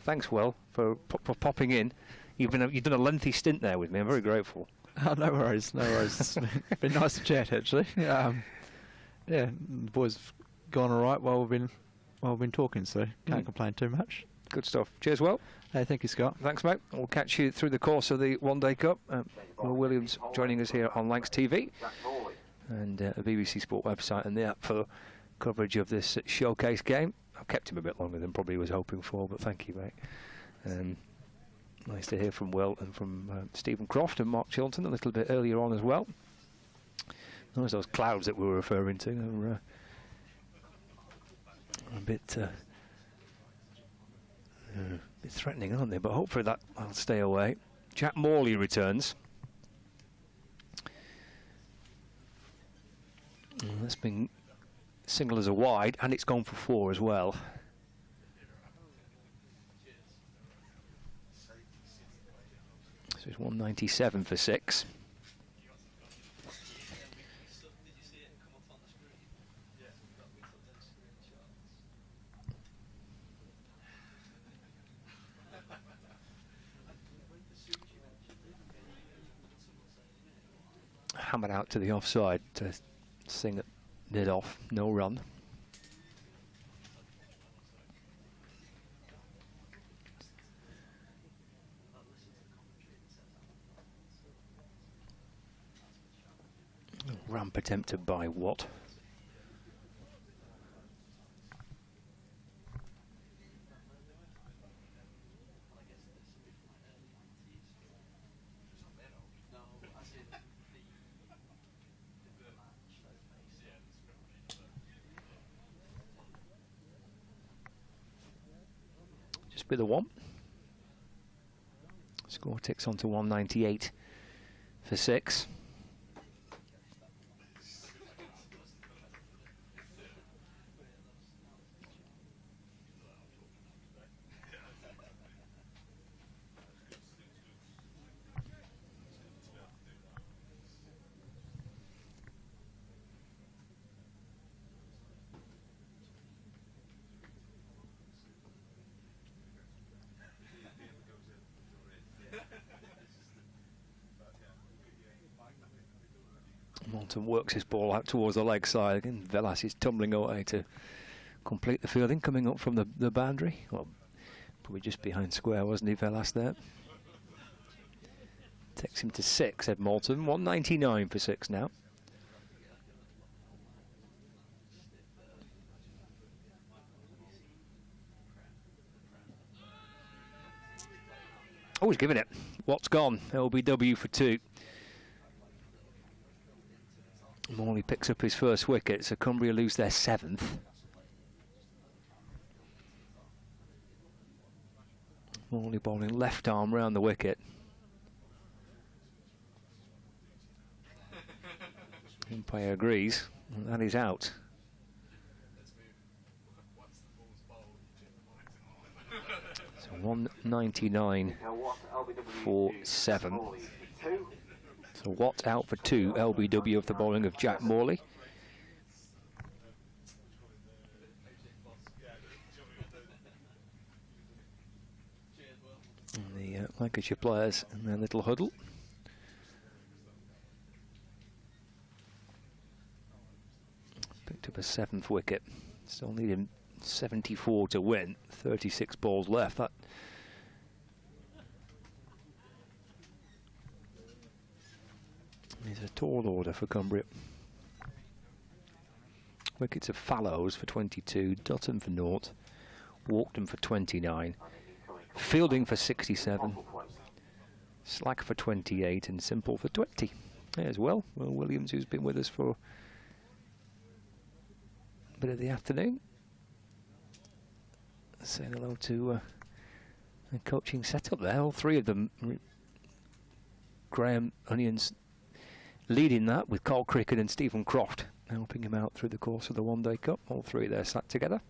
Thanks, Will, for popping in. You've done a lengthy stint there with me. I'm very grateful. Oh, no worries, no worries. It's been nice to chat, actually. Yeah, the boys have gone all right while we've been talking, so can't complain too much. Good stuff. Cheers, Will. Hey, thank you, Scott. Thanks, mate. We'll catch you through the course of the One Day Cup. Will Williams joining us here on Lancs TV and the BBC Sport website and the app for coverage of this showcase game. I've kept him a bit longer than probably was hoping for, but thank you, mate. Nice to hear from Will and from Stephen Croft and Mark Chilton a little bit earlier on as well. Those clouds that we were referring to are a bit threatening, aren't they? But hopefully that'll stay away. Jack Morley returns. That's been single as a wide, and it's gone for 4 as well. So it's 197 for 6. Hammered out to the offside to sing it off, no run. Ramp attempted by Watt. Just with a 1. Score ticks on to 198 for 6. Moulton works his ball out towards the leg side. Again, Velas is tumbling away to complete the fielding, coming up from the boundary. Well, probably just behind square, wasn't he, Velas there? Takes him to 6, Ed Moulton. 199 for 6 now. Oh, he's giving it. What's gone? LBW for 2. Morley picks up his first wicket, so Cumbria lose their 7th. Morley bowling left arm round the wicket. Umpire agrees, and that is out. So 199 for 7. So Watt out for 2, LBW of the bowling of Jack Morley. And the Lancashire players in their little huddle. Picked up a 7th wicket. Still needing 74 to win. 36 balls left. That is a tall order for Cumbria. Wickets of Fallows for 22, Dutton for 0, Walkden for 29, Fielding for 67, Slack for 28 and Simple for 20. There's Will Williams, who's been with us for a bit of the afternoon. Saying hello to the coaching setup there. All 3 of them, Graham Onions leading that with Carl Cricket and Stephen Croft helping him out through the course of the One Day Cup. All 3 there sat together.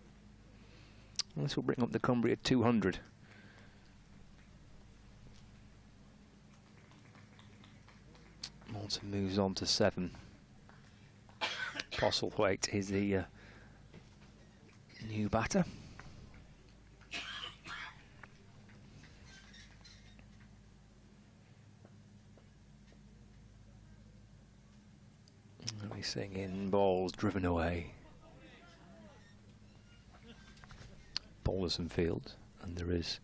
And this will bring up the Cumbria 200. Moulton moves on to 7. Postlethwaite is the new batter. We're seeing in balls driven away. Bowlers and field, and there is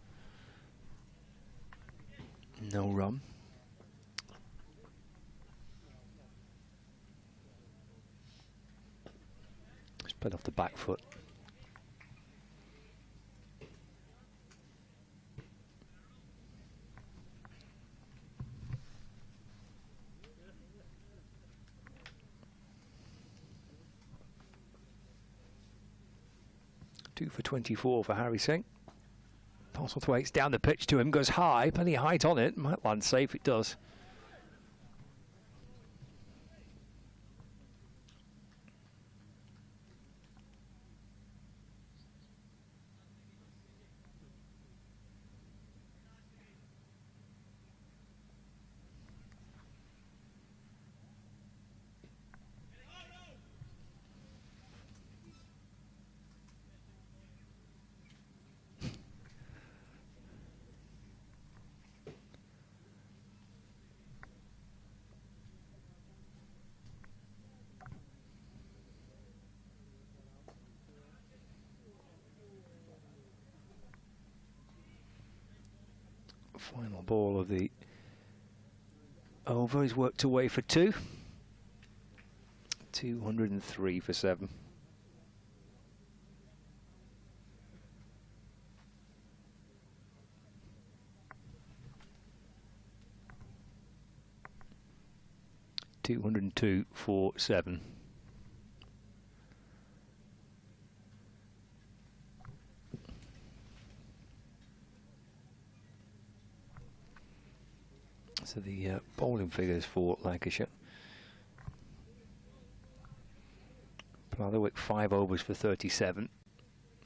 no run. It's played off the back foot. Two for 24 for Harry Singh. Postlethwaite's down the pitch to him, goes high, plenty of height on it, might land safe, it does. Final ball of the over. He's worked away for two. 203 for 7. $202 for 7. So the bowling figures for Lancashire. Blatherwick 5 overs for 37.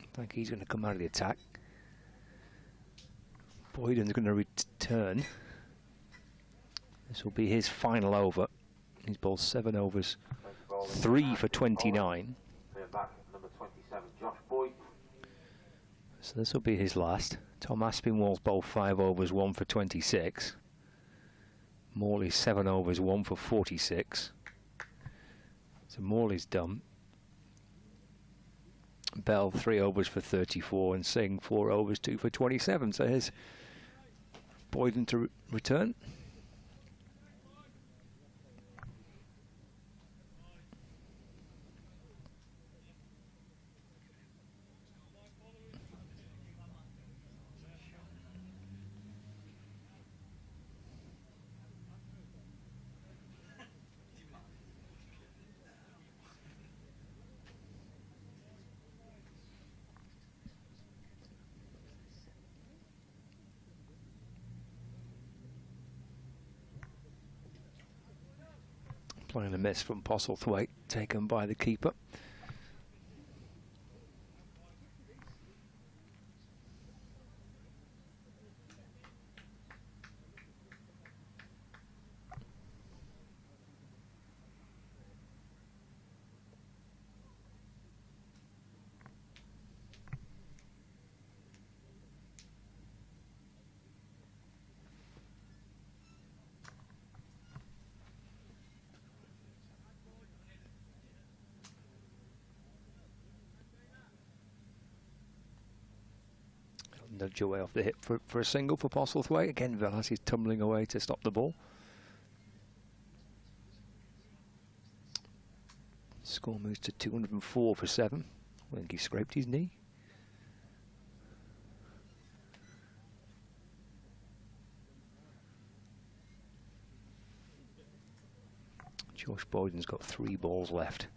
I think he's going to come out of the attack. Boyden's going to return. This will be his final over. He's bowled 7 overs, 3 for 29. So this will be his last. Tom Aspinwall's bowled 5 overs, 1 for 26. Morley 7 overs, 1 for 46. So Morley's done. Bell 3 overs for 34 and Singh 4 overs, 2 for 27. So here's Boyden to return. Playing a miss from Postlethwaite, taken by the keeper. Nudge away off the hip for a single for Postlethwaite. Again, Velas is tumbling away to stop the ball. Score moves to 204 for 7. I think he scraped his knee. Josh Boyden's got 3 balls left.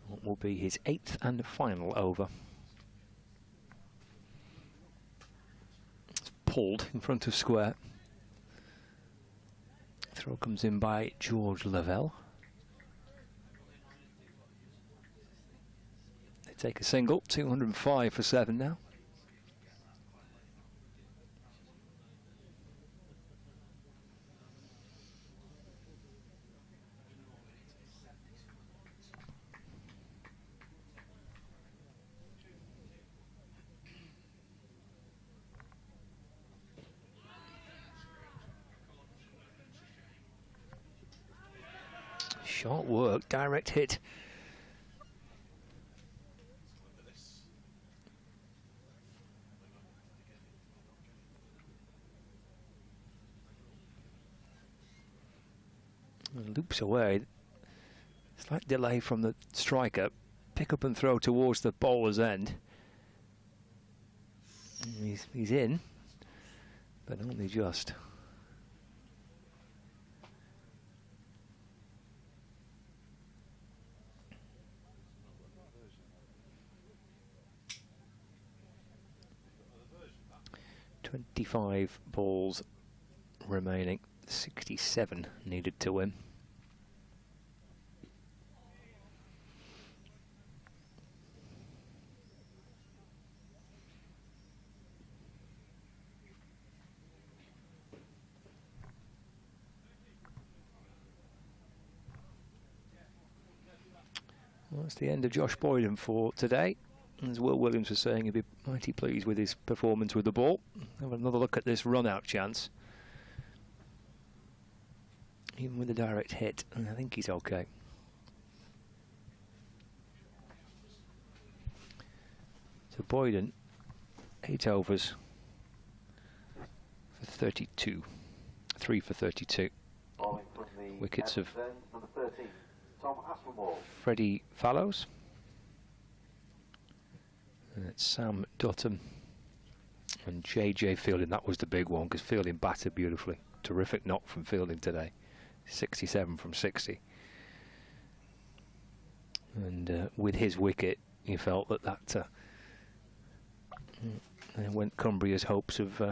What will be his 8th and final over. Pulled in front of square. Throw comes in by George Lavelle. They take a single, 205 for 7 now. Short work, direct hit. And loops away. Slight delay from the striker. Pick up and throw towards the bowler's end. He's in, but only just. .25 balls remaining, 67 needed to win. Well, that's the end of Josh Boyden for today. As Will Williams was saying, he'd be mighty pleased with his performance with the ball. Have another look at this run-out chance. Even with a direct hit, and I think he's okay. So Boyden, 8 overs for 32. 3 for 32. Wickets of Freddie Fallows. And it's Sam Dutton and JJ Fielding. That was the big one because Fielding batted beautifully. Terrific knock from Fielding today. 67 from 60. And with his wicket, you felt that went Cumbria's hopes of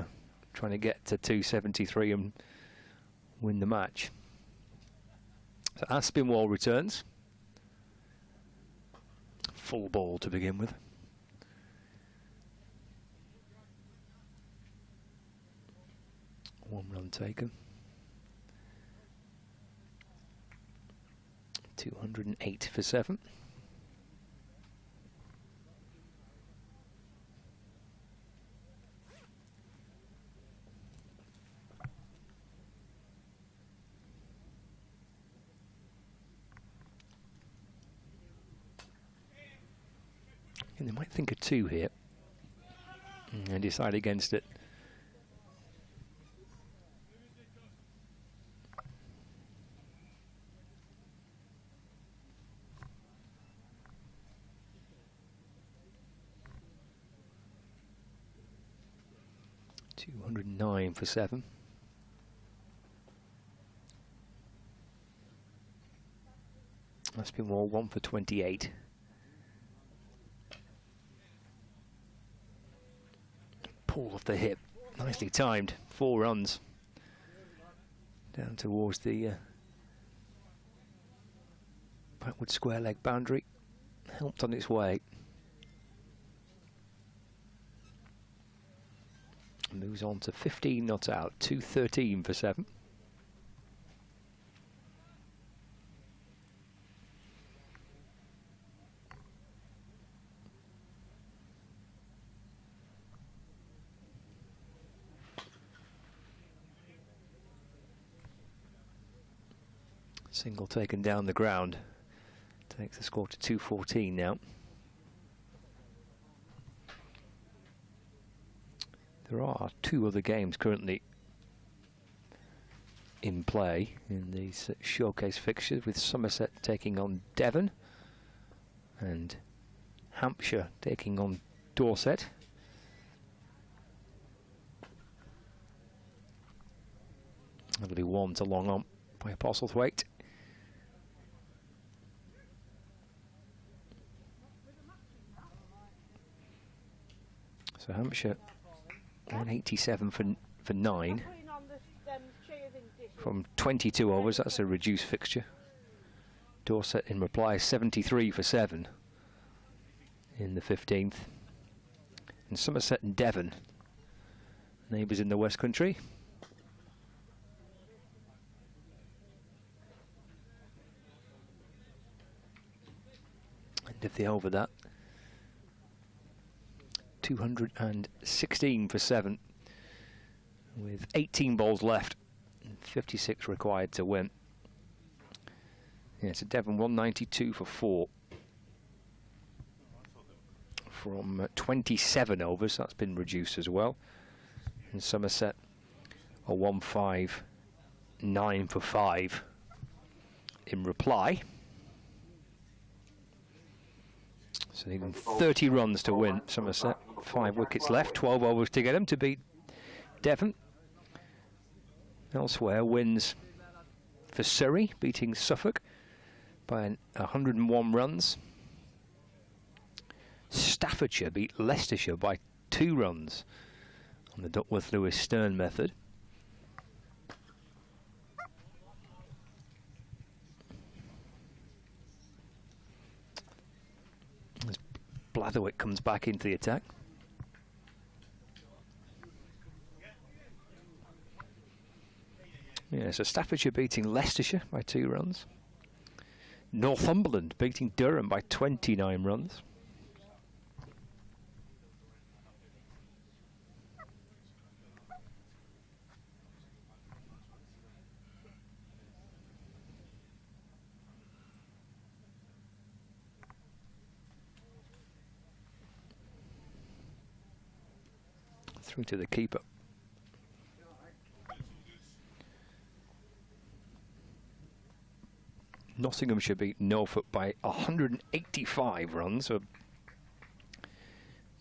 trying to get to 273 and win the match. So Aspinwall returns. Full ball to begin with. One run taken. 208 for 7. And they might think of 2 here and decide against it. .209 for 7. That's been more 1 for 28. Pull off the hip, nicely timed. 4 runs down towards the backward square leg boundary. Helped on its way. Moves on to 15 not out, 213 for 7. Single taken down the ground. Takes the score to 214 now. There are 2 other games currently in play in these showcase fixtures, with Somerset taking on Devon and Hampshire taking on Dorset. That'll be 1 to long on by Postlethwaite. So Hampshire 187 for 9 from 22 overs. That's a reduced fixture. Dorset in reply 73 for 7 in the 15th. And Somerset and Devon, neighbours in the West Country. End of the over that. 216 for 7 with 18 balls left and 56 required to win. Yeah, so Devon 192 for 4. From 27 overs, that's been reduced as well. And Somerset a 159 for 5 in reply. So needing 30 runs to win Somerset. 5 wickets left, 12 overs to get them to beat Devon. Elsewhere, wins for Surrey, beating Suffolk by 101 runs. Staffordshire beat Leicestershire by 2 runs on the Duckworth-Lewis-Stern method. As Blatherwick comes back into the attack. Yeah, so Staffordshire beating Leicestershire by 2 runs. Northumberland beating Durham by 29 runs. Through to the keeper. Nottinghamshire beat Norfolk by 185 runs. A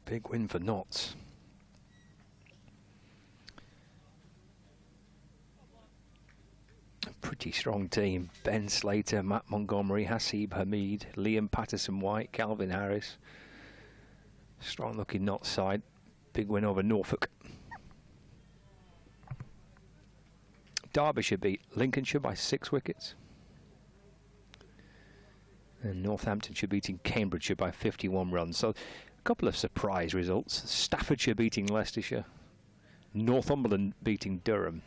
big win for Notts. A pretty strong team. Ben Slater, Matt Montgomery, Hasib Hamid, Liam Patterson-White, Calvin Harris. Strong looking Notts side. Big win over Norfolk. Derbyshire beat Lincolnshire by 6 wickets. And Northamptonshire beating Cambridgeshire by 51 runs. So a couple of surprise results. Staffordshire beating Leicestershire. Northumberland beating Durham.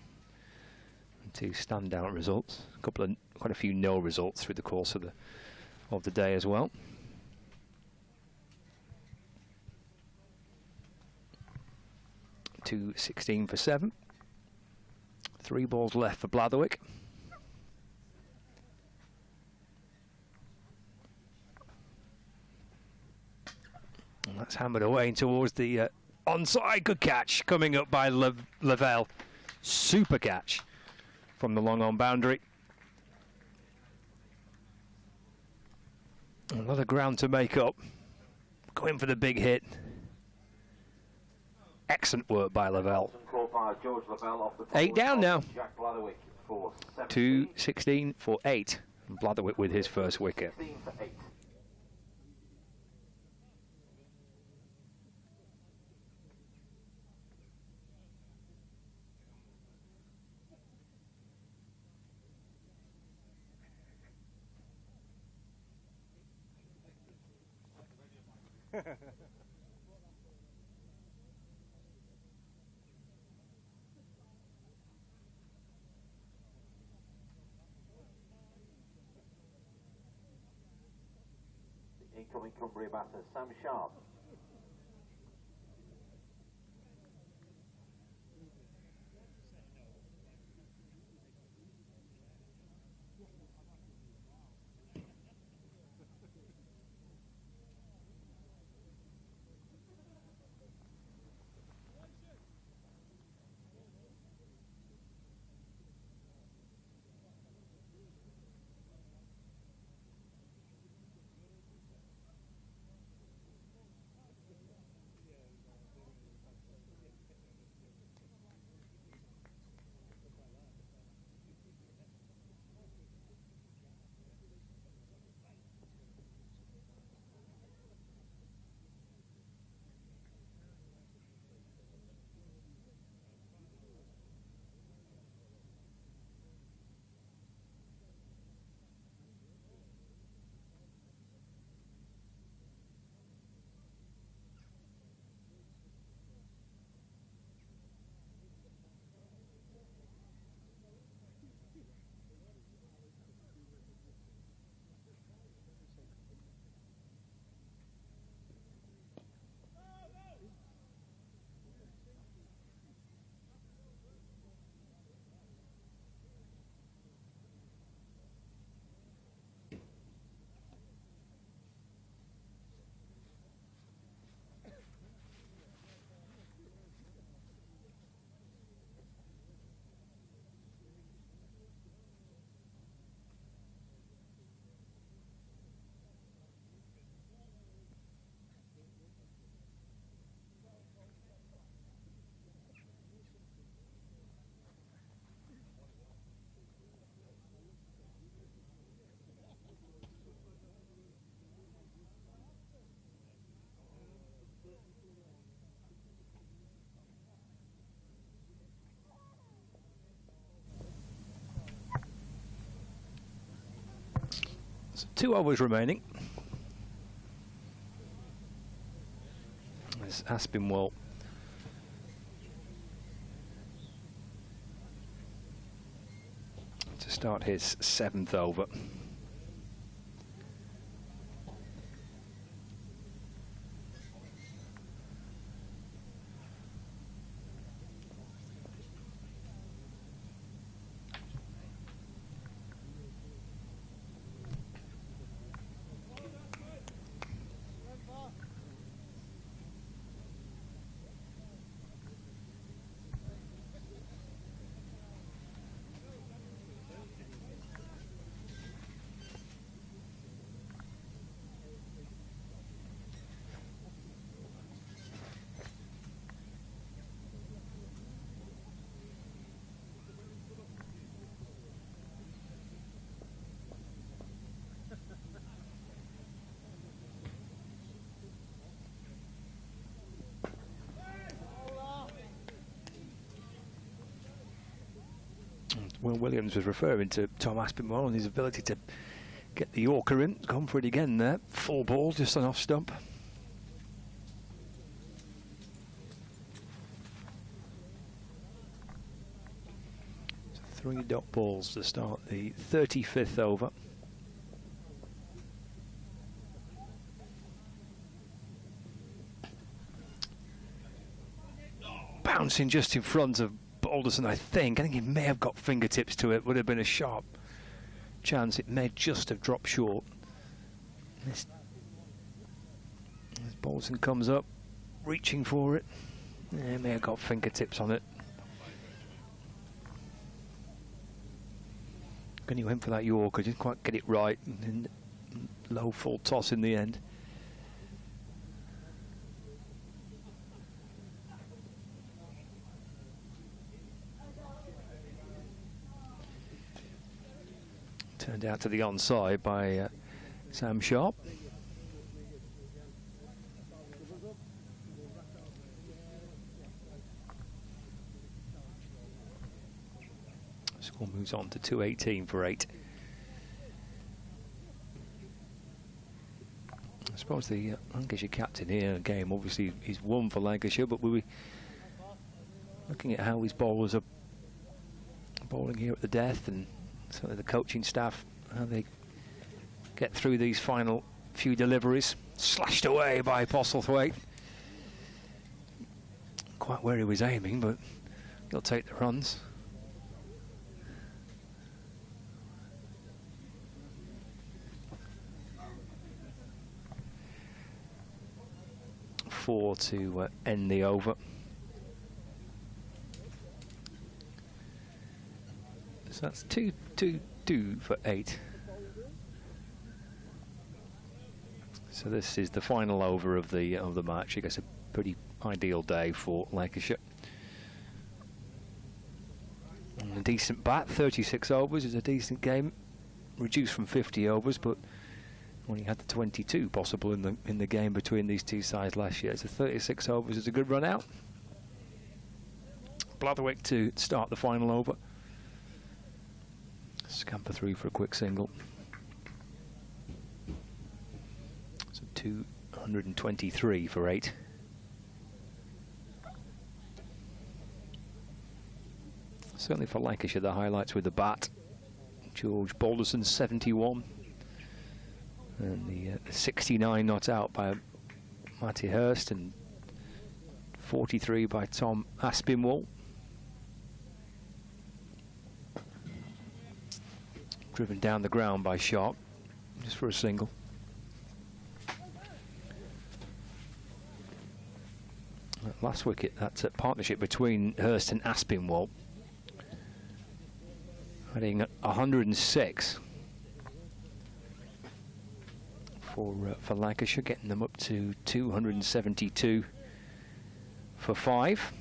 2 standout results. Quite a few no results through the course of the day as well. To 16 for 7. 3 balls left for Blatherwick. And that's hammered away towards the onside. Good catch coming up by Lavelle. Super catch from the long on boundary. A lot of ground to make up. Going for the big hit. Excellent work by Lavelle. 8 down now. 2-16 for 8. And Blatherwick with his first wicket. Incoming Cumbria batter, Sam Sharp. So 2 overs remaining. As Aspinwall to start his 7th over. Will Williams was referring to Tom Aspinwall and his ability to get the Yorker in. Gone for it again there. Full ball, just an off stump. So 3 dot balls to start the 35th over. Bouncing just in front of Balderson, I think he may have got fingertips to it. Would have been a sharp chance. It may just have dropped short. As Balderson comes up, reaching for it. Yeah, may have got fingertips on it. Can you went for that Yorker? Didn't quite get it right. And low full toss in the end. Turned out to the onside by Sam Sharp. Score moves on to 218 for 8. I suppose the Lancashire captain here game, obviously he's won for Lancashire, but we'll be looking at how his bowlers are bowling here at the death, and certainly the coaching staff, how they get through these final few deliveries. Slashed away by Postlethwaite. Quite where he was aiming, but he'll take the runs. Four to end the over. So that's 2-2 for 8. So this is the final over of the match. I guess a pretty ideal day for Lancashire. And a decent bat, 36 overs is a decent game. Reduced from 50 overs, but only had the 22 possible in the game between these two sides last year. So 36 overs is a good run out. Blatherwick to start the final over. Scamper through for a quick single. So 223 for 8. Certainly for Lancashire, the highlights with the bat. George Balderson 71. And the 69 not out by Matty Hurst, and 43 by Tom Aspinwall. Driven down the ground by Sharp, just for a single. Last wicket, that's a partnership between Hurst and Aspinwall. Adding 106 for Lancashire, getting them up to 272 for 5.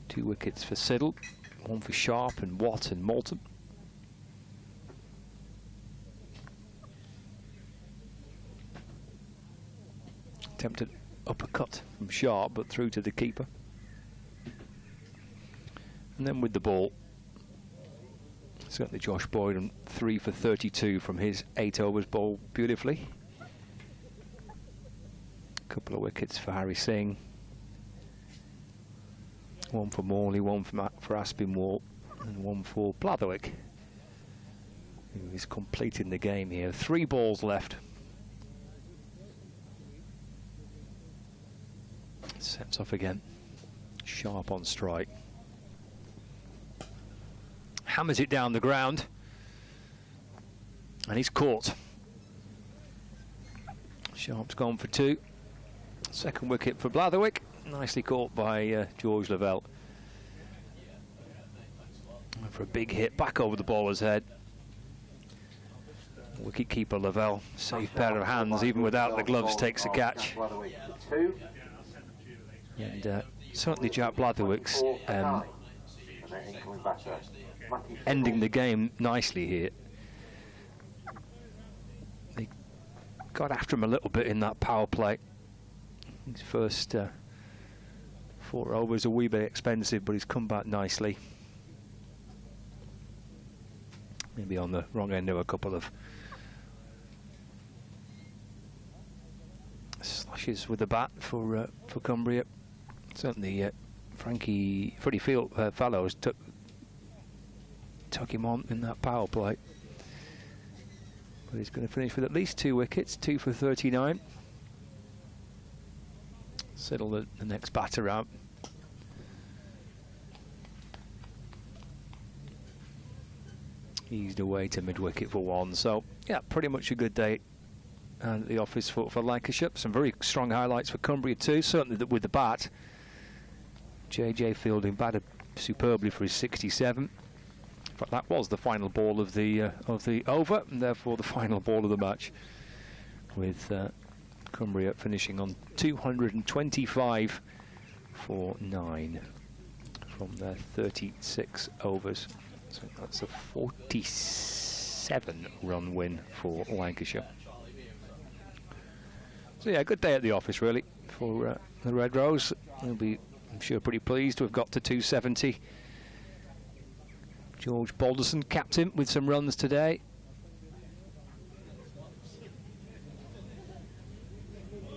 Two wickets for Siddle, one for Sharp and Watt and Moulton. Attempted uppercut from Sharp, but through to the keeper. And then with the ball, Certainly Josh Boyden 3 for 32 from his 8 overs, bowled beautifully. A couple of wickets for Harry Singh. One for Morley, one for Aspinwall, and one for Blatherwick, who is completing the game here. 3 balls left. Sets off again. Sharp on strike. Hammers it down the ground. And he's caught. Sharp's gone for 2. Second wicket for Blatherwick. Nicely caught by George Lavelle. And for a big hit back over the bowler's head. Wicket keeper Lavelle, safe pair of hands, even without the gloves, takes a catch. And certainly Jack Blatherwick's ending the game nicely here. They got after him a little bit in that power play. His first 4 overs a wee bit expensive, but he's come back nicely. Maybe on the wrong end of a couple of slashes with the bat for Cumbria. Certainly Freddie Fallows took him on in that power play. But he's going to finish with at least 2 wickets, 2 for 39. Settle the next batter out. Eased away to mid-wicket for 1. So, yeah, pretty much a good day at the office for Lancashire. Some very strong highlights for Cumbria too, certainly with the bat. JJ Fielding batted superbly for his 67. But that was the final ball of the over, and therefore the final ball of the match, with Cumbria finishing on 225 for 9 from their 36 overs. So that's a 47-run win for Lancashire. So yeah, good day at the office really for the Red Rose. They'll be, I'm sure, pretty pleased to have got to 270. George Balderson, captain, with some runs today.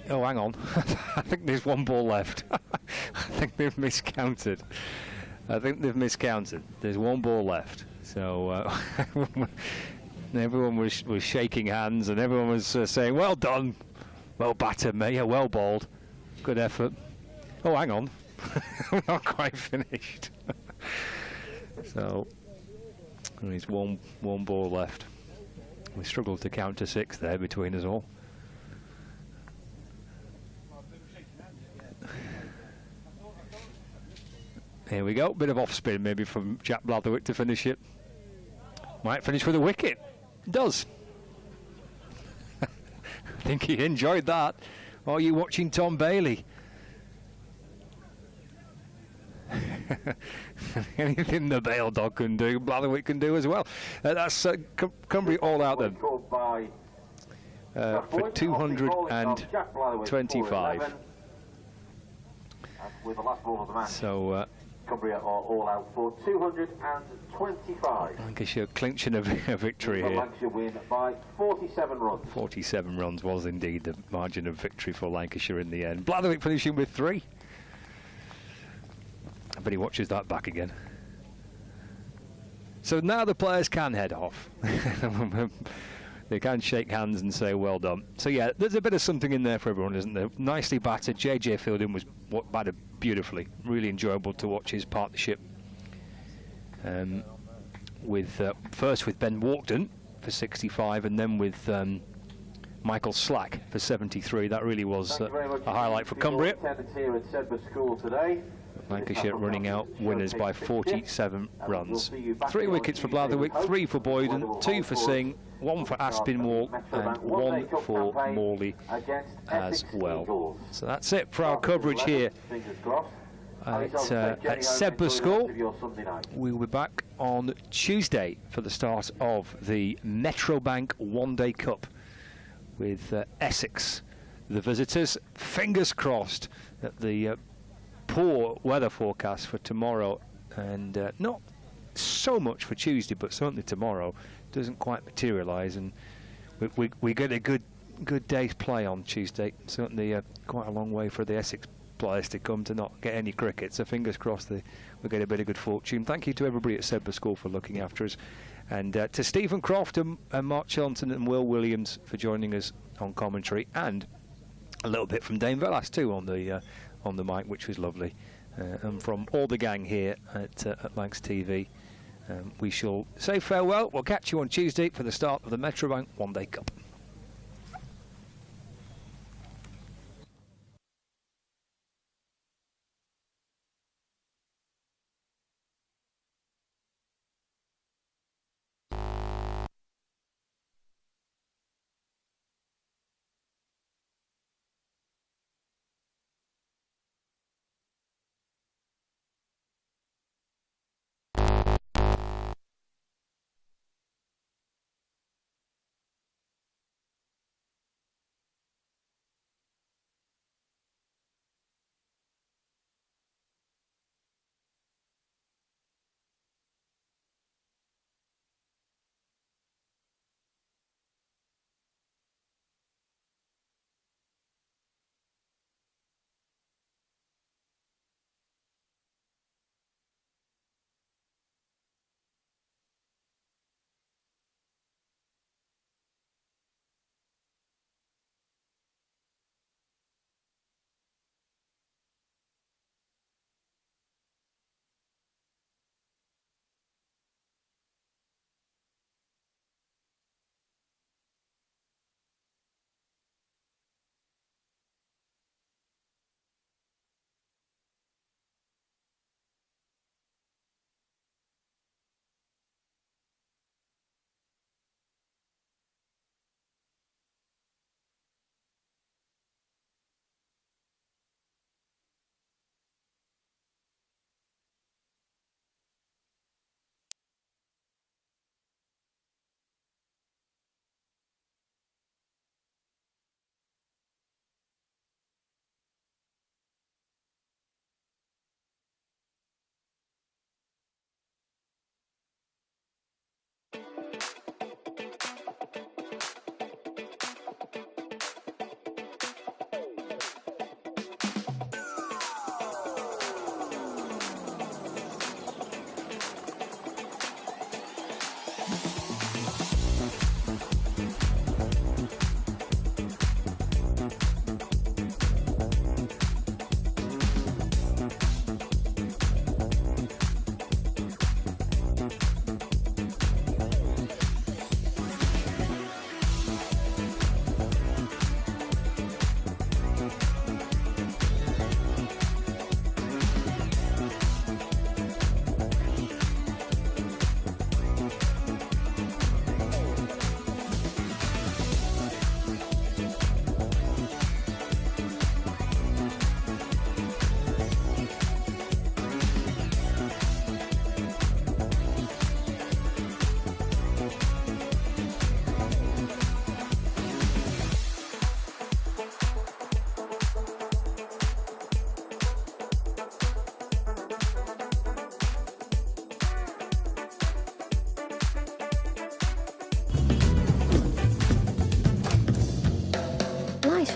Oh, hang on. I think there's 1 ball left. I think they've miscounted. There's 1 ball left. So everyone was shaking hands, and everyone was saying, well done, well battered, mate, yeah, well bowled, good effort. Oh, hang on. I'm not quite finished. So there's one ball left. We struggled to counter 6 there between us all. Here we go, bit of off spin maybe from Jack Blatherwick to finish it. Might finish with a wicket. Does. I think he enjoyed that. Are you watching Tom Bailey? Anything the Bale dog can do, Blatherwick can do as well. That's Cumbria all out then. For 225. With the last ball of the match. So Cumbria are all out for 225. Lancashire clinching a victory here. Lancashire win by 47 runs. 47 runs was indeed the margin of victory for Lancashire in the end. Blatherwick finishing with 3. I bet he watches that back again. So now the players can head off. They can shake hands and say well done. So yeah, there's a bit of something in there for everyone, isn't there? Nicely battered. JJ Fielding was battered beautifully. Really enjoyable to watch his partnership. First with Ben Walkden for 65, and then with Michael Slack for 73. That really was a highlight for Cumbria. Here at Sedbergh School today. Lancashire running out winners by 47 runs. 3 wickets for Blatherwick, 3 for Boyden, 2 for Singh, 1 for Aspinwall, and 1 for Morley as well. So that's it for our coverage here at Sedbergh School. We will be back on Tuesday for the start of the Metrobank One-Day Cup with Essex, the visitors. Fingers crossed that the poor weather forecast for tomorrow and not so so much for Tuesday, but certainly tomorrow doesn't quite materialise, and we get a good day's play on Tuesday. Certainly quite a long way for the Essex players to come to not get any cricket, so fingers crossed we'll get a bit of good fortune. Thank you to everybody at Sedbergh School for looking after us, and to Stephen Croft and Mark Chilton and Will Williams for joining us on commentary, and a little bit from Dame Velas too on the mic, which was lovely. And from all the gang here at Lancs TV, we shall say farewell. We'll catch you on Tuesday for the start of the Metrobank One Day Cup.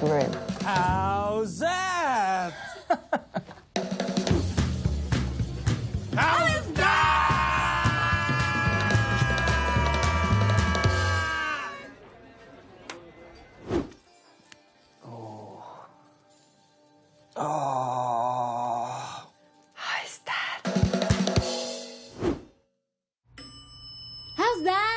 room. How's that? How's that? Oh. How's that? How's that?